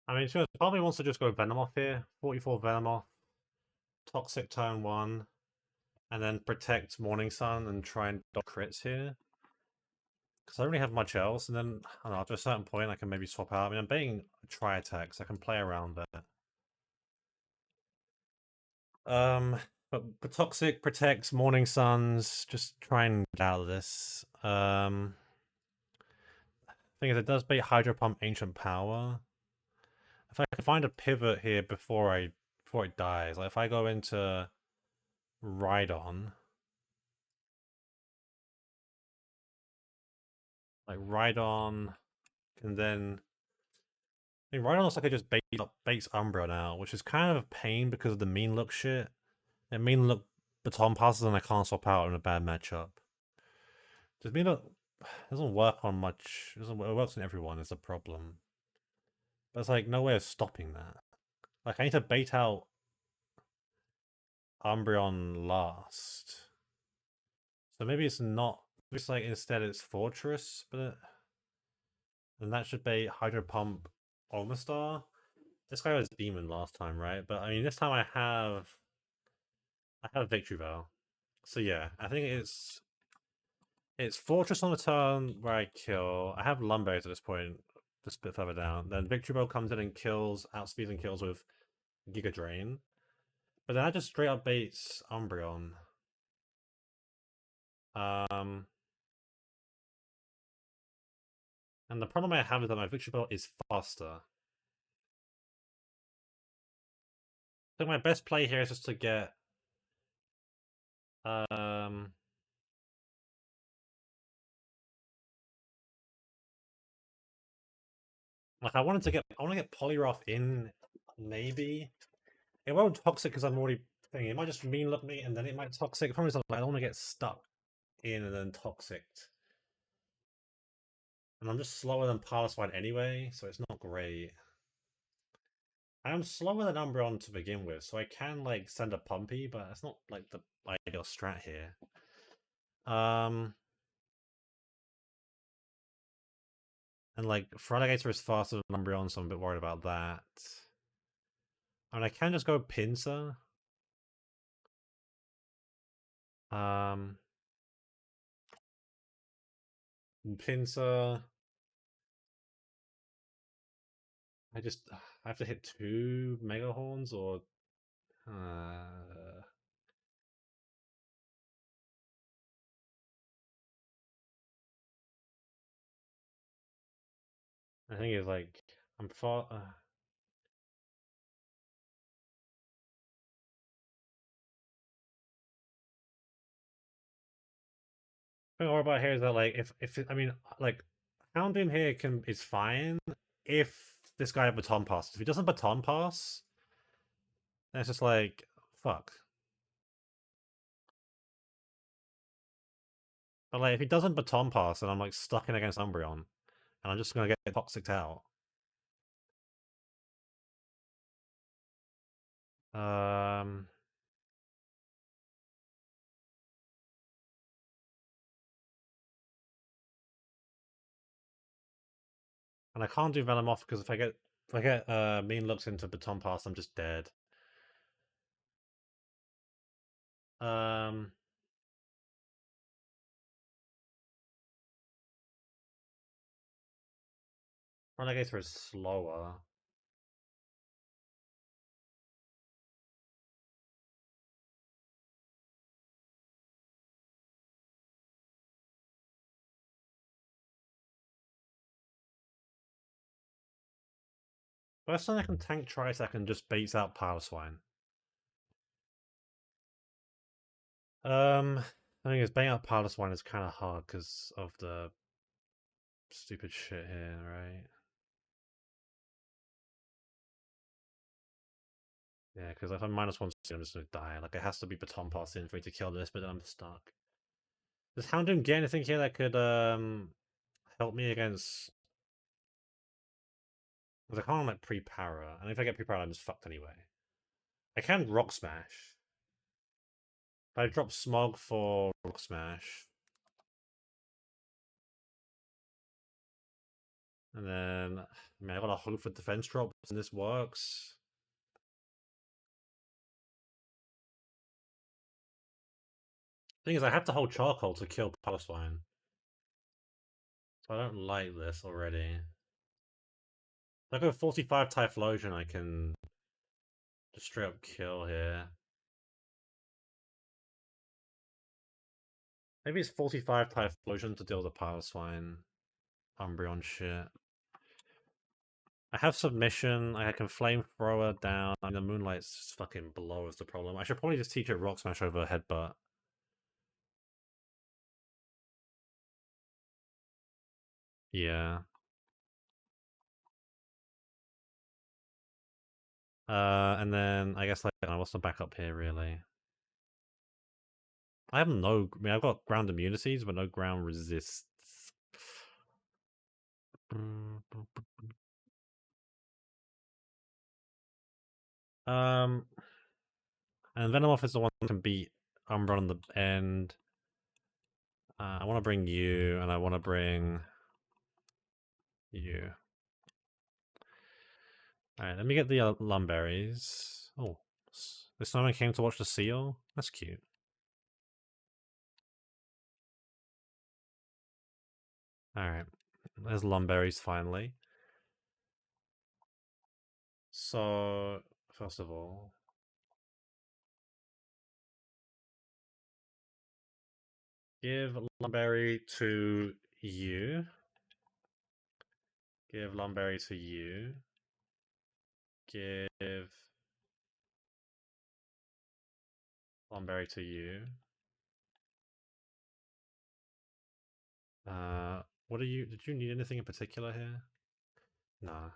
I mean, sure, probably wants to just go Venomoth here. 44 Venomoth. Toxic turn 1. And then protect Morning Sun and try and dodge crits here. Because I don't really have much else, and then, I don't know, after a certain point I can maybe swap out. I mean, I'm betting Tri-Attack, so I can play around that. But Toxic protects Morning Suns, just try and get out of this. Thing is, it does bait Hydro Pump Ancient Power. If I can find a pivot here before it dies, like if I go into Rhydon, like Rhydon can then... I mean, Rhydon looks like it just baits Umbra now, which is kind of a pain because of the mean look shit. And mean look baton passes and I can't swap out in a bad matchup. Does mean look doesn't work on much. It works on everyone is a problem. But it's like no way of stopping that. Like I need to bait out Umbreon last. So maybe it's not. It's like instead it's Fortress, but then that should bait Hydro Pump Omastar. This guy was Demon last time, right? But I mean, this time I have Victory Vow. So yeah, I think it's Fortress on the turn where I kill. I have Lumberries at this point, just a bit further down. Then Victory Bell comes in and kills, outspeeds and kills with Giga Drain. But then I just straight up baits Umbreon. Um, and the problem I have is that my Victory Bell is faster. So my best play here is just to get um like I want to get Poliwrath in maybe. It won't toxic because I'm already thinking it might just mean look me and then it might toxic. The problem is I don't want to get stuck in and then toxic. And I'm just slower than Paraswine anyway, so it's not great. I am slower than Umbreon to begin with, so I can like send a Pumpy, but it's not like the ideal strat here. And like Feraligatr is faster than Umbreon, so I'm a bit worried about that. I mean, I can just go Pinsir. Um, Pinsir. I have to hit 2 Mega Horns or. I think it's like I'm far. Thing I about here is that like if I mean like Houndoom here is fine if this guy baton passes. If he doesn't baton pass, then it's just like fuck. But like if he doesn't baton pass, then I'm like stuck in against Umbreon, and I'm just gonna get toxic out. Um, and I can't do Venomoth because if I get mean looks into baton pass, I'm just dead. Um, Renegades are slower. First time I can tank Trisac and just baits out Power Swine. The thing is, baiting out Power Swine is kind of hard because of the stupid shit here, right? Yeah, because if I'm -1, I'm just gonna die. Like, it has to be Baton Pass in for me to kill this, but then I'm stuck. Does Houndoom get anything here that could help me against? Because I can't like pre-para, and if I get pre-para, I'm just fucked anyway. I can Rock Smash. If I drop Smog for Rock Smash, and then I mean I gotta hope for defense drops, and this works. Thing is, I have to hold Charcoal to kill Palestine, so I don't like this already. If I go 45 Typhlosion, I can just straight up kill here. Maybe it's 45 Typhlosion to deal with the Piloswine Umbreon shit. I have Submission, I can Flamethrower down. I mean, the Moonlight's just fucking below is the problem. I should probably just teach it Rock Smash over Headbutt. Yeah. And then I guess like what's the backup here really? I have no. I mean, I've got ground immunities, but no ground resists. Um, and Venomoth is the one that can beat Umbreon on the end. I want to bring you, and I want to bring you. Alright, let me get the Lumberries. Oh, this time I came to watch the seal? That's cute. Alright, there's Lumberries finally. So, first of all, give Lumberry to you. Give Lumberry to you. Give Lumberry to you. What are you? Did you need anything in particular here? Nah.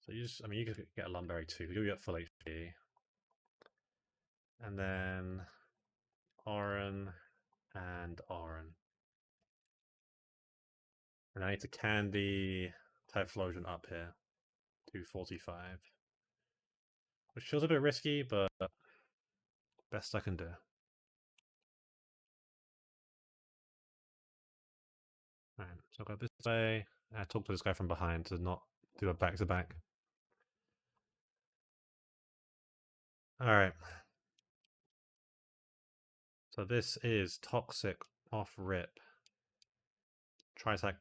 So you just, I mean, you could get a Lumberry too. You get full HP. And then Oran and Oran. And I need to candy Typhlosion up here. 245. Which feels a bit risky, but best I can do. Alright, so I'll go this way. I talk to this guy from behind to not do a back-to-back. Alright. So this is Toxic off rip. Trisac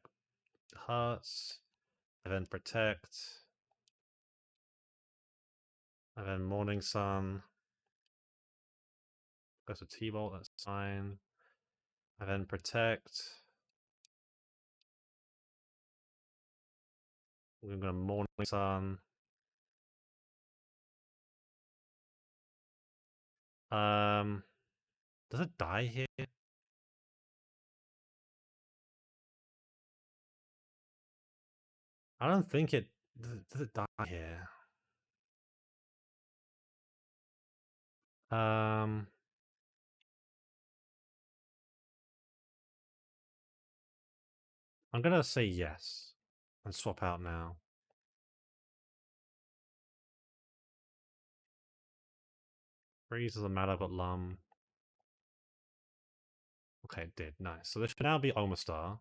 Hearts. And then Protect. And then Morning Sun. Goes to T-Bolt, that's fine. And then Protect. We're going to Morning Sun. Does it die here? I don't think it... Does it die here? I'm gonna say yes. And swap out now. Freeze doesn't matter, but Lum. Okay, it did. Nice. So this should now be Omastar.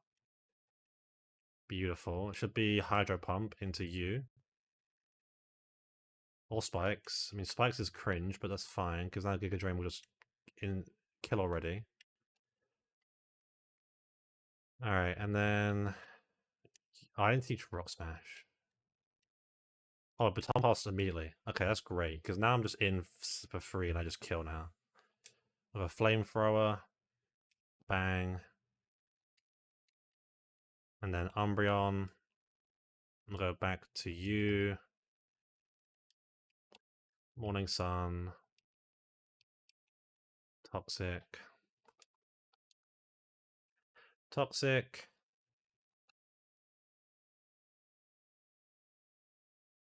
Beautiful. It should be Hydro Pump into you. Or Spikes. I mean, Spikes is cringe, but that's fine, because now Giga Drain will just kill already. Alright, and then... I didn't teach Rock Smash. Oh, Baton Pass immediately. Okay, that's great, because now I'm just in for free and I just kill now. With a Flamethrower. Bang. And then Umbreon. I'm gonna go back to you. Morning Sun. Toxic. Toxic.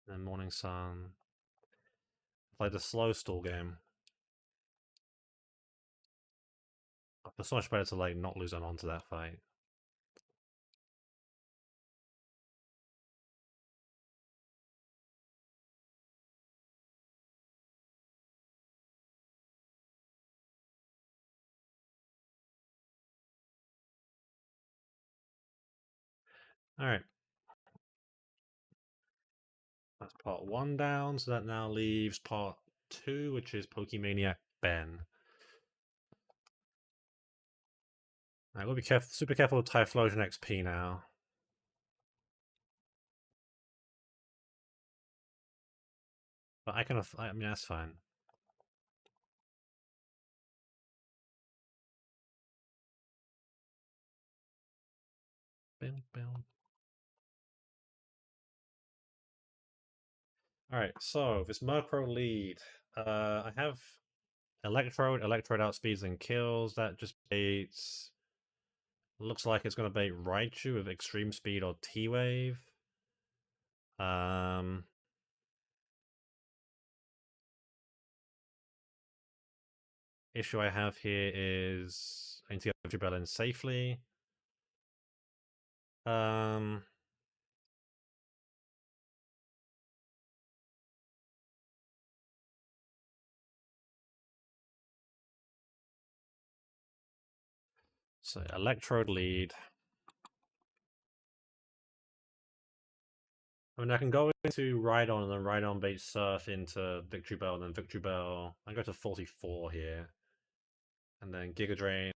And Morning Sun. Play the slow stall game. I feel so much better to like not lose on to that fight. Alright. That's part 1 down, so that now leaves part 2, which is Pokemaniac Ben. Alright, we'll be super careful with Typhlosion XP now. But I mean, that's fine. Boom, boom. Alright, so this Murkrow lead. I have Electrode outspeeds and kills. That just baits. Looks like it's going to bait Raichu with Extreme Speed or T-Wave. Issue I have here is I need to get Victreebel in safely. So Electrode lead. I mean, I can go into Rhydon and then Rhydon bait Surf into Victreebel and then Victreebel. I go to 44 here. And then Giga Drain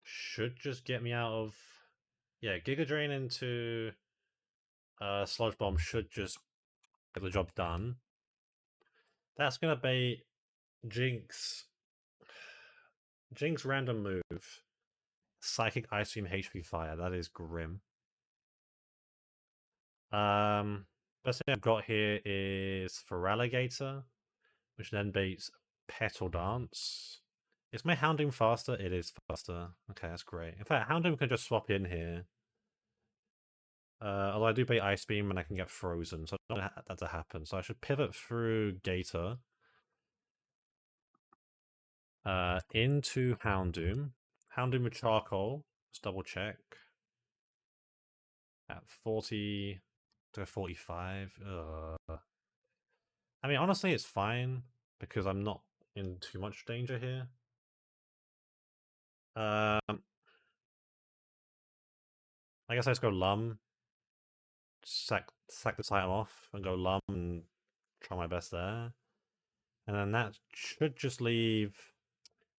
should just get me out of... Yeah, Giga Drain into Sludge Bomb should just get the job done. That's going to bait Jinx. Jinx random move. Psychic Ice Beam HP Fire. That is grim. Best thing I've got here is Feraligatr, which then beats Petal Dance. Is my Houndoom faster? It is faster. Okay, that's great. In fact, Houndoom can just swap in here. Although I do bait Ice Beam and I can get frozen, so I don't want that to happen. So I should pivot through Gator. Into Houndoom. Houndoom with Charcoal. Let's double check. At 40 to 45. I mean, honestly, it's fine because I'm not in too much danger here. I guess I just go Lum. Sack this item off and go Lum and try my best there. And then that should just leave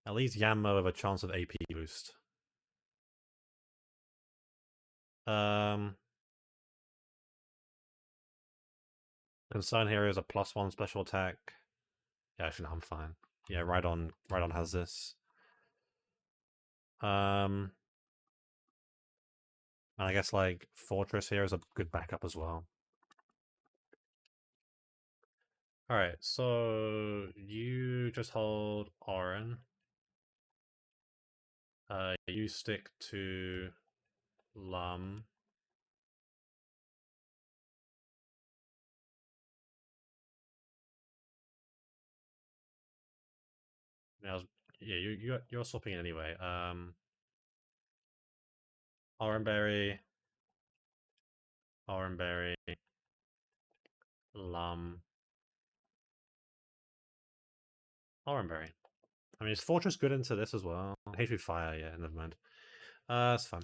at least Yanma with a chance of AP boost. Concern here is a +1 special attack. Yeah, actually, no, I'm fine. Yeah, Rhydon has this. And I guess like Fortress here is a good backup as well. Alright, so you just hold Orin. You stick to Lum. Now, yeah, you're swapping anyway. Oranberry, Lum, Oranberry. I mean, is Fortress good into this as well? HP Fire, yeah, never mind. It's fun.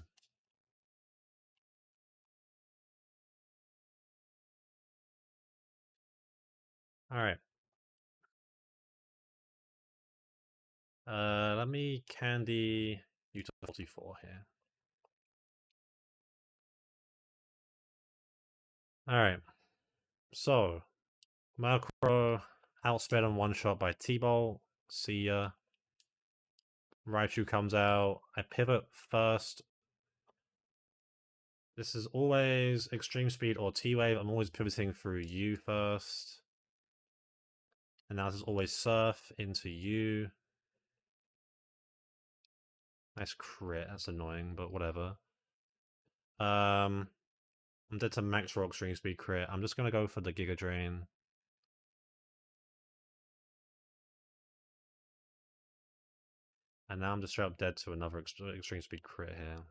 Alright. Let me candy you to 44 here. Alright. So, Murkrow outsped on one shot by T-Bolt. See ya. Raichu comes out. I pivot first. This is always Extreme Speed or T-Wave. I'm always pivoting through you first. And now this is always Surf into you. Nice crit, that's annoying, but whatever. I'm dead to max rock string speed crit. I'm just gonna go for the Giga Drain. And now I'm just straight up dead to another extreme speed crit here.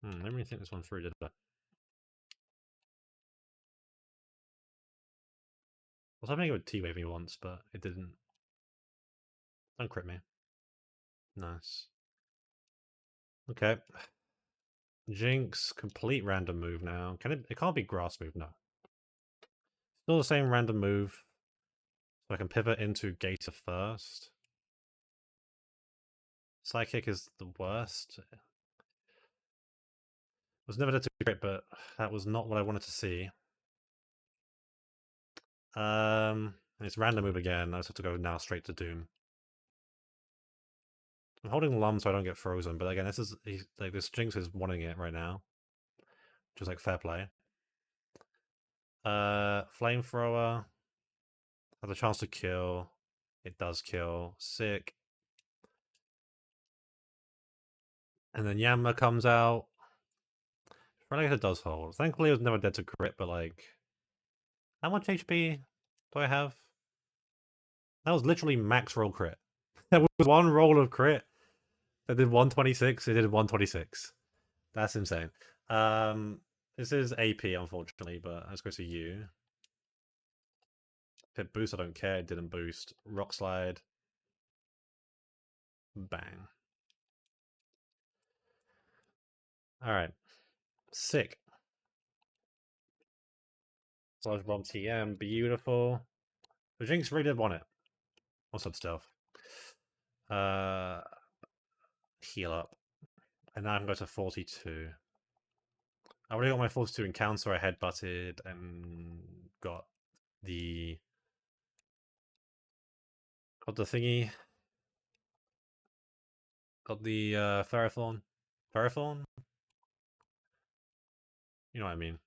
Let me think this one through, did I? I was hoping it would T-wave me once, but it didn't. Don't crit me. Nice. Okay. Jinx, complete random move now. Can it can't be grass move, no. Still the same random move. So I can pivot into Gator first. Psychic is the worst. It was never dead to crit, but that was not what I wanted to see. It's random move again. I just have to go now straight to Doom. I'm holding Lum so I don't get frozen, but again, this Jinx is wanting it right now. Which is like fair play. Flamethrower has a chance to kill. It does kill. Sick. And then Yammer comes out. Renegade does hold. Thankfully, it was never dead to crit, but like, how much HP do I have? That was literally max roll crit. There was one roll of crit that did 126. It did 126. That's insane. This is AP, unfortunately, but let's go to you. Hit boost, I don't care. It didn't boost. Rock slide. Bang. Alright. Sick. Sludge Bomb TM, beautiful. The Jinx really did want it. What's up, Stealth? Heal up. And now I can go to 42. I already got my 42 encounter, I headbutted and got the thingy. Got the Ferrothorn. Ferrothorn? You know what I mean.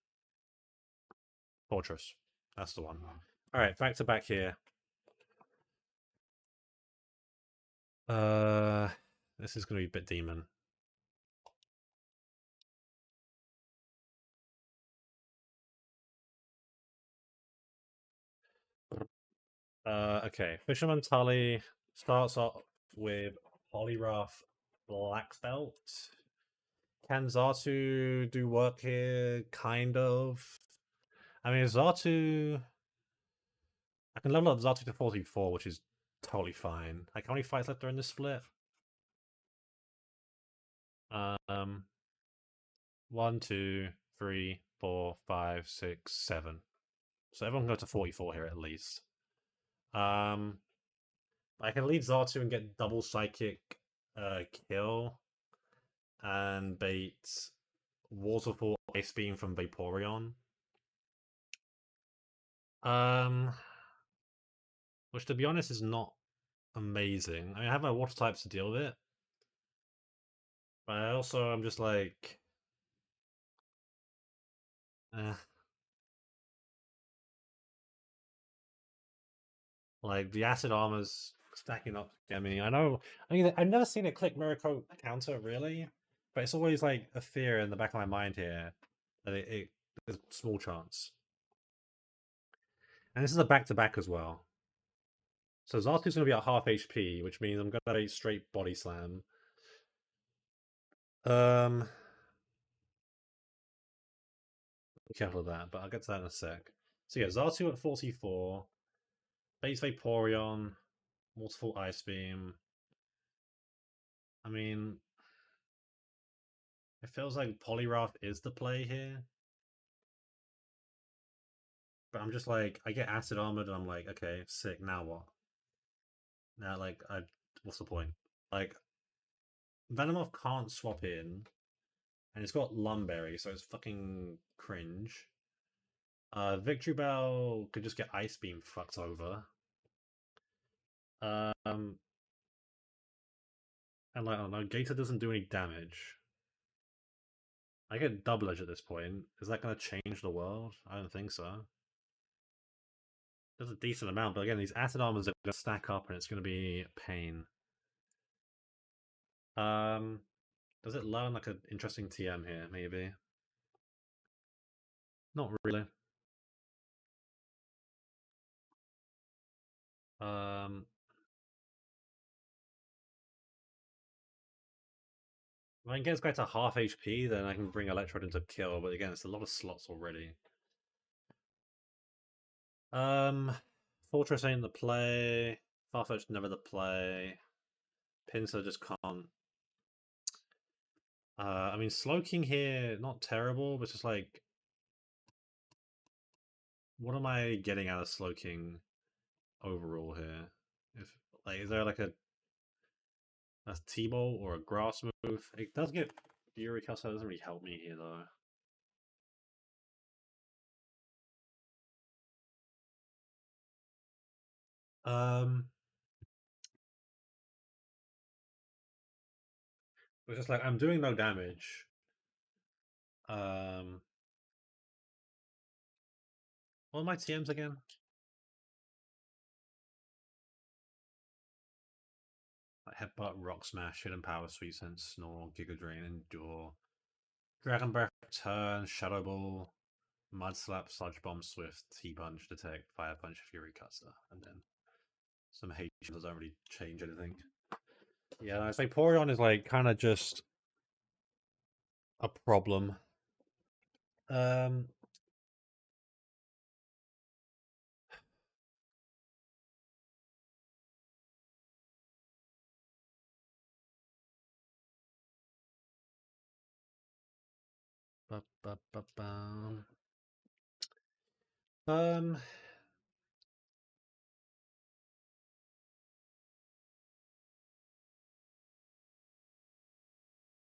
Fortress. That's the one. Alright, back to back here. This is gonna be a bit demon. Okay. Fisherman Tully starts off with Polyrath Black Belt. Can Xatu do work here? Kind of. I mean, Xatu... I can level up Xatu to 44, which is totally fine. Like, how many fights left are in this split? 1, 2, 3, 4, 5, 6, 7. So everyone can go to 44 here at least. I can lead Xatu and get double psychic kill and bait Waterfall Ice Beam from Vaporeon. Which to be honest is not amazing. I mean, I have my water types to deal with it. But I also I'm just like like the acid armor's stacking up to get me. I know I mean I've never seen a click mirror coat counter really, but it's always like a fear in the back of my mind here that there's a small chance. And this is a back-to-back as well. So Zartu's going to be at half HP, which means I'm going to have a straight body slam. Be careful of that, but I'll get to that in a sec. So yeah, Zartu at 44. Base Vaporeon. Multiple Ice Beam. I mean, it feels like Poliwrath is the play here. But I'm just like, I get Acid Armored and I'm like, okay, sick, now what? Now, like, what's the point? Like, Venomoth can't swap in, and it's got Lumberry, so it's fucking cringe. Victory Bell could just get Ice Beam fucked over. And like, I don't know, Gator doesn't do any damage. I get double edge at this point. Is that going to change the world? I don't think so. There's a decent amount, but again, these acid armors are going to stack up, and it's going to be pain. Um, does it learn like an interesting TM here? Maybe. Not really. Um, if I can get this guy to half HP, then I can bring Electrode into kill. But again, it's a lot of slots already. Um, Fortress ain't the play. Farfetch'd never the play. Pinsir just can't. I mean, Slowking here, not terrible, but just like, what am I getting out of Slowking overall here? If like, is there like a T-Bolt or a Grass move? It does get Fury Cast, so it doesn't really help me here though. Um, it's just like I'm doing no damage. Um, what are my TMs again? Like Headbutt, Rock Smash, Hidden Power, Sweet Sense, Snore, Giga Drain, Endure, Dragon Breath, Turn, Shadow Ball, Mud Slap, Sludge Bomb, Swift, T-Punch, Detect, Fire Punch, Fury Cutter, and then some H doesn't really change anything. Yeah, it's like Porygon is like kind of just a problem. Um, ba, ba, ba, ba. um,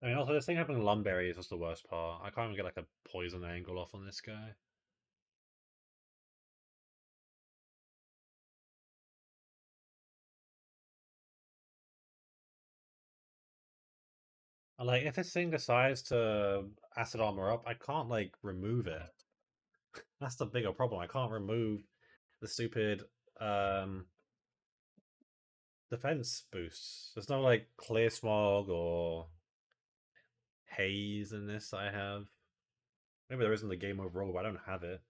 I mean, also this thing happening in Lumberry is just the worst part. I can't even get like a poison angle off on this guy. And like, if this thing decides to acid armor up, I can't like remove it. That's the bigger problem. I can't remove the stupid um defense boosts. There's no like clear smog or haze in this I have. Maybe there isn't the game overall, but I don't have it.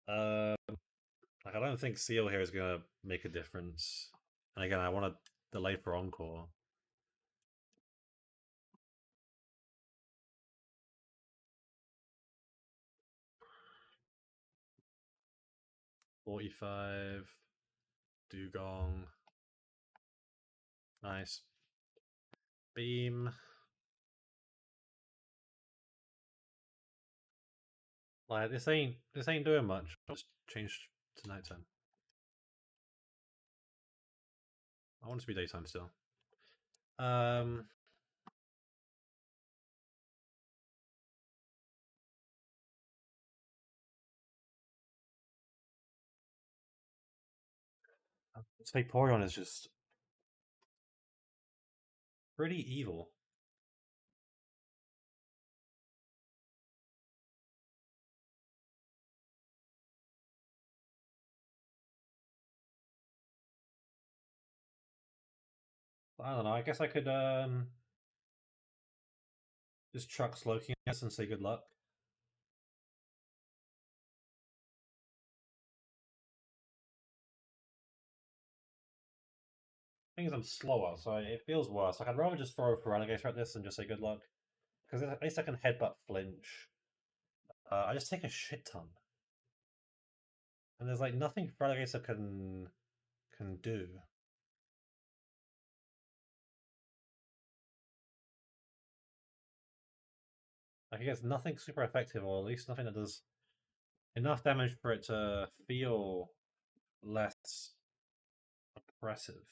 Uh, like I don't think Seal here is gonna make a difference. And again, I want to delay for Encore. 45. Dugong. Nice. Beam. Like this ain't doing much. Just changed to nighttime. I want it to be daytime still. Um this Vaporeon is just pretty evil. I don't know, I guess I could just chuck Slowking at us and say good luck. Thing is, I'm slower, so it feels worse. Like I'd rather just throw a Feraligatr at this and just say good luck. Because at least I can headbutt flinch. I just take a shit ton. And there's like nothing Feraligatr can do. Like it gets nothing super effective, or at least nothing that does enough damage for it to feel less oppressive.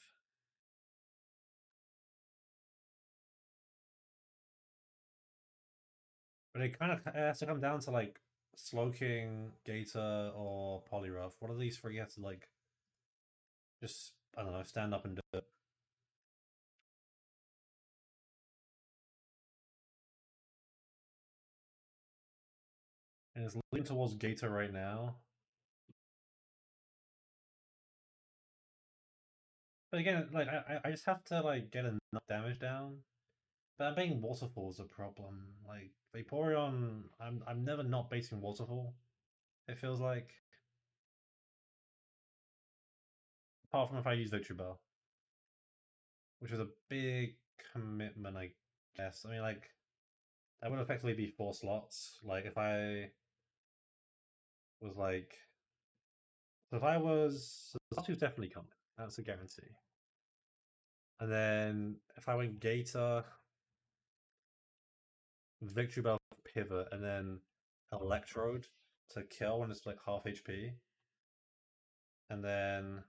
But it kind of has to come down to like Slowking, Gator, or Poliwrath. One of these three has to like just I don't know stand up and do it. And it's leaning towards Gator right now. But again, like I just have to like get enough damage down. But I'm betting Waterfall is a problem. Like Vaporeon, I'm never not baiting Waterfall. It feels like, apart from if I use Victory Bell, which is a big commitment, I guess. I mean, like that would effectively be 4 slots. Like if I was like, so if I was, Zatu's definitely coming. That's a guarantee. And then if I went Gator, Victory Bell pivot, and then Electrode to kill when it's like half HP, and then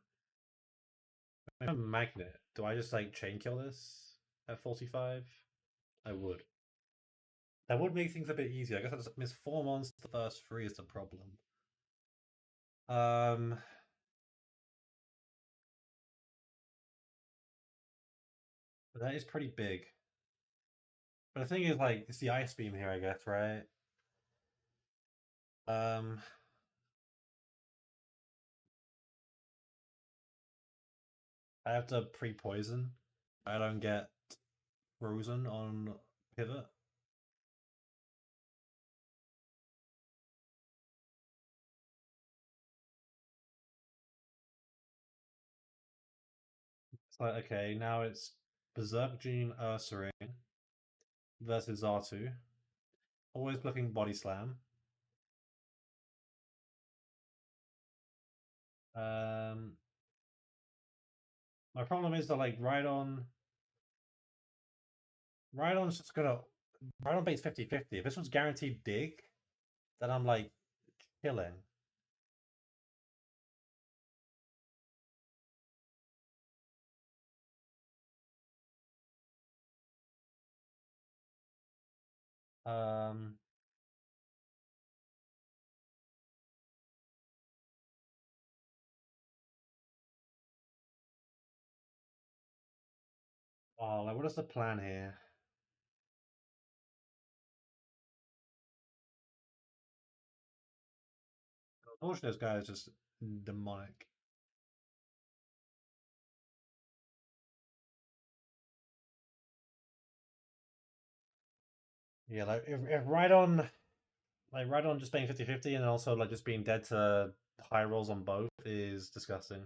Magnet. Do I just like chain kill this at 45? I would. That would make things a bit easier. I guess that's miss 4 months. The first 3 is the problem. Um, that is pretty big. But the thing is, like, it's the ice beam here, I guess, right? Um, I have to pre-poison. I don't get frozen on pivot. It's like, okay, now it's Berserk Gene Ursaring versus R2. Always looking body slam. Um, my problem is that like Rhydon's just gonna Rhydon baits 50-50. If this was guaranteed dig, then I'm like chilling. Um, oh, like what is the plan here? Unfortunately, this guy is just demonic. Yeah, like if Rhydon just being 50-50 and also like just being dead to high rolls on both is disgusting.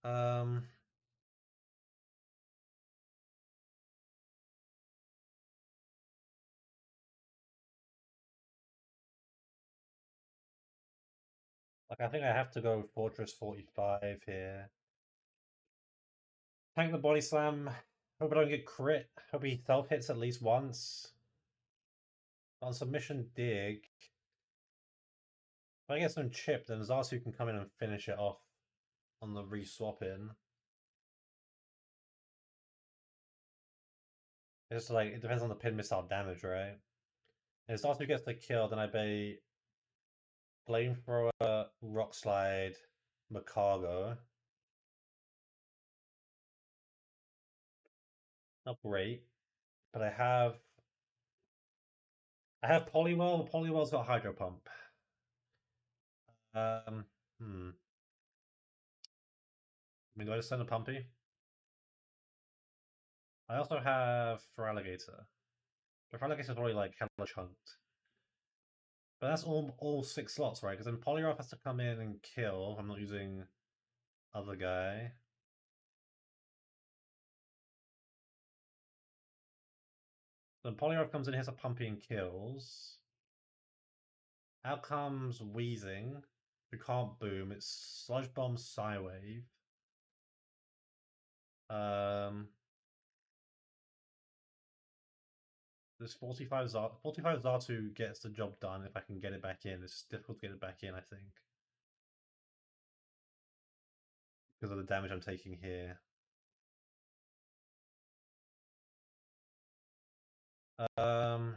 Um, like I think I have to go Fortress 45 here. Tank the body slam. Hope I don't get crit. Hope he self hits at least once. On submission dig. If I get some chip, then Zarsu can come in and finish it off on the re-swap in. It's just like it depends on the pin missile damage, right? If Zarsu gets the kill, then I bait Flamethrower, Rock Slide, Macargo. Not great, but I have Poliwell. Poliwell's got Hydro Pump. Um, hmm. I mean, do I just send a Pumpy? I also have Feraligatr. But Feraligator's probably like hella chunked. But that's all 6 slots, right? Because then Poliwrath has to come in and kill. I'm not using other guy. Then Poliwrath comes in, hits a Pumpy and kills. Out comes Wheezing, who can't boom. It's Sludge Bomb, Psywave. Um, this 45 Zartu gets the job done if I can get it back in. It's just difficult to get it back in, I think, because of the damage I'm taking here. Um,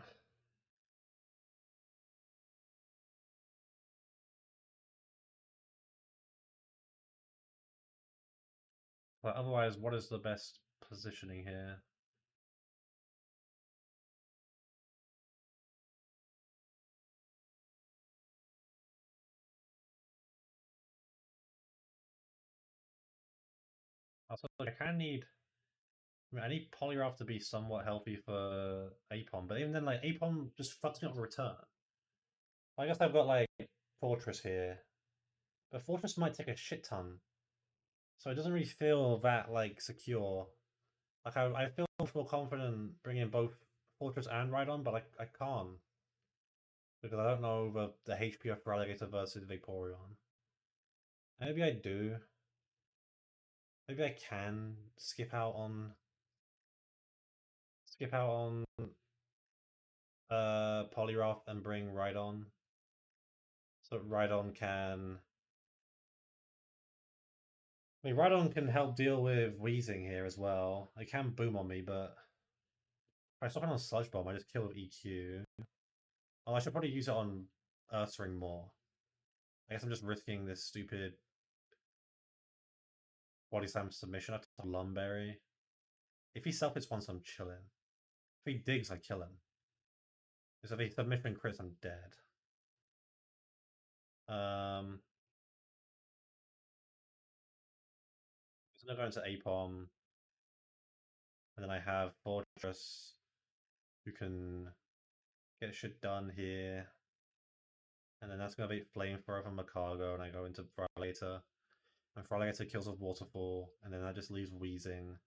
But otherwise, what is the best positioning here? Also, I kind of need. I need Polygraph to be somewhat healthy for Apom, but even then, like Apom just fucks me up with return. I guess I've got like Fortress here, but Fortress might take a shit ton, so it doesn't really feel that like secure. Like I feel much more confident bringing both Fortress and Rhydon, but I can't because I don't know the HP of Relegator versus Vaporeon. Maybe I do. Maybe I can skip out on Poliwrath and bring Rhydon. So Rhydon can I mean Rhydon can help deal with wheezing here as well. It can boom on me, but if I stop it on Sludge Bomb, I just kill with EQ. Oh, I should probably use it on Ursaring more. I guess I'm just risking this stupid Body Slam submission. I have Lumberry. If he self hits once, I'm chilling. If he digs, I kill him. Because if he submission crits, I'm dead. He's gonna go into Apom, and then I have Fortress, who can get shit done here. And then that's gonna be Flamethrower from Macargo, and I go into Feraligatr. And Feraligatr kills with Waterfall, and then that just leaves Wheezing,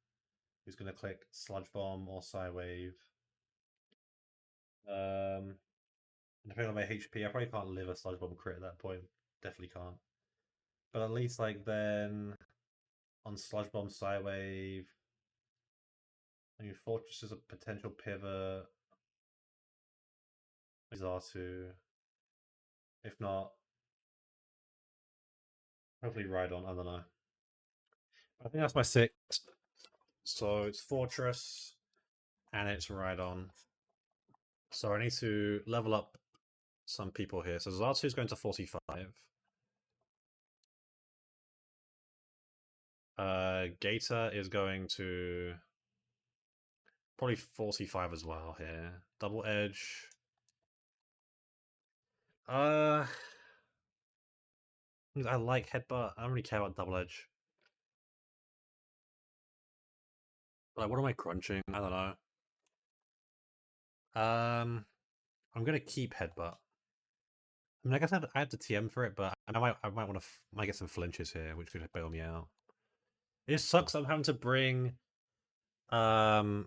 who's gonna click Sludge Bomb or Psywave. Depending on my HP, I probably can't live a Sludge Bomb crit at that point. Definitely can't. But at least like then on Sludge Bomb Psywave, I mean Fortress is a potential pivot. These are two. If not, hopefully Rhydon, I don't know. I think that's my six. So it's Fortress and it's Rhydon. So I need to level up some people here. So Zartu's going to 45. Gator is going to probably 45 as well here. Double Edge. I like Headbutt. I don't really care about Double Edge. Like, what am I crunching? I don't know. I'm gonna keep Headbutt. I mean, I guess I have to TM for it, but I might want to might get some flinches here, which could bail me out. It just sucks. I'm having to bring feels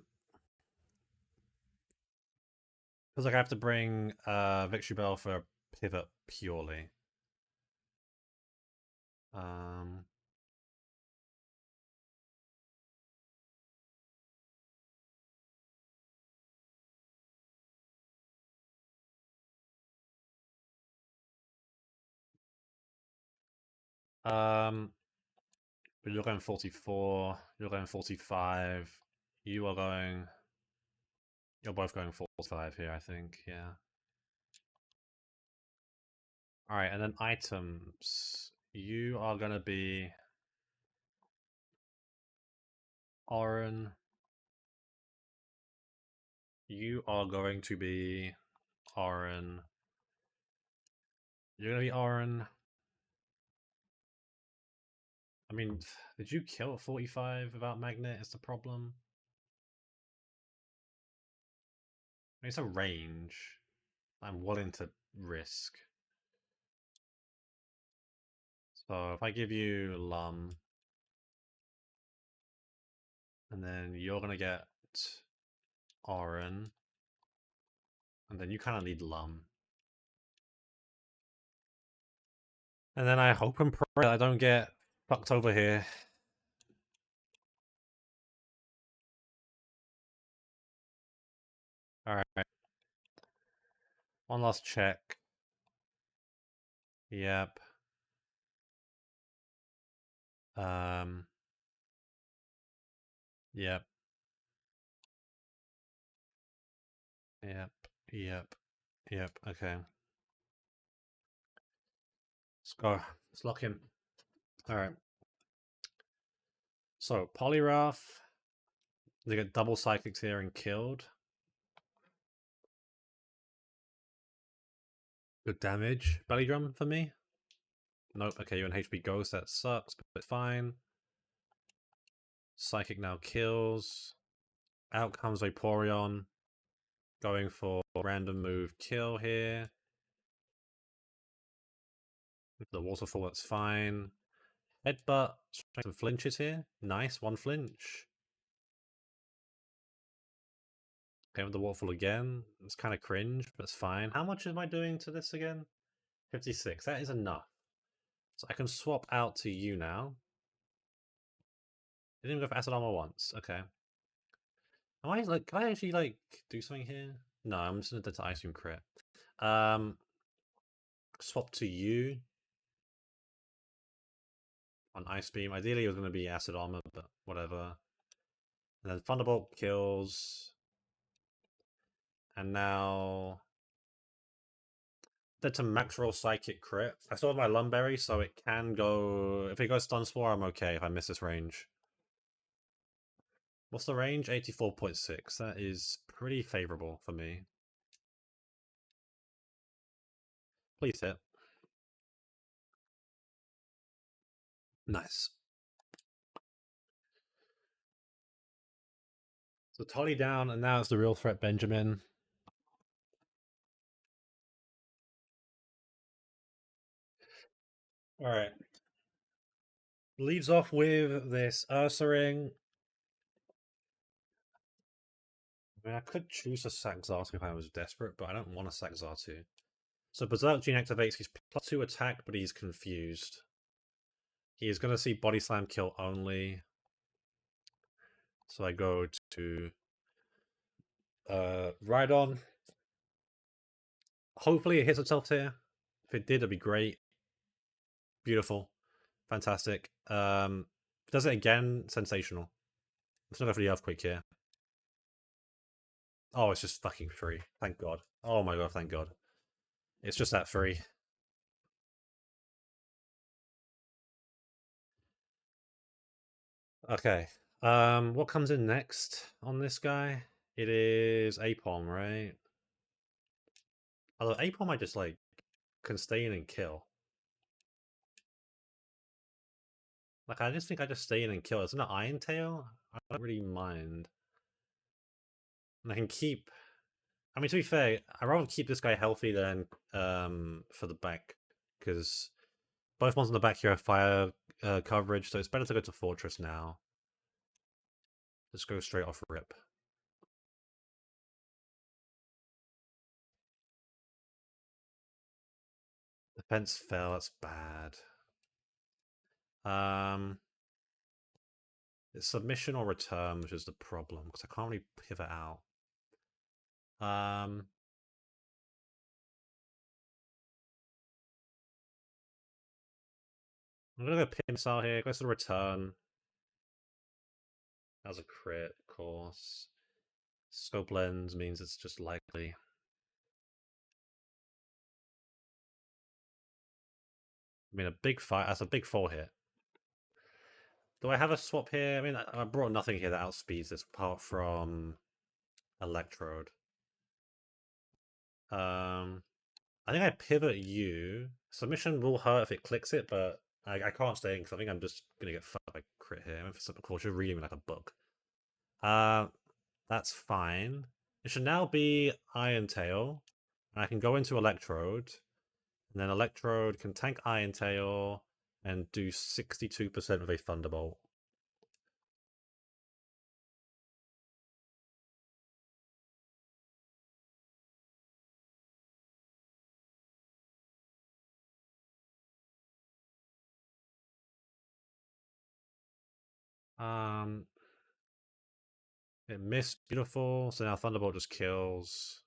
like I have to bring Victory Bell for pivot purely. Um, um, but you're going 44. You're going 45. You are going. You're both going 45 here, I think. Yeah. All right, and then items. You are gonna be Oren. You are going to be Oren. You're gonna be Oren. I mean, did you kill at 45 without Magnet? Is the problem? I mean, it's a range. I'm willing to risk. So if I give you Lum, and then you're gonna get Oren, and then you kind of need Lum. And then I hope and pray I don't get fucked over here. Alright. One last check. Yep. Yep. Yep. Yep. Yep. Okay. Let's go. Let's lock in. Alright. So, Polyrath. They get double psychics here and killed. Good damage. Belly drum for me? Nope. Okay, you're an HP Ghost. That sucks, but it's fine. Psychic now kills. Out comes Vaporeon. Going for random move kill here. The waterfall, that's fine. Headbutt. Some flinches here. Nice, one flinch. Okay, with the waterfall again. It's kind of cringe, but it's fine. How much am I doing to this again? 56. That is enough. So I can swap out to you now. I didn't go for Acid Armor once. Okay. Am I like? Can I actually like do something here? No, I'm just gonna do the Ice Cream crit. Swap to you on Ice Beam. Ideally, it was gonna be Acid Armor, but whatever. And then Thunderbolt kills. And now that's a max roll Psychic crit. I still have my Lumberry, so it can go. If it goes Stun Spore, I'm okay if I miss this range. What's the range? 84.6. That is pretty favorable for me. Please hit. Nice. So Tolly down, and now it's the real threat, Benjamin. Alright. Leaves off with this Ursaring. I mean, I could choose a Saxatu if I was desperate, but I don't want a Saxatu. So Berserk Gene activates, he's +2 attack, but he's confused. He is going to see Body Slam kill only. So I go to Rhydon. Hopefully it hits itself here. If it did, it'd be great. Beautiful. Fantastic. Does it again, sensational. Let's not go for the Earthquake here. Oh, it's just fucking free. Thank God. Oh my God, thank God. It's just that free. Okay. What comes in next on this guy? It is Apom, right? Although Apom I just like can stay in and kill. Like I just think I just stay in and kill. Isn't it Iron Tail? I don't really mind. And I can keep. I mean, to be fair, I'd rather keep this guy healthy than for the back, because both ones on the back here have fire coverage, so it's better to go to Fortress now. Just go straight off rip. Defense fell. That's bad. It's submission or return, which is the problem, because I can't really pivot out. I'm gonna go pin missile here, goes to the return. That was a crit, of course. Scope lens means it's just likely. I mean, a big fight. That's a big 4 hit. Do I have a swap here? I mean, I brought nothing here that outspeeds this apart from Electrode. I think I pivot you. Submission will hurt if it clicks it, but I can't stay in because I think I'm just gonna get fucked by crit here. Of course, you're reading me like a book. That's fine. It should now be Iron Tail, and I can go into Electrode, and then Electrode can tank Iron Tail and do 62% with a Thunderbolt. Um, it missed, beautiful. So now Thunderbolt just kills.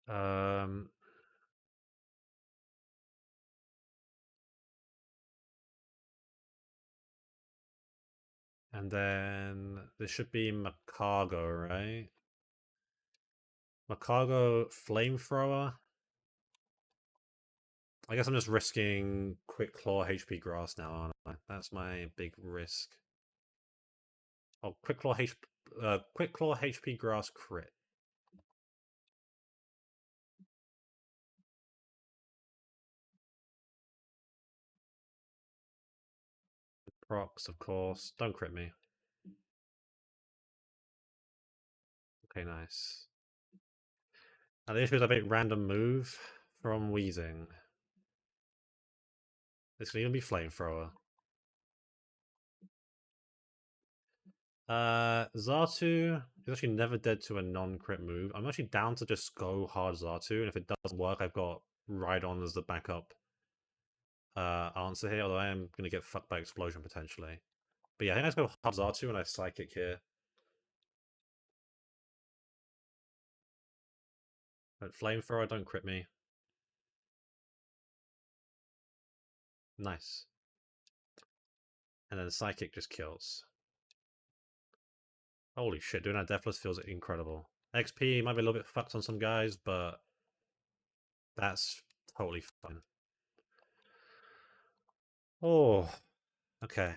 Um, and then this should be Macago, right? Macargo Flamethrower. I guess I'm just risking Quick Claw HP Grass now, aren't I? That's my big risk. Oh, Quick Claw HP Grass crit. Procs, of course. Don't crit me. Okay, nice. Now the issue is a bit random move from Wheezing. This can even be Flamethrower. Zartu is actually never dead to a non-crit move. I'm actually down to just go hard Zartu, and if it doesn't work, I've got Rhydon as the backup answer here, although I am going to get fucked by Explosion potentially. But yeah, I think I just go hard Zartu and I Psychic here. But Flamethrower, don't crit me. Nice. And then Psychic just kills. Holy shit, doing that Deathless feels incredible. XP might be a little bit fucked on some guys, but that's totally fine. Oh, okay.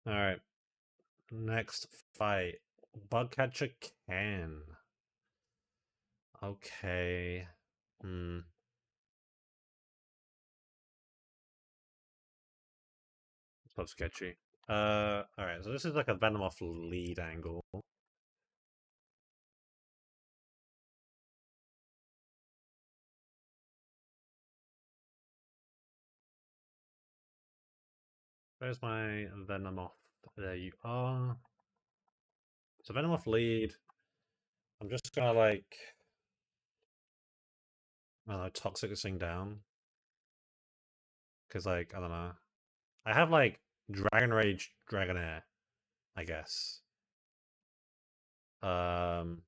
Alright. Next fight. Bugcatcher can. Okay. Hmm. It's sketchy. Alright, so this is like a Venomoth lead angle. Where's my Venomoth? There you are. So Venomoth lead. I'm just gonna like I don't know, toxic this thing down. Cause like, I don't know. I have like Dragon Rage, Dragonair, I guess. Um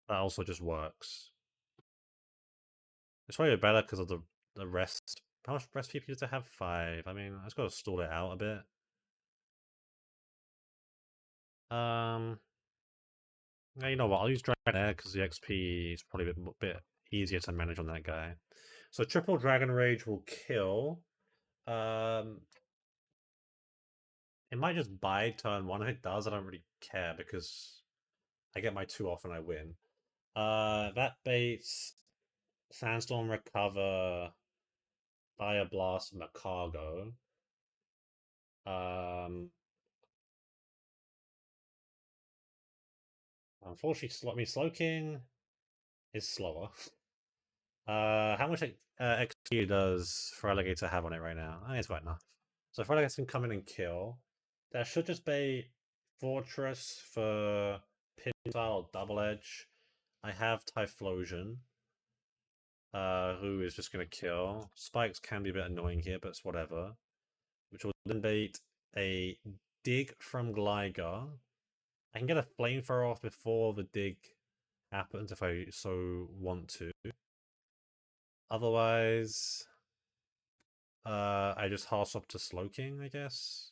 that also just works. It's probably better because of the rest. How much rest PP does it have? 5. I mean, I just gotta stall it out a bit. Um Yeah, you know what? I'll use Dragonair because the XP is probably a bit easier to manage on that guy. So triple Dragon Rage will kill. Um, it might just buy turn 1. If it does, I don't really care because I get my 2 off and I win. That baits Sandstorm Recover, Fire Blast, Macargo. Um, unfortunately, Slowking is slower. How much XP does Feraligatr have on it right now? I think it's about enough. So Feraligatr can come in and kill. That should just be Fortress for Pin style or Double Edge. I have Typhlosion, who is just going to kill. Spikes can be a bit annoying here, but it's whatever. Which will then bait a Dig from Gligar. I can get a Flamethrower off before the Dig happens if I so want to. Otherwise, I just hard swap to Slowking, I guess.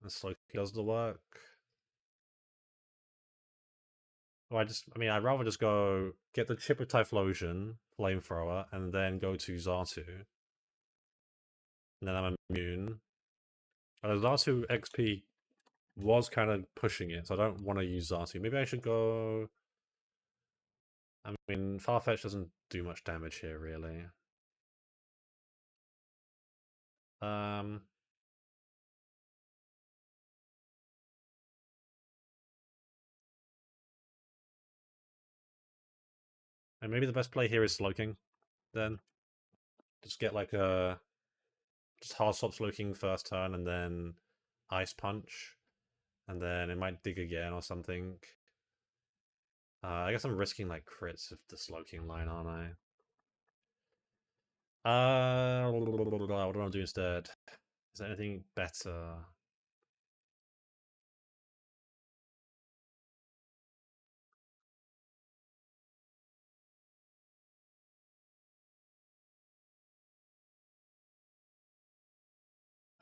And Slowking does the work. Or I mean, I'd rather just go get the chip with Typhlosion, Flamethrower, and then go to Zartu. And then I'm immune. But Zartu XP was kind of pushing it, so I don't want to use Zartu. Maybe I should go. I mean, Farfetch doesn't do much damage here, really. Um, and maybe the best play here is Slowking, then. Just get like a. Just hard swap Slowking first turn and then Ice Punch. And then it might dig again or something. I guess I'm risking like crits of the Slowking line, aren't I? What do I want to do instead? Is there anything better?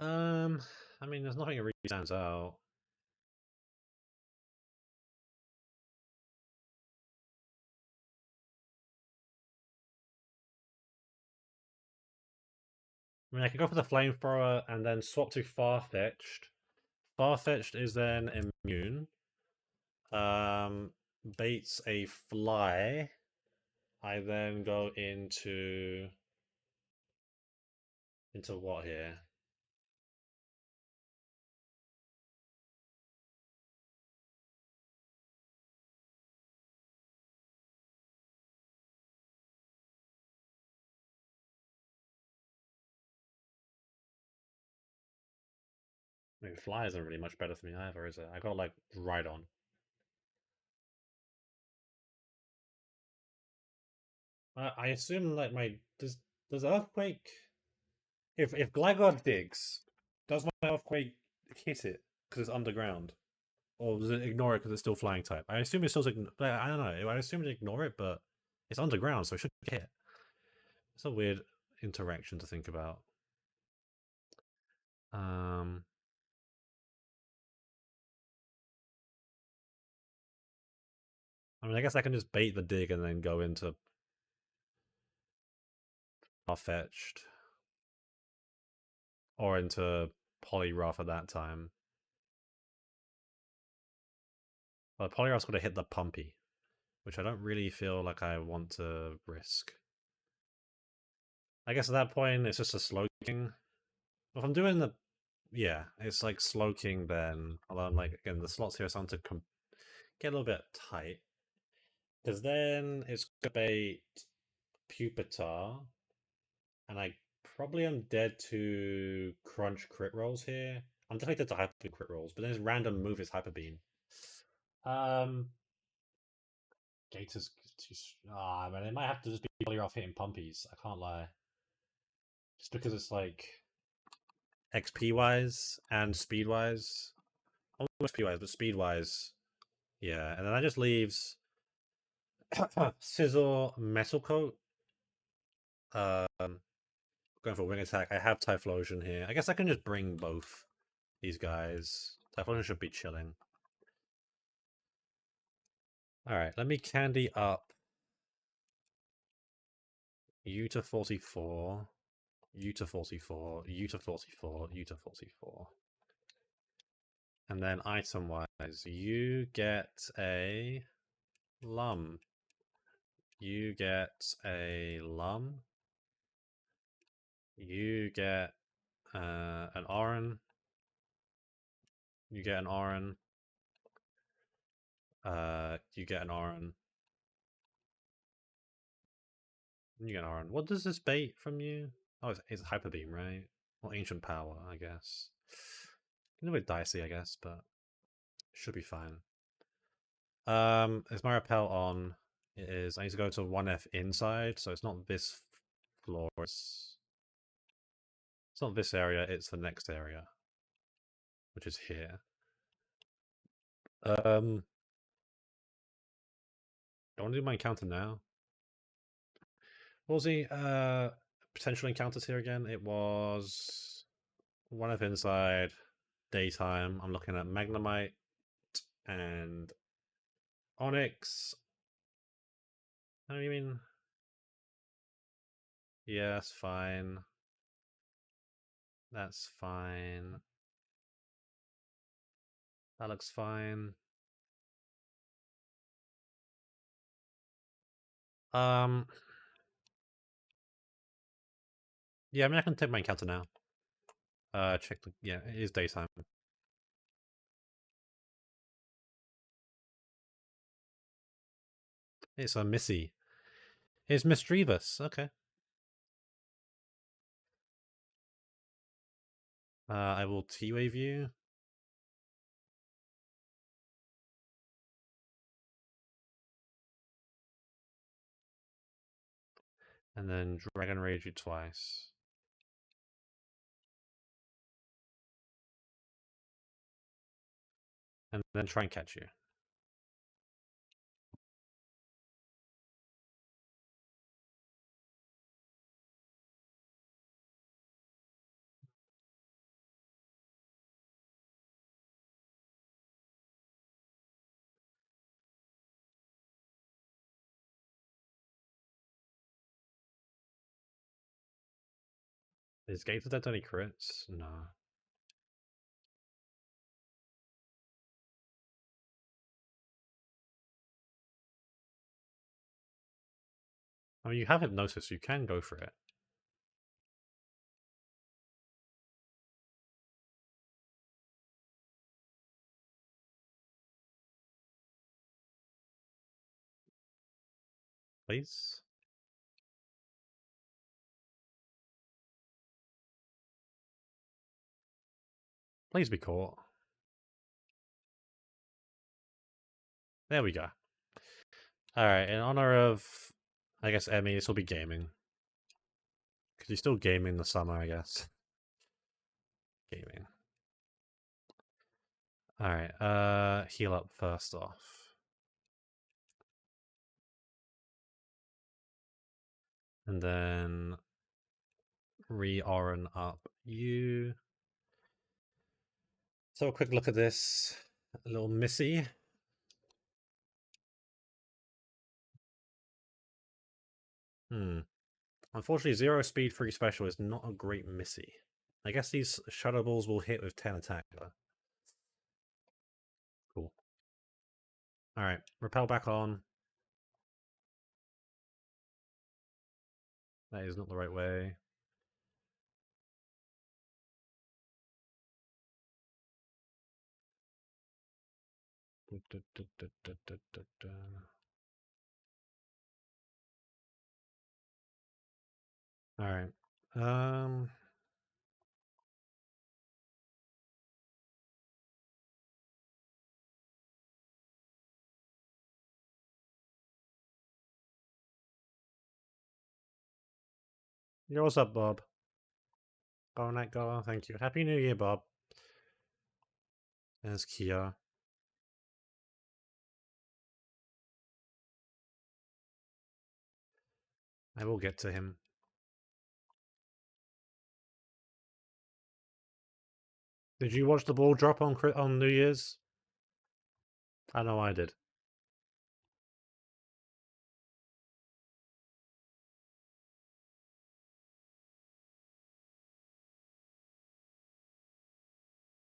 Um, I mean, there's nothing that really stands out. I mean, I could go for the flamethrower and then swap to Farfetch'd. Farfetch'd is then immune. Um, Baits a fly. I then go into what here? I mean, fly isn't really much better for me either, is it? I got like right on. I assume like my does earthquake if Gligar digs, does my earthquake hit it because it's underground, or does it ignore it because it's still flying type? I assume it still I don't know. I assume it ignore it, but it's underground, so it should hit. It's a weird interaction to think about. Um, I mean, I guess I can just bait the dig and then go into far-fetched or into Poliwrath at that time. But Poliwrath's going to hit the Pumpy, which I don't really feel like I want to risk. I guess at that point it's just a slow king. If I'm doing the yeah, it's like slow king then. Although I'm like again the slots here are starting to get a little bit tight because then it's gonna bait Pupitar, and I probably am dead to crunch crit rolls here. I'm definitely dead to hyper beam crit rolls, but then his random move is hyper beam. Um, Gators too. Ah, man, it might have to just be Poliwrath hitting pumpies. I can't lie, just because it's like XP wise and speed wise. Almost XP wise, but speed wise, yeah. And then that just leaves Scissor Metal Coat. Going for wing attack. I have Typhlosion here. I guess I can just bring both these guys. Typhlosion should be chilling. Alright, let me candy up you to 44, you to 44, you to 44, you to 44. And then item wise, you get a Lum. You get a Lum. You get an Oran. You get an Oran. You get an Oran. You get an Oran. What does this bait from you? Oh, it's Hyper Beam, right? Or Ancient Power, I guess. A little bit dicey, I guess, but should be fine. Is my repel on? It is. I need to go to 1F inside, so it's not this floor. It's not this area, it's the next area, which is here. I want to do my encounter now. What was the potential encounters here again? It was 1F inside, daytime. I'm looking at Magnemite and Onyx. I mean, yeah, that's fine. That's fine. That looks fine. Um, yeah, I mean, I can take my encounter now. Check the, yeah, it is daytime. It's a Missy. It's Mischievous. Okay. I will T-Wave you. And then Dragon Rage you twice. And then try and catch you. Is Gates of Death any crits? No. I mean, you have Hypnosis, you can go for it. Please? Please be caught. There we go. Alright, in honor of, I guess, Emmy, this will be gaming. Because you're still gaming in the summer, I guess. Gaming. Alright, heal up first off. And then re-Oran up you. So a quick look at this. A little Missy. Unfortunately, 0 speed 3 special is not a great Missy. I guess these Shadow Balls will hit with 10 attack though. Cool. Alright, repel back on. That is not the right way. Alright. Yo, what's up, Bob? Go Night Go, thank you. Happy New Year, Bob. There's Kia. I will get to him. Did you watch the ball drop on New Year's? I know I did.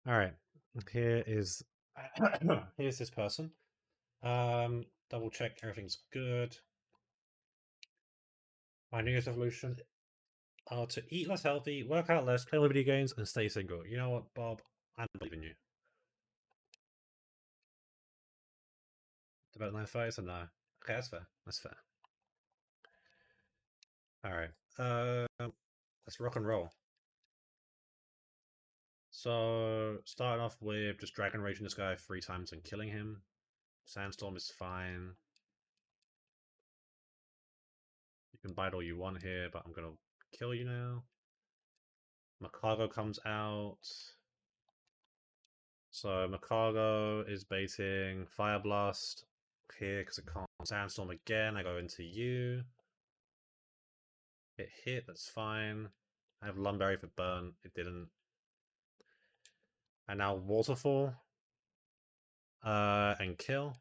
Alright. Here is here's this person. Double check everything's good. My New Year's resolution are to eat less healthy, work out less, play more video games, and stay single. You know what, Bob? I believe in you. It's about 9:30, so no. Okay, that's fair. That's fair. Alright. Let's rock and roll. So, starting off with just Dragon Raging this guy 3 times and killing him. Sandstorm is fine. You can bite all you want here, but I'm gonna kill you now. Macargo comes out. So Macargo is baiting Fire Blast here because it can't Sandstorm again. I go into you. It hit, that's fine. I have Lumberry for burn, it didn't. And now Waterfall. And kill.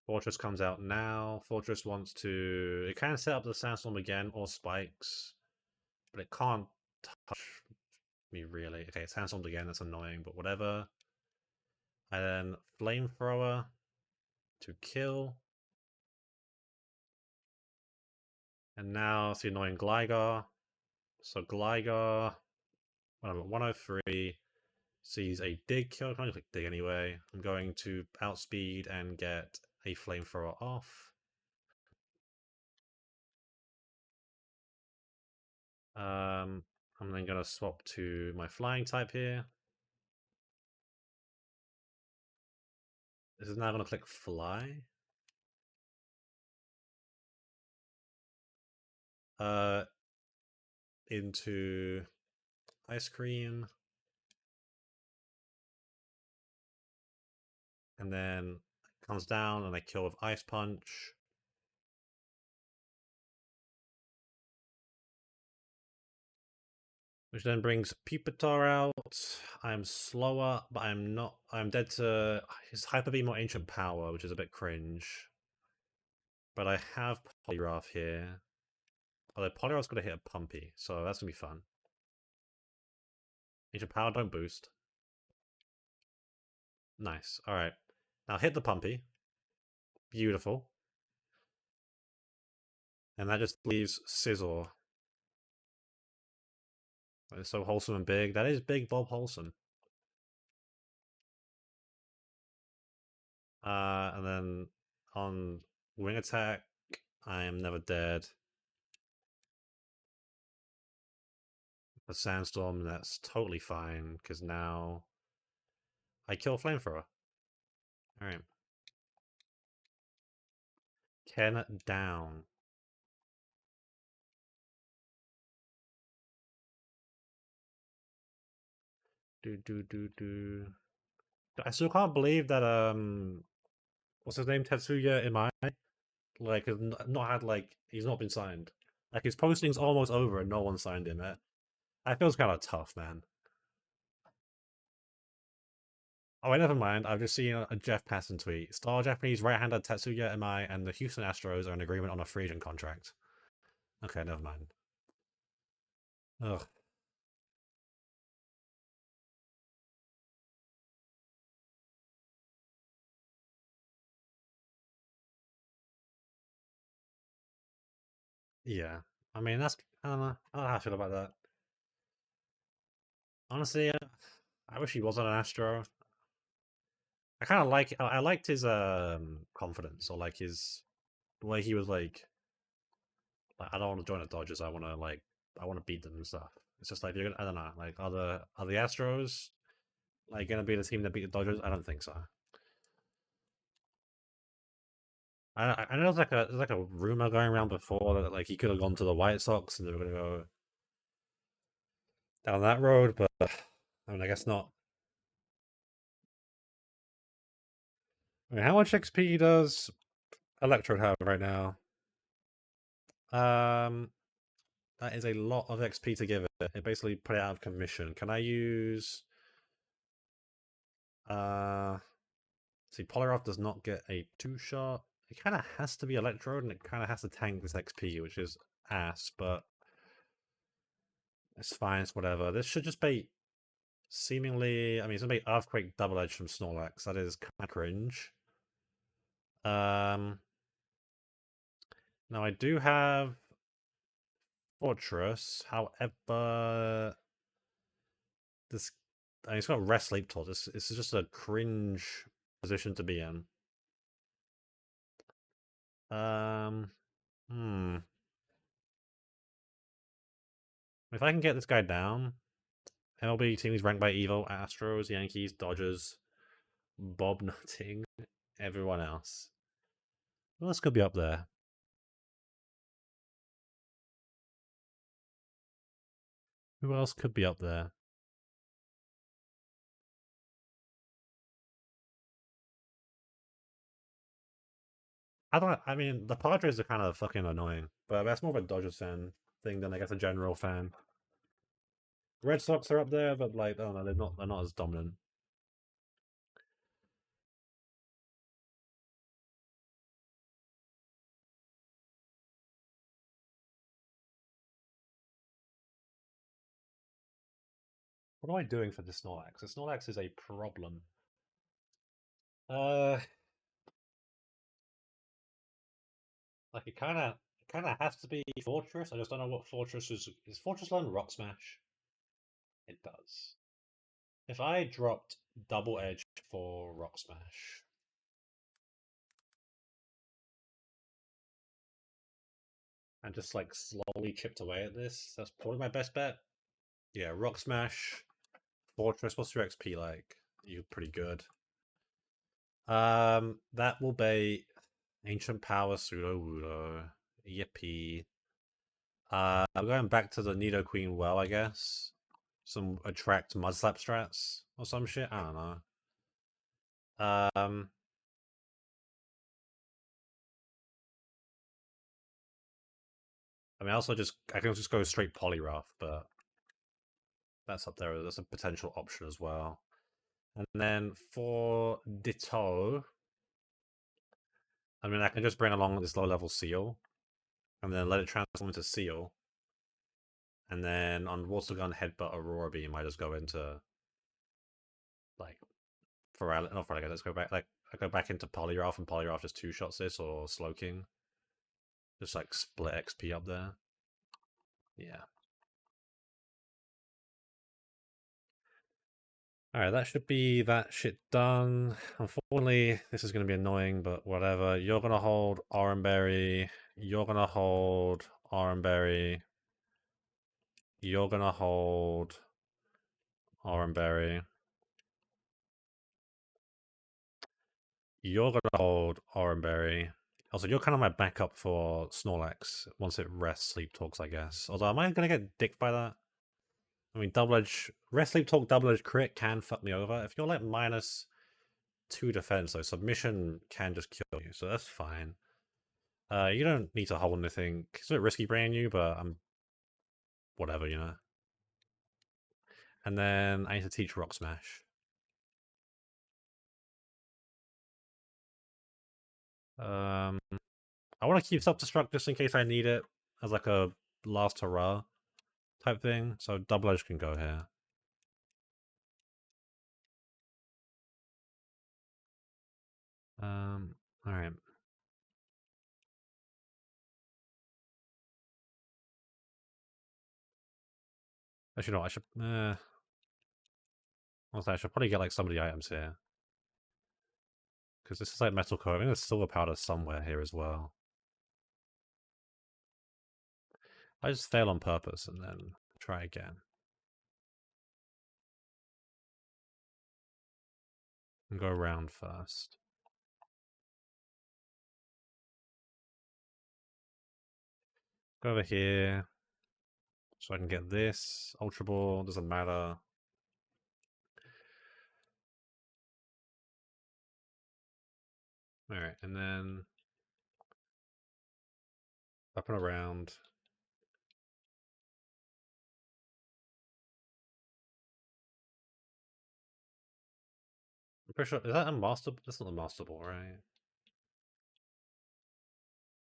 Fortress comes out now. Fortress wants to... It can set up the Sandstorm again or Spikes. But it can't touch me really. Okay, it Sandstormed again, that's annoying, but whatever. And then Flamethrower to kill. And now it's the annoying Gligar. So Gligar, 103, sees a dig kill. I can only click dig anyway. I'm going to outspeed and get a Flamethrower off. I'm then going to swap to my flying type here. This is now going to click fly. Into ice cream. And then it comes down and I kill with ice punch. Which then brings Pupitar out. I'm slower, but I'm not. I'm dead to his Hyper Beam or Ancient Power, which is a bit cringe. But I have Polyrath here. Although Polyrath's gonna hit a Pumpy, so that's gonna be fun. Ancient Power, don't boost. Nice. Alright. Now hit the Pumpy. Beautiful. And that just leaves Scizor. It's so wholesome and big. That is big Bob wholesome. And then on Wing Attack, I am never dead. A Sandstorm, that's totally fine, because now I kill Flamethrower. Alright. Ken down. Do. I still can't believe that what's his name, Tetsuya Imai, like has not had like he's not been signed. Like his posting's almost over and no one signed him. That feels kind of tough, man. Oh, wait, never mind. I've just seen a Jeff Passan tweet. Star Japanese right-hander Tetsuya Imai and the Houston Astros are in agreement on a free agent contract. Okay, never mind. Ugh. Yeah. I mean, I don't know. I don't know how I feel about that. Honestly, I wish he wasn't an Astro. I kind of like. I liked his confidence, or like his the way he was like I don't want to join the Dodgers. I want to beat them and stuff. It's just like you're gonna. I don't know. Like are the Astros like gonna be the team that beat the Dodgers? I don't think so. I know there's like a rumor going around before that like he could have gone to the White Sox and they were gonna go down that road, but I mean I guess not. I mean, how much XP does Electrode have right now? Um, that is a lot of XP to give it. It basically put it out of commission. Can I use? Uh, see, Poliwrath does not get a two-shot. It kind of has to be Electrode, and it kind of has to tank this XP, which is ass, but it's fine, it's whatever. This should just be seemingly... I mean, it's going to be Earthquake Double Edge from Snorlax. That is kind of cringe. Now, I do have Fortress, however... This... I mean, it's got Rest Sleep Talk. This is just a cringe position to be in. Um... Hmm... If I can get this guy down, MLB teams ranked by Evo, Astros, Yankees, Dodgers, Bob Nutting, everyone else. Well, this could be up there. Who else could be up there? I don't. I mean, the Padres are kind of fucking annoying, but that's more of a Dodgers fan thing than I guess a general fan. Red Sox are up there, but like, I don't know, they're not. They're not as dominant. What am I doing for the Snorlax? The Snorlax is a problem. Uh, like kind of has to be Fortress. I just don't know what Fortress is. Is Fortress learn Rock Smash? It does. If I dropped Double Edge for Rock Smash, and just like slowly chipped away at this, that's probably my best bet. Yeah, Rock Smash, Fortress. What's your XP like? You're pretty good. That will be Ancient Power Pseudo Wudo. Yippee. I'm going back to the Nidoqueen well, I guess. Some attract Mudslap strats or some shit. I don't know. Um, I mean, also just I can just go straight Poliwrath, but that's up there. That's a potential option as well. And then for Ditto, I mean, I can just bring along this low-level Seal, and then let it transform into Seal, and then on Water Gun, Headbutt, Aurora Beam, I just go into, like, not Paralysis, let's go back, like, I go back into Polygraph, and Polygraph just two-shots this, or Slowking. Just, like, split XP up there. Yeah. Alright, that should be that shit done. Unfortunately, this is going to be annoying, but whatever. You're going to hold Oranberry. You're going to hold Oranberry. You're going to hold Oranberry. You're going to hold Oranberry. Also, you're kind of my backup for Snorlax once it rests, sleep talks, I guess. Although, am I going to get dicked by that? I mean, double edge, rest, sleep talk, double edge crit can fuck me over. If you're like -2 defense, though, submission can just kill you, so that's fine. You don't need to hold anything. It's a bit risky bringing you, but I'm whatever, you know. And then I need to teach Rock Smash. I want to keep Self-Destruct just in case I need it as like a last hurrah type thing. So Double Edge can go here. All right. Actually, no. I should. I should probably get like some of the items here because this is like Metal Coat. I think there's Silver Powder somewhere here as well. I just fail on purpose and then try again. And go around first. Go over here. So I can get this. Ultra Ball, doesn't matter. Alright, and then up and around. I'm pretty sure, is that a Master? That's not a Master Ball, right?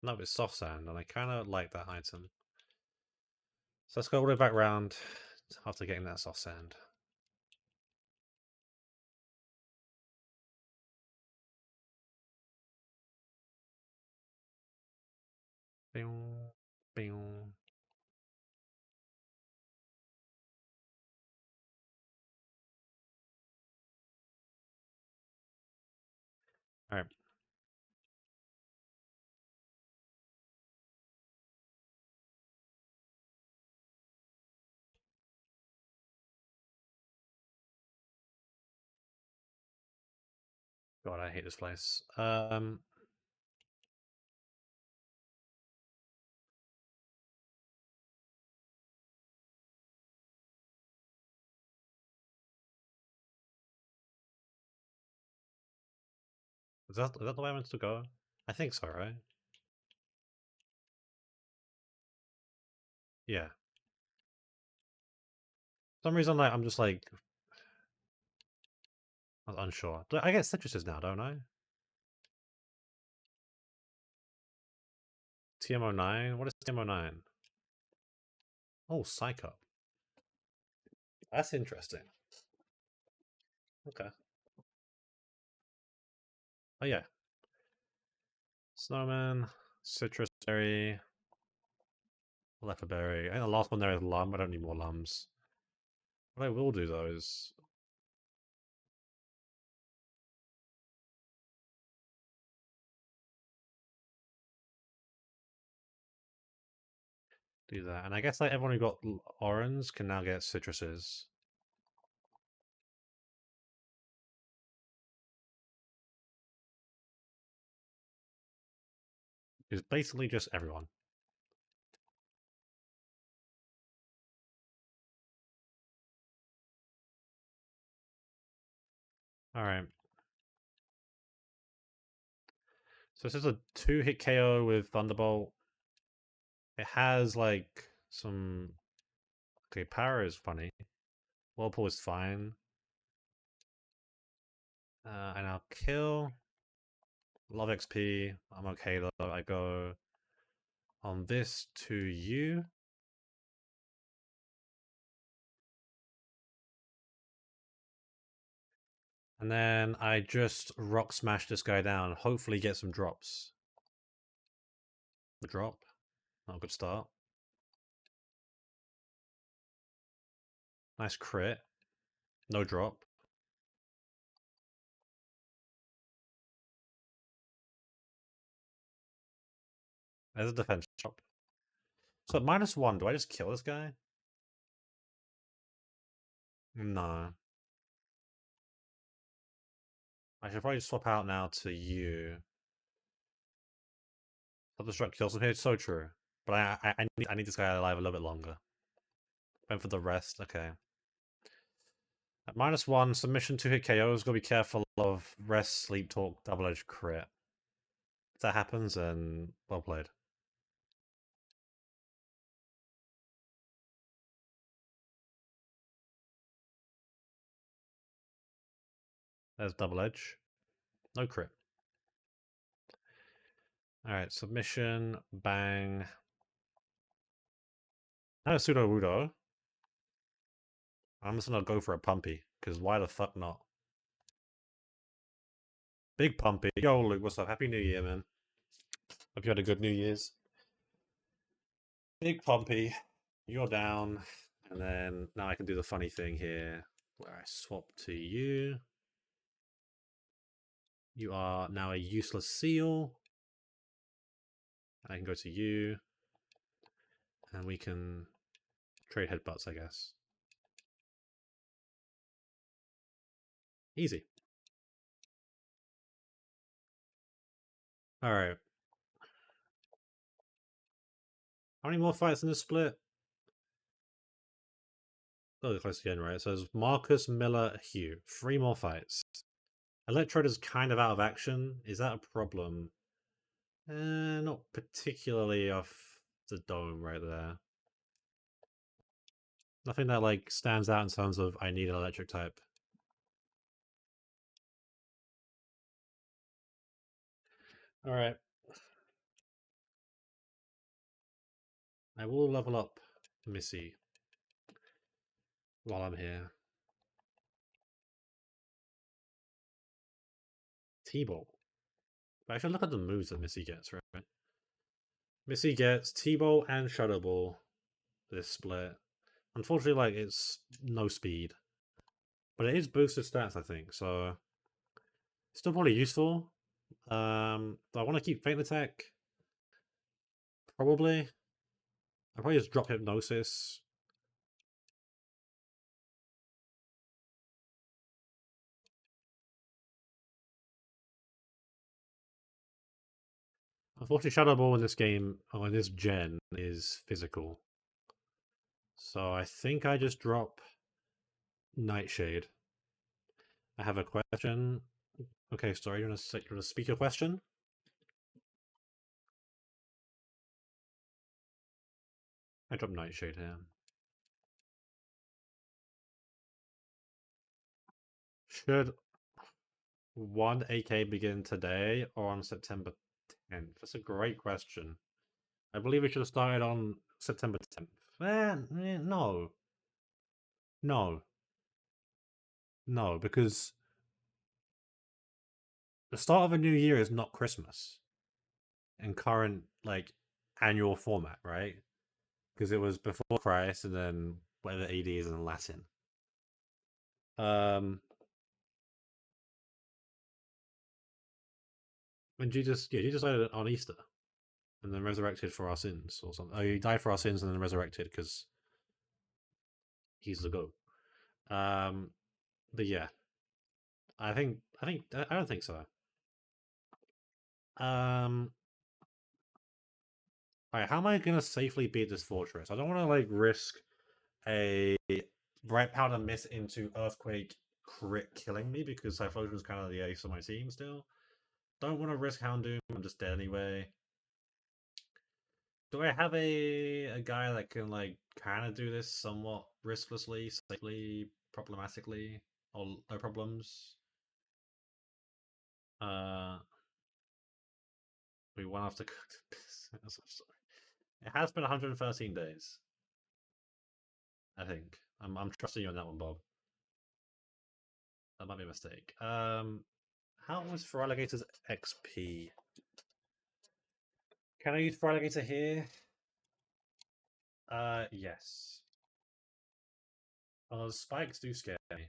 No, it's Soft Sand, and I kind of like that item. So let's go all the way back round after getting that Soft Sand. Bing, bing. Alright. God, I hate this place. Is that the way I meant to go? I think so, right? Yeah. For some reason, like, I'm just like I'm unsure. I get citruses now, don't I? TMO9? What is TMO9? Oh, Psycho. That's interesting. Okay. Oh yeah. Snowman, Citrus Berry, Leopard Berry. I think the last one there is Lum. I don't need more Lums. What I will do though is do that. And I guess like everyone who got orange can now get citruses. It's basically just everyone. Alright. So this is a 2-hit KO with Thunderbolt. It has like some... Okay, power is funny. Whirlpool is fine. And I'll kill Love XP. I'm okay though. I go on this to you. And then I just rock smash this guy down. Hopefully get some drops. The drop. Not a good start. Nice crit. No drop. There's a defense drop. So at -1, do I just kill this guy? No. I should probably swap out now to you. Self-destruct kills him here. It's so true. But I need this guy alive a little bit longer. Went for the rest. Okay. At -1, submission 2-hit KOs. Gotta be careful of rest, sleep talk, double-edged crit. If that happens, then well played. There's double edge. No crit. Alright, submission, bang. Now pseudo Wudo. I'm just gonna go for a pumpy, because why the fuck not? Big pumpy. Yo, Luke, what's up? Happy New Year, man. Hope you had a good New Year's. Big pumpy. You're down. And then now I can do the funny thing here where I swap to you. You are now a useless seal. I can go to you. And we can trade headbutts, I guess. Easy. Alright. How many more fights in this split? Oh, close again, right? So there's Marcus, Miller, Hugh. 3 more fights. Electrode is kind of out of action. Is that a problem? Not particularly off the dome right there. Nothing that like stands out in terms of I need an electric type. Alright. I will level up Missy while I'm here. T-Bolt. But I should look at the moves that Missy gets, right? Missy gets T-Bolt and Shadow Ball this split. Unfortunately, like, it's no speed. But it is boosted stats, I think, so still probably useful. Do I want to keep Feint Attack? Probably. I'll probably just drop Hypnosis. Unfortunately, Shadow Ball in this game, or in this gen, is physical. So I think I just drop Nightshade. I have a question. Okay, sorry, you want to speak your question? I drop Nightshade here. Should 1 AK begin today or on September 10th? That's a great question. I believe we should have started on September 10th. No. No. No, because the start of a new year is not Christmas in current, like, annual format, right? Because it was before Christ and then whatever AD is in Latin. And Jesus died on Easter and then resurrected for our sins or something. Oh, he died for our sins and then resurrected because he's the goat. But yeah, I don't think so. Um, alright, how am I gonna safely beat this fortress? I don't want to like risk a bright powder miss into earthquake crit killing me because Typhlosion is kind of the ace of my team still. Don't want to risk Houndoom. I'm just dead anyway. Do I have a guy that can like kind of do this somewhat risklessly, safely, problematically, or no problems? We won't have to cook this. I'm sorry. It has been 113 days. I think. I'm trusting you on that one, Bob. That might be a mistake. How was for alligators XP? Can I use for alligator here? Yes. Oh, spikes do scare me.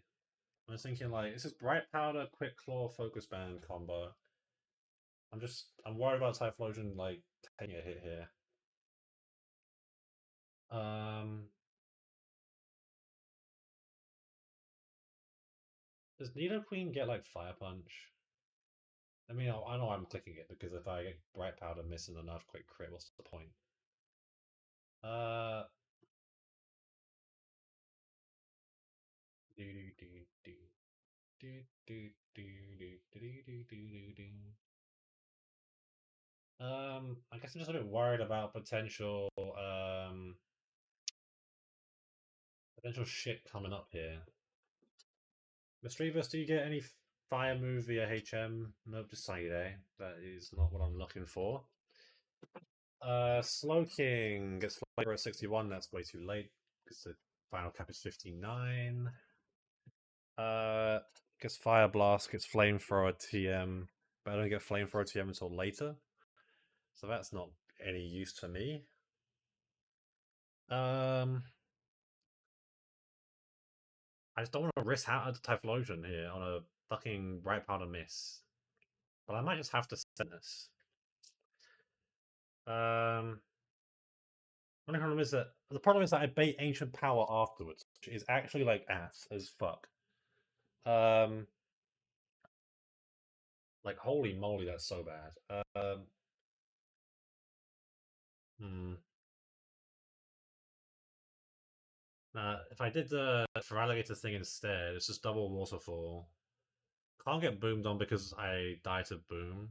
I was thinking like this is bright powder, quick claw, focus band combo. I'm worried about Typhlosion like taking a hit here. Um, does Nidoqueen get like Fire Punch? I mean, I know I'm clicking it because if I get bright powder missing enough quick crit, what's the point? Uh, do do do do do do do do do do do do. I guess I'm just a bit worried about potential shit coming up here. Mischievous, do you get any fire move via HM? Nope, just Saide. That is not what I'm looking for. Slowking gets flavor at 61. That's way too late because the final cap is 59. Gets Fire Blast, gets Flamethrower TM, but I don't get Flamethrower TM until later. So that's not any use to me. I just don't want to risk out a Typhlosion here on a fucking Bright Powder miss. But I might just have to send this. Only problem is that I bait Ancient Power afterwards, which is actually like ass as fuck. Like holy moly, that's so bad. Hmm. If I did the Feraligatr thing instead, it's just double waterfall. Can't get boomed on because I die to boom.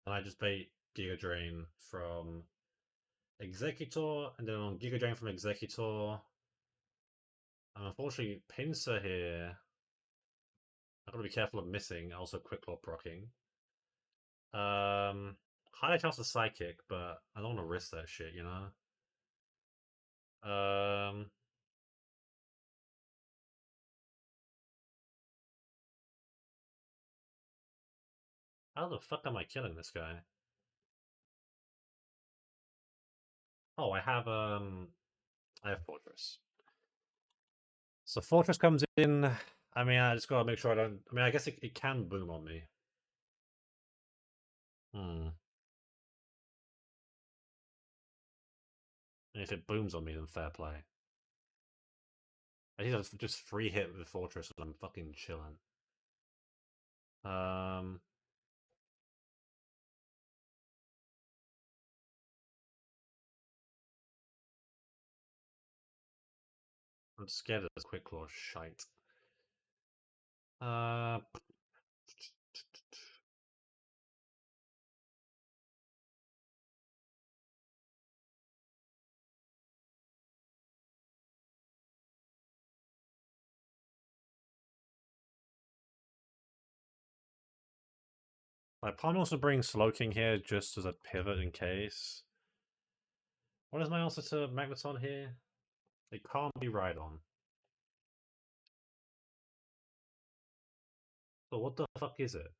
And I just bait Giga Drain from Executor, and then on Giga Drain from Executor. And unfortunately, Pinsir here. I've got to be careful of missing. Also, Quick Claw procking. Higher chance of Psychic, but I don't want to risk that shit, you know? Um, how the fuck am I killing this guy? Oh, I have Fortress. So Fortress comes in. I mean, I just gotta make sure I don't. I mean, I guess it can boom on me. Hmm. And if it booms on me, then fair play. I think that's just free hit with Fortress, and I'm fucking chilling. Um, I'm scared of this Quick Claw shite. Uh, my plan also brings Slowking here just as a pivot in case. What is my answer to Magneton here? It can't be Rhydon. So what the fuck is it?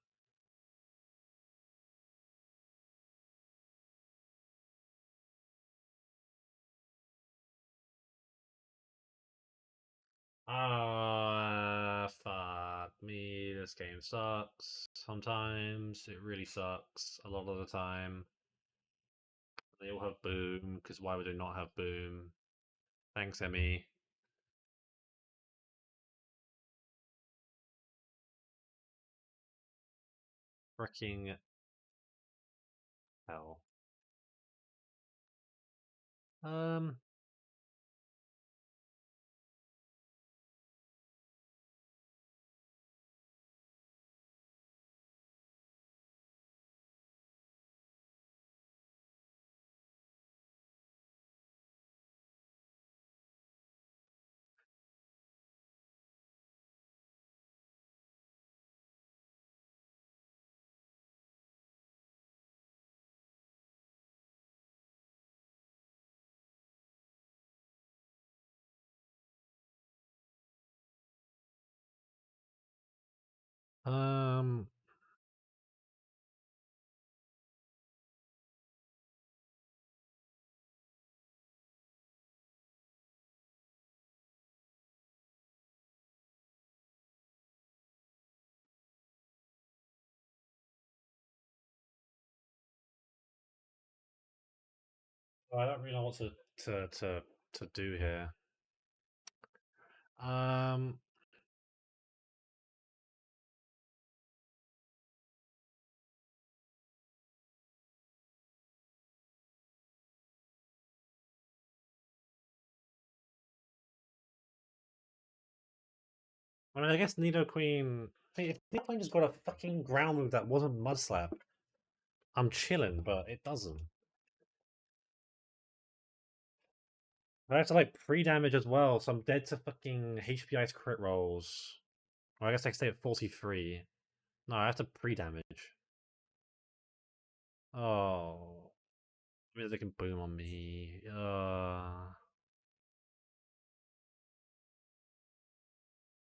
Ah, fuck me. This game sucks. Sometimes it really sucks. A lot of the time. They all have boom, because why would they not have boom? Thanks, Emmy. Freaking hell. Um, Um, I don't really know what to do here. Um, I mean, I guess Nido Queen. If Nido Queen just got a fucking ground move that wasn't Mud Slap, I'm chilling, but it doesn't. I have to like pre-damage as well, so I'm dead to fucking HPI's crit rolls. Or I guess I stay at 43. No, I have to pre-damage. Oh, maybe they can boom on me.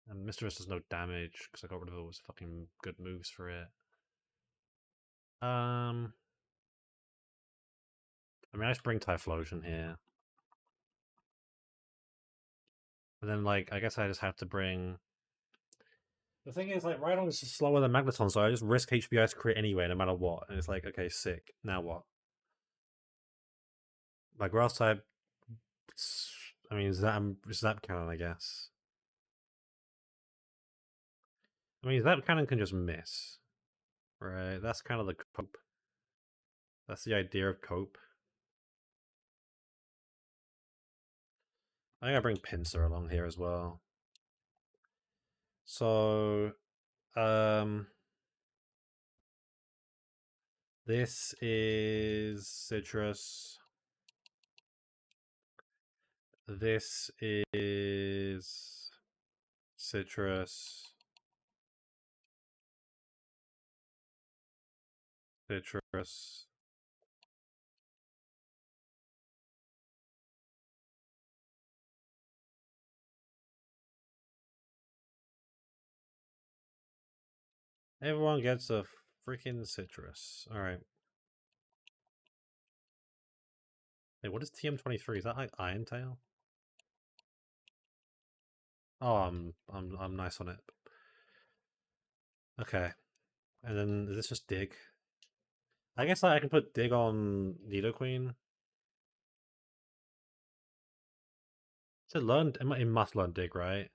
And Mistress does no damage because I got rid of all his fucking good moves for it. I mean, I just bring Typhlosion here. And then, like, I guess I just have to bring. The thing is, like, Rhydon is just slower than Magneton, so I just risk HBI's crit anyway, no matter what. And it's like, okay, sick. Now what? My grass type. I mean, Zap Cannon, I guess. I mean, Zap Cannon can just miss. Right? That's kind of the cope. That's the idea of cope. I think I bring Pinsir along here as well. So, this is Citrus. This is Citrus. Citrus. Everyone gets a freaking Citrus. Alright. Hey, what is TM23? Is that like Iron Tail? Oh, I'm nice on it. Okay. And then is this just Dig? I guess like, I can put Dig on Nidoqueen. It learned. It must learn Dig, right?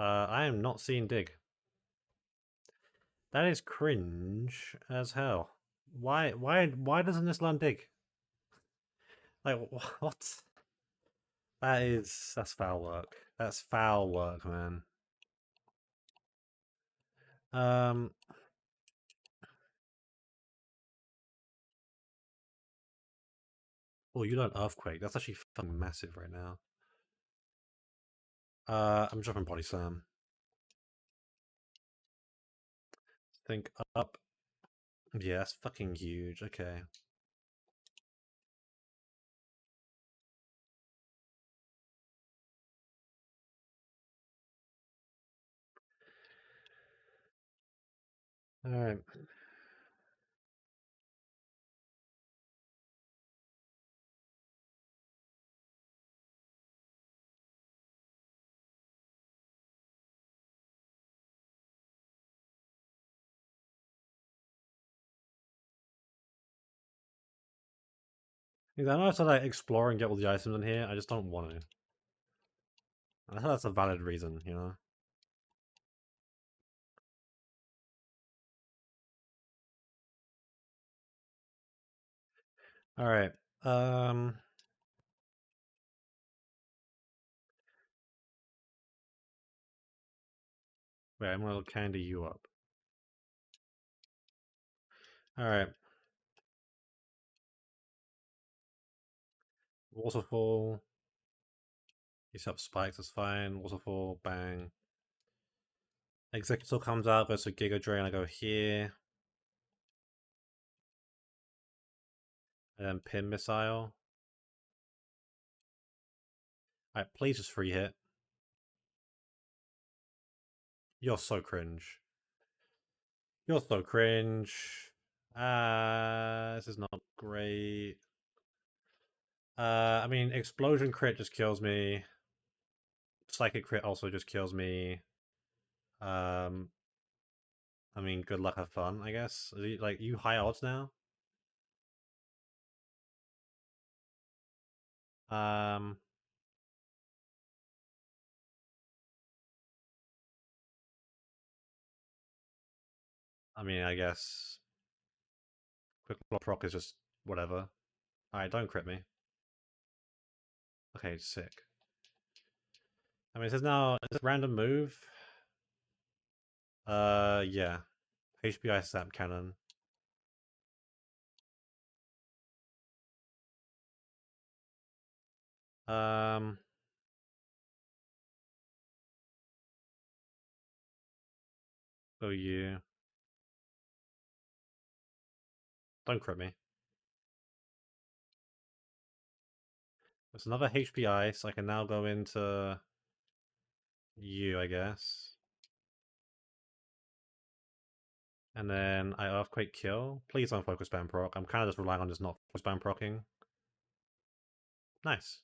I am not seeing Dig. That is cringe as hell. Why doesn't this learn Dig? Like what? That's foul work. That's foul work, man. Um. Oh, you learn Earthquake. That's actually fucking massive right now. I'm dropping Body Slam. Think up. Yeah, that's fucking huge. Okay. Alright. I know to like explore and get all the items in here. I just don't want to. I think that's a valid reason, you know. All right. Wait, I'm gonna candy you up. All right. Waterfall. You set up spikes. That's fine. Waterfall. Bang. Executor comes out. Goes to Giga Drain. I go here. And then Pin Missile. Alright, please just free hit. You're so cringe. You're so cringe. This is not great. I mean, explosion crit just kills me. Psychic crit also just kills me. Um, I mean, good luck, have fun, I guess. Like, you high odds now? Um, I mean, I guess quick block proc is just whatever. Alright, don't crit me. Okay, sick. I mean, it says now, is this random move? Yeah. HBI Snap Cannon. Um, oh, you. Don't crit me. There's another HPI, so I can now go into you, I guess. And then I Earthquake kill. Please don't focus spam proc. I'm kind of just relying on just not spam procking. Nice.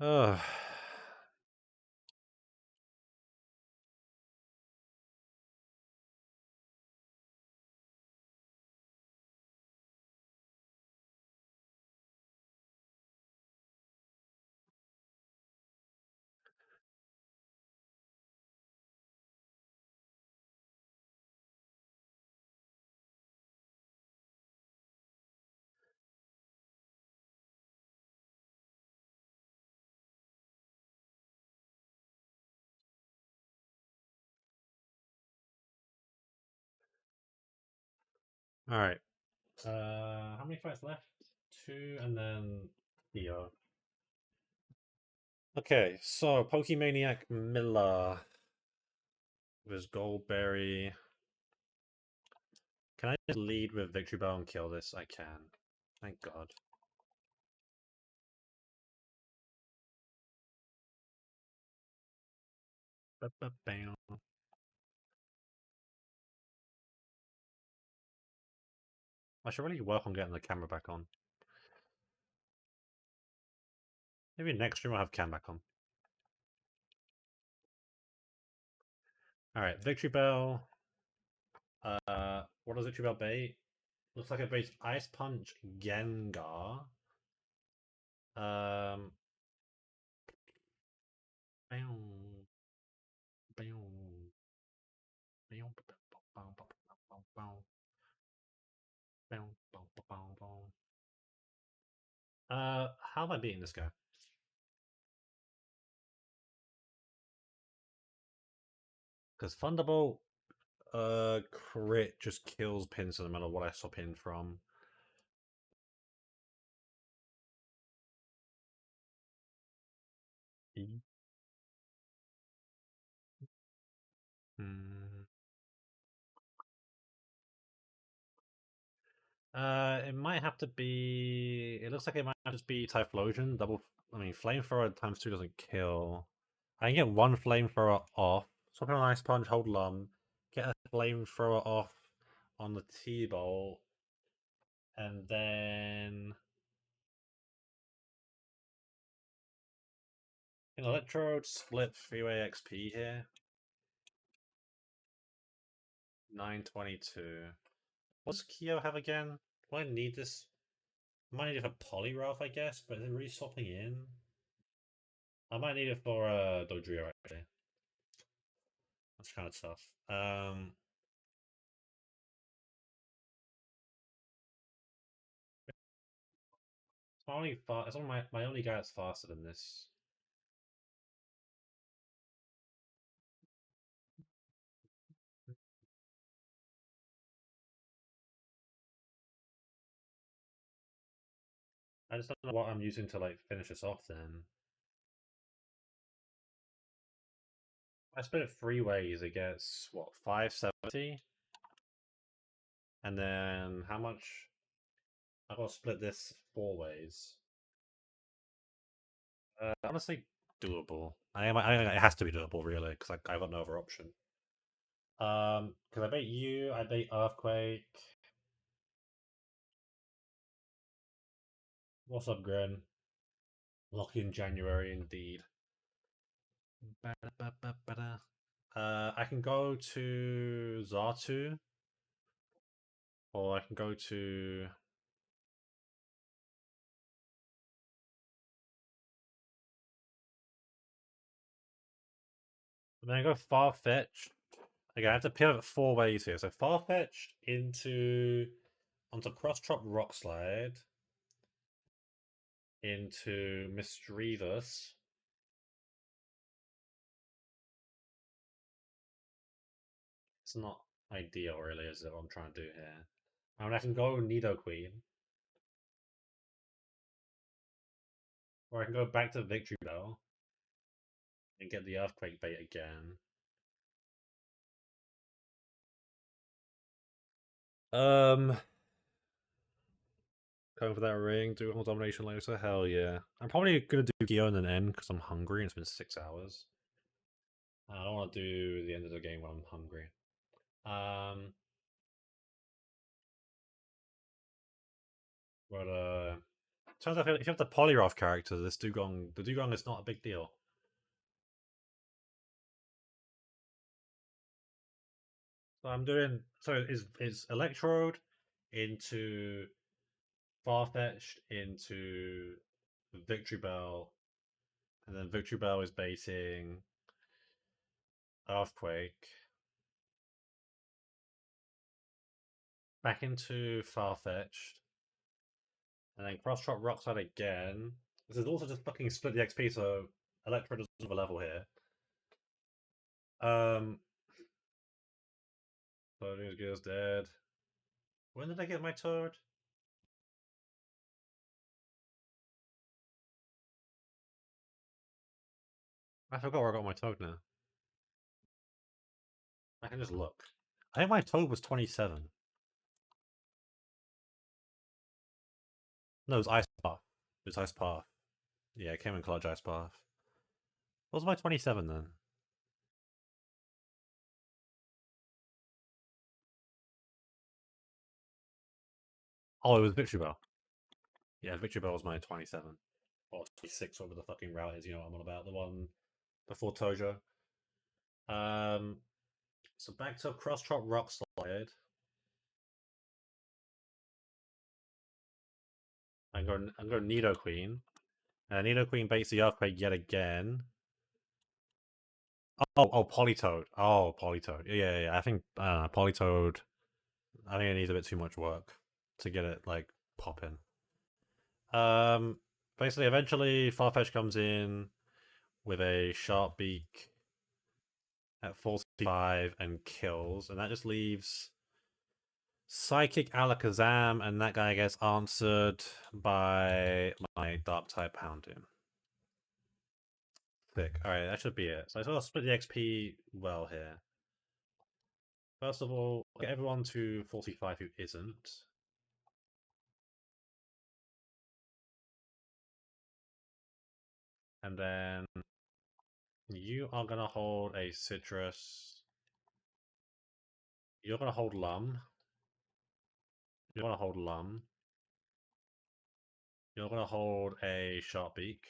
Ugh. Alright. How many fights left? Two, and then Theo. Okay, so Pokemaniac Miller with Goldberry. Can I just lead with Victory Bell and kill this? I can. Thank God. Ba-ba-bam. I should really work on getting the camera back on. Maybe next stream I'll have cam back on. Alright, Victory Bell. What does Victory Bell bait? Looks like it baits Ice Punch Gengar. Um. Bow, bow, bow, bow, bow, bow, bow, bow, bow, bow, bow. How am I beating this guy? Because Thunderbolt, crit just kills pins no matter what I swap in from. Hmm. It might have to be. It looks like it might just be Typhlosion. Double. I mean, Flamethrower times 2 doesn't kill. I can get one Flamethrower off. Swap in an Ice Punch, hold Lum. Get a Flamethrower off on the T-Bolt. And then. Can Electrode split 3-way XP here? 922. What does Kyo have again? Do I need this? I might need it for Poliwrath, I guess, but is it really swapping in? I might need it for Dodrio, actually. That's kind of tough. It's my only it's on my only guy that's faster than this. I just don't know what I'm using to like finish this off then. I split it 3 ways, it gets what, 570? And then how much? I gotta split this 4 ways. Honestly, doable. It has to be doable, really, because I got no other option. Because I bait you, I bait Earthquake. What's up, Gren? Lucky in January, indeed. Ba-da-ba-ba-ba-da. I can go to Zatu, or I can go to. Then I go Far-Fetched. Again, I have to pivot four ways here. So Far-Fetched onto Cross Chop Rock Slide, into Mischievous. It's not ideal, really, is it? What I'm trying to do here. I mean, I can go Nidoqueen, or I can go back to Victory Bell and get the Earthquake bait again. Um, Going for that ring, do whole domination later. Hell yeah! I'm probably gonna do Geo and then end because I'm hungry. And it's been 6 hours. I don't want to do the end of the game when I'm hungry. Um, but turns out if you have the Poliwrath character, the Dugong is not a big deal. So I'm doing is Electrode into Farfetched into Victory Bell, and then Victory Bell is baiting Earthquake back into Farfetched, and then Cross Chop Rockside again. This is also just fucking split the XP, so Electrode doesn't have a level here. Loading Gear's dead. When did I get my Toad? I forgot where I got my Toad now. I can just look. I think my Toad was 27. No, it was Ice Path. It was Ice Path. Yeah, it came in Clutch Ice Path. What was my 27 then? Oh, it was Victory Bell. Yeah, Victory Bell was my 27. Or 26, whatever the fucking route is, you know what I'm on about. The one before Tojo. Um, so back to Cross Chop Rock Slide. I'm going Nidoqueen. Nidoqueen baits the Earthquake yet again. Oh, Politoed. Oh, Politoed. Yeah. I think Politoed. I think it needs a bit too much work to get it like popping. Basically, eventually Farfetch comes in with a sharp beak at 45 and kills, and that just leaves Psychic Alakazam, and that guy gets answered by my Dark type Houndoom. Thick. Alright, that should be it. So I sort of split the XP well here. First of all, get everyone to 45 who isn't. And then you are gonna hold a citrus. You're gonna hold Lum. You're gonna hold Lum. You're gonna hold a Sharp Beak.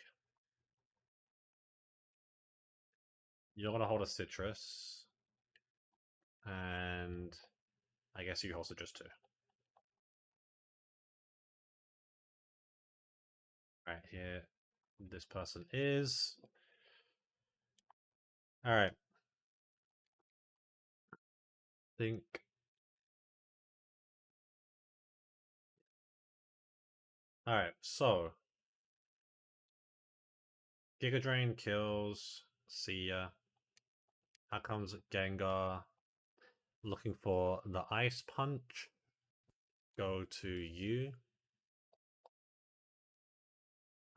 You're gonna hold a citrus. And I guess you also just two. Alright, here this person is. Alright. Think. Alright, so Giga Drain kills. See ya. Out comes Gengar looking for the Ice Punch. Go to you.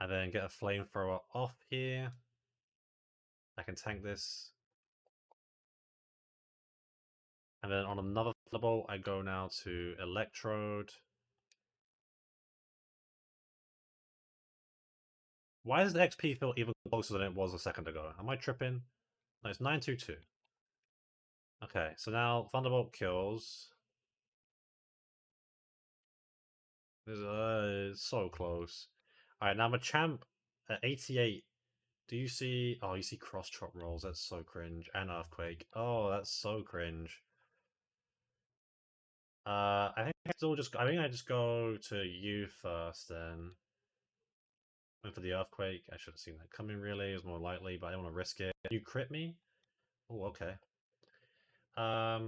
I then get a Flamethrower off here. I can tank this. And then on another Thunderbolt, I go now to Electrode. Why does the XP feel even closer than it was a second ago? Am I tripping? No, it's 922. Okay, so now Thunderbolt kills. It's so close. Alright, now Machamp at 88. Do you see... Oh, you see cross chop rolls. That's so cringe. And Earthquake. Oh, that's so cringe. I think I just go to you first then. Went for the Earthquake. I should have seen that coming really. It was more likely, but I don't want to risk it. You crit me? Oh, okay. I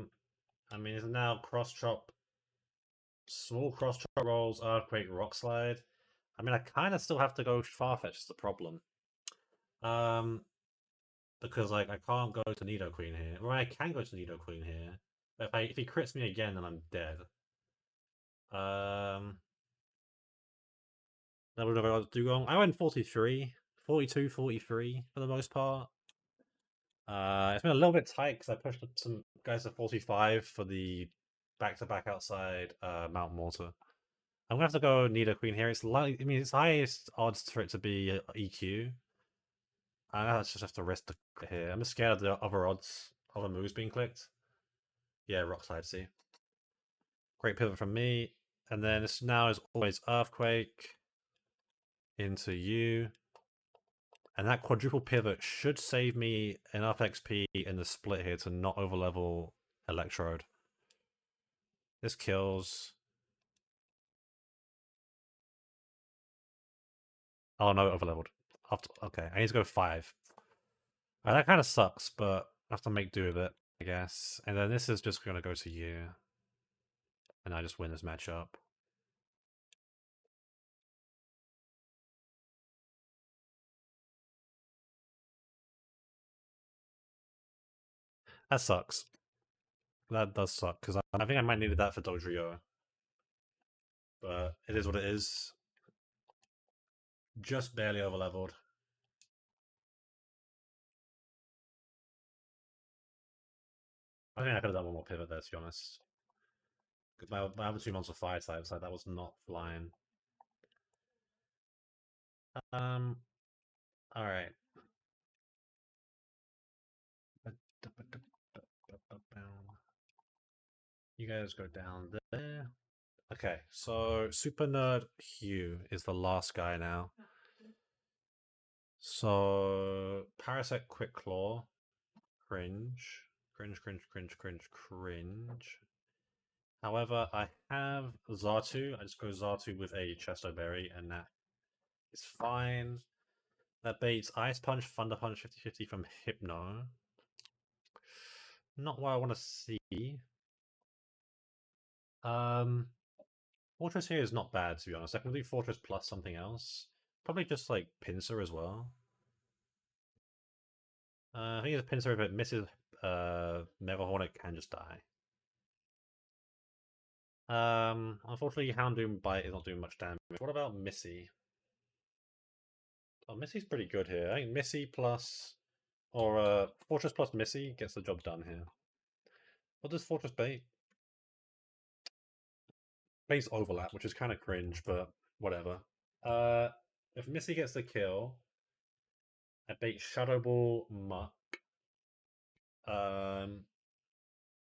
mean, it's now cross chop, small cross chop rolls, Earthquake, Rock Slide. I mean, I kind of still have to go Farfetch is the problem. Um, because like I can't go to Nidoqueen here. Or I can go to Nidoqueen here. But if he crits me again, then I'm dead. Um, that would have do wrong. I went 43, 42, 43 for the most part. It's been a little bit tight because I pushed some guys to 45 for the back-to-back outside Mount Mortar. I'm gonna have to go Nidoqueen here. It's like, I mean, it's highest odds for it to be EQ. I just have to risk the crit here. I'm just scared of the other odds, other moves being clicked. Yeah, Rock Slide, see. Great pivot from me. And then this now is always Earthquake into you. And that quadruple pivot should save me enough XP in the split here to not overlevel Electrode. This kills. Oh no, overleveled. Okay, I need to go 5. That kind of sucks, but I have to make do with it, I guess. And then this is just going to go to you. And I just win this matchup. That sucks. That does suck, because I think I might needed that for Dodrio. But it is what it is. Just barely overleveled. I think I could have done one more pivot there, to be honest. Because my other 2 months were fire types, like that was not flying. Alright. You guys go down there. Okay, so Super Nerd Hugh is the last guy now. So Parasect Quick Claw. Cringe. Cringe, cringe, cringe, cringe, cringe. However, I have Zartu. I just go Zartu with a Chesto Berry, and that is fine. That baits Ice Punch, Thunder Punch 50-50 from Hypno. Not what I want to see. Fortress here is not bad, to be honest. I can do Fortress plus something else. Probably just like Pinsir as well. I think it's Pinsir if it misses Mega Hornet can just die. Unfortunately, Houndoom Bite is not doing much damage. What about Missy? Oh, Missy's pretty good here. I think Missy plus or Fortress plus Missy gets the job done here. What does Fortress bait? Bait's overlap, which is kind of cringe, but whatever. If Missy gets the kill, I bait Shadow Ball Muck.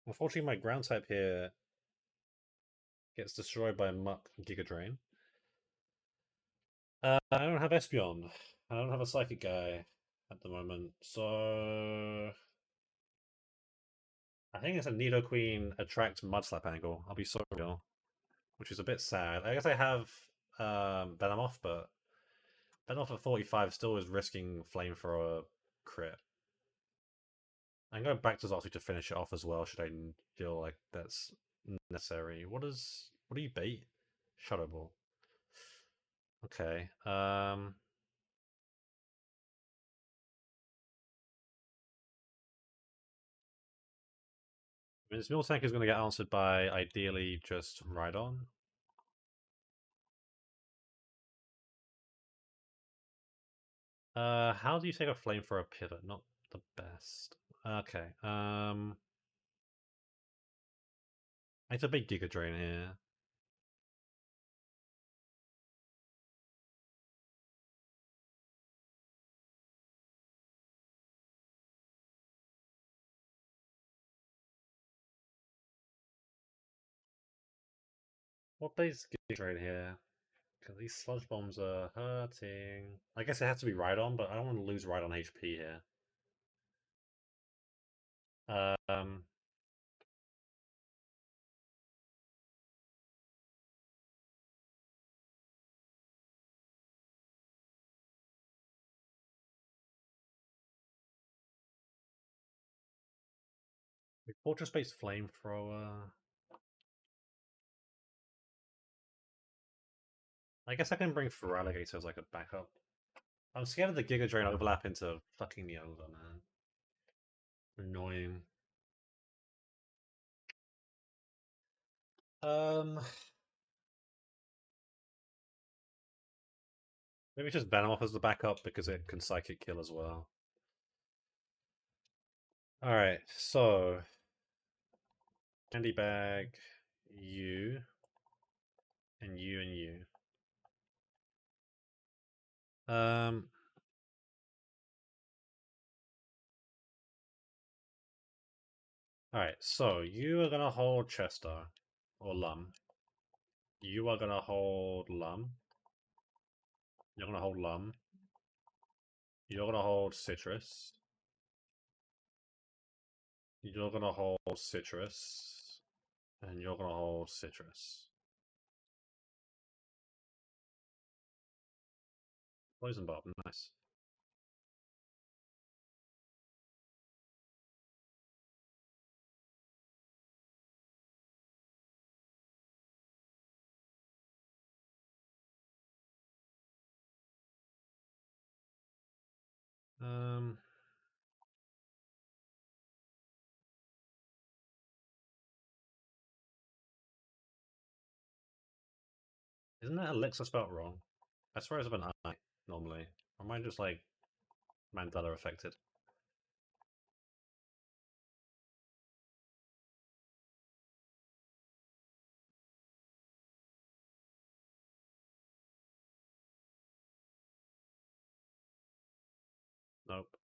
Unfortunately, my ground type here gets destroyed by Muck and Giga Drain. I don't have Espeon. I don't have a Psychic guy at the moment, so I think it's a Nidoqueen attract Mudslap angle. I'll be so real, which is a bit sad. I guess I have Venomoth, but Venomoth at 45 still is risking Flame for a crit. I'm going back to Zazu to finish it off as well, should I feel like that's necessary. What do you bait? Shadow Ball. Okay. I mean, this Miltank is going to get answered by ideally just Rhydon. How do you take a flame for a pivot? Not the best. Okay. It's a big Giga Drain here. What base gigs right here? Because these sludge bombs are hurting. I guess it has to be right on, but I don't want to lose right on HP here. Um, Fortress-based flamethrower. I guess I can bring Feraligatr as like a backup. I'm scared of the Giga Drain overlap into fucking me over, man. Annoying. Um, Maybe just Venomoth as the backup because it can Psychic Kill as well. Alright, so Candy Bag, you, and you and you. Um, Alright, so you are gonna hold Chester or Lum. You are gonna hold Lum. You're gonna hold Lum. You're gonna hold Citrus. You're gonna hold Citrus. And you're gonna hold Citrus. Poison Bob, nice. Um, isn't that Elixir spelled wrong? I swear it's an I normally. Or am I just like Mandela affected? Nope.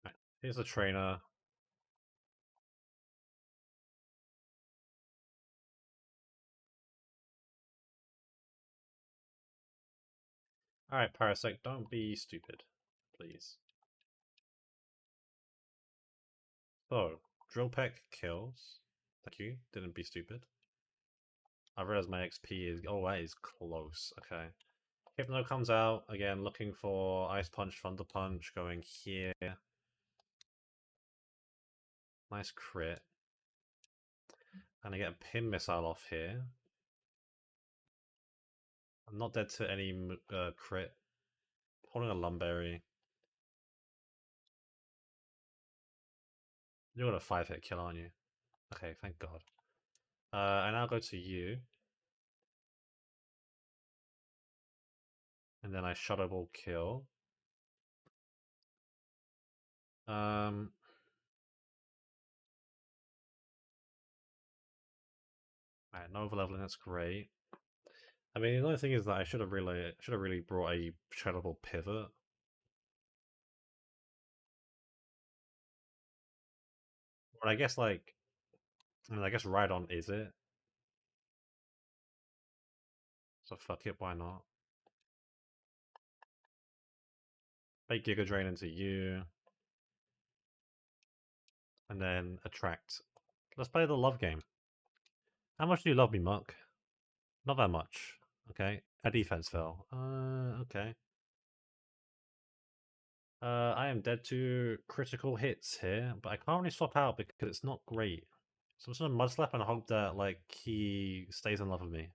Right. Here's the trainer. Alright, Parasect, don't be stupid. Please. So, Drill Peck kills. Thank you. Didn't be stupid. I realize my XP is. Oh, that is close. Okay. Hypno comes out again, looking for Ice Punch, Thunder Punch, going here. Nice crit. And I get a Pin Missile off here. I'm not dead to any crit. Holding a Lumberry. You're gonna 5-hit kill, aren't you? Okay, thank God. I now go to you. And then I Shadow Ball kill. Um, Alright, no overleveling, that's great. I mean, the only thing is that I should have really brought a Shadow Ball pivot. But I guess I guess Rhydon is it. So fuck it, why not? Fake Giga Drain into you. And then attract. Let's play the love game. How much do you love me, Muck? Not that much. Okay. A defense fell. Okay. I am dead to critical hits here, but I can't really swap out because it's not great. So I'm just gonna mud slap and hope that like he stays in love with me.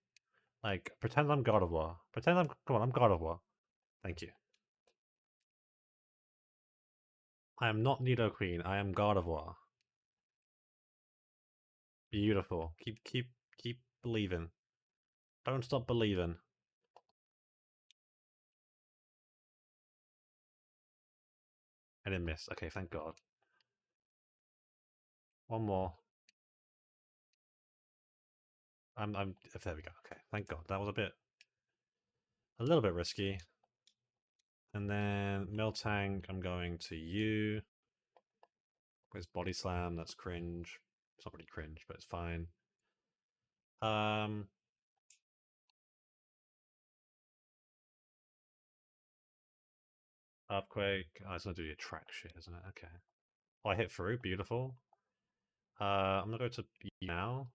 Like pretend I'm God of War. Pretend I'm come on, I'm God of War. Thank you. I am not Nidoqueen, I am God of War. Beautiful. Keep believing. Don't stop believing. I didn't miss. Okay, thank God. One more. There we go. Okay, thank God. That was a little bit risky. And then Miltank, I'm going to you. Where's Body Slam? That's cringe. It's not really cringe, but it's fine. Earthquake. Oh, it's gonna do the attract shit, isn't it? Okay. Oh, I hit through. Beautiful. I'm gonna go to you now.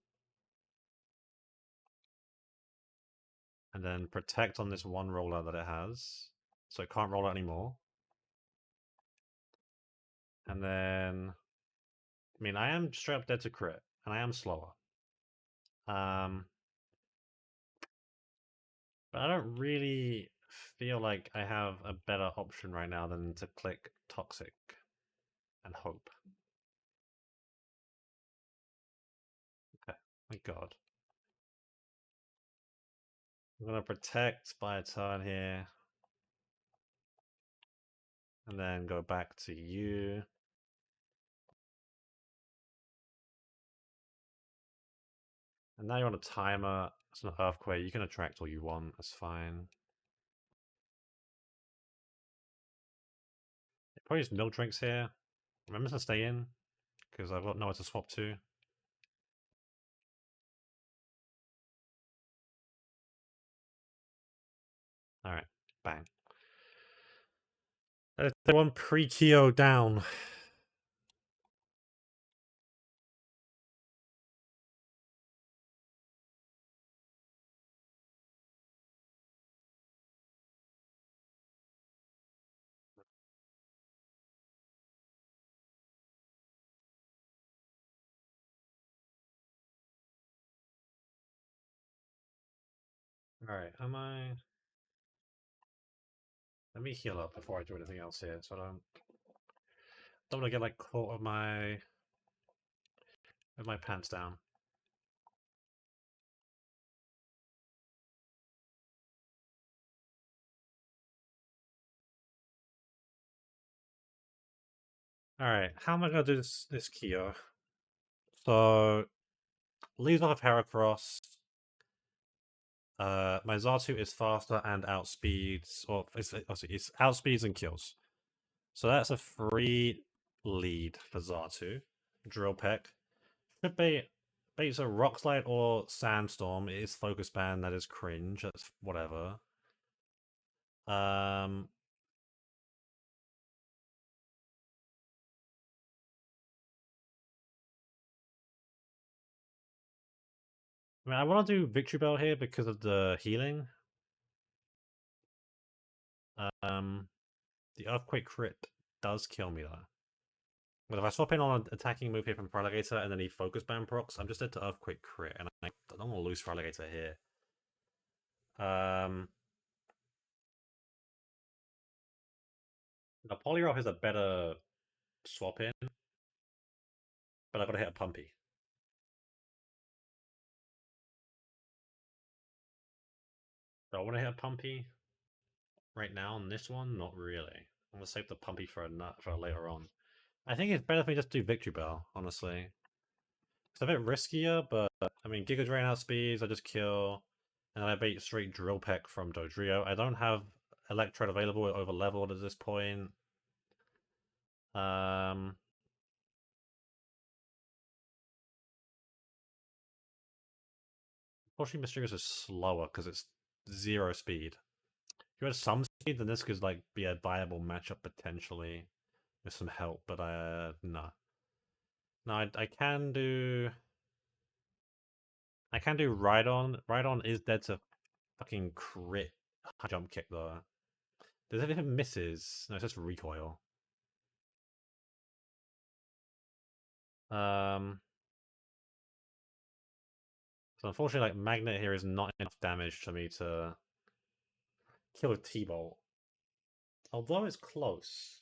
And then protect on this one roller that it has. So it can't roll out anymore. And then... I mean, I am straight up dead to crit. And I am slower. But I don't really feel like I have a better option right now than to click Toxic and hope. Okay, thank God. I'm gonna protect by a turn here. And then go back to you. And now you're on a timer. It's an earthquake. You can attract all you want. That's fine. Probably just milk drinks here. I'm just gonna stay in because I've got nowhere to swap to. Alright, bang. Let's take one pre-Keo down. Alright, am I... Let me heal up before I do anything else here, so I don't want to get like caught with my pants down. Alright, how am I gonna do this Keo? So leaves off of Heracross. My Xatu is faster and outspeeds, or it's outspeeds and kills. So that's a free lead for Xatu. Drill Peck. Should be beats a Rock Slide or Sandstorm. It is Focus Band, that is cringe. That's whatever. I mean, I want to do Victory Bell here because of the healing. The Earthquake crit does kill me though. But if I swap in on an attacking move here from Feraligatr and then he Focus Band procs, I'm just dead to Earthquake crit, and I don't want to lose Feraligatr here. The Poliwrath is a better swap in, but I've got to hit a Pumpy. Do I want to hit a Pumpy right now on this one? Not really. I'm gonna save the Pumpy for later on. I think it's better if we just do Victory Bell, honestly. It's a bit riskier, but I mean, Giga Drain outspeeds, I just kill, and I bait straight Drill Peck from Dodrio. I don't have Electrode available over leveled at this point. Unfortunately, Mysterious is slower because it's 0 speed. If you had some speed, then this could like be a viable matchup potentially with some help, but no. No, I can do... I can do Rhydon. Rhydon is dead to fucking crit jump kick though. Does it if it misses? No, it's just recoil. So unfortunately, like Magnet here is not enough damage for me to kill a T-Bolt. Although it's close.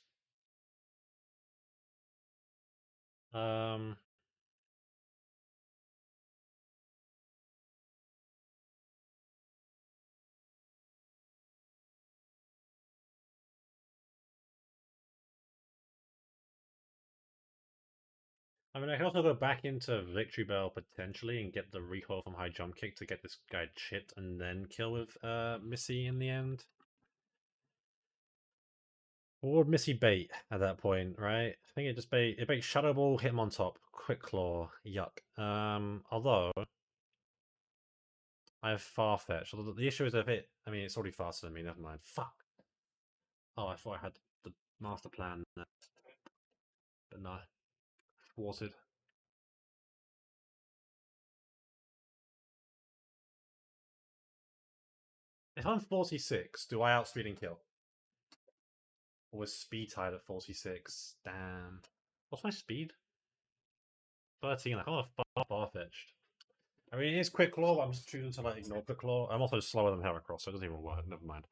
Um, I mean, I can also go back into Victory Bell potentially and get the recoil from high jump kick to get this guy chipped and then kill with Missy in the end. Or would Missy bait at that point, right? I think it just bait. It bait Shadow Ball, hit him on top, Quick Claw, yuck. Although I have Farfetch. Although the issue is if it. I mean, it's already faster than me. Never mind. Fuck. Oh, I thought I had the master plan, but no, thwarted. If I'm 46, do I outspeed and kill? Or was speed tied at 46? Damn. What's my speed? 13. I can't far-fetched. I mean, it is Quick Claw, but I'm just choosing to like ignore Quick Claw. I'm also slower than Heracross, so it doesn't even work. Never mind.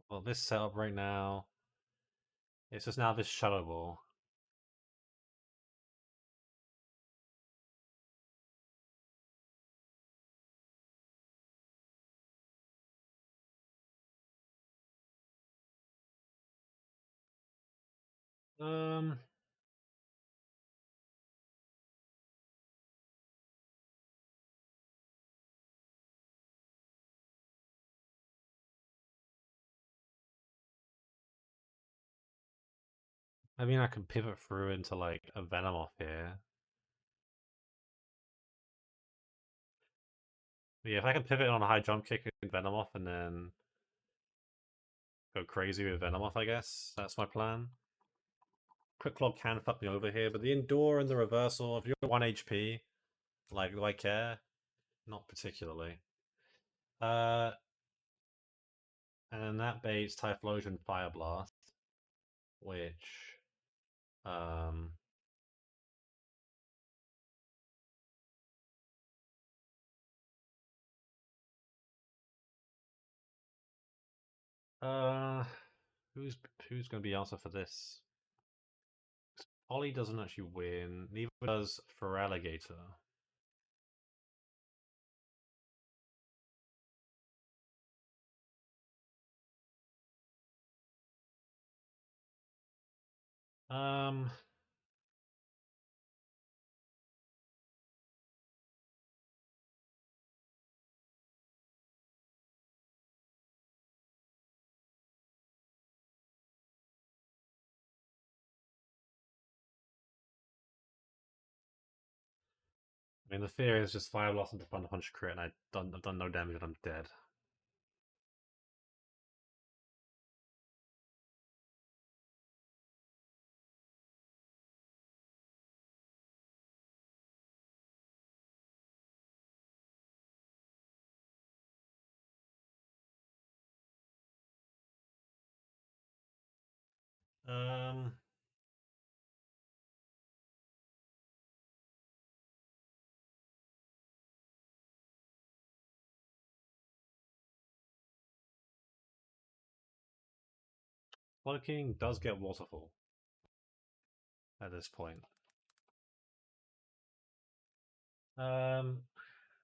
Well, this setup right now, it's just now this Shadow Ball. Um, I mean, I can pivot through into like a Venomoth here. But yeah, if I can pivot on a high jump kick and Venomoth and then go crazy with Venomoth, I guess that's my plan. Quick Claw can fuck me over here, but the Endure and the Reversal, if you're 1 HP, like, do I care? Not particularly. Uh, and then that baits Typhlosion Fire Blast, which, um, uh, who's going to be answer for this? Ollie doesn't actually win. Neither does Feraligatr. Um, I mean, the fear is just Fire Blast into Thunder Punch crit, and I've done no damage, and I'm dead. Um, Cloaking does get Waterfall at this point. Um,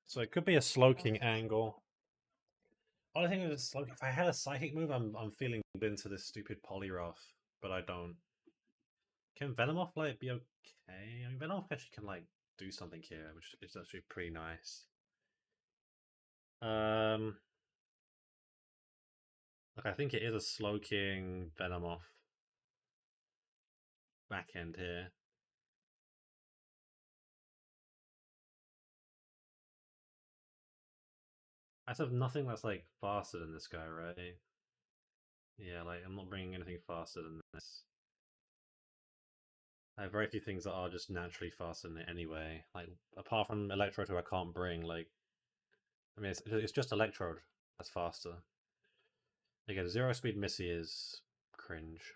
so it could be a Slowking angle. Only thing is, Slowking, if I had a Psychic move, I'm feeling into this stupid Poliwrath, but I don't. Can Venomoth like be okay? I mean, Venomoth actually can like do something here, which is actually pretty nice. Um, like I think it is a Slowking Venomoth back end here. I just have nothing that's like faster than this guy, right? Yeah, like I'm not bringing anything faster than this. I have very few things that are just naturally faster than it anyway. Like apart from Electrode, who I can't bring. Like I mean, it's just Electrode that's faster. Again, zero speed Missy is cringe.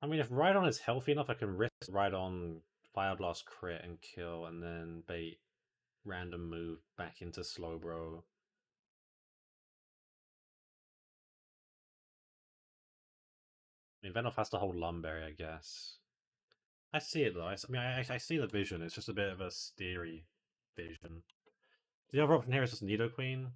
I mean, if Rhydon is healthy enough, I can risk Rhydon Fire Blast crit and kill, and then bait random move back into Slowbro. I mean, Venoff has to hold Lumberry, I guess. I see it though. I see the vision. It's just a bit of a steery vision. The other option here is just Nidoqueen.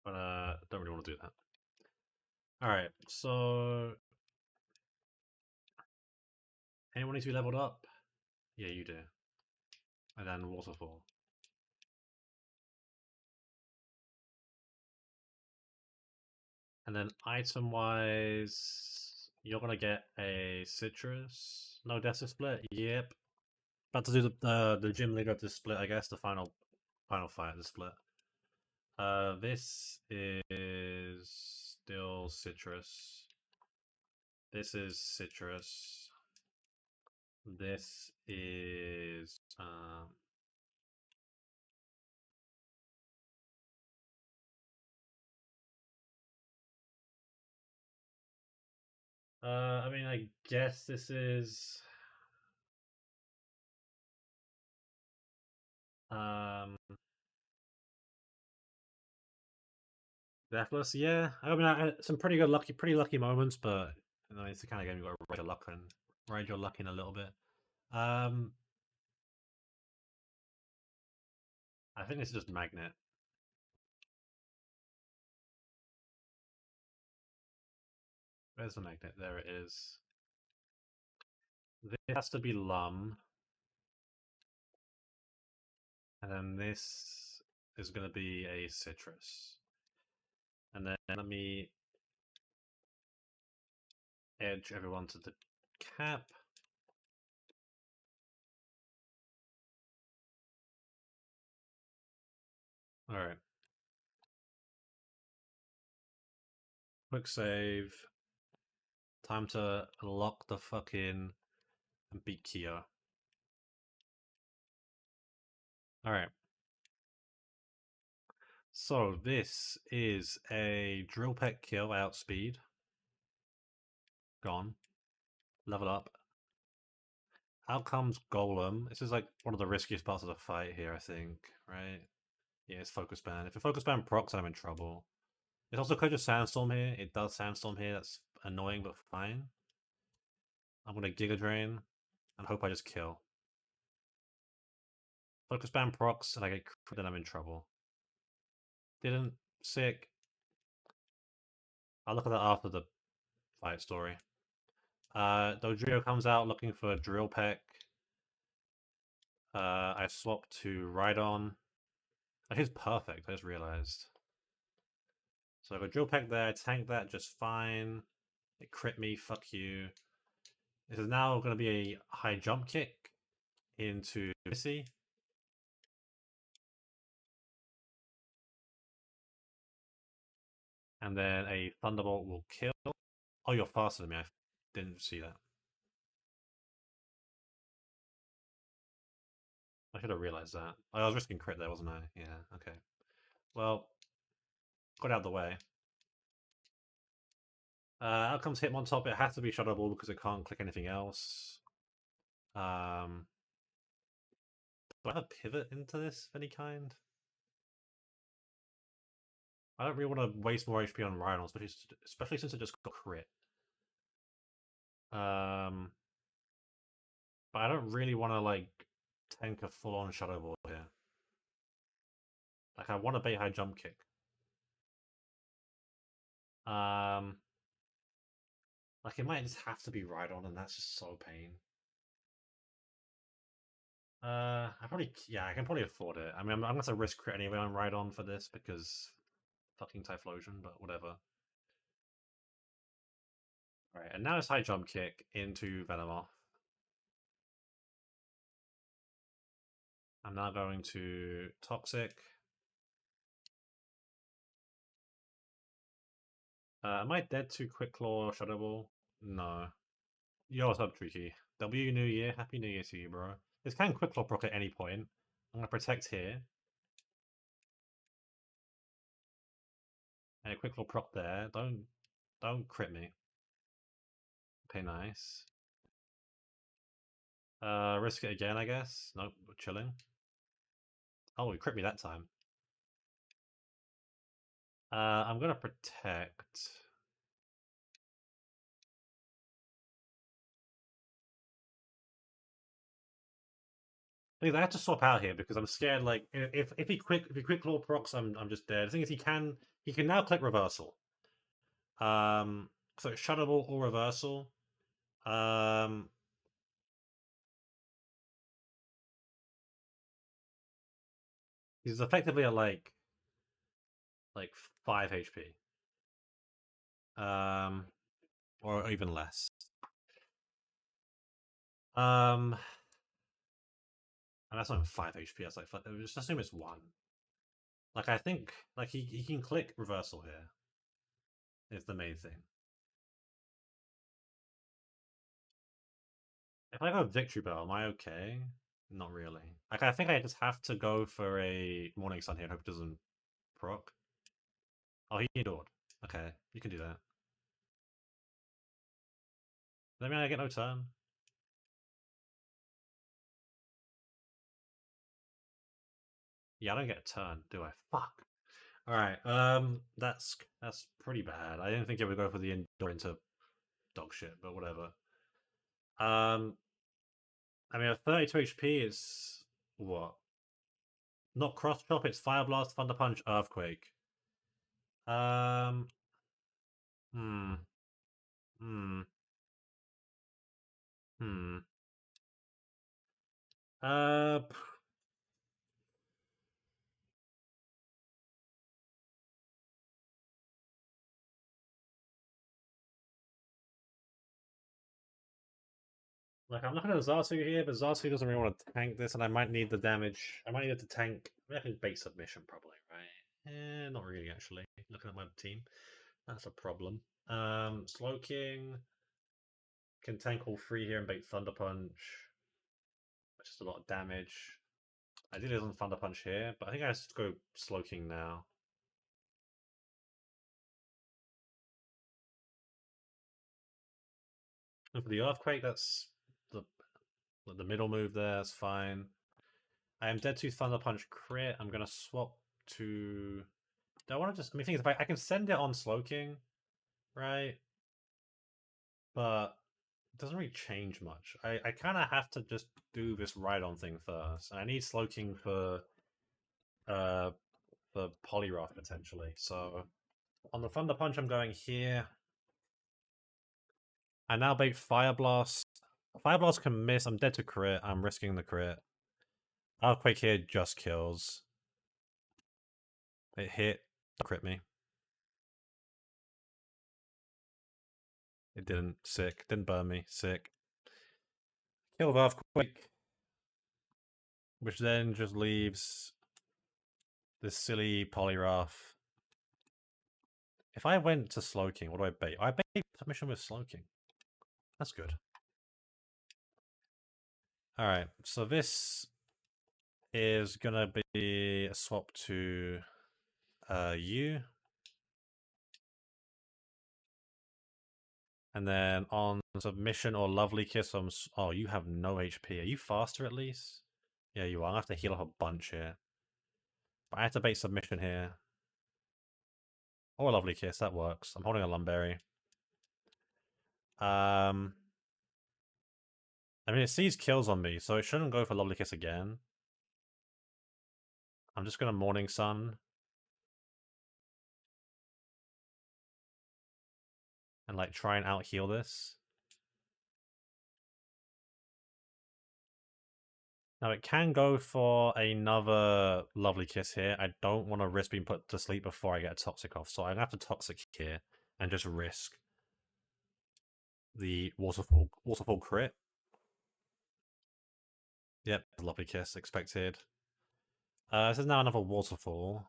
But don't really want to do that. Alright, so anyone needs to be leveled up? Yeah, you do. And then Waterfall. And then item-wise, you're gonna get a Citrus. No Desert Split? Yep. About to do the gym leader of this split, I guess, the final fight of the split. This is still Citrus. This is Citrus. This is I mean, I guess this is um Deathless. Yeah, I mean, some pretty lucky moments, but you know, it's the kind of game you got to ride your luck in a little bit. Um, I think this is just Magnet. Where's the Magnet? There it is. This has to be Lum, and then this is going to be a Citrus. And then let me edge everyone to the cap. Alright. Quick save. Time to lock the fuck in and beat Kia. Alright. So this is a Drill Peck kill outspeed. Gone. Level up. Out comes Golem. This is like one of the riskiest parts of the fight here, I think, right? Yeah, it's Focus Band. If a Focus Band procs, I'm in trouble. It's also could just Sandstorm here. It does Sandstorm here. That's annoying, but fine. I'm gonna Giga Drain and hope I just kill. Focus Band procs and I get crit, then I'm in trouble. Didn't. Sick. I'll look at that after the fight story. Dodrio comes out looking for Drill Peck. I swap to Rhydon. That is perfect, I just realized. So I got Drill Peck there, I tank that just fine. It crit me, fuck you. This is now going to be a high jump kick into Missy. And then a Thunderbolt will kill. Oh, you're faster than me, I didn't see that. I should have realized that. I was risking crit there, wasn't I? Yeah, okay. Well, got out of the way. Out comes Hitmontop. It has to be Shadow Ball because it can't click anything else. Do I have a pivot into this of any kind? I don't really want to waste more HP on Rhydon, especially since it just got crit. But I don't really want to like tank a full-on Shadow Ball here. Like I want a bait high jump kick. Like it might just have to be Rhydon, and that's just so pain. I can probably afford it. I mean, I'm gonna have to risk crit anyway on Rhydon for this because fucking Typhlosion, but whatever. Alright, and now it's high jump kick into Venomoth. I'm now going to Toxic. Am I dead to Quick Claw or Shadow Ball? No. Yo, what's up, Tricky? W New Year. Happy New Year to you, bro. This can Quick Claw proc at any point. I'm gonna protect here. And a Quick Claw proc there. Don't crit me. Okay, nice. Risk it again, I guess. Nope, we're chilling. Oh, he crit me that time. I'm gonna protect. I have to swap out here because I'm scared. Like if he quick claw procs, I'm just dead. The thing is, he can now click reversal. So it's shuttable or reversal. Um, he's effectively at like 5 HP. Or even less. And that's not even 5 HP. That's like just assume it's 1. Like I think like he can click reversal here. Is the main thing. If I go Victory Bell, am I okay? Not really. Like I think I just have to go for a Morning Sun here and hope it doesn't proc. Oh, he endured. Okay, you can do that. Does that mean I get no turn? Yeah, I don't get a turn, do I? Fuck. Alright, that's pretty bad. I didn't think it would go for the endure into dog shit, but whatever. I mean, a 32 HP is what? Not cross chop, it's Fire Blast, Thunder Punch, Earthquake. Um, hmm, hmm, hmm. Uh, like I'm looking at Zarsu here, but Zarsu doesn't really want to tank this, and I might need the damage. I might need it to tank. I reckon bait submission probably, right? Not really actually. Looking at my team, that's a problem. Slow King can tank all 3 here and bait Thunder Punch, which is a lot of damage. I did it on Thunder Punch here, but I think I have to go Slow King now. And for the Earthquake, that's the the middle move there. That's fine. I am dead to Thunder Punch crit. I'm gonna swap to. Do I want to just? I mean, thing is, if I can send it on Slow King, right? But it doesn't really change much. I kind of have to just do this Rhydon thing first. And I need Slow King uh for Polyroth potentially. So on the Thunder Punch, I'm going here. I now bait Fire Blast. Fire Blast can miss. I'm dead to crit. I'm risking the crit. Earthquake here just kills. It hit. Crit me. It didn't. Sick. Didn't burn me. Sick. Kill with Earthquake. Which then just leaves this silly Polyroth. If I went to Slow King, what do I bait? I bait submission with Slow King. That's good. Alright, so this is gonna be a swap to you. And then on submission or Lovely Kiss, oh, you have no HP. Are you faster at least? Yeah, you are. I have to heal up a bunch here. But I have to bait submission here. Or a Lovely Kiss, that works. I'm holding a Lumberry. I mean, it sees kills on me, so it shouldn't go for Lovely Kiss again. I'm just gonna Morning Sun. And, like, try and out-heal this. Now, it can go for another Lovely Kiss here. I don't want to risk being put to sleep before I get a Toxic off, so I'm gonna have to Toxic here and just risk the Waterfall crit. Yep, Lovely Kiss, expected. This is now another Waterfall.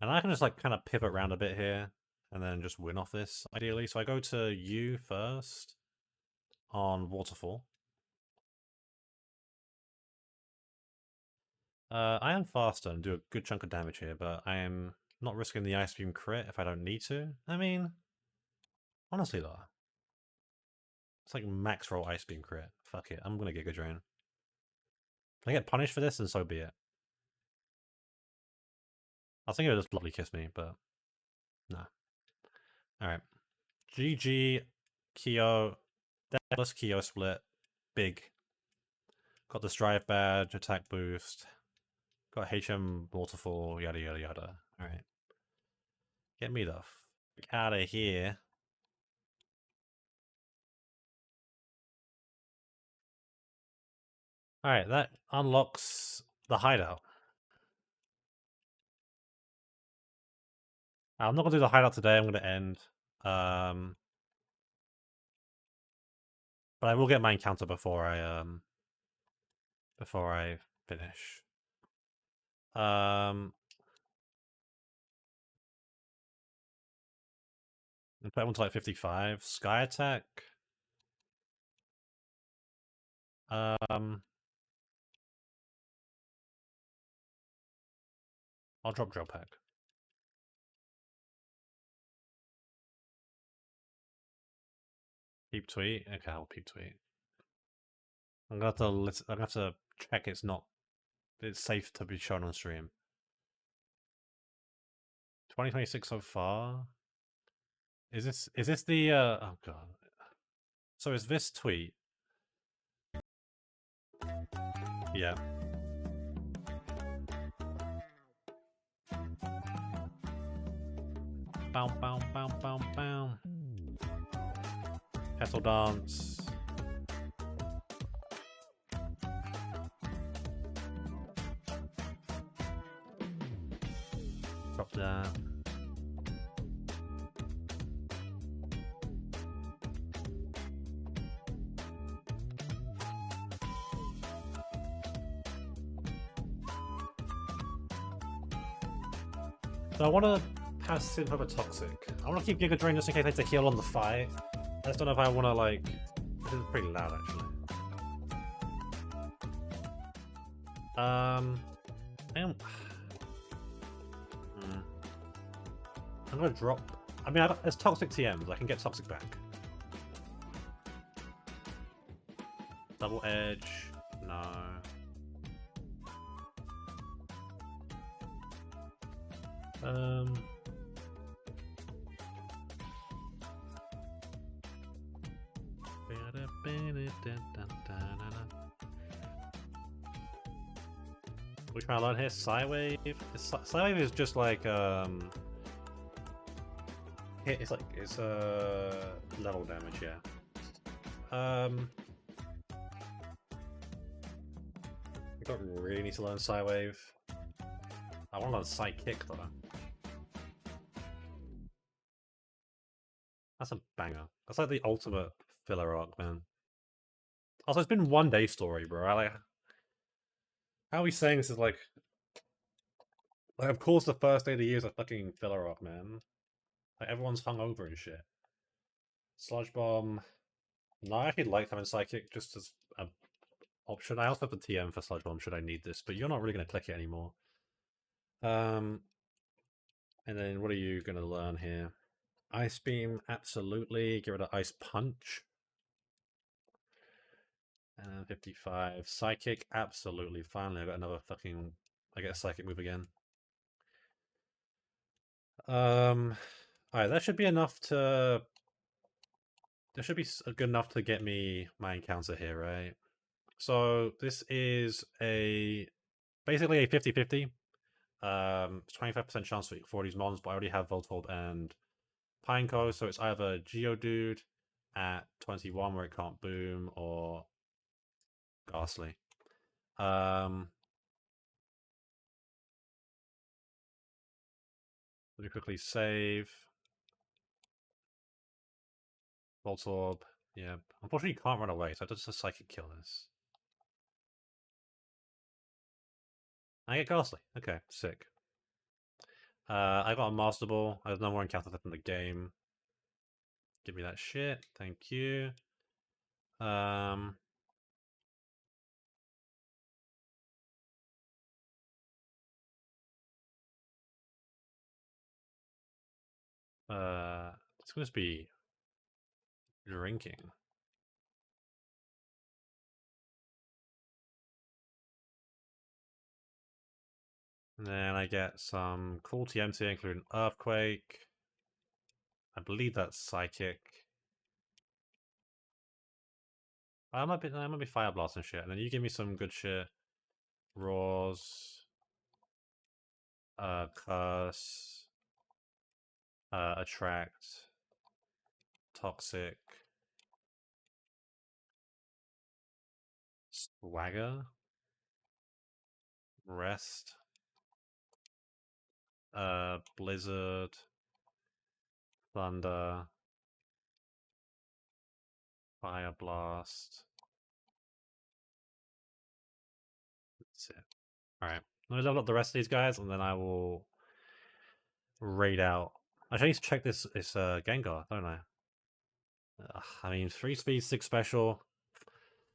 And I can just, like, kind of pivot around a bit here and then just win off this, ideally. So I go to you first on Waterfall. I am faster and do a good chunk of damage here, but I am not risking the Ice Beam crit if I don't need to. I mean, honestly though, it's like max roll Ice Beam crit. Fuck it, I'm gonna Giga Drain. If I get punished for this, and so be it. I was thinking it would just Lovely Kiss me, but No. Alright. GG, Kyo, Deathless Kyo split, big. Got the Strive badge, attack boost. Got HM waterfall, yada yada yada. Alright. Get me the f out of here. Alright, that unlocks the hideout. I'm not gonna do the hideout today, I'm gonna end. But I will get my encounter before I finish. I put one to like 55. Sky attack. I'll drop drill pack. Peep tweet. Okay, I'll peep tweet. I'm gonna have to check it's safe to be shown on stream. 2026 so far. Is this the oh god. So is this tweet? Yeah. Bow bow bow bow bow. Petal dance. Drop that. So I want to pass Synth over Toxic. I want to keep Giga Drain just in case I need to heal on the fight. I just don't know if I want to, like... This is pretty loud, actually. I'm gonna drop... I mean, there's Toxic TMs. I can get Toxic back. Double Edge. No. Which one I learn here? Psywave? Psywave is just like, it's level damage, yeah. I don't really need to learn Psywave. I want to learn Psykick though. That's a banger. That's like the ultimate filler arc, man. Also, it's been 1 day story, bro. How are we saying this is like, of course the first day of the year is a fucking filler arc, man. Like, everyone's hungover and shit. Sludge Bomb. No, I actually like having Psychic just as an option. I also have the TM for Sludge Bomb should I need this, but you're not really going to click it anymore. And then what are you going to learn here? Ice Beam, absolutely. Get rid of Ice Punch. And 55. Psychic, absolutely. Finally, I got another fucking... I get a Psychic move again. Alright, that should be enough to... That should be good enough to get me my encounter here, right? So, this is basically a 50-50. 25% chance for these mons, but I already have Voltorb and Pineco, so it's either Geodude at 21 where it can't boom, or Ghastly. Let me quickly save. Voltorb, yeah. Unfortunately, you can't run away, so just a Psychic kill this. I get Ghastly. Okay, sick. I got a Master Ball. There's no more encounters left in the game. Give me that shit. Thank you. It's gonna be drinking. And then I get some cool TMs here, including Earthquake. I believe that's Psychic. I might be Fire Blast and shit. And then you give me some good shit. Roars. Curse. Attract. Toxic. Swagger. Rest. Blizzard. Thunder. Fire Blast. That's it. Alright. Let me level up the rest of these guys and then I will raid out. Actually, I need to check this Gengar, don't I? I mean, 3 speed, 6 special.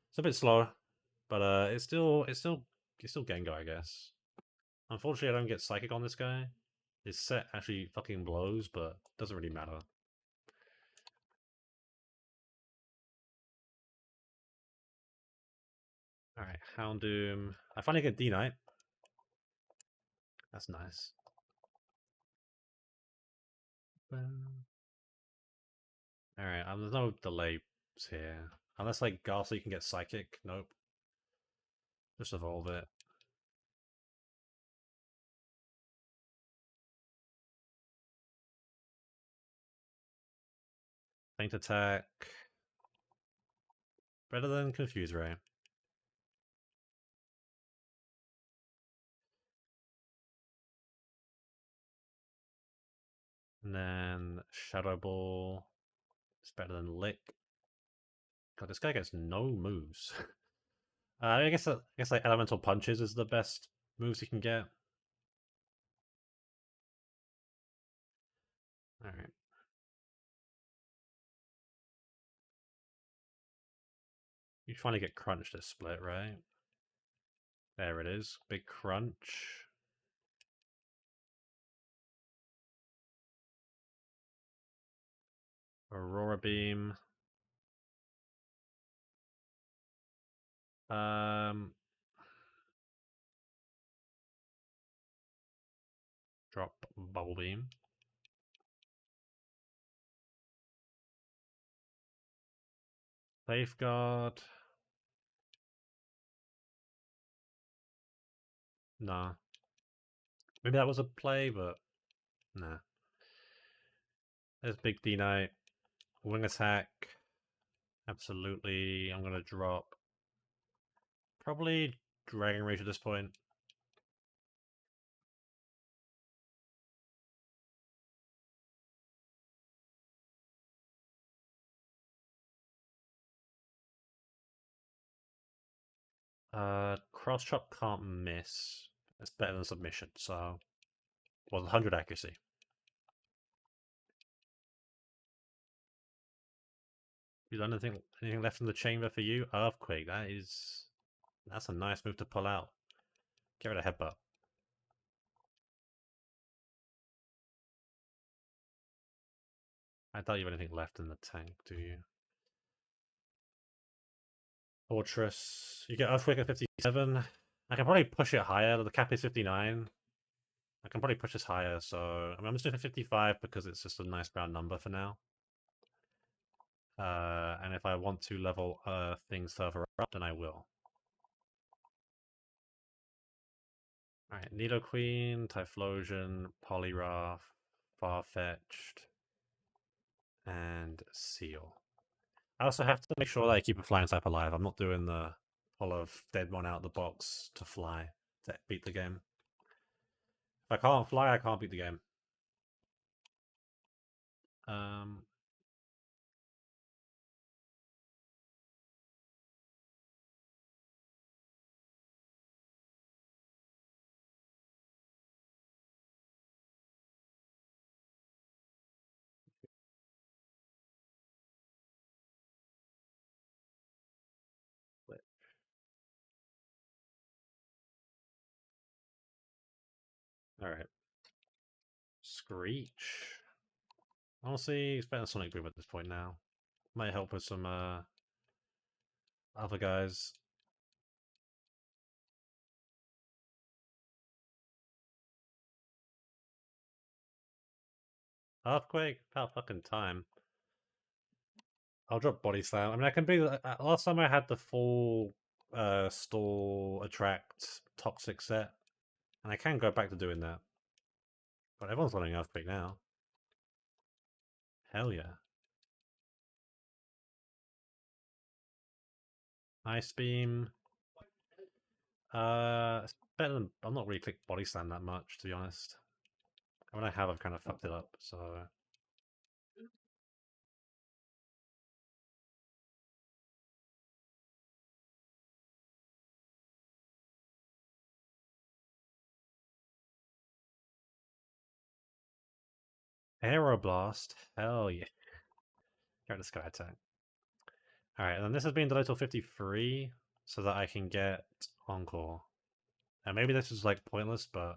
It's a bit slow, but it's still Gengar, I guess. Unfortunately, I don't get Psychic on this guy. His set actually fucking blows, but doesn't really matter. Alright, Houndoom. I finally get D-Knight. That's nice. Alright, there's no delays here. Unless, like, Ghastly can get Psychic. Nope. Just evolve it. Faint Attack. Better than Confuse Ray. And then Shadow Ball. It's better than Lick. God, this guy gets no moves. I guess like Elemental Punches is the best moves he can get. Alright. You finally get Crunch this split, right? There it is. Big Crunch. Aurora Beam. Drop Bubble Beam. Safeguard. Nah. Maybe that was a play, but nah. There's Big D-Knight. Wing Attack. Absolutely. I'm gonna drop probably Dragon Rage at this point. Cross Chop can't miss. It's better than Submission, so... Well, 100 accuracy. You done anything left in the chamber for you? Earthquake, that's a nice move to pull out. Get rid of Headbutt. I doubt you have anything left in the tank, do you? Fortress. You get Earthquake at 57. I can probably push it higher. The cap is 59. I can probably push this higher, so I'm just doing 55 because it's just a nice round number for now. And if I want to level things further up, then I will. Alright, Nidoqueen, Typhlosion, Poliwrath, Farfetch'd, and Seal. I also have to make sure that I keep a flying type alive. I'm not doing the pull of dead one out of the box to fly to beat the game. If I can't fly, I can't beat the game. Alright. Screech. Honestly, it's better than Sonic Boom at this point now. Might help with some other guys. Earthquake? About fucking time. I'll drop Body Slam. I mean, I can be. Last time I had the full stall, attract, toxic set, and I can go back to doing that. But everyone's running Earthquake now. Hell yeah. Ice Beam. It's better than. I'm not really clicked Body Slam that much, to be honest. When I have, I've kind of fucked it up, so. Aeroblast? Hell yeah. Go to Sky Attack. Alright, and this has been delayed till 53, so that I can get Encore. And maybe this is like pointless, but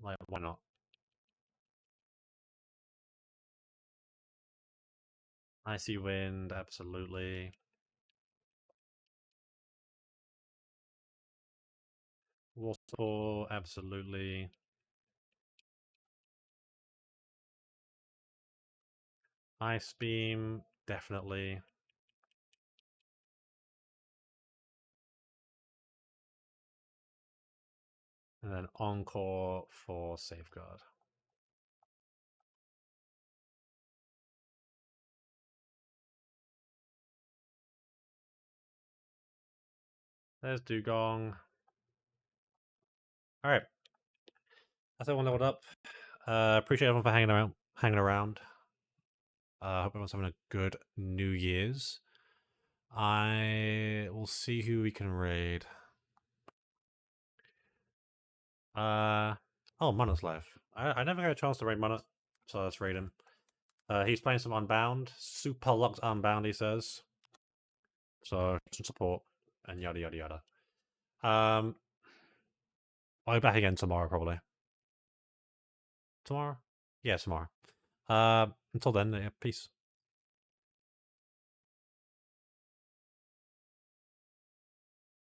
like, why not? Icy Wind, absolutely. Waterfall, absolutely. Ice Beam, definitely. And then Encore for Safeguard. There's Dugong. Alright. That's everyone leveled up. Appreciate everyone for hanging around. Hope everyone's having a good New Year's. I will see who we can raid. Oh, Munut's live. I never got a chance to raid Munut, so let's raid him. He's playing some Unbound. Super locked Unbound, he says. So, some support, and yada yada yada. I'll be back again tomorrow, probably. Tomorrow? Yeah, tomorrow. Until then, yeah, peace.